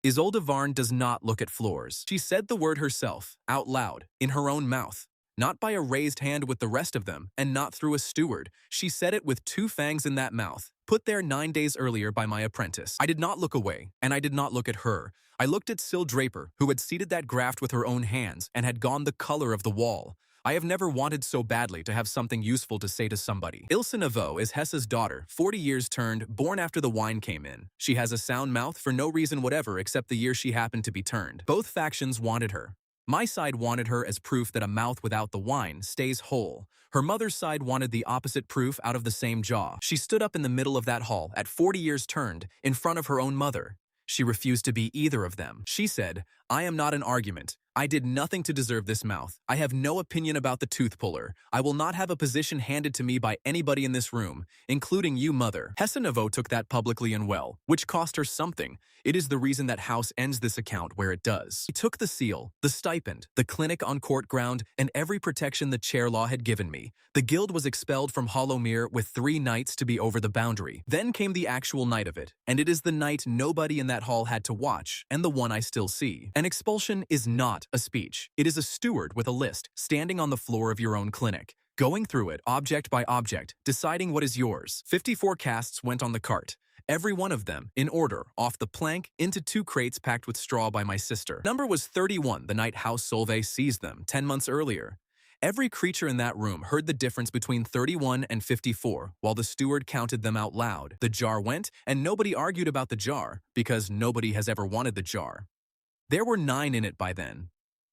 [SPEAKER 1] Isolde Varn does not look at floors. She said the word herself, out loud, in her own mouth. Not by a raised hand with the rest of them, and not through a steward. She said it with 2 fangs in that mouth, put there 9 days earlier by my apprentice. I did not look away, and I did not look at her. I looked at Syl Draper, who had seated that graft with her own hands, and had gone the color of the wall. I have never wanted so badly to have something useful to say to somebody. Ilse Navot is Hesse's daughter, 40 years turned, born after the wine came in. She has a sound mouth for no reason whatever except the year she happened to be turned. Both factions wanted her. My side wanted her as proof that a mouth without the wine stays whole. Her mother's side wanted the opposite proof out of the same jaw. She stood up in the middle of that hall, at 40 years turned, in front of her own mother. She refused to be either of them. She said, I am not an argument. I did nothing to deserve this mouth. I have no opinion about the tooth puller. I will not have a position handed to me by anybody in this room, including you, mother. Hesse Navot took that publicly and well, which cost her something. It is the reason that house ends this account where it does. He took the seal, the stipend, the clinic on court ground, and every protection the chair law had given me. The guild was expelled from Hollowmere with 3 nights to be over the boundary. Then came the actual night of it, and it is the night nobody in that hall had to watch, and the one I still see. An expulsion is not a speech. It is a steward with a list, standing on the floor of your own clinic, going through it object by object, deciding what is yours. 54 casts went on the cart. Every one of them, in order, off the plank, into 2 crates packed with straw by my sister. Number was 31 the night House Solvay seized them, 10 months earlier. Every creature in that room heard the difference between 31 and 54 while the steward counted them out loud. The jar went, and nobody argued about the jar, because nobody has ever wanted the jar. There were 9 in it by then.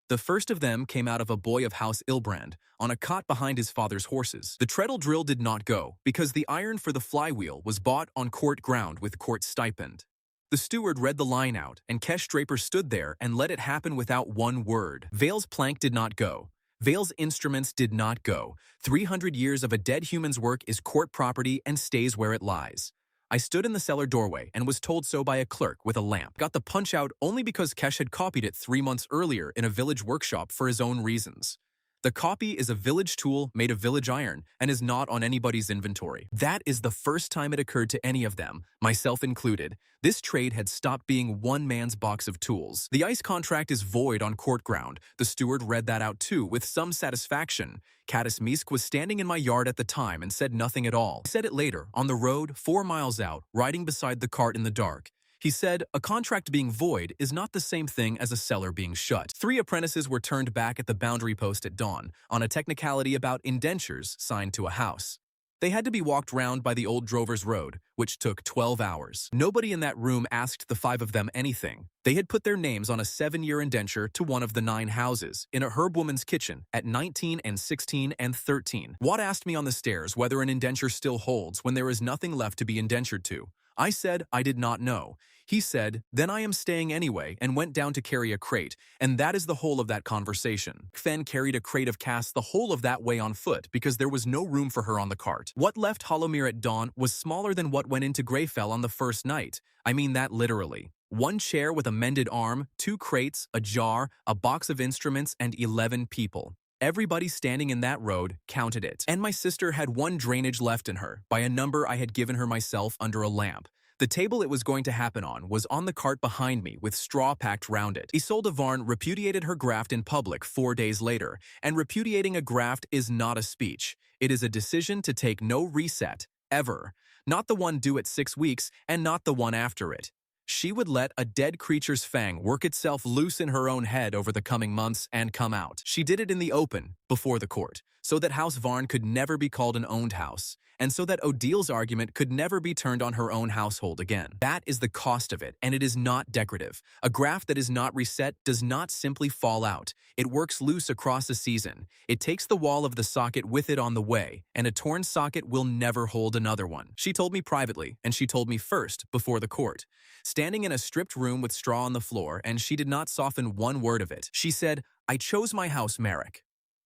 [SPEAKER 1] The first of them came out of a boy of House Ilbrand, on a cot behind his father's horses. The treadle drill did not go, because the iron for the flywheel was bought on court ground with court stipend. The steward read the line out, and Kesh Draper stood there and let it happen without one word. Vale's plank did not go. Vale's instruments did not go. 300 years of a dead human's work is court property and stays where it lies. I stood in the cellar doorway and was told so by a clerk with a lamp. Got the punch out only because Kesh had copied it 3 months earlier in a village workshop for his own reasons. The copy is a village tool made of village iron and is not on anybody's inventory. That is the first time it occurred to any of them, myself included. This trade had stopped being one man's box of tools. The ice contract is void on court ground. The steward read that out too, with some satisfaction. Caddis Misk was standing in my yard at the time and said nothing at all. He said it later, on the road, 4 miles out, riding beside the cart in the dark. He said, a contract being void is not the same thing as a cellar being shut. 3 apprentices were turned back at the boundary post at dawn, on a technicality about indentures signed to a house. They had to be walked round by the old drover's road, which took 12 hours. Nobody in that room asked the 5 of them anything. They had put their names on a 7-year indenture to one of the 9 houses, in a herb woman's kitchen, at 19 and 16 and 13. Watt asked me on the stairs whether an indenture still holds when there is nothing left to be indentured to. I said I did not know. He said, then I am staying anyway, and went down to carry a crate, and that is the whole of that conversation. Fen carried a crate of casts the whole of that way on foot, because there was no room for her on the cart. What left Hollowmere at dawn was smaller than what went into Greyfell on the first night. I mean that literally. 1 chair with a mended arm, 2 crates, a jar, a box of instruments, and 11 people. Everybody standing in that road counted it. And my sister had 1 drainage left in her, by a number I had given her myself under a lamp. The table it was going to happen on was on the cart behind me with straw packed round it. Isolde Varn repudiated her graft in public 4 days later, and repudiating a graft is not a speech. It is a decision to take no reset, ever. not the one due at 6 weeks and not the one after it. She would let a dead creature's fang work itself loose in her own head over the coming months and come out. She did it in the open, before the court, so that House Varn could never be called an owned house, and so that Odil's argument could never be turned on her own household again. That is the cost of it, and it is not decorative. A graft that is not reset does not simply fall out. It works loose across a season. It takes the wall of the socket with it on the way, and a torn socket will never hold another one. She told me privately, and she told me first, before the court. Standing in a stripped room with straw on the floor, and she did not soften one word of it. She said, "I chose my house, Merrick."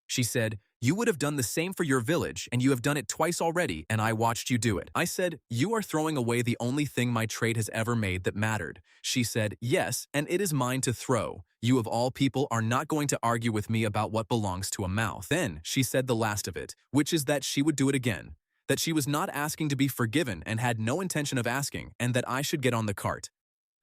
[SPEAKER 1] She said, "You would have done the same for your village, and you have done it twice already, and I watched you do it." I said, "You are throwing away the only thing my trade has ever made that mattered." She said, "Yes, and it is mine to throw. You of all people are not going to argue with me about what belongs to a mouth." Then she said the last of it, which is that she would do it again, that she was not asking to be forgiven and had no intention of asking, and that I should get on the cart.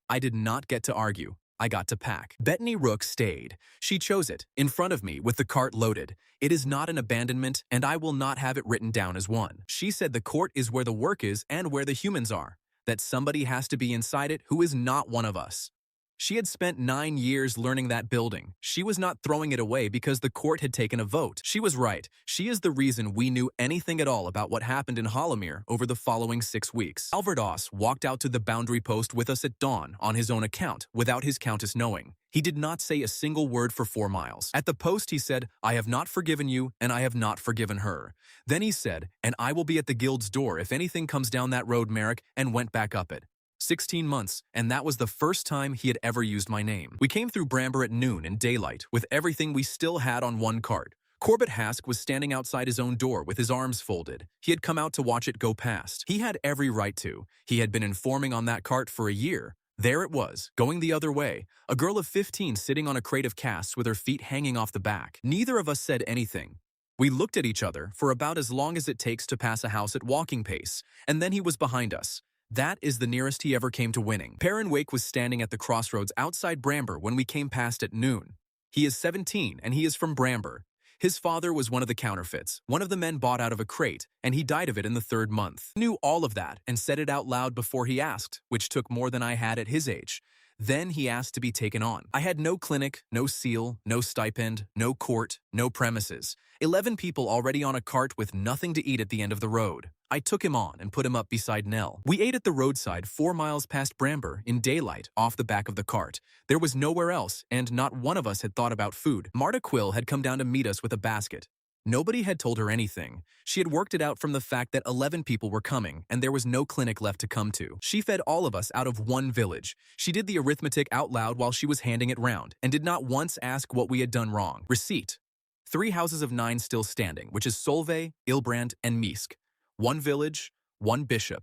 [SPEAKER 1] I did not get to argue. I got to pack. Bettany Rook stayed. She chose it, in front of me, with the cart loaded. It is not an abandonment, and I will not have it written down as one. She said the court is where the work is and where the humans are, that somebody has to be inside it who is not one of us. She had spent 9 years learning that building. She was not throwing it away because the court had taken a vote. She was right. She is the reason we knew anything at all about what happened in Hollowmere over the following 6 weeks. Alvardos walked out to the boundary post with us at dawn on his own account, without his countess knowing. He did not say a single word for 4 miles. At the post he said, "I have not forgiven you, and I have not forgiven her." Then he said, "And I will be at the guild's door if anything comes down that road, Merrick," and went back up it. 16 months, and that was the first time he had ever used my name. We came through Bramber at noon in daylight, with everything we still had on one cart. Corbett Hask was standing outside his own door with his arms folded. He had come out to watch it go past. He had every right to. He had been informing on that cart for a year. There it was, going the other way, a girl of 15 sitting on a crate of casks with her feet hanging off the back. Neither of us said anything. We looked at each other for about as long as it takes to pass a house at walking pace, and then he was behind us. That is the nearest he ever came to winning. Perrin Wake was standing at the crossroads outside Bramber when we came past at noon. He is 17, and he is from Bramber. His father was one of the counterfeits, one of the men bought out of a crate, and he died of it in the 3rd month. He knew all of that and said it out loud before he asked, which took more than I had at his age. Then he asked to be taken on. I had no clinic, no seal, no stipend, no court, no premises. 11 people already on a cart with nothing to eat at the end of the road. I took him on and put him up beside Nell. We ate at the roadside 4 miles past Bramber in daylight off the back of the cart. There was nowhere else, and not one of us had thought about food. Marta Quill had come down to meet us with a basket. Nobody had told her anything. She had worked it out from the fact that 11 people were coming, and there was no clinic left to come to. She fed all of us out of one village. She did the arithmetic out loud while she was handing it round, and did not once ask what we had done wrong. Receipt. 3 houses of 9 still standing, which is Solvay, Ilbrand, and Misk. 1 village, 1 bishop,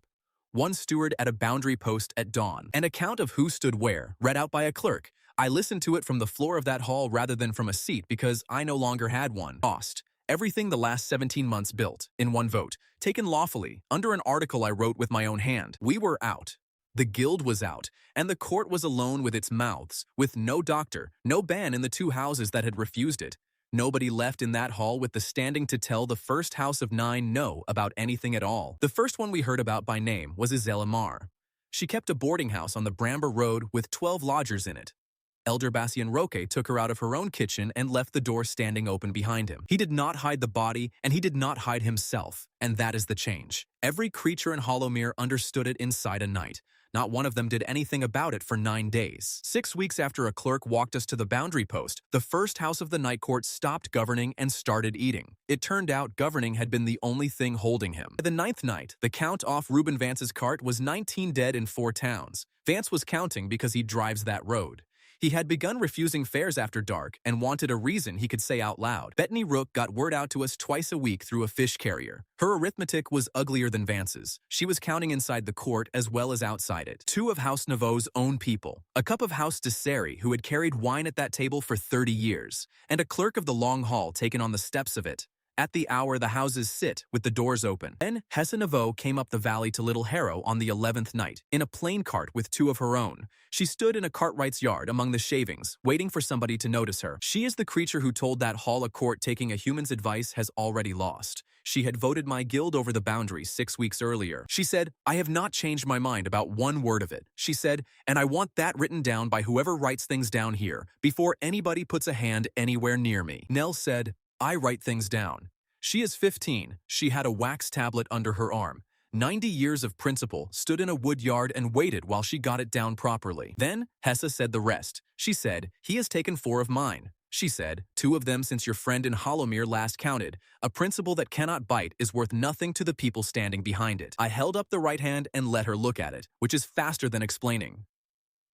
[SPEAKER 1] 1 steward at a boundary post at dawn. An account of who stood where, read out by a clerk. I listened to it from the floor of that hall rather than from a seat because I no longer had one. Cost. Everything the last 17 months built, in 1 vote, taken lawfully, under an article I wrote with my own hand. We were out. The guild was out, and the court was alone with its mouths, with no doctor, no ban in the 2 houses that had refused it. Nobody left in that hall with the standing to tell the first house of 9 no about anything at all. The first one we heard about by name was Isela Mar. She kept a boarding house on the Bramber Road with 12 lodgers in it. Elder Bastian Roque took her out of her own kitchen and left the door standing open behind him. He did not hide the body, and he did not hide himself, and that is the change. Every creature in Hollowmere understood it inside a night. Not one of them did anything about it for 9 days. 6 weeks after a clerk walked us to the boundary post, the first house of the night court stopped governing and started eating. It turned out governing had been the only thing holding him. By the 9th night, the count off Reuben Vance's cart was 19 dead in 4 towns. Vance was counting because he drives that road. He had begun refusing fares after dark and wanted a reason he could say out loud. Bettany Rook got word out to us twice a week through a fish carrier. Her arithmetic was uglier than Vance's. She was counting inside the court as well as outside it. 2 of House Nauvoo's own people, a cup of House de Serry who had carried wine at that table for 30 years, and a clerk of the long hall taken on the steps of it. At the hour the houses sit, with the doors open. Then Hessa Nauvoo came up the valley to Little Harrow on the 11th night, in a plain cart with 2 of her own. She stood in a cartwright's yard among the shavings, waiting for somebody to notice her. She is the creature who told that hall a court taking a human's advice has already lost. She had voted my guild over the boundary 6 weeks earlier. She said, I have not changed my mind about one word of it. She said, and I want that written down by whoever writes things down here, before anybody puts a hand anywhere near me. Nell said, I write things down. She is 15. She had a wax tablet under her arm. 90 years of principle, stood in a wood yard and waited while she got it down properly. Then, Hessa said the rest. She said, he has taken 4 of mine. She said, 2 of them since your friend in Hollowmere last counted. A principle that cannot bite is worth nothing to the people standing behind it. I held up the right hand and let her look at it, which is faster than explaining.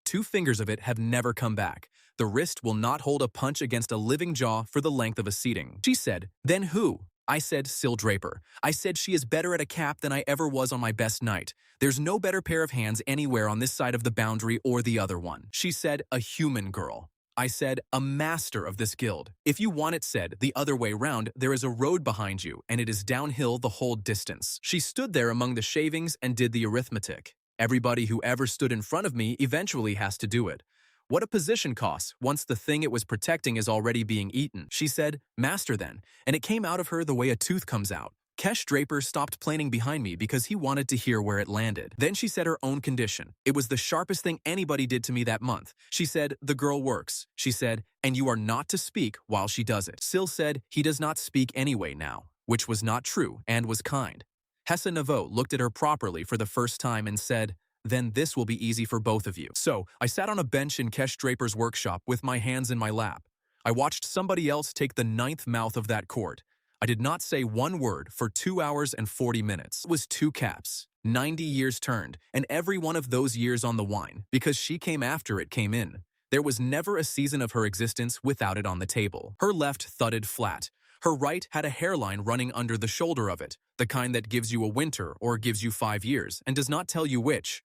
[SPEAKER 1] 2 fingers of it have never come back. The wrist will not hold a punch against a living jaw for the length of a seating. She said, then who? I said, Syl Draper. I said she is better at a cap than I ever was on my best night. There's no better pair of hands anywhere on this side of the boundary or the other one. She said, a human girl. I said, a master of this guild. If you want it said the other way round, there is a road behind you, and it is downhill the whole distance. She stood there among the shavings and did the arithmetic. Everybody who ever stood in front of me eventually has to do it. What a position costs once the thing it was protecting is already being eaten. She said, master then, and it came out of her the way a tooth comes out. Kesh Draper stopped planing behind me because he wanted to hear where it landed. Then she said her own condition. It was the sharpest thing anybody did to me that month. She said, the girl works. She said, and you are not to speak while she does it. Syl said, he does not speak anyway now, which was not true and was kind. Hessa Naveau looked at her properly for the first time and said, then this will be easy for both of you. So, I sat on a bench in Kesh Draper's workshop with my hands in my lap. I watched somebody else take the 9th mouth of that court. I did not say one word for 2 hours and 40 minutes. It was 2 caps, 90 years turned, and every one of those years on the wine, because she came after it came in. There was never a season of her existence without it on the table. Her left thudded flat. Her right had a hairline running under the shoulder of it, the kind that gives you a winter or gives you 5 years, and does not tell you which.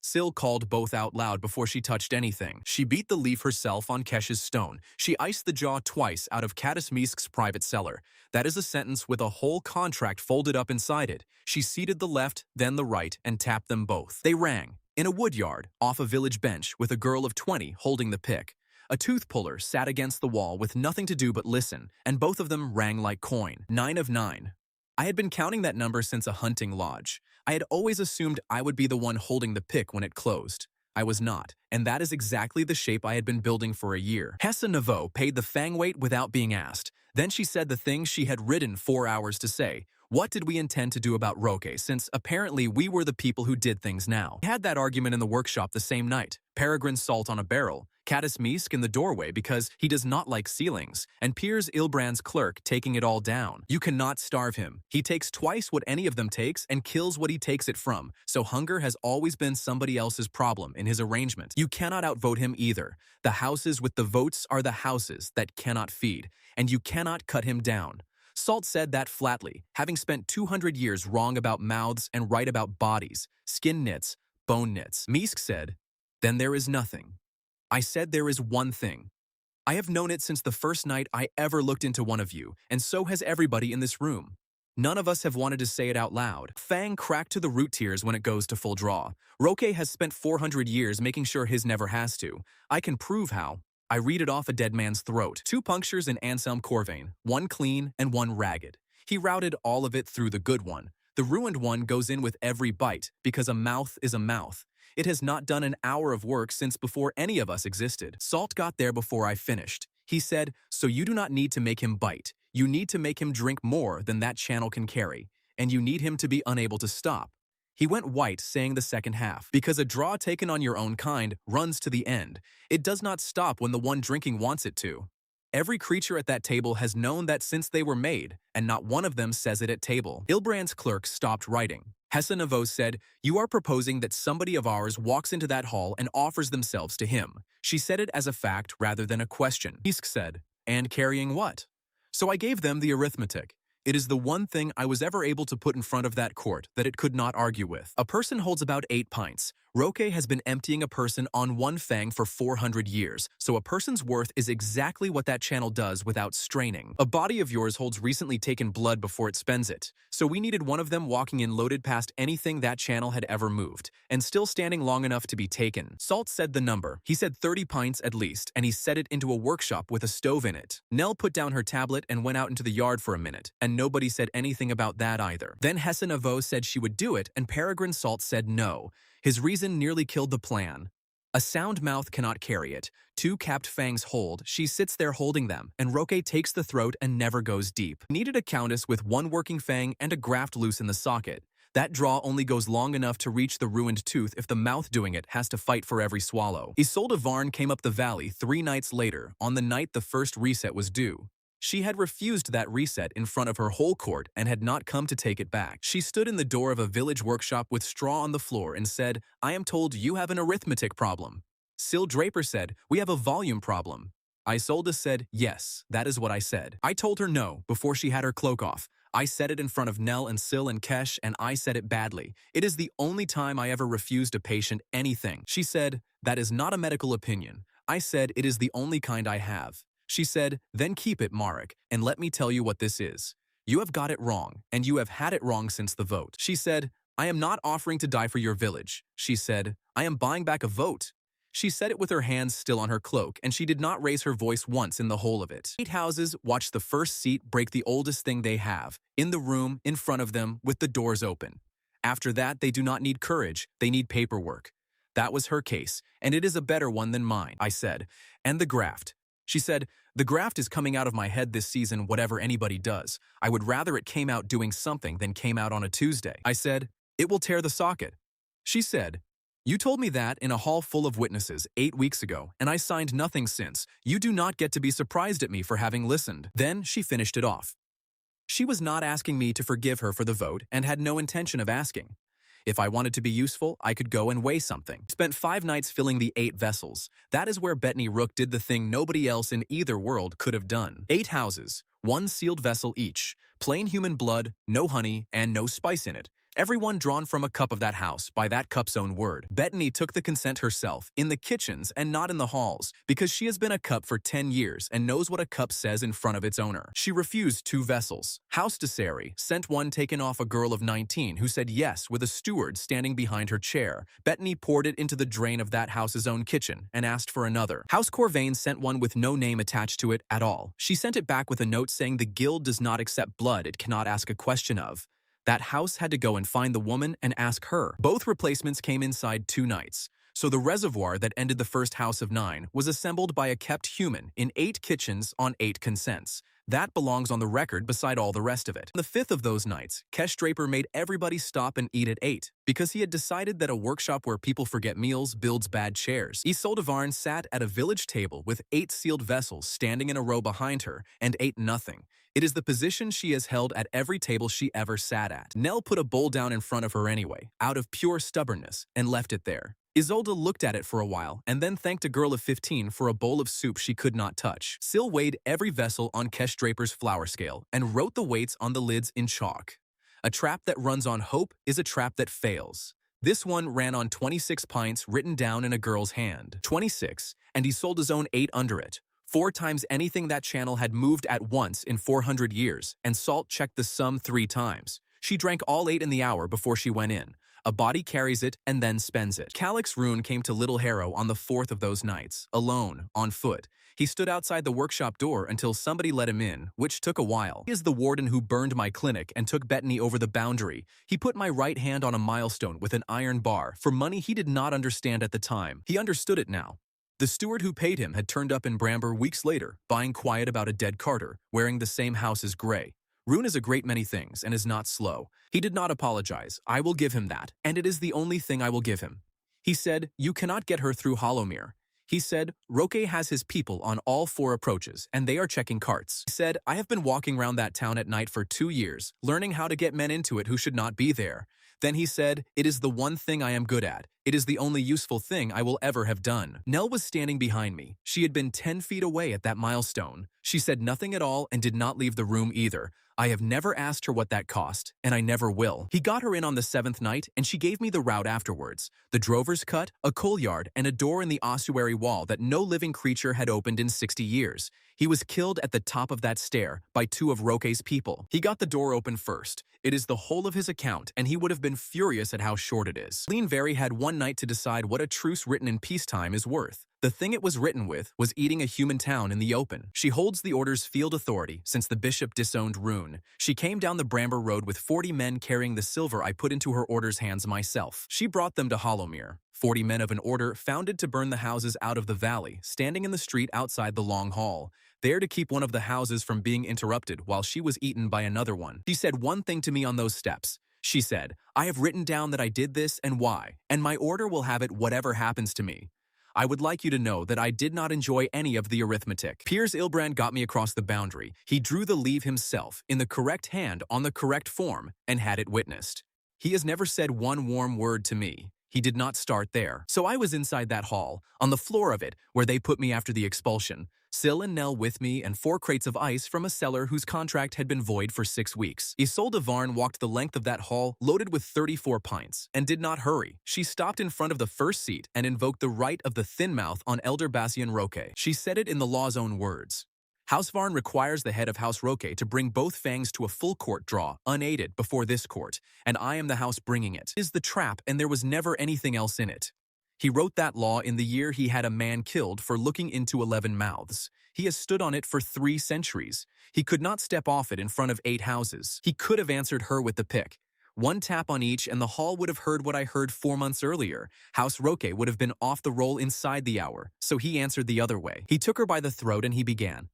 [SPEAKER 1] Syl called both out loud before she touched anything. She beat the leaf herself on Kesh's stone. She iced the jaw twice out of Caddis Meesk's private cellar. That is a sentence with a whole contract folded up inside it. She seated the left, then the right, and tapped them both. They rang. In a wood yard, off a village bench, with a girl of 20 holding the pick. A tooth puller sat against the wall with nothing to do but listen, and both of them rang like coin. 9 of 9. I had been counting that number since a hunting lodge. I had always assumed I would be the one holding the pick when it closed. I was not, and that is exactly the shape I had been building for a year. Hessa Naveau paid the fang weight without being asked. Then she said the thing she had ridden 4 hours to say. What did we intend to do about Roque, since apparently we were the people who did things now? We had that argument in the workshop the same night. Peregrine salt on a barrel, Caddis Meesk in the doorway because he does not like ceilings, and Piers Ilbrand's clerk taking it all down. You cannot starve him. He takes twice what any of them takes and kills what he takes it from, so hunger has always been somebody else's problem in his arrangement. You cannot outvote him either. The houses with the votes are the houses that cannot feed, and you cannot cut him down. Salt said that flatly, having spent 200 years wrong about mouths and right about bodies, skin knits, bone knits. Meesk said, then there is nothing. I said there is one thing. I have known it since the first night I ever looked into one of you, and so has everybody in this room. None of us have wanted to say it out loud. Fang cracked to the root tears when it goes to full draw. Roque has spent 400 years making sure his never has to. I can prove how. I read it off a dead man's throat. 2 punctures in Anselm Corvain, 1 clean and 1 ragged. He routed all of it through the good one. The ruined one goes in with every bite, because a mouth is a mouth. It has not done an hour of work since before any of us existed. Salt got there before I finished. He said, so you do not need to make him bite. You need to make him drink more than that channel can carry. And you need him to be unable to stop. He went white, saying the second half, because a draw taken on your own kind runs to the end. It does not stop when the one drinking wants it to. Every creature at that table has known that since they were made, and not one of them says it at table. Ilbrand's clerk stopped writing. Hessa Naveau said, you are proposing that somebody of ours walks into that hall and offers themselves to him. She said it as a fact rather than a question. Meesk said, and carrying what? So I gave them the arithmetic. It is the one thing I was ever able to put in front of that court that it could not argue with. A person holds about 8 pints. Roque has been emptying a person on one fang for 400 years, so a person's worth is exactly what that channel does without straining. A body of yours holds recently taken blood before it spends it, so we needed one of them walking in loaded past anything that channel had ever moved, and still standing long enough to be taken. Salt said the number. He said 30 pints at least, and he set it into a workshop with a stove in it. Nell put down her tablet and went out into the yard for a minute, and nobody said anything about that either. Then Hesse Navo said she would do it, and Peregrine Salt said no. His reason nearly killed the plan. A sound mouth cannot carry it. Two capped fangs hold, she sits there holding them, and Roque takes the throat and never goes deep. Needed a countess with one working fang and a graft loose in the socket. That draw only goes long enough to reach the ruined tooth if the mouth doing it has to fight for every swallow. Isolde Varn came up the valley 3 nights later, on the night the first reset was due. She had refused that reset in front of her whole court and had not come to take it back. She stood in the door of a village workshop with straw on the floor and said, "I am told you have an arithmetic problem." Syl Draper said, "We have a volume problem." Isolde said, "Yes, that is what I said." I told her no before she had her cloak off. I said it in front of Nell and Syl and Kesh, and I said it badly. It is the only time I ever refused a patient anything. She said, "That is not a medical opinion." I said, "It is the only kind I have." She said, "Then keep it, Marek, and let me tell you what this is. You have got it wrong, and you have had it wrong since the vote." She said, "I am not offering to die for your village." She said, "I am buying back a vote." She said it with her hands still on her cloak, and she did not raise her voice once in the whole of it. 8 houses watch the first seat break the oldest thing they have, in the room, in front of them, with the doors open. After that, they do not need courage, they need paperwork. That was her case, and it is a better one than mine, I said. And the graft. She said, "The graft is coming out of my head this season whatever anybody does. I would rather it came out doing something than came out on a Tuesday." I said, "It will tear the socket." She said, "You told me that in a hall full of witnesses 8 weeks ago, and I signed nothing since. You do not get to be surprised at me for having listened." Then she finished it off. She was not asking me to forgive her for the vote and had no intention of asking. If I wanted to be useful, I could go and weigh something. Spent 5 nights filling the 8 vessels. That is where Bettany Rook did the thing nobody else in either world could have done. 8 houses, 1 sealed vessel each, plain human blood, no honey, and no spice in it. Everyone drawn from a cup of that house, by that cup's own word. Bettany took the consent herself, in the kitchens and not in the halls, because she has been a cup for 10 years and knows what a cup says in front of its owner. She refused 2 vessels. House Desari sent one taken off a girl of 19 who said yes with a steward standing behind her chair. Bettany poured it into the drain of that house's own kitchen and asked for another. House Corvain sent one with no name attached to it at all. She sent it back with a note saying the guild does not accept blood it cannot ask a question of. That house had to go and find the woman and ask her. Both replacements came inside 2 nights. So the reservoir that ended the first house of 9 was assembled by a kept human in 8 kitchens on 8 consents. That belongs on the record beside all the rest of it. On the 5th of those nights, Kesh Draper made everybody stop and eat at 8, because he had decided that a workshop where people forget meals builds bad chairs. Isolde Varn sat at a village table with 8 sealed vessels standing in a row behind her and ate nothing. It is the position she has held at every table she ever sat at. Nell put a bowl down in front of her anyway, out of pure stubbornness, and left it there. Isolde looked at it for a while, and then thanked a girl of 15 for a bowl of soup she could not touch. Syl weighed every vessel on Kesh Draper's flour scale, and wrote the weights on the lids in chalk. A trap that runs on hope is a trap that fails. This one ran on 26 pints written down in a girl's hand. 26, and Isolde's own 8 under it. 4 times anything that channel had moved at once in 400 years, and Salt checked the sum 3 times. She drank all 8 in the hour before she went in. A body carries it and then spends it. Calix Rune came to Little Harrow on the 4th of those nights, alone, on foot. He stood outside the workshop door until somebody let him in, which took a while. He is the warden who burned my clinic and took Bettany over the boundary. He put my right hand on a milestone with an iron bar, for money he did not understand at the time. He understood it now. The steward who paid him had turned up in Bramber weeks later, buying quiet about a dead carter, wearing the same house as Gray. Rune is a great many things and is not slow. He did not apologize. I will give him that, and it is the only thing I will give him. He said, "You cannot get her through Hollowmere." He said, "Roque has his people on all 4 approaches, and they are checking carts." He said, "I have been walking around that town at night for 2 years, learning how to get men into it who should not be there." Then he said, "It is the one thing I am good at. It is the only useful thing I will ever have done. Nell was standing behind me. She had been 10 feet away at that milestone. She said nothing at all and did not leave the room either. I have never asked her what that cost, and I never will. He got her in on the 7th night, and she gave me the route afterwards. The drover's cut, a coal yard, and a door in the ossuary wall that no living creature had opened in 60 years. He was killed at the top of that stair by 2 of Roque's people. He got the door open first. It is the whole of his account, and he would have been furious at how short it is. Lean Very had one night to decide what a truce written in peacetime is worth. The thing it was written with was eating a human town in the open. She holds the order's field authority since the bishop disowned Rune. She came down the Bramber Road with 40 men carrying the silver I put into her order's hands myself. She brought them to Hollowmere. 40 men of an order founded to burn the houses out of the valley, standing in the street outside the Long Hall, there to keep one of the houses from being interrupted while she was eaten by another one. She said one thing to me on those steps. She said, "I have written down that I did this and why, and my order will have it whatever happens to me. I would like you to know that I did not enjoy any of the arithmetic." Piers Ilbrand got me across the boundary. He drew the leave himself, in the correct hand, on the correct form, and had it witnessed. He has never said one warm word to me. He did not start there. So I was inside that hall, on the floor of it, where they put me after the expulsion. Syl and Nell with me and 4 crates of ice from a seller whose contract had been void for 6 weeks. Isolde Varn walked the length of that hall loaded with 34 pints and did not hurry. She stopped in front of the first seat and invoked the right of the thin mouth on Elder Bastian Roque. She said it in the law's own words. House Varn requires the head of House Roque to bring both Fangs to a full court draw, unaided, before this court, and I am the house bringing it. It is the trap, and there was never anything else in it. He wrote that law in the year he had a man killed for looking into 11 mouths. He has stood on it for 3 centuries. He could not step off it in front of 8 houses. He could have answered her with the pick. 1 tap on each and the hall would have heard what I heard 4 months earlier. House Roque would have been off the roll inside the hour, so he answered the other way. He took her by the throat and he began.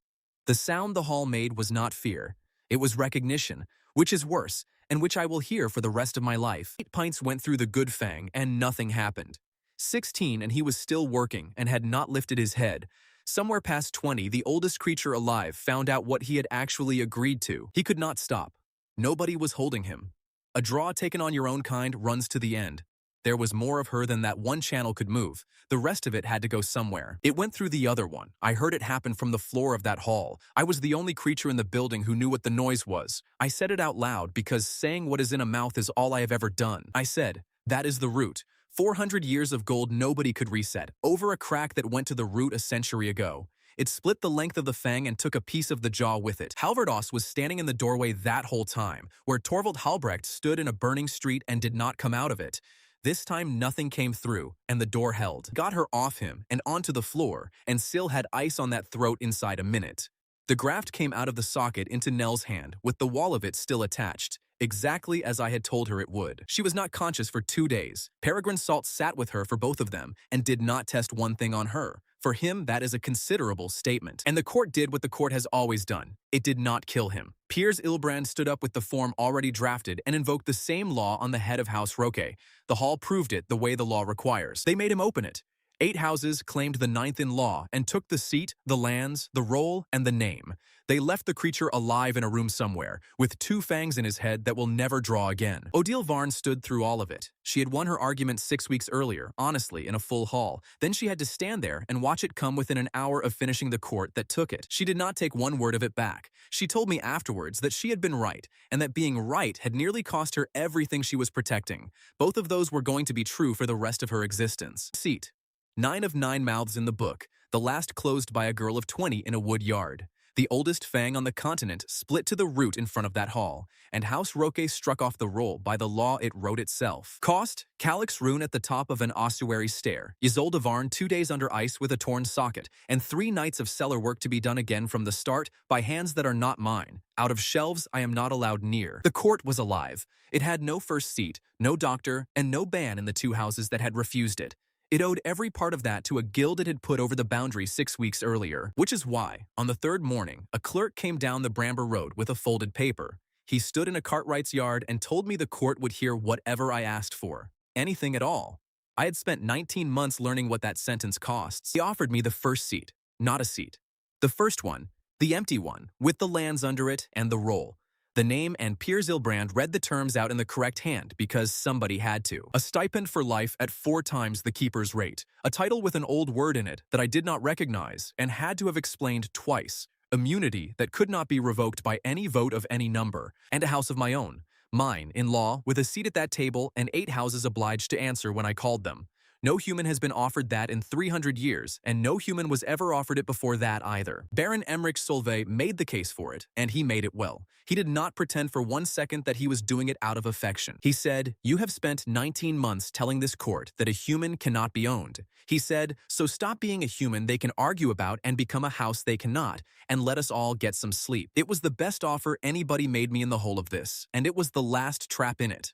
[SPEAKER 1] The sound the hall made was not fear. It was recognition, which is worse, and which I will hear for the rest of my life. 8 pints went through the good Fang, and nothing happened. 16, and he was still working and had not lifted his head. Somewhere past 20, the oldest creature alive found out what he had actually agreed to. He could not stop. Nobody was holding him. A draw taken on your own kind runs to the end. There was more of her than that one channel could move. The rest of it had to go somewhere. It went through the other one. I heard it happen from the floor of that hall. I was the only creature in the building who knew what the noise was. I said it out loud because saying what is in a mouth is all I have ever done. I said, that is the root. 400 years of gold nobody could reset, over a crack that went to the root a century ago. It split the length of the fang and took a piece of the jaw with it. Halvardos was standing in the doorway that whole time, where Torvald Halbrecht stood in a burning street and did not come out of it. This time nothing came through, and the door held. Got her off him and onto the floor, and Syl had ice on that throat inside a minute. The graft came out of the socket into Nell's hand, with the wall of it still attached, exactly as I had told her it would. She was not conscious for 2 days. Peregrine Salt sat with her for both of them, and did not test one thing on her. For him, that is a considerable statement. And the court did what the court has always done. It did not kill him. Piers Ilbrand stood up with the form already drafted and invoked the same law on the head of House Roque. The hall proved it the way the law requires. They made him open it. 8 houses claimed the 9th in law and took the seat, the lands, the roll, and the name. They left the creature alive in a room somewhere, with 2 fangs in his head that will never draw again. Odile Varn stood through all of it. She had won her argument 6 weeks earlier, honestly, in a full hall. Then she had to stand there and watch it come within an hour of finishing the court that took it. She did not take one word of it back. She told me afterwards that she had been right, and that being right had nearly cost her everything she was protecting. Both of those were going to be true for the rest of her existence. Seat. 9 of 9 mouths in the book, the last closed by a girl of 20 in a wood yard. The oldest fang on the continent split to the root in front of that hall, and House Roque struck off the roll by the law it wrote itself. Cost, Calyx rune at the top of an ossuary stair, Isolde Varn 2 days under ice with a torn socket, and 3 nights of cellar work to be done again from the start by hands that are not mine, out of shelves I am not allowed near. The court was alive. It had no first seat, no doctor, and no ban in the 2 houses that had refused it. It owed every part of that to a guild it had put over the boundary 6 weeks earlier, which is why, on the 3rd morning, a clerk came down the Bramber Road with a folded paper. He stood in a cartwright's yard and told me the court would hear whatever I asked for. Anything at all. I had spent 19 months learning what that sentence costs. He offered me the first seat, not a seat. The first one, the empty one, with the lands under it and the roll. The name and Piers Ilbrand read the terms out in the correct hand because somebody had to. A stipend for life at 4 times the keeper's rate. A title with an old word in it that I did not recognize and had to have explained twice. Immunity that could not be revoked by any vote of any number. And a house of my own. Mine, in law, with a seat at that table and 8 houses obliged to answer when I called them. No human has been offered that in 300 years, and no human was ever offered it before that either. Baron Emmerich Solvay made the case for it, and he made it well. He did not pretend for 1 second that he was doing it out of affection. He said, "You have spent 19 months telling this court that a human cannot be owned." He said, "So stop being a human they can argue about and become a house they cannot, and let us all get some sleep." It was the best offer anybody made me in the whole of this, and it was the last trap in it.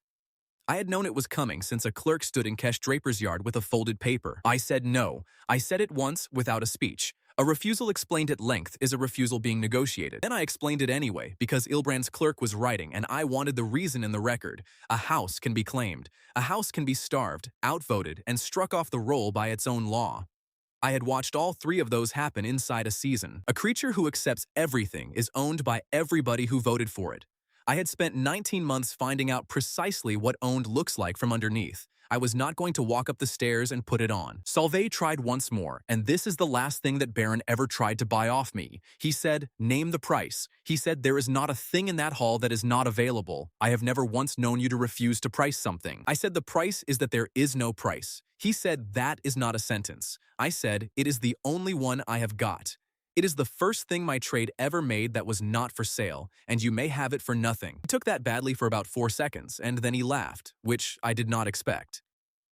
[SPEAKER 1] I had known it was coming since a clerk stood in Kesh Draper's yard with a folded paper. I said no. I said it once without a speech. A refusal explained at length is a refusal being negotiated. Then I explained it anyway, because Ilbrand's clerk was writing and I wanted the reason in the record. A house can be claimed. A house can be starved, outvoted, and struck off the roll by its own law. I had watched all 3 of those happen inside a season. A creature who accepts everything is owned by everybody who voted for it. I had spent 19 months finding out precisely what owned looks like from underneath. I was not going to walk up the stairs and put it on. Solvay tried once more, and this is the last thing that Baron ever tried to buy off me. He said, "Name the price." He said, "There is not a thing in that hall that is not available. I have never once known you to refuse to price something." I said, "The price is that there is no price." He said, "That is not a sentence." I said, "It is the only one I have got. It is the first thing my trade ever made that was not for sale, and you may have it for nothing." He took that badly for about 4 seconds, and then he laughed, which I did not expect.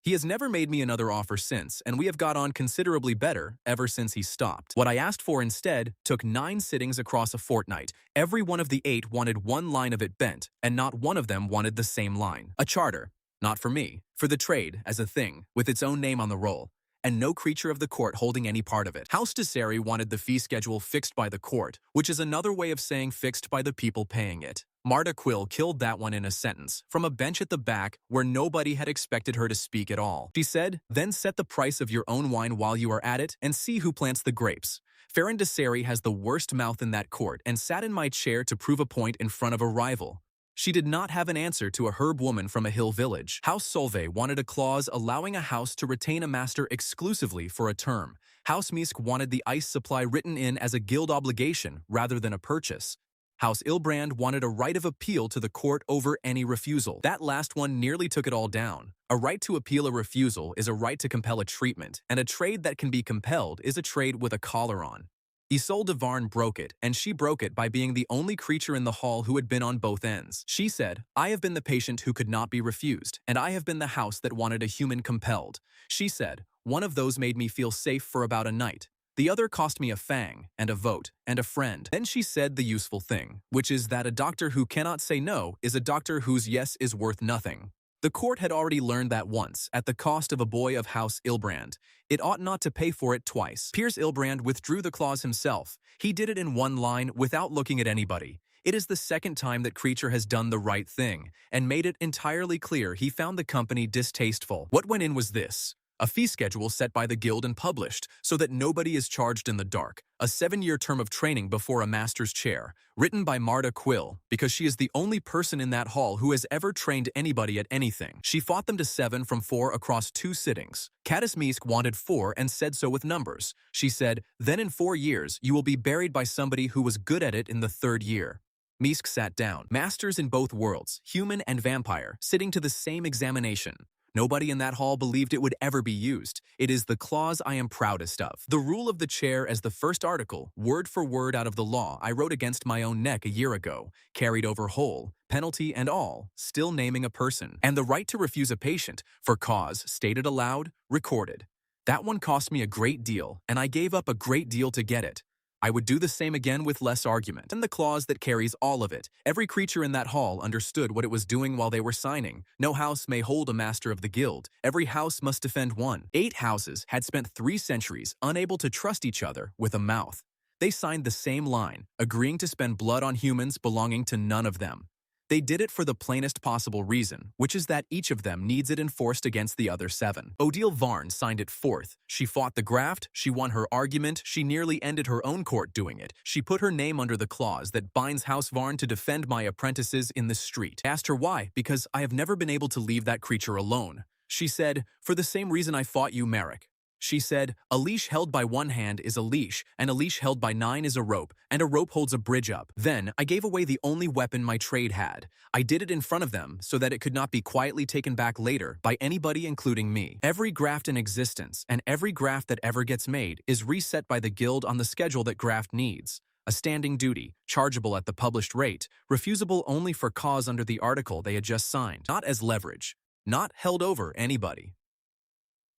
[SPEAKER 1] He has never made me another offer since, and we have got on considerably better ever since he stopped. What I asked for instead took 9 sittings across a fortnight. Every one of the 8 wanted one line of it bent, and not one of them wanted the same line. A charter. Not for me. For the trade, as a thing, with its own name on the roll. And no creature of the court holding any part of it. House de Seri wanted the fee schedule fixed by the court, which is another way of saying fixed by the people paying it. Marta Quill killed that one in a sentence, from a bench at the back where nobody had expected her to speak at all. She said, "Then set the price of your own wine while you are at it, and see who plants the grapes." Baron de Seri has the worst mouth in that court and sat in my chair to prove a point in front of a rival. She did not have an answer to a herb woman from a hill village. House Solvay wanted a clause allowing a house to retain a master exclusively for a term. House Misk wanted the ice supply written in as a guild obligation rather than a purchase. House Ilbrand wanted a right of appeal to the court over any refusal. That last one nearly took it all down. A right to appeal a refusal is a right to compel a treatment, and a trade that can be compelled is a trade with a collar on. Isolde de Varn broke it, and she broke it by being the only creature in the hall who had been on both ends. She said, "I have been the patient who could not be refused, and I have been the house that wanted a human compelled." She said, "One of those made me feel safe for about a night. The other cost me a fang, and a vote, and a friend." Then she said the useful thing, which is that a doctor who cannot say no is a doctor whose yes is worth nothing. The court had already learned that once, at the cost of a boy of House Ilbrand. It ought not to pay for it twice. Piers Ilbrand withdrew the clause himself. He did it in one line without looking at anybody. It is the second time that creature has done the right thing, and made it entirely clear he found the company distasteful. What went in was this. A fee schedule set by the guild and published, so that nobody is charged in the dark. A 7-year term of training before a master's chair, written by Marta Quill, because she is the only person in that hall who has ever trained anybody at anything. She fought them to 7 from 4 across 2 sittings. Caddis Misk wanted 4 and said so with numbers. She said, "Then in 4 years, you will be buried by somebody who was good at it in the 3rd year." Misk sat down. Masters in both worlds, human and vampire, sitting to the same examination. Nobody in that hall believed it would ever be used. It is the clause I am proudest of. The rule of the chair as the first article, word for word out of the law I wrote against my own neck a year ago, carried over whole, penalty and all, still naming a person. And the right to refuse a patient, for cause, stated aloud, recorded. That one cost me a great deal, and I gave up a great deal to get it. I would do the same again with less argument. And the clause that carries all of it. Every creature in that hall understood what it was doing while they were signing. No house may hold a master of the guild. Every house must defend one. 8 houses had spent 3 centuries unable to trust each other with a mouth. They signed the same line, agreeing to spend blood on humans belonging to none of them. They did it for the plainest possible reason, which is that each of them needs it enforced against the other 7. Odile Varn signed it fourth. She fought the graft, she won her argument, she nearly ended her own court doing it. She put her name under the clause that binds House Varn to defend my apprentices in the street. I asked her why, because I have never been able to leave that creature alone. She said, for the same reason I fought you, Merrick. She said, a leash held by one hand is a leash, and a leash held by 9 is a rope, and a rope holds a bridge up. Then, I gave away the only weapon my trade had. I did it in front of them so that it could not be quietly taken back later by anybody including me. Every graft in existence, and every graft that ever gets made, is reset by the guild on the schedule that graft needs. A standing duty, chargeable at the published rate, refusable only for cause under the article they had just signed. Not as leverage. Not held over anybody.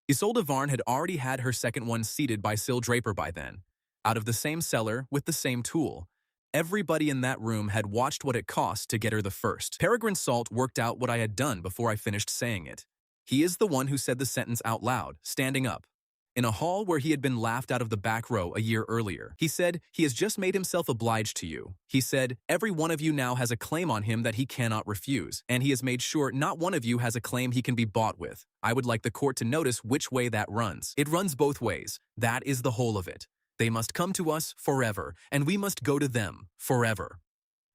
[SPEAKER 1] Isolde Varn had already had her second one seated by Syl Draper by then, out of the same cellar with the same tool. Everybody in that room had watched what it cost to get her the first. Peregrine Salt worked out what I had done before I finished saying it. He is the one who said the sentence out loud, standing up, in a hall where he had been laughed out of the back row a year earlier. He said, he has just made himself obliged to you. He said, every one of you now has a claim on him that he cannot refuse, and he has made sure not one of you has a claim he can be bought with. I would like the court to notice which way that runs. It runs both ways. That is the whole of it. They must come to us forever, and we must go to them forever.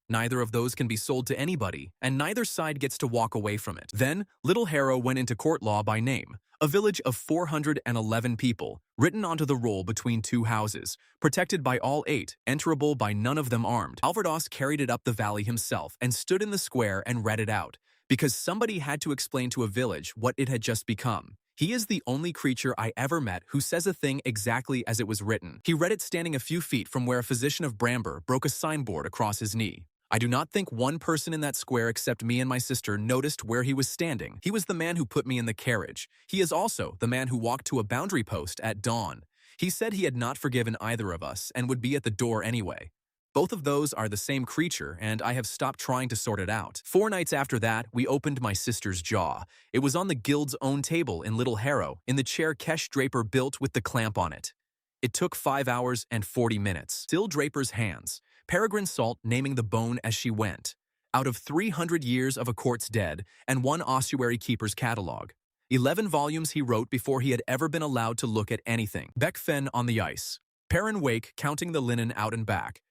[SPEAKER 1] Neither of those can be sold to anybody, and neither side gets to walk away from it. Then, Little Harrow went into court law by name, a village of 411 people, written onto the roll between 2 houses, protected by all 8, enterable by none of them armed. Alvardos carried it up the valley himself and stood in the square and read it out, because somebody had to explain to a village what it had just become. He is the only creature I ever met who says a thing exactly as it was written. He read it standing a few feet from where a physician of Bramber broke a signboard across his knee. I do not think one person in that square except me and my sister noticed where he was standing. He was the man who put me in the carriage. He is also the man who walked to a boundary post at dawn. He said he had not forgiven either of us and would be at the door anyway. Both of those are the same creature, and I have stopped trying to sort it out. 4 nights after that, we opened my sister's jaw. It was on the guild's own table in Little Harrow, in the chair Kesh Draper built with the clamp on it. It took 5 hours and 40 minutes. Still Draper's hands. Peregrine Salt naming the bone as she went. Out of 300 years of a court's dead and 1 ossuary keeper's catalog. 11 volumes he wrote before he had ever been allowed to look at anything. Beck Fenn on the ice. Perrin Wake counting the linen out and back.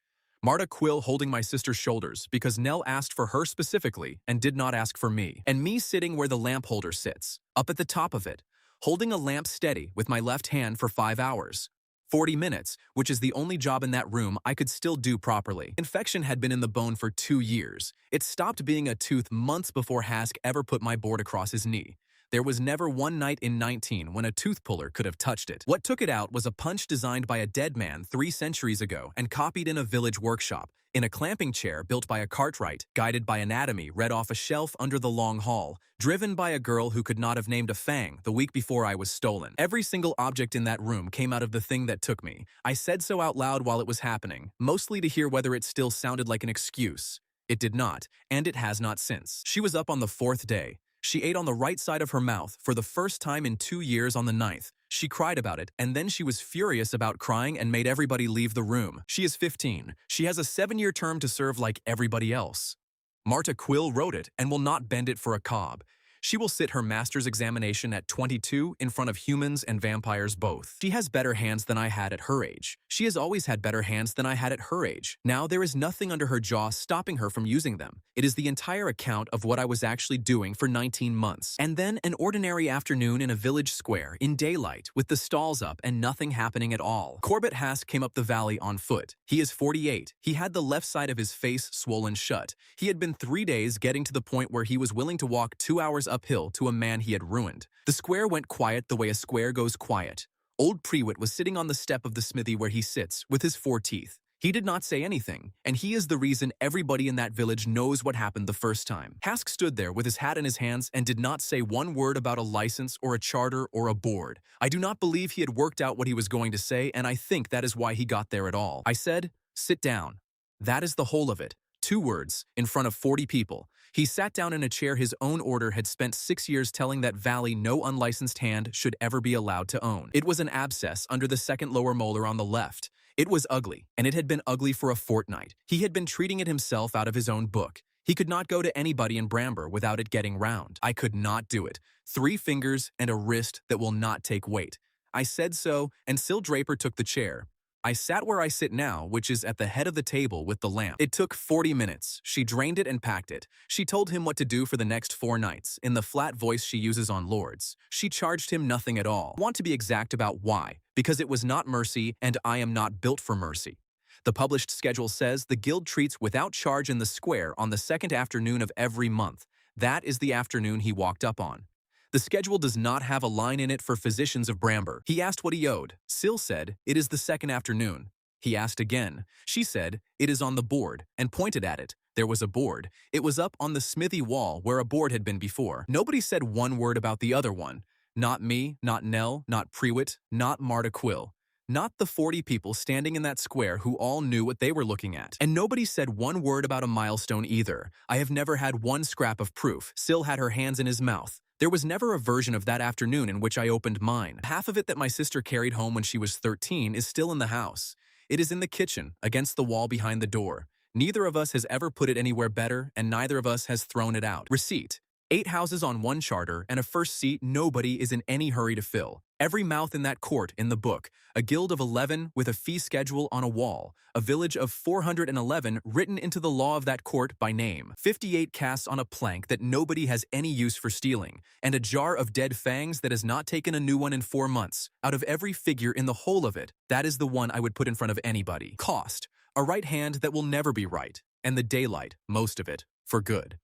[SPEAKER 1] Marta Quill holding my sister's shoulders because Nell asked for her specifically and did not ask for me. And me sitting where the lamp holder sits, up at the top of it, holding a lamp steady with my left hand for 5 hours. 40 minutes, which is the only job in that room I could still do properly. Infection had been in the bone for 2 years. It stopped being a tooth months before Hask ever put my board across his knee. There was never one night in 19 when a tooth puller could have touched it. What took it out was a punch designed by a dead man 3 centuries ago and copied in a village workshop, in a clamping chair built by a cartwright, guided by anatomy read off a shelf under the long hall, driven by a girl who could not have named a fang the week before I was stolen. Every single object in that room came out of the thing that took me. I said so out loud while it was happening, mostly to hear whether it still sounded like an excuse. It did not, and it has not since. She was up on the 4th day. She ate on the right side of her mouth for the first time in 2 years on the 9th. She cried about it, and then she was furious about crying and made everybody leave the room. She is 15. She has a 7-year term to serve like everybody else. Marta Quill wrote it and will not bend it for a cob. She will sit her master's examination at 22 in front of humans and vampires both. She has better hands than I had at her age. She has always had better hands than I had at her age. Now there is nothing under her jaw stopping her from using them. It is the entire account of what I was actually doing for 19 months. And then an ordinary afternoon in a village square, in daylight, with the stalls up and nothing happening at all. Corbett Hask came up the valley on foot. He is 48. He had the left side of his face swollen shut. He had been 3 days getting to the point where he was willing to walk 2 hours uphill to a man he had ruined. The square went quiet the way a square goes quiet. Old Prewitt was sitting on the step of the smithy where he sits, with his 4 teeth. He did not say anything, and he is the reason everybody in that village knows what happened the first time. Hask stood there with his hat in his hands and did not say one word about a license or a charter or a board. I do not believe he had worked out what he was going to say, and I think that is why he got there at all. I said, "Sit down." That is the whole of it. 2 words, in front of 40 people. He sat down in a chair his own order had spent 6 years telling that valley no unlicensed hand should ever be allowed to own. It was an abscess under the 2nd lower molar on the left. It was ugly, and it had been ugly for a fortnight. He had been treating it himself out of his own book. He could not go to anybody in Bramber without it getting round. I could not do it. 3 fingers and a wrist that will not take weight. I said so, and Syl Draper took the chair. I sat where I sit now, which is at the head of the table with the lamp. It took 40 minutes. She drained it and packed it. She told him what to do for the next 4 nights, in the flat voice she uses on Lords. She charged him nothing at all. I want to be exact about why, because it was not mercy, and I am not built for mercy. The published schedule says the guild treats without charge in the square on the second afternoon of every month. That is the afternoon he walked up on. The schedule does not have a line in it for physicians of Bramber. He asked what he owed. Syl said, it is the second afternoon. He asked again. She said, it is on the board, and pointed at it. There was a board. It was up on the smithy wall where a board had been before. Nobody said one word about the other one. Not me, not Nell, not Prewitt, not Marta Quill. Not the 40 people standing in that square who all knew what they were looking at. And nobody said one word about a milestone either. I have never had one scrap of proof. Syl had her hands in his mouth. There was never a version of that afternoon in which I opened mine. Half of it that my sister carried home when she was 13 is still in the house. It is in the kitchen, against the wall behind the door. Neither of us has ever put it anywhere better, and neither of us has thrown it out. Receipt. 8 houses on one charter, and a first seat nobody is in any hurry to fill. Every mouth in that court in the book, a guild of 11 with a fee schedule on a wall, a village of 411 written into the law of that court by name, 58 casts on a plank that nobody has any use for stealing, and a jar of dead fangs that has not taken a new one in 4 months. Out of every figure in the whole of it, that is the one I would put in front of anybody. Cost. A right hand that will never be right, and the daylight, most of it, for good.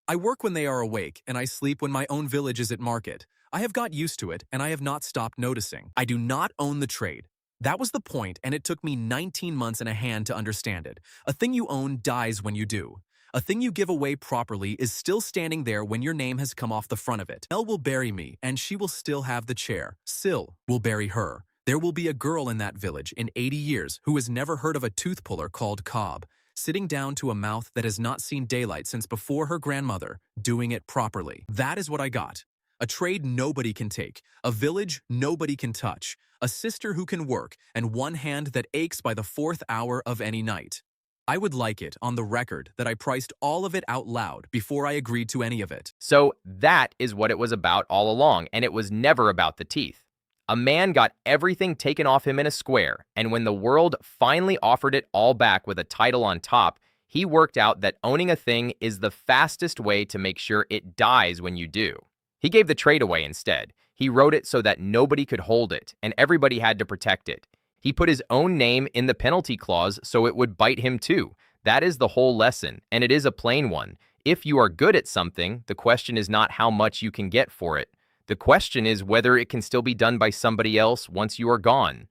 [SPEAKER 1] I work when they are awake, and I sleep when my own village is at market. I have got used to it, and I have not stopped noticing. I do not own the trade. That was the point, and it took me 19 months and a hand to understand it. A thing you own dies when you do. A thing you give away properly is still standing there when your name has come off the front of it. Elle will bury me, and she will still have the chair. Syl will bury her. There will be a girl in that village in 80 years who has never heard of a tooth puller called Cobb, sitting down to a mouth that has not seen daylight since before her grandmother, doing it properly. That is what I got. A trade nobody can take, a village nobody can touch, a sister who can work, and one hand that aches by the 4th hour of any night. I would like it on the record that I priced all of it out loud before I agreed to any of it.
[SPEAKER 2] So that is what it was about all along, and it was never about the teeth. A man got everything taken off him in a square, and when the world finally offered it all back with a title on top, he worked out that owning a thing is the fastest way to make sure it dies when you do. He gave the trade away instead. He wrote it so that nobody could hold it, and everybody had to protect it. He put his own name in the penalty clause so it would bite him too. That is the whole lesson, and it is a plain one. If you are good at something, the question is not how much you can get for it. The question is whether it can still be done by somebody else once you are gone.